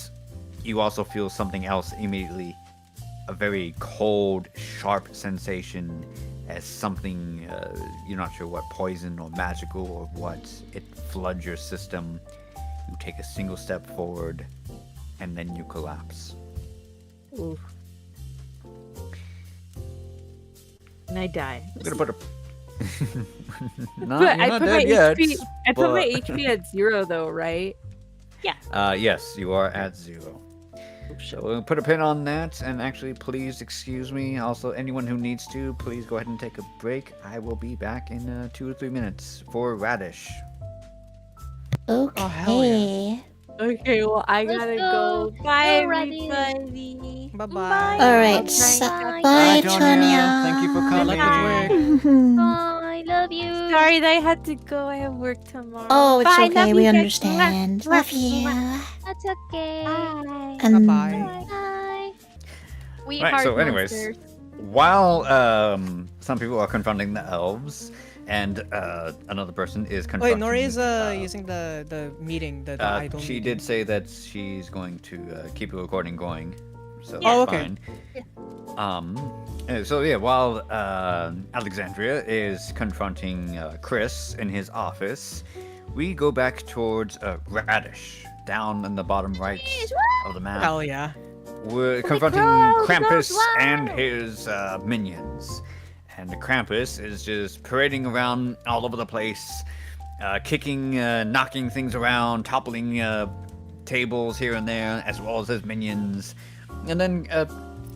Speaker 2: you also feel something else immediately. A very cold, sharp sensation as something, you're not sure what, poison or magical or what, it floods your system. You take a single step forward, and then you collapse.
Speaker 8: Oof. And I die.
Speaker 2: I'm gonna put a...
Speaker 8: But I
Speaker 2: not
Speaker 8: put my
Speaker 2: dead yet,
Speaker 8: HP. I put my
Speaker 2: but-
Speaker 8: HP at 0 though, right?
Speaker 2: Yes, you are at 0. So we'll put a pin on that, and actually, please excuse me. Also, anyone who needs to, please go ahead and take a break. I will be back in 2 or 3 minutes for Radish.
Speaker 1: Okay.
Speaker 8: Okay, well I
Speaker 6: Let's
Speaker 8: gotta
Speaker 6: go.
Speaker 8: go. Bye,
Speaker 6: Go, Radish.
Speaker 8: everybody.
Speaker 5: Bye-bye.
Speaker 1: All right.
Speaker 6: Bye.
Speaker 1: Bye,
Speaker 2: Tonya.
Speaker 1: Tonya.
Speaker 2: Thank you for
Speaker 5: Good luck
Speaker 2: coming.
Speaker 5: with work.
Speaker 6: Oh, I love you.
Speaker 8: Sorry that I had to go. I have work tomorrow.
Speaker 1: Oh, it's
Speaker 8: Bye,
Speaker 1: okay.
Speaker 8: love
Speaker 1: We
Speaker 8: you guys.
Speaker 1: understand.
Speaker 8: Mwah,
Speaker 1: Love
Speaker 8: mwah,
Speaker 1: you.
Speaker 8: mwah.
Speaker 6: That's okay.
Speaker 8: Bye.
Speaker 1: And
Speaker 5: Bye-bye.
Speaker 6: Bye.
Speaker 9: We
Speaker 2: Right,
Speaker 9: hard
Speaker 2: so anyways,
Speaker 9: monsters.
Speaker 2: while some people are confronting the elves, and another person is
Speaker 5: Wait,
Speaker 2: confronting...
Speaker 5: Nori is using the meeting, the idle
Speaker 2: she
Speaker 5: meeting.
Speaker 2: did say that she's going to keep the recording going, so
Speaker 5: Oh,
Speaker 2: that's
Speaker 5: okay.
Speaker 2: fine. So yeah, while Alexandria is confronting Chris in his office, we go back towards Radish, down in the bottom right of the map.
Speaker 5: Hell yeah.
Speaker 2: We're confronting Krampus and his minions. And Krampus is just parading around all over the place, kicking, knocking things around, toppling tables here and there, as well as his minions. And then,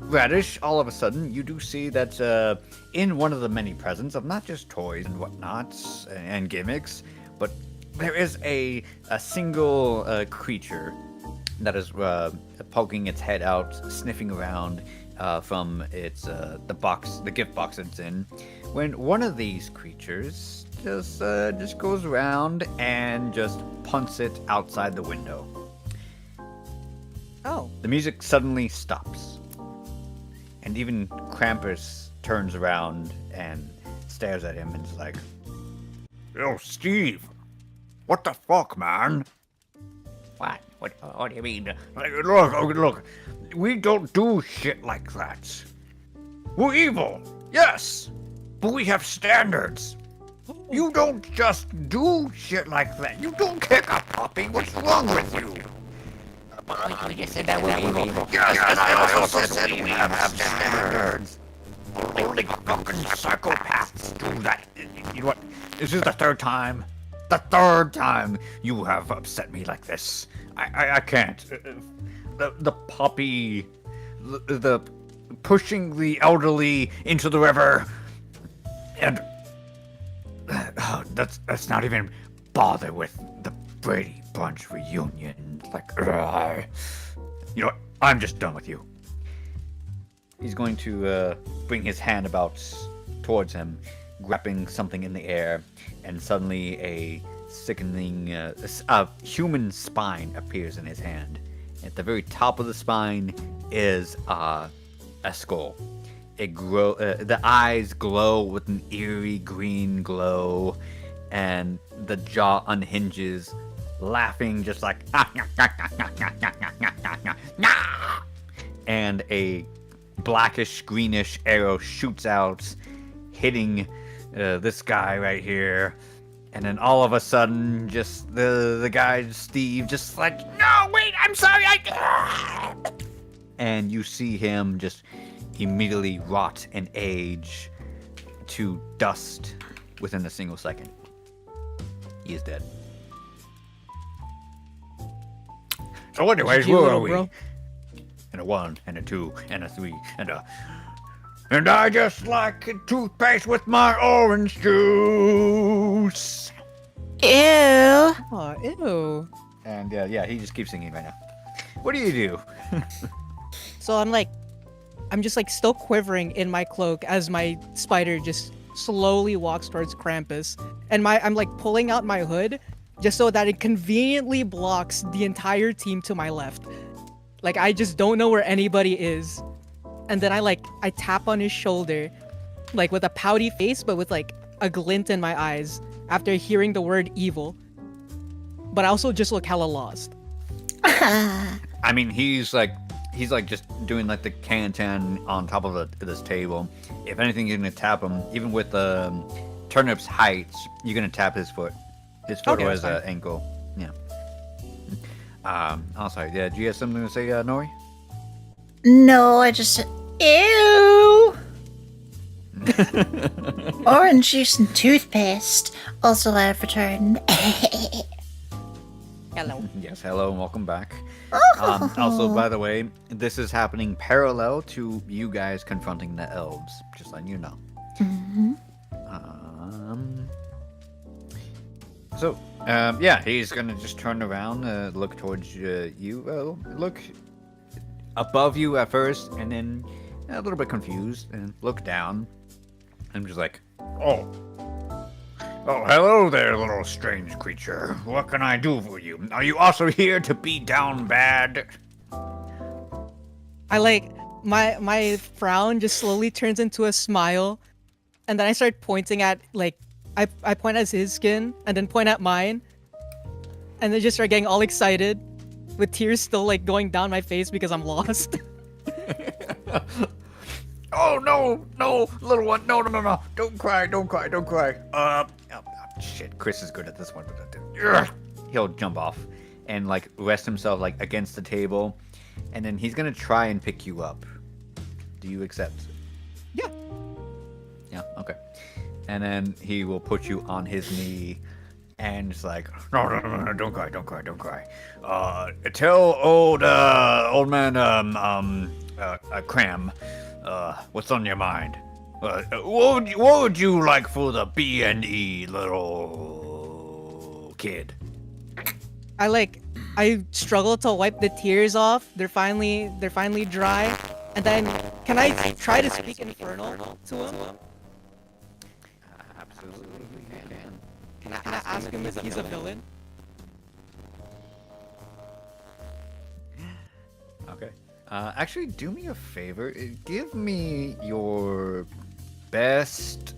Speaker 2: Radish, all of a sudden, you do see that in one of the many presents of not just toys and whatnot and gimmicks, but there is a single creature that is poking its head out, sniffing around from its the gift box it's in. When one of these creatures just goes around and just punts it outside the window.
Speaker 5: Oh.
Speaker 2: The music suddenly stops, and even Krampus turns around and stares at him and is like, "Yo, Steve, what the fuck, man?"
Speaker 10: What? What do you mean?
Speaker 2: Look, we don't do shit like that. We're evil, yes, but we have standards. You don't just do shit like that. You don't kick a puppy. What's wrong with you?
Speaker 10: We just said that we're evil.
Speaker 2: Yes, and I also said we have standards. Only fucking psychopaths do that. You know what? This is the third time. The third time you have upset me like this. I can't. The puppy, the pushing the elderly into the river, and that's not even bother with the Brady Bunch reunion. Like, you know what? I'm just done with you. He's going to bring his hand about towards him, grabbing something in the air, and suddenly a sickening human spine appears in his hand. At the very top of the spine is a skull. The eyes glow with an eerie green glow, and the jaw unhinges, laughing just like and a blackish greenish arrow shoots out, hitting this guy right here. And then all of a sudden, just the guy, Steve, just like, "No, wait, I'm sorry, and you see him just immediately rot and age to dust within a single second.
Speaker 10: He is dead. So anyways,
Speaker 5: Cute
Speaker 10: where
Speaker 5: little
Speaker 10: are we?
Speaker 5: bro.
Speaker 10: And a 1, and a 2, and a 3, and a... And I just like toothpaste with my orange juice.
Speaker 1: Ew.
Speaker 5: Oh, ew.
Speaker 10: And yeah, he just keeps singing right now. What do you do?
Speaker 5: So I'm just like still quivering in my cloak as my spider just slowly walks towards Krampus, and I'm like pulling out my hood just so that it conveniently blocks the entire team to my left. Like I just don't know where anybody is, and then I tap on his shoulder, like with a pouty face but with like a glint in my eyes after hearing the word evil. But I also just look hella lost.
Speaker 10: I mean, he's like just doing like the canton on top of this table. If anything, you're gonna tap him. Even with Turnip's height, you're gonna tap his foot. His foot
Speaker 5: Okay,
Speaker 10: or his
Speaker 5: that's fine.
Speaker 10: ankle. Yeah. I'm sorry. Yeah, do you have something to say, Nori?
Speaker 1: No, I just. Ew! Orange juice and toothpaste. Also, I've returned.
Speaker 5: Hello.
Speaker 10: Yes, hello and welcome back. Also, by the way, this is happening parallel to you guys confronting the elves. Just letting you know.
Speaker 1: Mhm.
Speaker 10: Yeah, he's gonna just turn around, look towards you, look above you at first, and then a little bit confused, and look down. I'm just like, oh, hello there, little strange creature. What can I do for you? Are you also here to be down bad?
Speaker 5: I like my frown just slowly turns into a smile, and then I start pointing at like I point at his skin and then point at mine, and then just start getting all excited, with tears still like going down my face because I'm lost.
Speaker 10: Oh no, little one, no, don't cry. Shit, Chris is good at this one. He'll jump off and like rest himself like against the table, and then he's gonna try and pick you up. Do you accept?
Speaker 5: Yeah.
Speaker 10: Yeah, okay. And then he will put you on his knee and it's like, no, don't cry. Tell old man Cram, what's on your mind? What would you like for the B&E, little kid?
Speaker 5: I struggle to wipe the tears off. They're finally dry. And then can I try to speak Infernal to him?
Speaker 10: Absolutely.
Speaker 5: Can I ask him if he's a villain?
Speaker 10: Okay. Actually, do me a favor. Give me your best.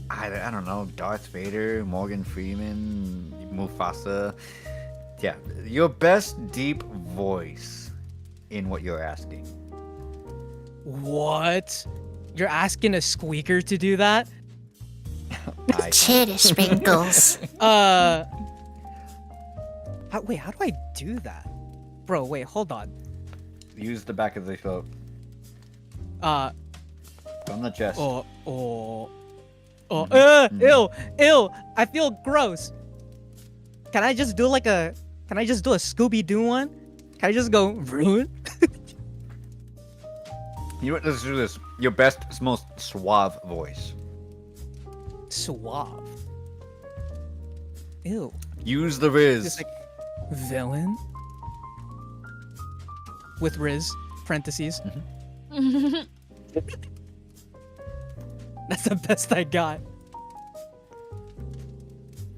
Speaker 10: I don't know, Darth Vader, Morgan Freeman, Mufasa. Yeah, your best deep voice in what you're asking.
Speaker 5: What? You're asking a squeaker to do that?
Speaker 1: Cheddar sprinkles.
Speaker 5: Wait, how do I do that? Bro, wait, hold on.
Speaker 10: Use the back of the throat. On the chest.
Speaker 5: Ew, I feel gross. Can I just do a Scooby-Doo one? Can I just go, rude?
Speaker 10: You know what, let's do this. Your best, most suave voice.
Speaker 5: Suave. Ew.
Speaker 10: Use the Riz.
Speaker 5: Just like, villain? With Riz, parentheses. That's the best I got.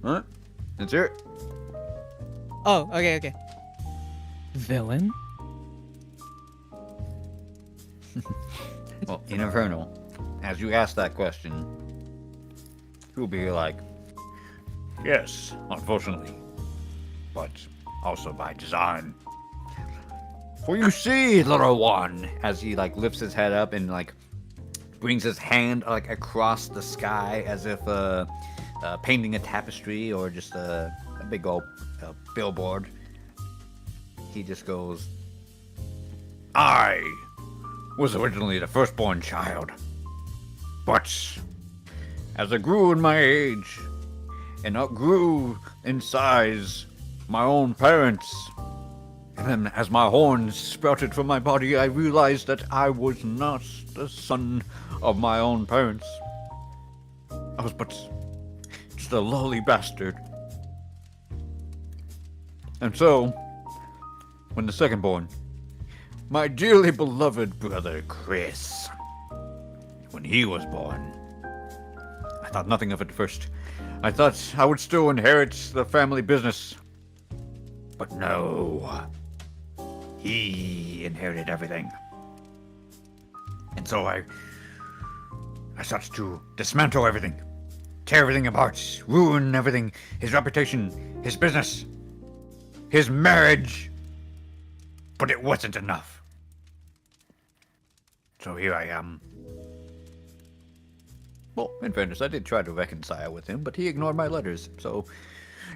Speaker 10: Huh? Let's hear it.
Speaker 5: Oh, okay. Villain?
Speaker 10: Well, in Infernal, as you ask that question, he'll be like, yes, unfortunately, but also by design. For you see, little one, as he like lifts his head up and like brings his hand like across the sky as if painting a tapestry or just a big old billboard. He just goes, I was originally the firstborn child, but as I grew in my age
Speaker 2: and outgrew in size my own parents. And then as my horns sprouted from my body, I realized that I was not the son of my own parents. I was but just a lowly bastard. And so, when the second-born, my dearly beloved brother Chris, when he was born, I thought nothing of it at first. I thought I would still inherit the family business. But no. He inherited everything. And so I started to dismantle everything. Tear everything apart. Ruin everything. His reputation. His business. His marriage. But it wasn't enough. So here I am. Well, in fairness, I did try to reconcile with him, but he ignored my letters. So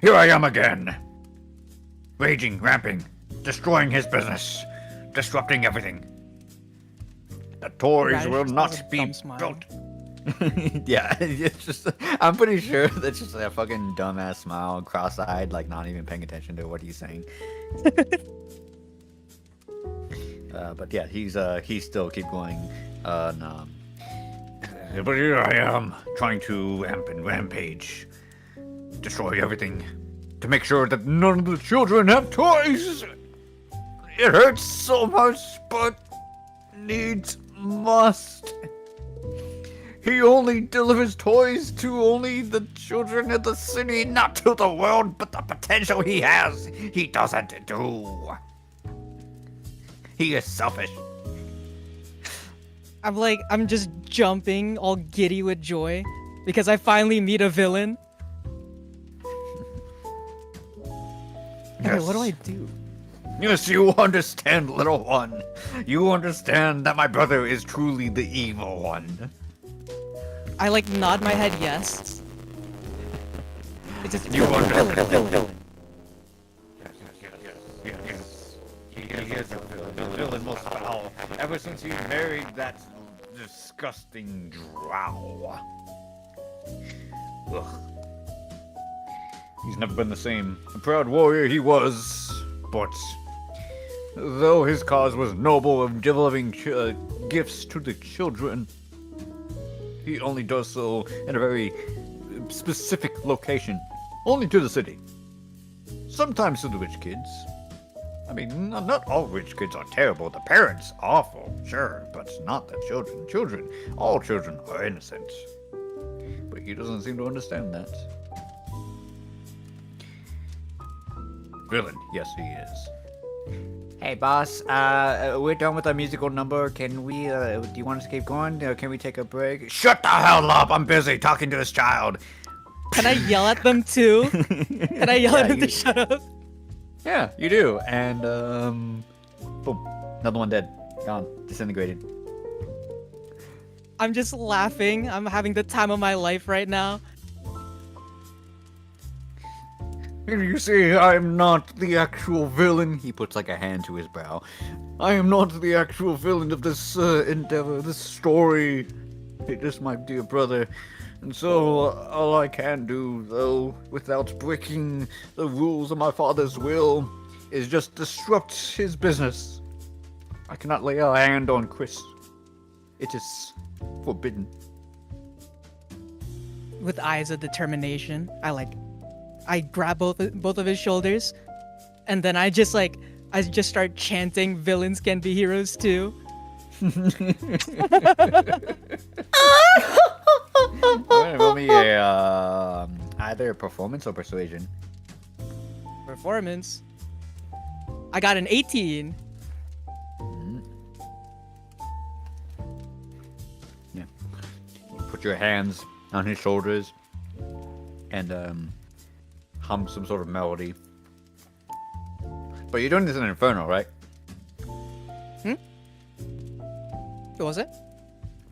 Speaker 2: here I am again. Raging, ramping. Destroying his business. Disrupting everything. The toys will not be built. Yeah, it's just, I'm pretty sure that's just a fucking dumbass smile, cross-eyed, like not even paying attention to what he's saying. But yeah, he's still keep going. But here I am, trying to amp and rampage, destroy everything, to make sure that none of the children have toys. It hurts so much, but needs must. He only delivers toys to only the children of the city, not to the world, but the potential he has, he doesn't do. He is selfish.
Speaker 5: I'm just jumping all giddy with joy because I finally meet a villain. Okay, what do I do?
Speaker 2: Yes, you understand, little one. You understand that my brother is truly the evil one.
Speaker 5: I nod my head yes. It's just
Speaker 2: You understand.
Speaker 5: villain.
Speaker 2: Yes. He is a villain most foul. Ever since he married that disgusting drow. Ugh. He's never been the same. A proud warrior he was, but though his cause was noble of delivering gifts to the children, he only does so in a very specific location, only to the city. Sometimes to the rich kids. I mean, not all rich kids are terrible. The parents awful, sure, but not the children. All children are innocent. But he doesn't seem to understand that. Villain, yes he is. Hey boss, we're done with our musical number. Can we, do you want us to keep going? Can we take a break? Shut the hell up! I'm busy talking to this child!
Speaker 5: Can I yell at them too? Can I yell at them to shut up?
Speaker 2: Yeah, you do. And, boom. Another one dead. Gone. Disintegrated.
Speaker 5: I'm just laughing. I'm having the time of my life right now.
Speaker 2: You see, I'm not the actual villain. He puts like a hand to his brow. I am not the actual villain of this endeavor, this story. It is my dear brother. And so, all I can do, though, without breaking the rules of my father's will, is just disrupt his business. I cannot lay a hand on Chris. It is forbidden.
Speaker 5: With eyes of determination, I grab both of his shoulders, and then I just start chanting, "Villains can be heroes too."
Speaker 2: Roll me a either performance or persuasion.
Speaker 5: Performance. I got an 18.
Speaker 2: Yeah. Put your hands on his shoulders and hum some sort of melody. But you're doing this in Inferno, right?
Speaker 5: What was it?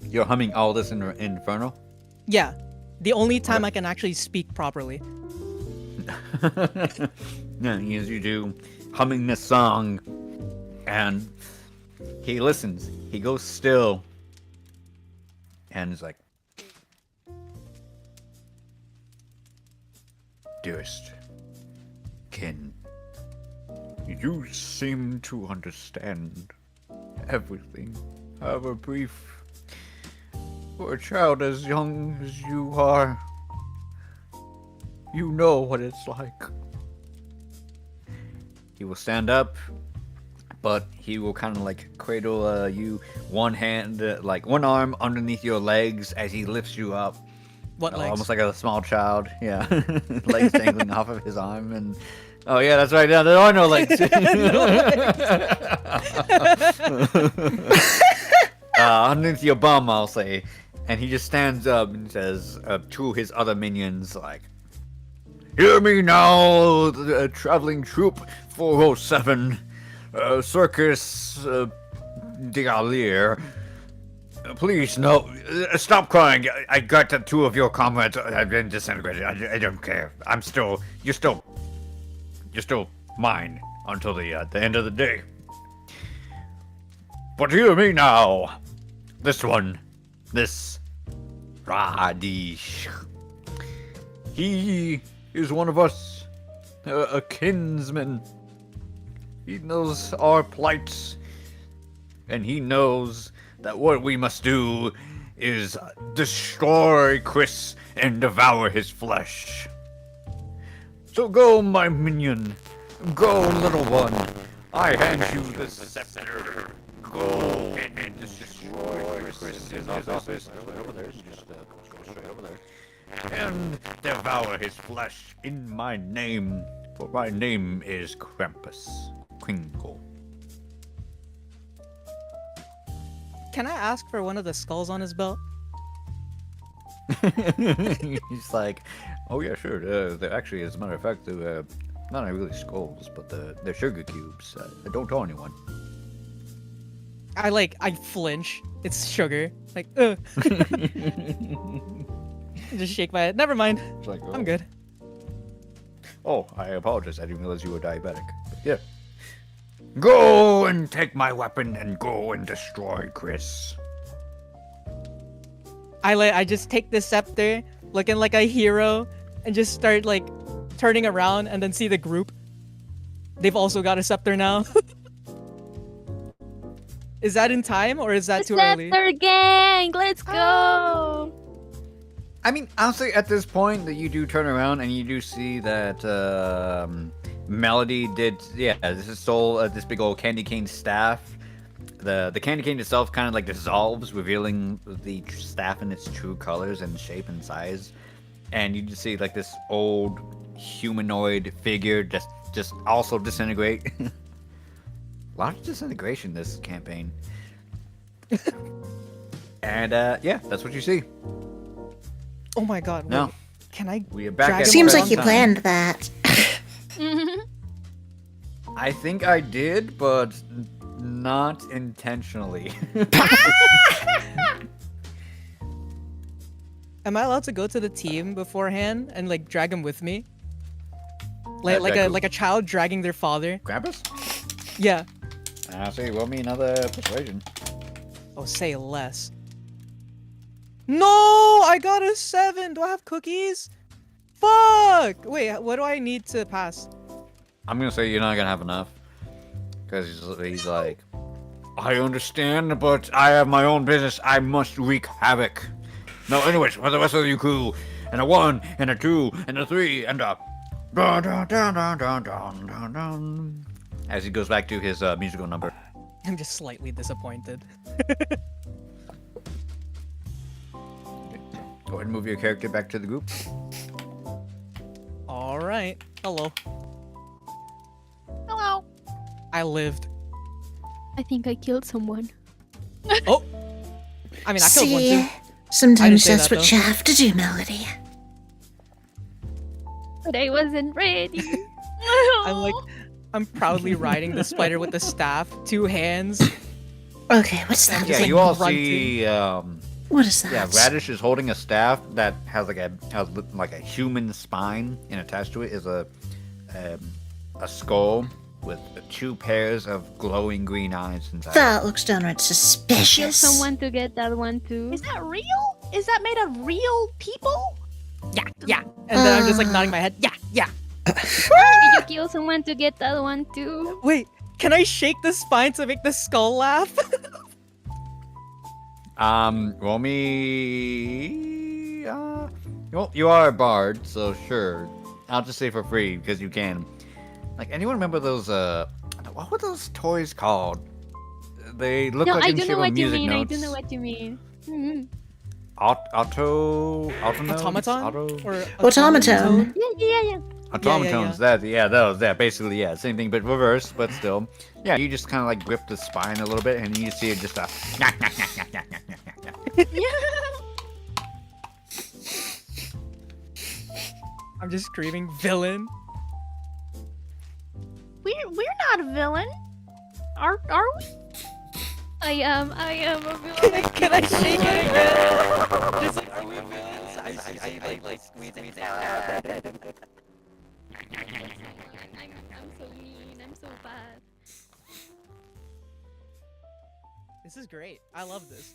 Speaker 2: You're humming all this in Inferno?
Speaker 5: Yeah. The only time I can actually speak properly.
Speaker 2: Yeah, as you do, humming this song, and he listens. He goes still, and is like,
Speaker 10: dearest kin, you seem to understand everything, however brief. For a child as young as you are, you know what it's like. He will stand up, but he will kind of like cradle you, one hand, like one arm underneath your legs as he lifts you up.
Speaker 5: What legs?
Speaker 10: Almost like a small child, yeah. Legs dangling off of his arm, and oh yeah, that's right. Yeah, there are no legs. Underneath your bum, I'll say. And he just stands up and says to his other minions, like, "Hear me now, the traveling troop 407, Circus d'Alier. Please, no, stop crying. I got the two of your comrades have been disintegrated. I don't care. You're still mine until the end of the day. But hear me now. This Radish. He is one of us, a kinsman. He knows our plights, and he knows that what we must do is destroy Chris and devour his flesh. So go, my minion. Go, little one. I hand you the scepter. Go and destroy Chris in his office. Over there. Just go straight over there. And devour his flesh in my name. For my name is Krampus Kringle."
Speaker 5: Can I ask for one of the skulls on his belt?
Speaker 10: He's like, "Oh yeah, sure. They're actually, as a matter of fact, they're not really skulls, but they're sugar cubes. Don't tell anyone."
Speaker 5: I flinch. It's sugar. Like, just shake my head. Never mind.
Speaker 10: It's like,
Speaker 5: I'm good.
Speaker 10: Oh, I apologize. I didn't realize you were diabetic. But yeah. Go and take my weapon and go and destroy Chris.
Speaker 5: I just take the scepter, looking like a hero, and just start like turning around and then see the group. They've also got a scepter now. Is that in time or is that too early?
Speaker 9: Scepter gang, let's go!
Speaker 10: I mean, honestly, at this point, that you do turn around and you do see that Melody did, this stole this big old candy cane staff. The candy cane itself kind of like dissolves, revealing the staff in its true colors and shape and size. And you just see like this old humanoid figure just also disintegrate. A lot of disintegration this campaign. And yeah, that's what you see.
Speaker 5: Oh my god.
Speaker 10: No.
Speaker 5: Wait, can I
Speaker 10: We are back
Speaker 5: drag
Speaker 10: at
Speaker 5: him
Speaker 1: Seems
Speaker 5: around
Speaker 1: like you
Speaker 10: time.
Speaker 1: planned that.
Speaker 10: I think I did, but not intentionally.
Speaker 5: Am I allowed to go to the team beforehand and like drag him with me?
Speaker 10: Like
Speaker 5: Like a child dragging their father?
Speaker 10: Krampus?
Speaker 5: Yeah.
Speaker 10: I'll say, roll me another persuasion.
Speaker 5: Oh, say less. No! I got a 7! Do I have cookies? Fuck! Wait, what do I need to pass?
Speaker 10: I'm gonna say you're not gonna have enough. Because he's like, "I understand, but I have my own business. I must wreak havoc." No, anyways, for the rest of you crew, and a 1, and a 2, and a 3, and a... Dun, dun, dun, dun, dun, dun, dun, dun. As he goes back to his musical number.
Speaker 5: I'm just slightly disappointed.
Speaker 10: Go ahead and move your character back to the group.
Speaker 5: Alright. Hello.
Speaker 9: Hello.
Speaker 5: I lived.
Speaker 9: I think I killed someone.
Speaker 5: Oh! I mean, I killed one
Speaker 1: See,
Speaker 5: too.
Speaker 1: sometimes
Speaker 5: say
Speaker 1: that's
Speaker 5: that,
Speaker 1: what
Speaker 5: though.
Speaker 1: you have to do, Melody.
Speaker 9: But I wasn't ready.
Speaker 5: I'm proudly riding the spider with the staff, 2 hands.
Speaker 1: Okay, what's that?
Speaker 10: Yeah,
Speaker 5: like
Speaker 10: you all
Speaker 5: grunting.
Speaker 10: see...
Speaker 1: What is that?
Speaker 10: Yeah, Radish is holding a staff that has like a human spine, and attached to it is a skull with 2 pairs of glowing green eyes inside.
Speaker 1: That looks downright
Speaker 9: Kill
Speaker 1: suspicious.
Speaker 9: someone to get that one too.
Speaker 4: Is that real? Is that made of real people?
Speaker 5: Yeah. And then I'm just like nodding my head. Yeah.
Speaker 9: Did you kill someone to get that one too?
Speaker 5: Wait, can I shake the spine to make the skull laugh?
Speaker 2: Roll me. Well, you are a bard, so sure. I'll just say for free because you can. Like, anyone remember those? What were those toys called? They look
Speaker 9: No,
Speaker 2: like
Speaker 9: I
Speaker 2: in
Speaker 9: don't
Speaker 2: shape
Speaker 9: know
Speaker 2: of
Speaker 9: what you
Speaker 2: music
Speaker 9: mean. I
Speaker 2: notes.
Speaker 9: don't know what you mean. Mhm.
Speaker 5: Automaton? Or
Speaker 1: Automaton.
Speaker 9: Yeah.
Speaker 2: Automatons, that basically, same thing, but reverse, but still. Yeah, you just kind of like grip the spine a little bit, and you see it just
Speaker 5: I'm just screaming villain.
Speaker 4: We're not a villain. Are we?
Speaker 9: I am a villain.
Speaker 5: Can I shake it again? Just like, are we villains? I like squeezing it out.
Speaker 9: I'm so mean. I'm so bad.
Speaker 5: This is great. I love this.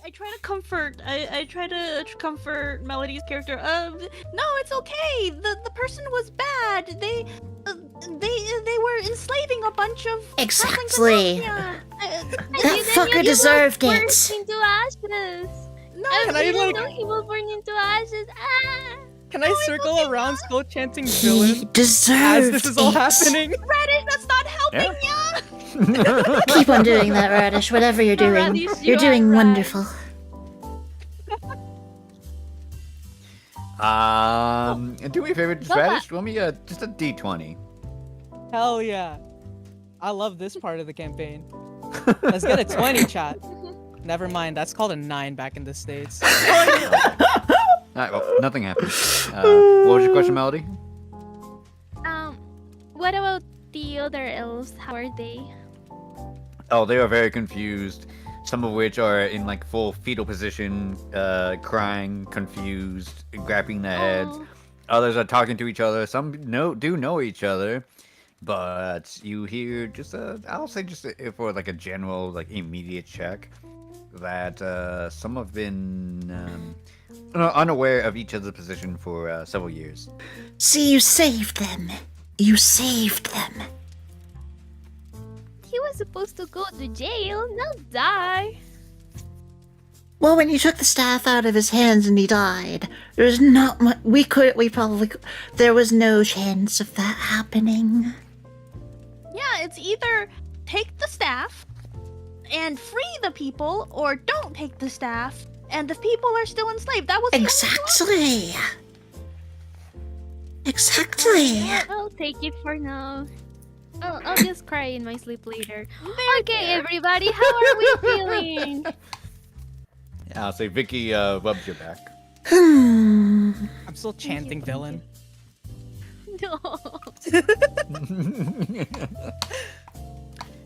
Speaker 4: I try to comfort. I try to comfort Melody's character. No, it's okay. The person was bad. They were enslaving a bunch of
Speaker 1: Exactly. That fucker deserved
Speaker 9: Burn
Speaker 1: it.
Speaker 9: into ashes.
Speaker 4: No,
Speaker 5: Can I,
Speaker 9: didn't
Speaker 5: like-
Speaker 9: know he will burn into ashes. Ah!
Speaker 5: Can I circle around skull chanting
Speaker 1: He
Speaker 5: villain as
Speaker 1: deserved
Speaker 5: this is all
Speaker 1: it.
Speaker 5: happening?
Speaker 4: Radish, that's not helping ya.
Speaker 1: Keep on doing that, Radish. Whatever you're doing,
Speaker 9: Radish,
Speaker 1: you're
Speaker 9: you
Speaker 1: doing
Speaker 9: are right.
Speaker 1: wonderful.
Speaker 2: Do me a favor, just
Speaker 9: Bubba.
Speaker 2: Radish, roll me just a d20.
Speaker 5: Hell yeah. I love this part of the campaign. Let's get a 20, chat. Never mind, that's called a 9 back in the States.
Speaker 2: Alright, well, nothing happened. What was your question, Melody?
Speaker 9: What about the other elves? How are they?
Speaker 2: Oh, they are very confused. Some of which are in like full fetal position, crying, confused, grabbing their heads.
Speaker 9: Oh.
Speaker 2: Others are talking to each other. Some do know each other, but you hear just I'll say just for like a general like immediate check that some have been unaware of each other's position for several years.
Speaker 1: See, you saved them. You saved them.
Speaker 9: He was supposed to go to jail, not die.
Speaker 1: Well, when you took the staff out of his hands and he died, there was not much. There was no chance of that happening.
Speaker 4: Yeah, it's either take the staff and free the people, or don't take the staff and the people are still enslaved. That was the only
Speaker 1: Exactly. Exactly.
Speaker 9: I'll take it for now. I'll just cry in my sleep later. Okay, everybody, how are we feeling?
Speaker 2: Yeah, I'll say Vicky rubs your back.
Speaker 1: Hmm.
Speaker 5: I'm still chanting villain.
Speaker 9: No.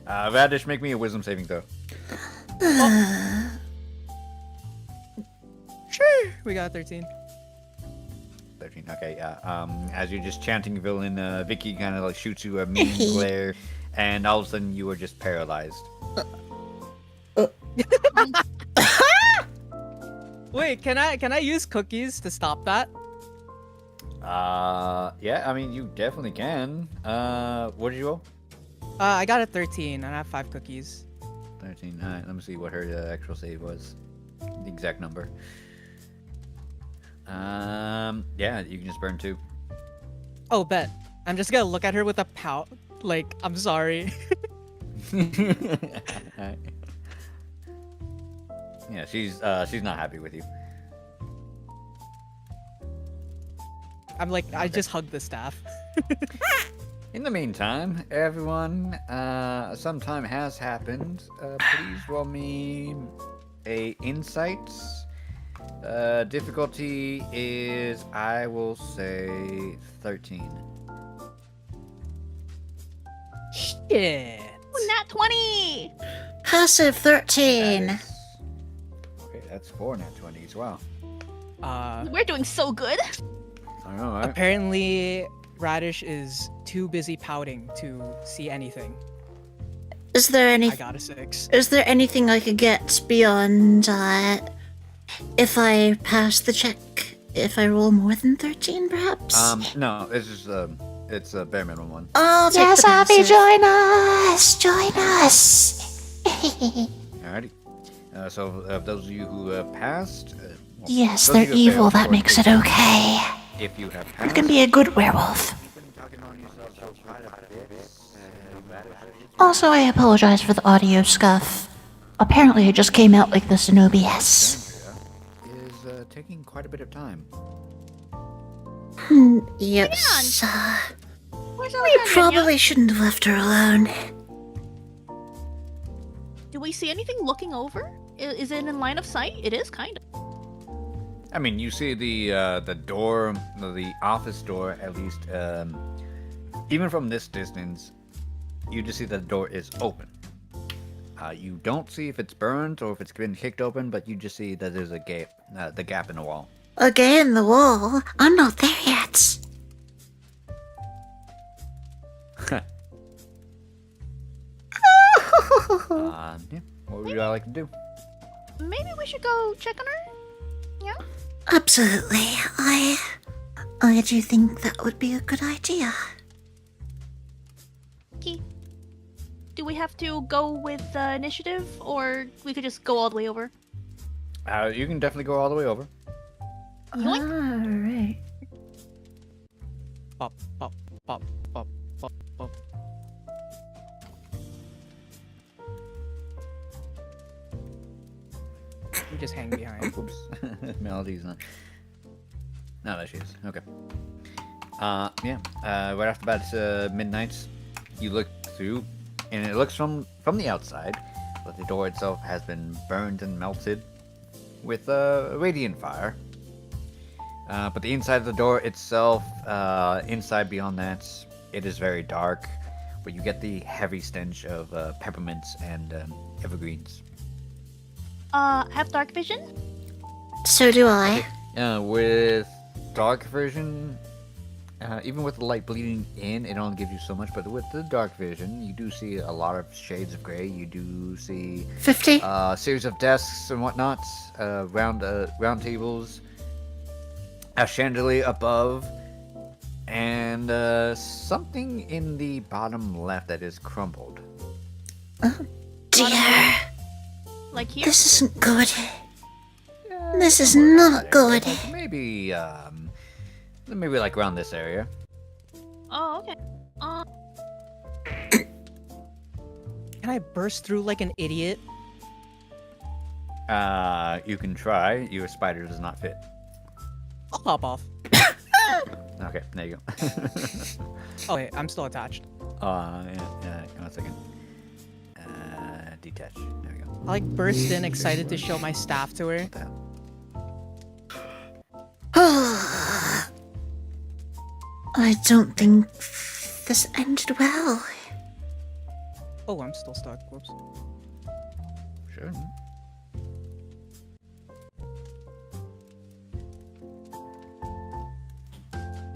Speaker 2: Radish, make me a wisdom saving throw.
Speaker 5: Sure. We got 13.
Speaker 2: 13. Okay, yeah. As you're just chanting villain, Vicky kind of like shoots you a mean glare, and all of a sudden you are just paralyzed.
Speaker 5: Wait, can I use cookies to stop that?
Speaker 2: Yeah. I mean, you definitely can. What did you roll?
Speaker 5: I got a 13 and I have 5 cookies.
Speaker 2: 13. All right. Let me see what her actual save was. The exact number. Yeah. You can just burn 2.
Speaker 5: Oh, bet. I'm just gonna look at her with a pout. Like, I'm sorry.
Speaker 2: Alright. Yeah, she's not happy with you.
Speaker 5: I'm like, I just hugged the staff.
Speaker 2: In the meantime, everyone, some time has happened. Please roll me a insights. Difficulty is, I will say, 13.
Speaker 5: Shit.
Speaker 4: Nat 20!
Speaker 1: Passive 13.
Speaker 2: Okay, that's 4 nat 20s. Wow.
Speaker 4: We're doing so good.
Speaker 2: I know, right?
Speaker 5: Apparently, Radish is too busy pouting to see anything.
Speaker 1: Is there any?
Speaker 5: I got a 6.
Speaker 1: Is there anything I could get beyond if I pass the check? if I roll more than 13, perhaps?
Speaker 2: No, it's a bare minimum one.
Speaker 1: I'll take
Speaker 7: Yes,
Speaker 1: the
Speaker 7: Abby,
Speaker 1: passive.
Speaker 7: join us! Join us!
Speaker 2: Alrighty. So those of you who have passed, well,
Speaker 1: Yes,
Speaker 2: those
Speaker 1: they're
Speaker 2: of you who have
Speaker 1: evil.
Speaker 2: failed,
Speaker 1: That
Speaker 2: of
Speaker 1: makes
Speaker 2: course,
Speaker 1: it okay.
Speaker 2: If you have
Speaker 1: You
Speaker 2: passed,
Speaker 1: can be a good werewolf. Also, I apologize for the audio scuff. Apparently, it just came out like the Xenobius.
Speaker 2: Andrea is taking quite a bit of time.
Speaker 1: Yes.
Speaker 4: Where's
Speaker 1: We
Speaker 4: Alexandria?
Speaker 1: probably shouldn't have left her alone.
Speaker 4: Do we see anything looking over? Is it in line of sight? It is kind of.
Speaker 2: I mean, you see the door, the office door, at least. Even from this distance, you just see that the door is open. You don't see if it's burned or if it's been kicked open, but you just see that there's a gap, the gap in the wall.
Speaker 1: A gay in the wall? I'm not there yet.
Speaker 2: Yeah. What would you all like to do?
Speaker 4: Maybe we should go check on her? Yeah?
Speaker 1: Absolutely. I do think that would be a good idea.
Speaker 4: Okay. Do we have to go with initiative, or we could just go all the way over?
Speaker 2: You can definitely go all the way over.
Speaker 1: Alright.
Speaker 5: Pop, pop, pop, pop, pop, pop. You just hang behind.
Speaker 2: Oops. Melody's not. No, there she is. Okay. Yeah. Right after about midnight, you look through, and it looks from the outside, but the door itself has been burned and melted with radiant fire. But the inside of the door itself, inside beyond that, it is very dark, but you get the heavy stench of peppermints and evergreens.
Speaker 4: Have dark vision?
Speaker 1: So do I.
Speaker 2: With dark vision, even with the light bleeding in, it only gives you so much. But with the dark vision, you do see a lot of shades of gray. You do see
Speaker 1: 50?
Speaker 2: a series of desks and whatnot, round tables, a chandelier above, and something in the bottom left that is crumpled.
Speaker 1: Oh dear.
Speaker 4: Like here?
Speaker 1: This isn't good. This is not good.
Speaker 2: Like maybe like around this area.
Speaker 4: Oh, okay.
Speaker 5: Can I burst through like an idiot?
Speaker 2: You can try. Your spider does not fit.
Speaker 5: I'll pop off.
Speaker 2: Okay, there you go.
Speaker 5: Oh wait, I'm still attached.
Speaker 2: Yeah, 1 second. Detach. There we go.
Speaker 5: I like burst in, excited to show my staff to her.
Speaker 2: What the hell?
Speaker 1: I don't think this ended well.
Speaker 5: Oh, I'm still stuck. Whoops.
Speaker 2: Sure.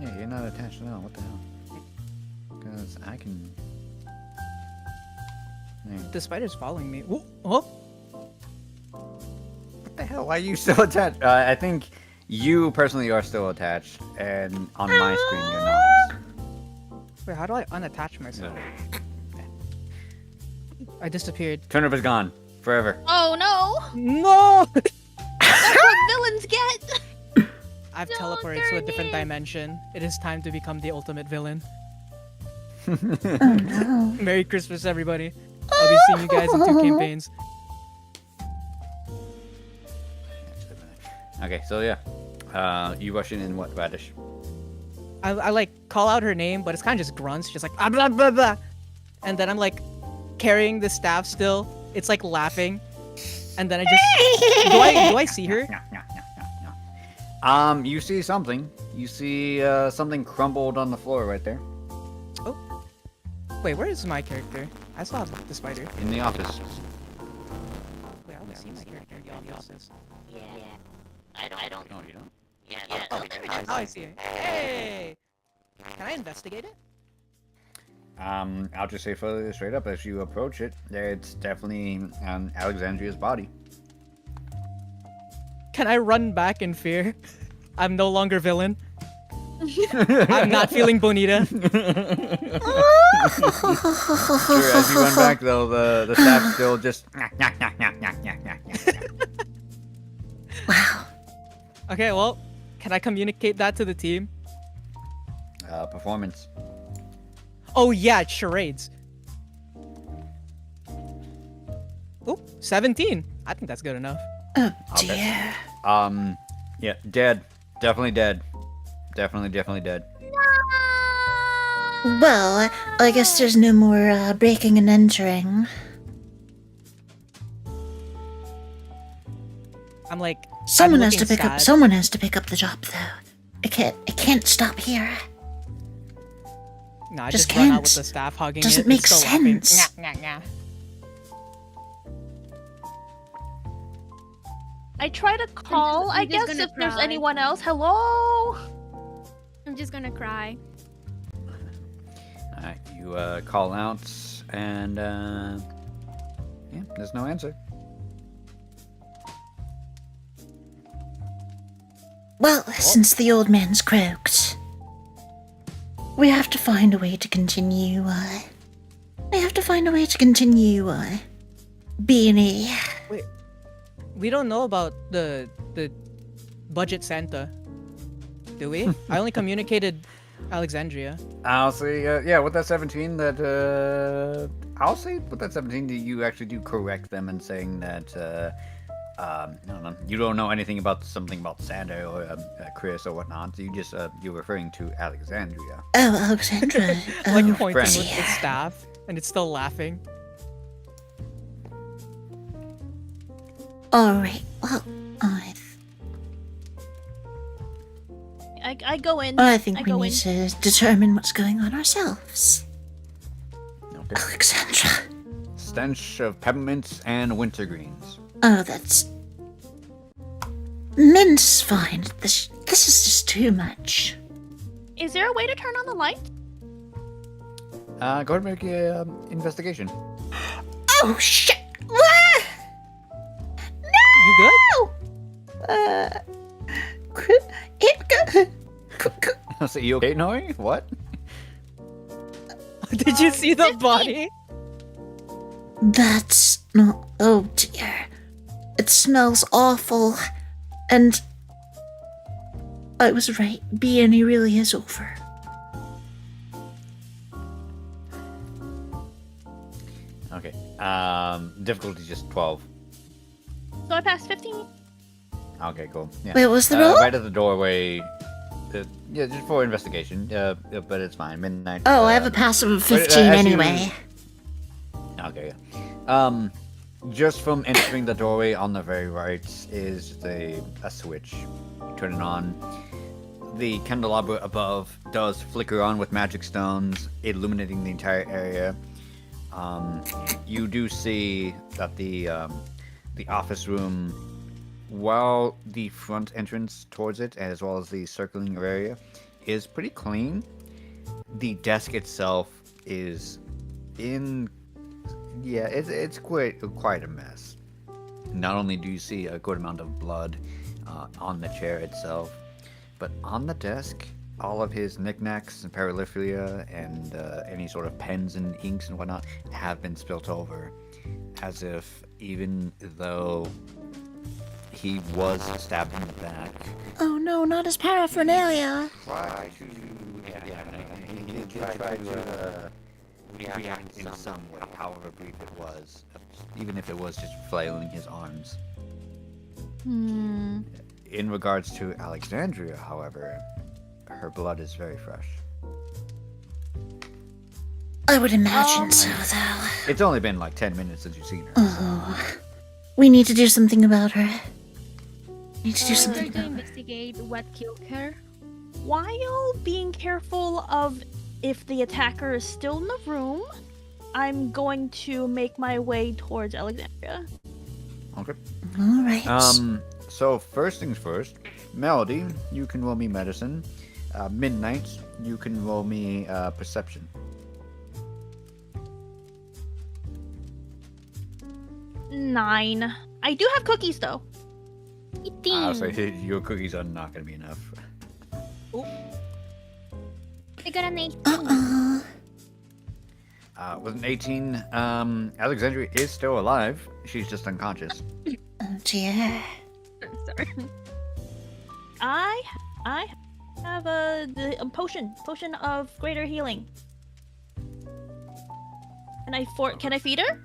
Speaker 2: Yeah, you're not attached at all. What the hell? Because I can. There.
Speaker 5: The spider's following me. Whoa, oh,
Speaker 2: What the hell? Why are you still attached? I think you personally are still attached, and on my screen you're not.
Speaker 5: wait, how do I unattach myself? I disappeared.
Speaker 2: Turnip is gone forever.
Speaker 4: Oh no!
Speaker 5: No!
Speaker 4: That's what villains get!
Speaker 5: I've
Speaker 4: No,
Speaker 5: teleported to a different
Speaker 4: Gurney.
Speaker 5: dimension. It is time to become the ultimate villain.
Speaker 1: Oh no.
Speaker 5: Merry Christmas, everybody. I'll be seeing you guys in 2 campaigns.
Speaker 2: Okay, so yeah, you rush in what, Radish?
Speaker 5: I like call out her name, but it's kind of just grunts, just like ah, blah blah blah, and then I'm like carrying the staff still. It's like laughing, and then I just do I see her?
Speaker 2: You see something. You see something crumbled on the floor right there
Speaker 5: Wait, where is my character? I still have the spider.
Speaker 2: in the office.
Speaker 5: Wait, I only see my character in the office.
Speaker 2: No, you don't.
Speaker 5: Oh, I see it. Hey! Can I investigate it?
Speaker 2: I'll just say further straight up as you approach it, it's definitely Alexandria's body.
Speaker 5: Can I run back in fear? I'm no longer villain. I'm not feeling bonita.
Speaker 2: Sure, as you run back though, the staff still just.
Speaker 1: Wow.
Speaker 5: Okay, well, can I communicate that to the team?
Speaker 2: Performance.
Speaker 5: Oh yeah, it's charades. Oop, 17. I think that's good enough.
Speaker 1: Oh
Speaker 2: Okay.
Speaker 1: dear.
Speaker 2: Yeah, dead. Definitely dead. Definitely dead.
Speaker 1: Well, I guess there's no more breaking and entering.
Speaker 5: I'm like,
Speaker 1: Someone
Speaker 5: I'm
Speaker 1: has to
Speaker 5: looking
Speaker 1: pick up.
Speaker 5: sad.
Speaker 1: Someone has to pick up the job, though. It can't stop here.
Speaker 5: No, I
Speaker 1: just
Speaker 5: just run out
Speaker 1: can't.
Speaker 5: with the staff hugging
Speaker 1: Doesn't
Speaker 5: it.
Speaker 1: make
Speaker 5: it's still laughing.
Speaker 1: sense.
Speaker 5: Nyah, nyah, nyah.
Speaker 4: I try to call, I
Speaker 9: I'm just
Speaker 4: guess,
Speaker 9: gonna
Speaker 4: if there's
Speaker 9: cry.
Speaker 4: anyone else. Hello?
Speaker 9: I'm just gonna cry.
Speaker 2: Alright, you call out, and yeah, there's no answer.
Speaker 1: Well, since the old man's croaked, we have to find a way to continue. B&E.
Speaker 5: We don't know about the budget Santa, do we? I only communicated Alexandria.
Speaker 2: I'll say, yeah, with that 17, I'll say with that 17, that you actually do correct them in saying that, I don't know, you don't know anything about something about Santa or Chris or whatnot. You just, you're referring to Alexandria.
Speaker 1: Oh, Alexandra.
Speaker 5: Like
Speaker 1: Oh,
Speaker 5: pointing
Speaker 2: friend.
Speaker 5: with the staff, and it's still laughing.
Speaker 1: alright. Well,
Speaker 4: I go in.
Speaker 1: I think
Speaker 4: I
Speaker 1: we
Speaker 4: go
Speaker 1: need
Speaker 4: in.
Speaker 1: to determine what's going on ourselves.
Speaker 2: Okay.
Speaker 1: Alexandra.
Speaker 2: Stench of peppermints and wintergreens.
Speaker 1: Oh, that's... Mint's fine. This is just too much.
Speaker 4: Is there a way to turn on the light?
Speaker 2: Go ahead and make a investigation.
Speaker 1: Oh, shit! Ah!
Speaker 5: You good?
Speaker 2: So you okay, Nori? What?
Speaker 5: Did you see the body?
Speaker 1: That's not... Oh, dear. It smells awful. And... I was right. B&E really is over.
Speaker 2: Okay. Difficulty just 12.
Speaker 4: So I passed 15.
Speaker 2: Okay, cool. Yeah.
Speaker 1: Wait, what's the roll?
Speaker 2: Right at the doorway. Yeah, just for investigation. But it's fine. Midnight.
Speaker 1: Oh, I have a passive of
Speaker 2: wait,
Speaker 1: 15
Speaker 2: as you-
Speaker 1: anyway.
Speaker 2: Okay, yeah. Just from entering the doorway on the very right is a switch. You turn it on. The candelabra above does flicker on with magic stones, illuminating the entire area. You do see that the office room, while the front entrance towards it, as well as the circling area, is pretty clean. The desk itself is it's quite a mess. Not only do you see a good amount of blood on the chair itself, but on the desk, all of his knickknacks and paraphernalia and any sort of pens and inks and whatnot have been spilt over, as if even though he was stabbed in the back.
Speaker 1: Oh no, not his paraphernalia.
Speaker 2: He did try to react in some way, however brief it was, even if it was just flailing his arms. In regards to Alexandria, however, her blood is very fresh.
Speaker 1: I would imagine so, though.
Speaker 2: It's only been like 10 minutes since you've seen her.
Speaker 1: Oh. We need to do something about her. We need to do
Speaker 9: Try
Speaker 1: something
Speaker 9: to
Speaker 1: about her.
Speaker 9: investigate what killed her.
Speaker 4: While being careful of if the attacker is still in the room, I'm going to make my way towards Alexandria.
Speaker 2: Okay.
Speaker 1: Alright.
Speaker 2: So first things first, Melody, you can roll me medicine. Midnight, you can roll me perception.
Speaker 4: Nine. I do have cookies though.
Speaker 2: I'll
Speaker 9: 18.
Speaker 2: say your cookies are not going to be enough.
Speaker 9: I got an 18.
Speaker 2: With an 18, Alexandria is still alive. She's just unconscious.
Speaker 1: Oh dear.
Speaker 9: Sorry.
Speaker 4: I have a potion of greater healing. Can I feed her?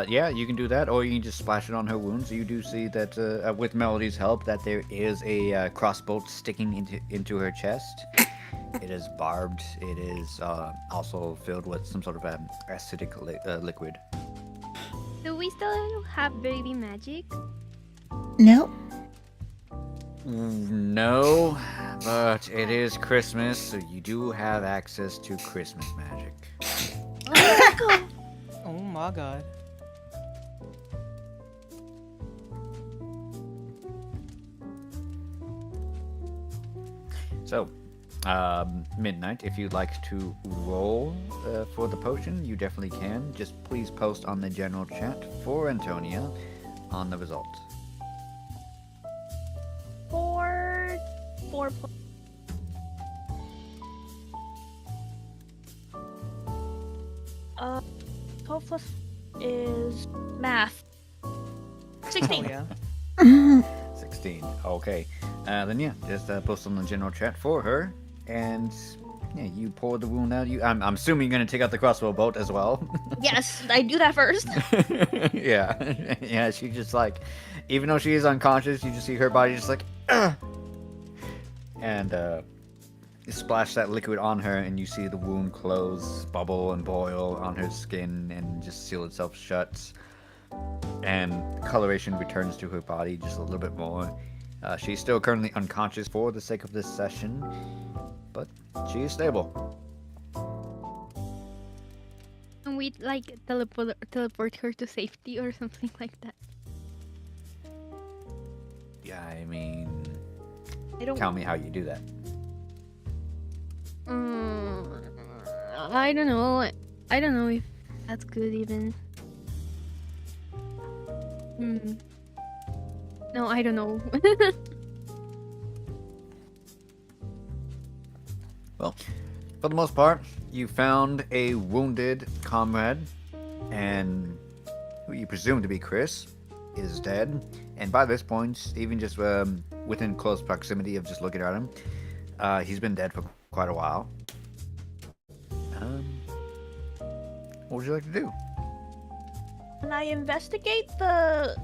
Speaker 2: Yeah, you can do that, or you can just splash it on her wounds. You do see that with Melody's help, that there is a crossbow sticking into her chest. It is barbed. It is also filled with some sort of acidic liquid.
Speaker 9: Do we still have baby magic?
Speaker 1: Nope.
Speaker 2: No, but it is Christmas, so you do have access to Christmas magic.
Speaker 5: Oh my god.
Speaker 2: So, Midnight, if you'd like to roll for the potion, you definitely can. Just please post on the general chat for Antonia on the result.
Speaker 4: 4 12 plus is math. 16.
Speaker 5: Oh yeah.
Speaker 2: 16. Okay. Then yeah, just post on the general chat for her, and yeah, you pour the wound out. I'm assuming you're gonna take out the crossbow bolt as well.
Speaker 4: Yes, I do that first.
Speaker 2: Yeah, yeah. She just like, even though she is unconscious, you just see her body just like, ugh! And you splash that liquid on her, and you see the wound close, bubble and boil on her skin, and just seal itself shut. And coloration returns to her body just a little bit more. She's still currently unconscious for the sake of this session, but she is stable.
Speaker 9: Can we like teleport her to safety or something like that?
Speaker 2: Yeah, I mean,
Speaker 4: I don't.
Speaker 2: tell me how you do that.
Speaker 9: I don't know. I don't know if that's good even. No, I don't know.
Speaker 2: Well, for the most part, you found a wounded comrade, and who you presume to be Chris is dead. And by this point, even just within close proximity of just looking at him, he's been dead for quite a while. What would you like to do?
Speaker 4: Can I investigate the?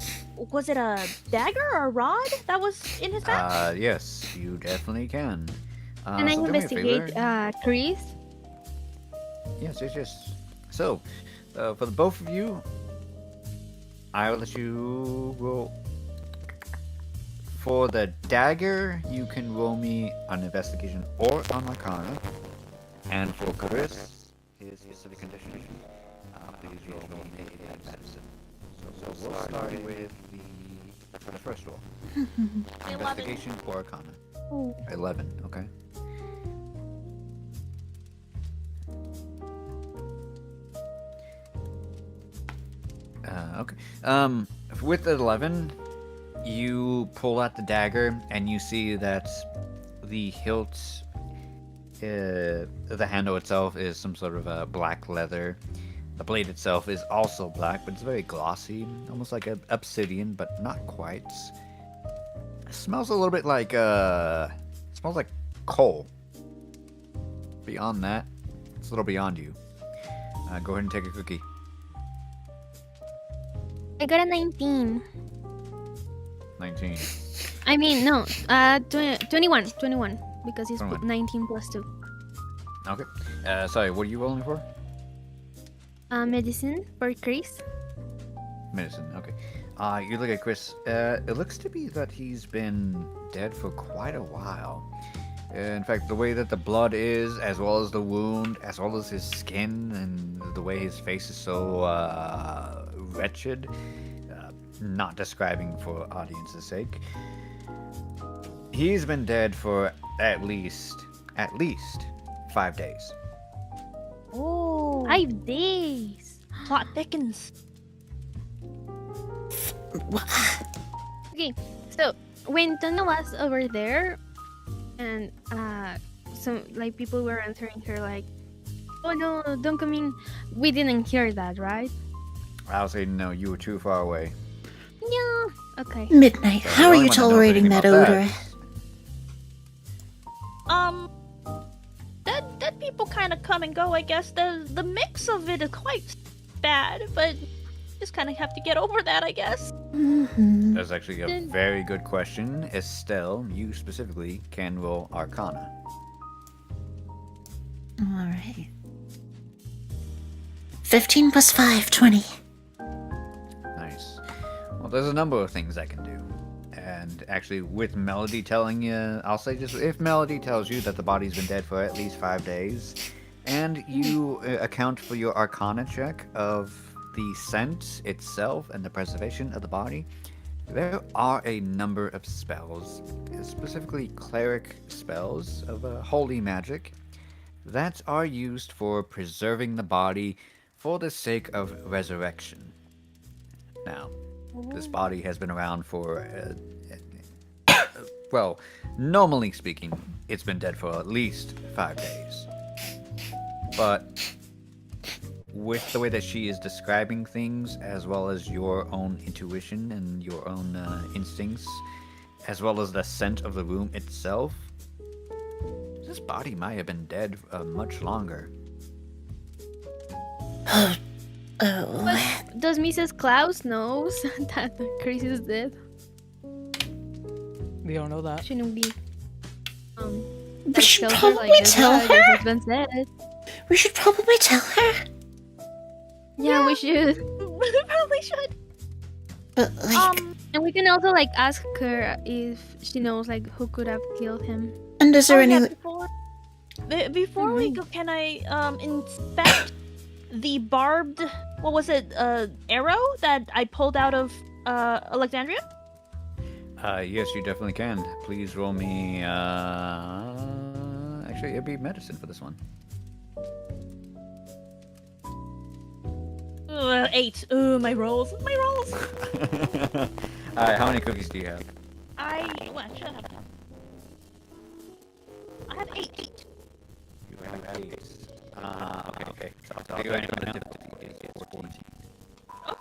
Speaker 4: Was it a dagger or a rod that was in his back?
Speaker 2: Yes, you definitely can.
Speaker 9: Can I
Speaker 2: so do me a
Speaker 9: investigate
Speaker 2: favor.
Speaker 9: Chris?
Speaker 2: Yes. So, for the both of you, I will let you roll. For the dagger, you can roll me on investigation or on Arcana. And for Chris, his specific condition, please roll me a medicine. So we'll start with the first roll.
Speaker 4: 11.
Speaker 2: Investigation or Arcana.
Speaker 9: Oh.
Speaker 2: 11, okay. Okay. With the 11, you pull out the dagger and you see that the hilt, the handle itself is some sort of black leather. The blade itself is also black, but it's very glossy, almost like an obsidian, but not quite. It smells a little bit like smells like coal. Beyond that, it's a little beyond you. Go ahead and take a cookie.
Speaker 9: I got a 19.
Speaker 2: 19.
Speaker 9: I mean, no, 21 because it's
Speaker 2: 21.
Speaker 9: 19 plus 2.
Speaker 2: Okay. Sorry, what are you rolling for?
Speaker 9: Medicine for Chris.
Speaker 2: Medicine, okay. You look at Chris. It looks to be that he's been dead for quite a while. In fact, the way that the blood is, as well as the wound, as well as his skin, and the way his face is so wretched, not describing for audience's sake, he's been dead for at least 5 days.
Speaker 4: Oh,
Speaker 9: 5 days.
Speaker 4: plot thickens.
Speaker 9: Okay, so when Tanya was over there, and some like people were answering her like, "Oh no, don't come in." We didn't hear that, right?
Speaker 2: I'll say no. You were too far away.
Speaker 9: Yeah. Okay.
Speaker 1: Midnight,
Speaker 2: So
Speaker 1: how
Speaker 2: the
Speaker 1: are
Speaker 2: only
Speaker 1: you
Speaker 2: one that knows
Speaker 1: tolerating
Speaker 2: anything
Speaker 1: that
Speaker 2: about
Speaker 1: odor?
Speaker 4: That people kind of come and go. I guess the mix of it is quite bad, but just kind of have to get over that, I guess.
Speaker 1: Mm-hmm.
Speaker 2: That's actually a very good question. Estelle, you specifically can roll Arcana.
Speaker 1: Alright. 15 plus 5, 20.
Speaker 2: Nice. Well, there's a number of things I can do. And actually, with Melody telling you, I'll say just if Melody tells you that the body's been dead for at least 5 days, and you account for your Arcana check of the scent itself and the preservation of the body, there are a number of spells, specifically cleric spells of holy magic, that are used for preserving the body for the sake of resurrection. Now, this body has been around for, well, normally speaking, it's been dead for at least 5 days. But with the way that she is describing things, as well as your own intuition and your own instincts, as well as the scent of the room itself, this body might have been dead much longer.
Speaker 9: But does Mrs. Klaus knows that Chris is dead?
Speaker 5: We don't know that.
Speaker 9: Shouldn't we?
Speaker 1: We should
Speaker 9: tell her,
Speaker 1: probably
Speaker 9: like,
Speaker 1: tell
Speaker 9: "Yeah, your
Speaker 1: her.
Speaker 9: husband's dead."
Speaker 1: We should probably tell her.
Speaker 9: Yeah, we should.
Speaker 4: We probably should.
Speaker 1: But, like,
Speaker 9: And we can also like ask her if she knows like who could have killed him.
Speaker 1: and is there any...
Speaker 4: Before we go, can I inspect the barbed, what was it, arrow that I pulled out of Alexandria?
Speaker 2: Yes, you definitely can. Please roll me, actually, it'd be medicine for this one.
Speaker 4: 8. Ooh, my rolls.
Speaker 2: Alright, how many cookies do you have?
Speaker 4: I should have. I have 8.
Speaker 2: You have 8. Okay. So I'll go ahead and it's 14.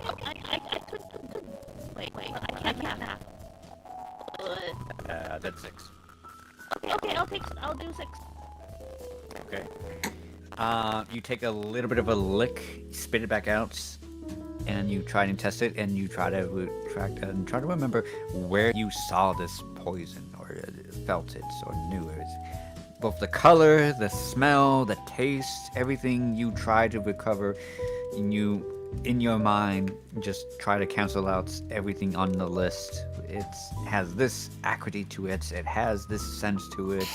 Speaker 4: Okay, I could. Wait, I can't math.
Speaker 2: That's 6.
Speaker 4: Okay, I'll do 6.
Speaker 2: Okay. You take a little bit of a lick, spit it back out, and you try and test it, and you try to remember where you saw this poison, or felt it, or knew it. Both the color, the smell, the taste, everything you try to recover, and you, in your mind, just try to cancel out everything on the list. It has this acidity to it, it has this sense to it,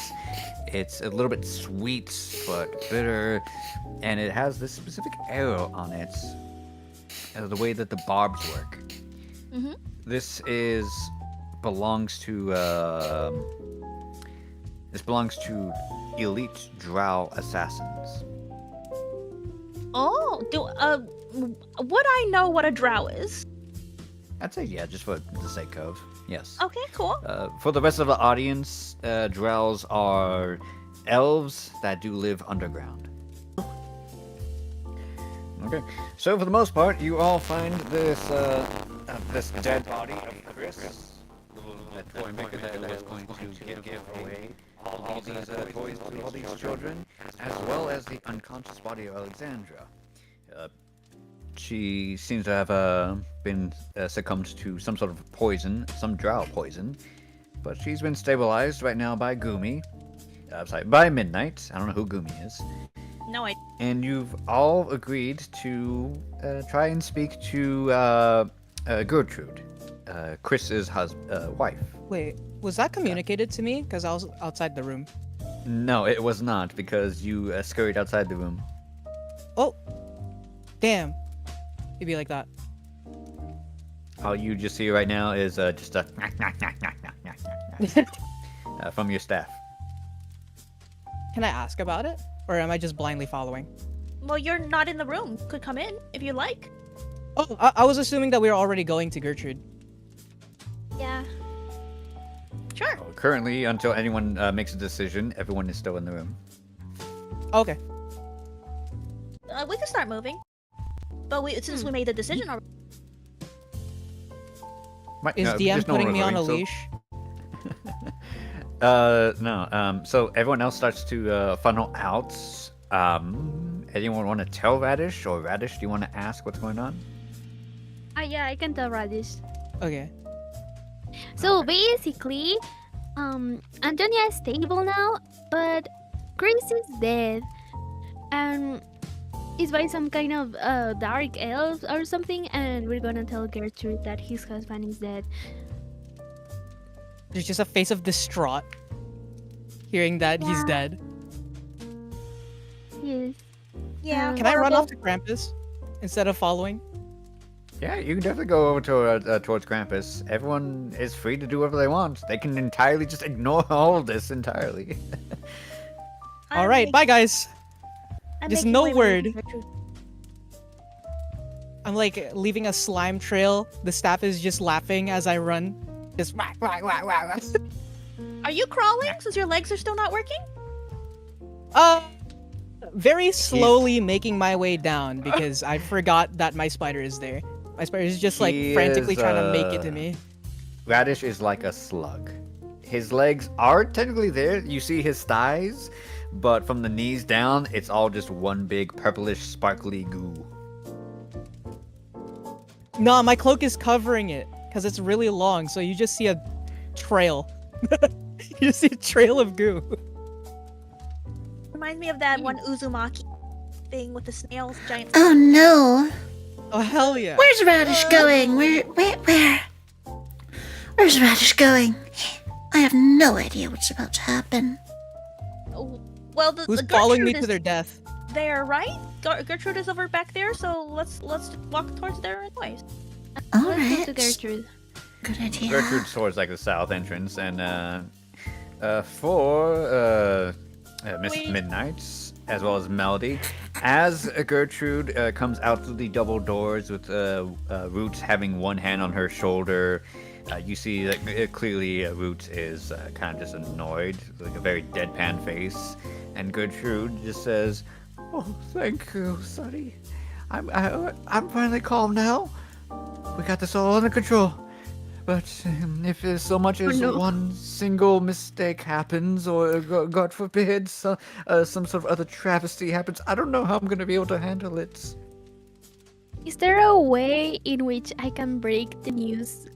Speaker 2: it's a little bit sweet but bitter, and it has this specific arrow on it, the way that the barbs work.
Speaker 4: Mm-hmm.
Speaker 2: This belongs to elite drow assassins.
Speaker 4: Oh, would I know what a drow is?
Speaker 2: I'd say yeah, just for the sake of. Yes.
Speaker 4: Okay, cool.
Speaker 2: For the rest of the audience, drows are elves that do live underground. Okay, so for the most part, you all find this dead body of Chris. That toy maker that was going to give away all these toys to all these children, as well as the unconscious body of Alexandra. She seems to have been succumbed to some sort of poison, some drow poison, but she's been stabilized right now by Gumi. By Midnight. I don't know who Gumi is.
Speaker 4: No,
Speaker 2: And you've all agreed to try and speak to Gertrude, Chris's wife.
Speaker 5: Wait, was that communicated to me? Because I was outside the room.
Speaker 2: No, it was not, because you scurried outside the room.
Speaker 5: Oh, damn. It'd be like that.
Speaker 2: All you just see right now is just a from your staff.
Speaker 5: Can I ask about it? Or am I just blindly following?
Speaker 4: well, you're not in the room. Could come in if you like.
Speaker 5: Oh, I was assuming that we were already going to Gertrude.
Speaker 9: Yeah,
Speaker 4: Sure.
Speaker 2: Currently, until anyone makes a decision, everyone is still in the room.
Speaker 5: Okay.
Speaker 4: We can start moving. But since we made the decision already.
Speaker 5: Is DM putting me on a leash?
Speaker 2: No. So everyone else starts to funnel out. Anyone want to tell Radish, or Radish, do you want to ask what's going on?
Speaker 9: Yeah, I can tell Radish.
Speaker 5: Okay.
Speaker 9: So basically, Antonia is stable now, but Grace is dead, and is by some kind of dark elf or something, and we're gonna tell Gertrude that his husband is dead.
Speaker 5: There's just a face of distraught, hearing that he's dead.
Speaker 9: Yes.
Speaker 4: Yeah.
Speaker 5: Can I run off to Krampus instead of following?
Speaker 2: Yeah, you can definitely go over to towards Krampus. Everyone is free to do whatever they want. They can entirely just ignore all of this entirely.
Speaker 5: All right, bye guys. Just no word. I'm like leaving a slime trail. The staff is just laughing as I run. Just whack, whack, whack, whack.
Speaker 4: Are you crawling since your legs are still not working?
Speaker 5: Very slowly making my way down because I forgot that my spider is there. My spider is just like frantically trying to make it to me.
Speaker 2: Radish is like a slug. His legs are technically there. You see his thighs, but from the knees down, it's all just one big purplish sparkly goo.
Speaker 5: No, my cloak is covering it because it's really long, so you just see a trail. You just see a trail of goo.
Speaker 4: Reminds me of that one Uzumaki thing with the snails, giant.
Speaker 1: Oh no!
Speaker 5: Oh hell yeah!
Speaker 1: Where's Radish going? Where? Where's Radish going? I have no idea what's about to happen.
Speaker 4: Well,
Speaker 5: Who's
Speaker 4: the
Speaker 5: following me
Speaker 4: Gertrude
Speaker 5: to their death?
Speaker 4: is there, right? Gertrude is over back there, so let's walk towards there anyways.
Speaker 1: All
Speaker 9: Let's go
Speaker 1: right.
Speaker 9: to Gertrude.
Speaker 1: Good idea.
Speaker 2: Gertrude's towards like the south entrance, and for Miss Midnight, as well as Melody, as Gertrude comes out through the double doors with Roots having one hand on her shoulder, you see that clearly Roots is kind of just annoyed, like a very deadpan face, and Gertrude just says, "Oh, thank you, Sonny. I'm finally calm now. We got this all under control. But if so much as one single mistake happens, or God forbid, some sort of other travesty happens, I don't know how I'm going to be able to handle it."
Speaker 9: Is there a way in which I can break the news?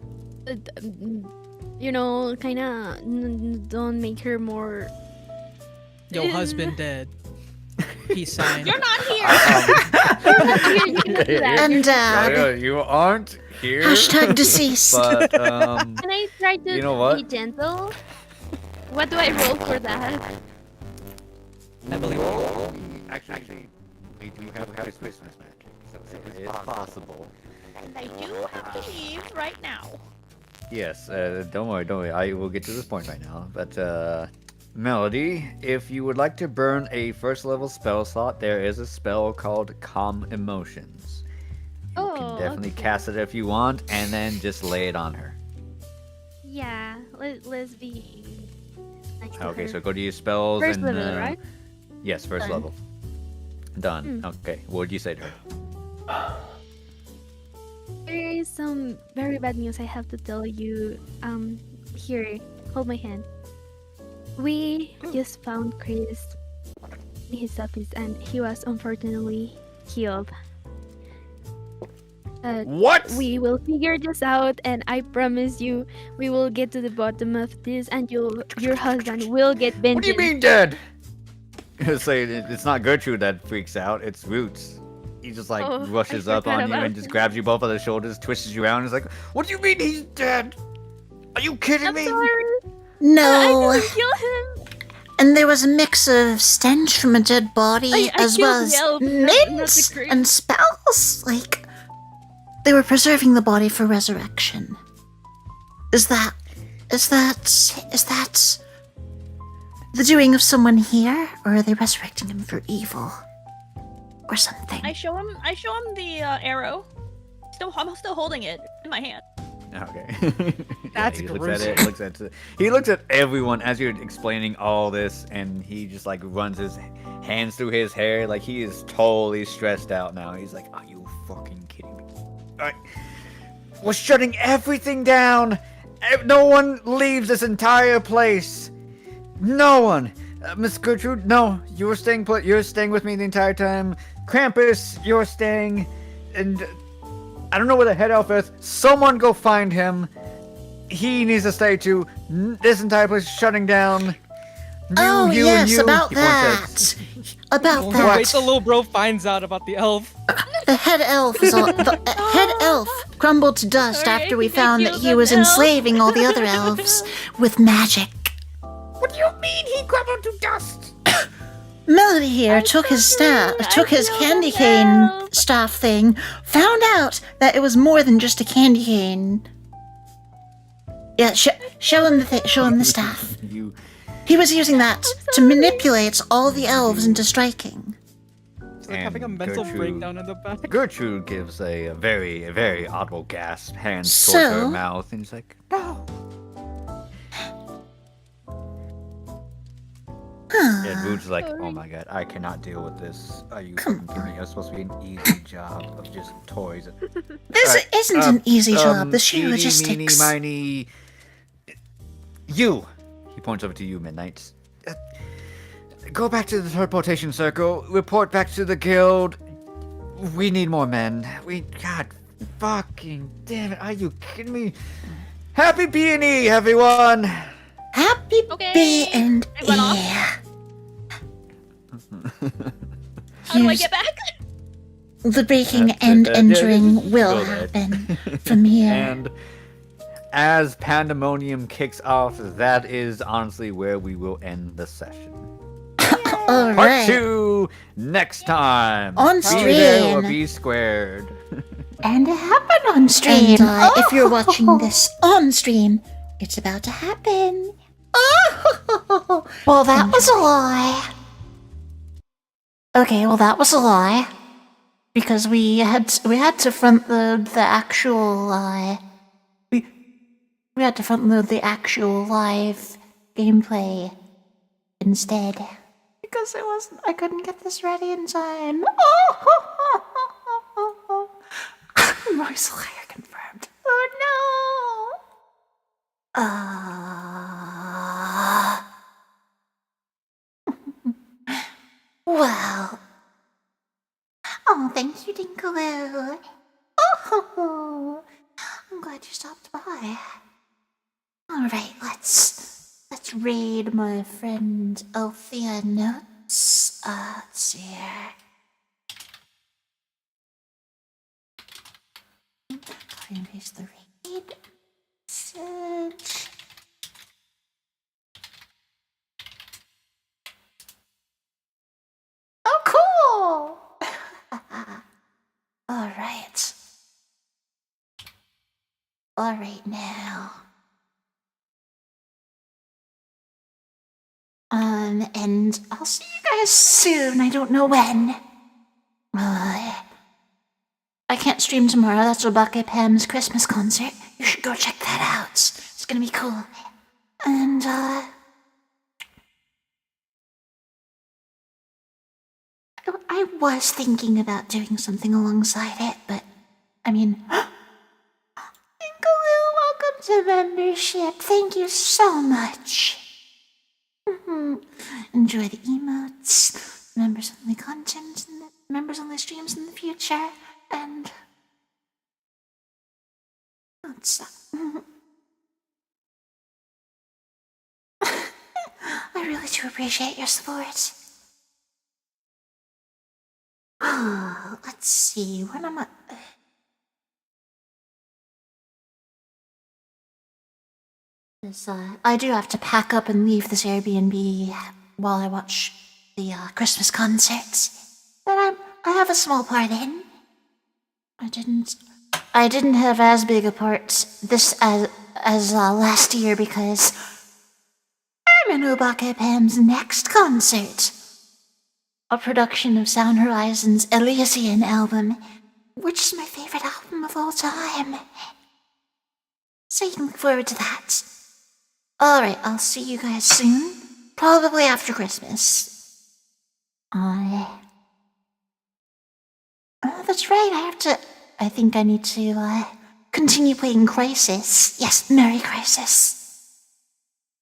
Speaker 9: You know, kind of don't make her more.
Speaker 5: Your husband dead. Peace sign.
Speaker 4: You're not here.
Speaker 9: You can do that.
Speaker 1: And
Speaker 2: you aren't here.
Speaker 1: hashtag deceased.
Speaker 2: But
Speaker 9: Can I try to
Speaker 2: you know what?
Speaker 9: be gentle? What do I roll for that?
Speaker 5: I believe.
Speaker 10: Actually, we do have this Christmas magic, so it's possible.
Speaker 4: And I do have to leave right now.
Speaker 2: Yes, don't worry. I will get to this point right now. But Melody, if you would like to burn a first level spell slot, there is a spell called Calm Emotions. You can definitely cast it if you want, and then just lay it on her.
Speaker 9: Yeah, let's be nice to
Speaker 2: Okay,
Speaker 9: her.
Speaker 2: so go to your spells
Speaker 9: First
Speaker 2: and
Speaker 9: level, right?
Speaker 2: yes, first
Speaker 9: Done.
Speaker 2: level. Done. Okay, what would you say to her?
Speaker 9: There is some very bad news I have to tell you. Here, hold my hand. We just found Chris in his office, and he was unfortunately killed.
Speaker 2: What?
Speaker 9: We will figure this out, and I promise you, we will get to the bottom of this, and your husband will get vengeance.
Speaker 2: What do you mean dead? Say it's not Gertrude that freaks out, it's Roots. He just like rushes
Speaker 9: I
Speaker 2: up on
Speaker 9: forgot
Speaker 2: you
Speaker 9: about
Speaker 2: and just grabs you both by the shoulders, twists you around, and is like, "What do you mean he's dead? Are you kidding
Speaker 9: I'm
Speaker 2: me?"
Speaker 9: sorry. I
Speaker 1: No.
Speaker 9: didn't kill him.
Speaker 1: And there was a mix of stench from a dead body
Speaker 9: I
Speaker 1: as
Speaker 9: killed
Speaker 1: well as
Speaker 9: the elf, not
Speaker 1: mints
Speaker 9: the creep.
Speaker 1: and spells. Like, they were preserving the body for resurrection. Is that the doing of someone here, or are they resurrecting him for evil or something?
Speaker 4: I show him the arrow. I'm still holding it in my hand.
Speaker 2: Okay.
Speaker 5: That's
Speaker 2: he
Speaker 5: gross.
Speaker 2: He looks at everyone as you're explaining all this, and he just like runs his hands through his hair, like he is totally stressed out now. He's like, "Are you fucking kidding me? We're shutting everything down. No one leaves this entire place. No one. Miss Gertrude, no, you were staying put. You're staying with me the entire time. Krampus, you're staying, and." I don't know where the head elf is. Someone go find him. He needs to stay too. This entire place is shutting down.
Speaker 1: Yes, about that. About that.
Speaker 5: Wait till little bro finds out about the elf.
Speaker 1: The head elf head elf crumbled to dust after we found that he was enslaving all the other elves with magic.
Speaker 10: What do you mean he crumbled to dust?
Speaker 1: Melody here took his candy cane staff thing, found out that it was more than just a candy cane. Yeah, show him the staff. He was using that to manipulate all the elves into striking.
Speaker 5: It's like having a mental breakdown in the back.
Speaker 2: Gertrude gives a very, very audible gasp, hands
Speaker 1: So-
Speaker 2: towards her mouth, and she's like, "No." And Boo's like, "Oh my god, I cannot deal with this. Are you fucking kidding me? It's supposed to be an easy job of just toys."
Speaker 1: This isn't an easy job. The sheer
Speaker 2: Eeny,
Speaker 1: logistics.
Speaker 2: meeny, miny. You! He points over to you, Midnight. Go back to the teleportation circle. Report back to the guild. We need more men. God fucking damn it. Are you kidding me? Happy B&E, everyone!
Speaker 1: Happy B and
Speaker 4: I went off.
Speaker 1: E.
Speaker 4: How do I get back?
Speaker 1: The breaking and entering will
Speaker 2: Go ahead.
Speaker 1: happen from here.
Speaker 2: And as Pandemonium kicks off, that is honestly where we will end the session.
Speaker 1: All
Speaker 2: Part
Speaker 1: right.
Speaker 2: 2 next time.
Speaker 1: On
Speaker 2: Be there or
Speaker 1: stream.
Speaker 2: be squared.
Speaker 1: And it happened on stream. And, if you're watching this on stream, it's about to happen. Well, that was a lie. Okay, well that was a lie. Because we had to front load the actual we had to front load the actual live gameplay instead. Because I couldn't get this ready in time. Royce Slayer confirmed. Oh no! Well. Oh, thank you, Dinkaloo. Oh, I'm glad you stopped by. Alright, let's read my friend Althea notes. Let's see here. Copy and paste the read message. Oh, cool! Alright. Alright now. And I'll see you guys soon. I don't know when. I can't stream tomorrow. That's Rebecca Pam's Christmas concert. You should go check that out. It's gonna be cool. And, I was thinking about doing something alongside it, but, I mean... Inkaloo, welcome to membership. Thank you so much. Enjoy the emotes, members-only content, and members-only streams in the future, and... Don't stop. I really do appreciate your support. Let's see, when am I... I do have to pack up and leave this Airbnb while I watch the Christmas concert that I have a small part in. I didn't have as big a part this as last year because I'm in Obaka Pam's next concert, a production of Sound Horizon's Elysian album, which is my favorite album of all time. So you can look forward to that. Alright, I'll see you guys soon. Probably after Christmas. That's right, I think I need to, continue playing Crisis. Yes, Merry Crisis.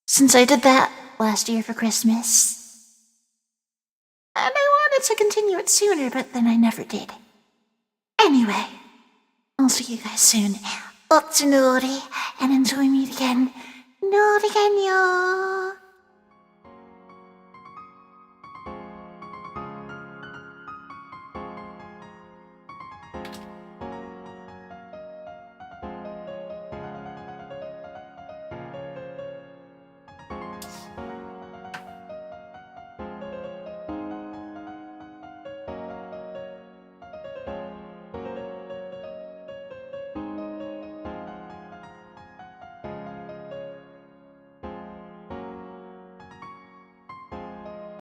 Speaker 1: Since I did that last year for Christmas. And I wanted to continue it sooner, but then I never did. Anyway, I'll see you guys soon. Up to naughty, and until we meet again, naughty again, y'all.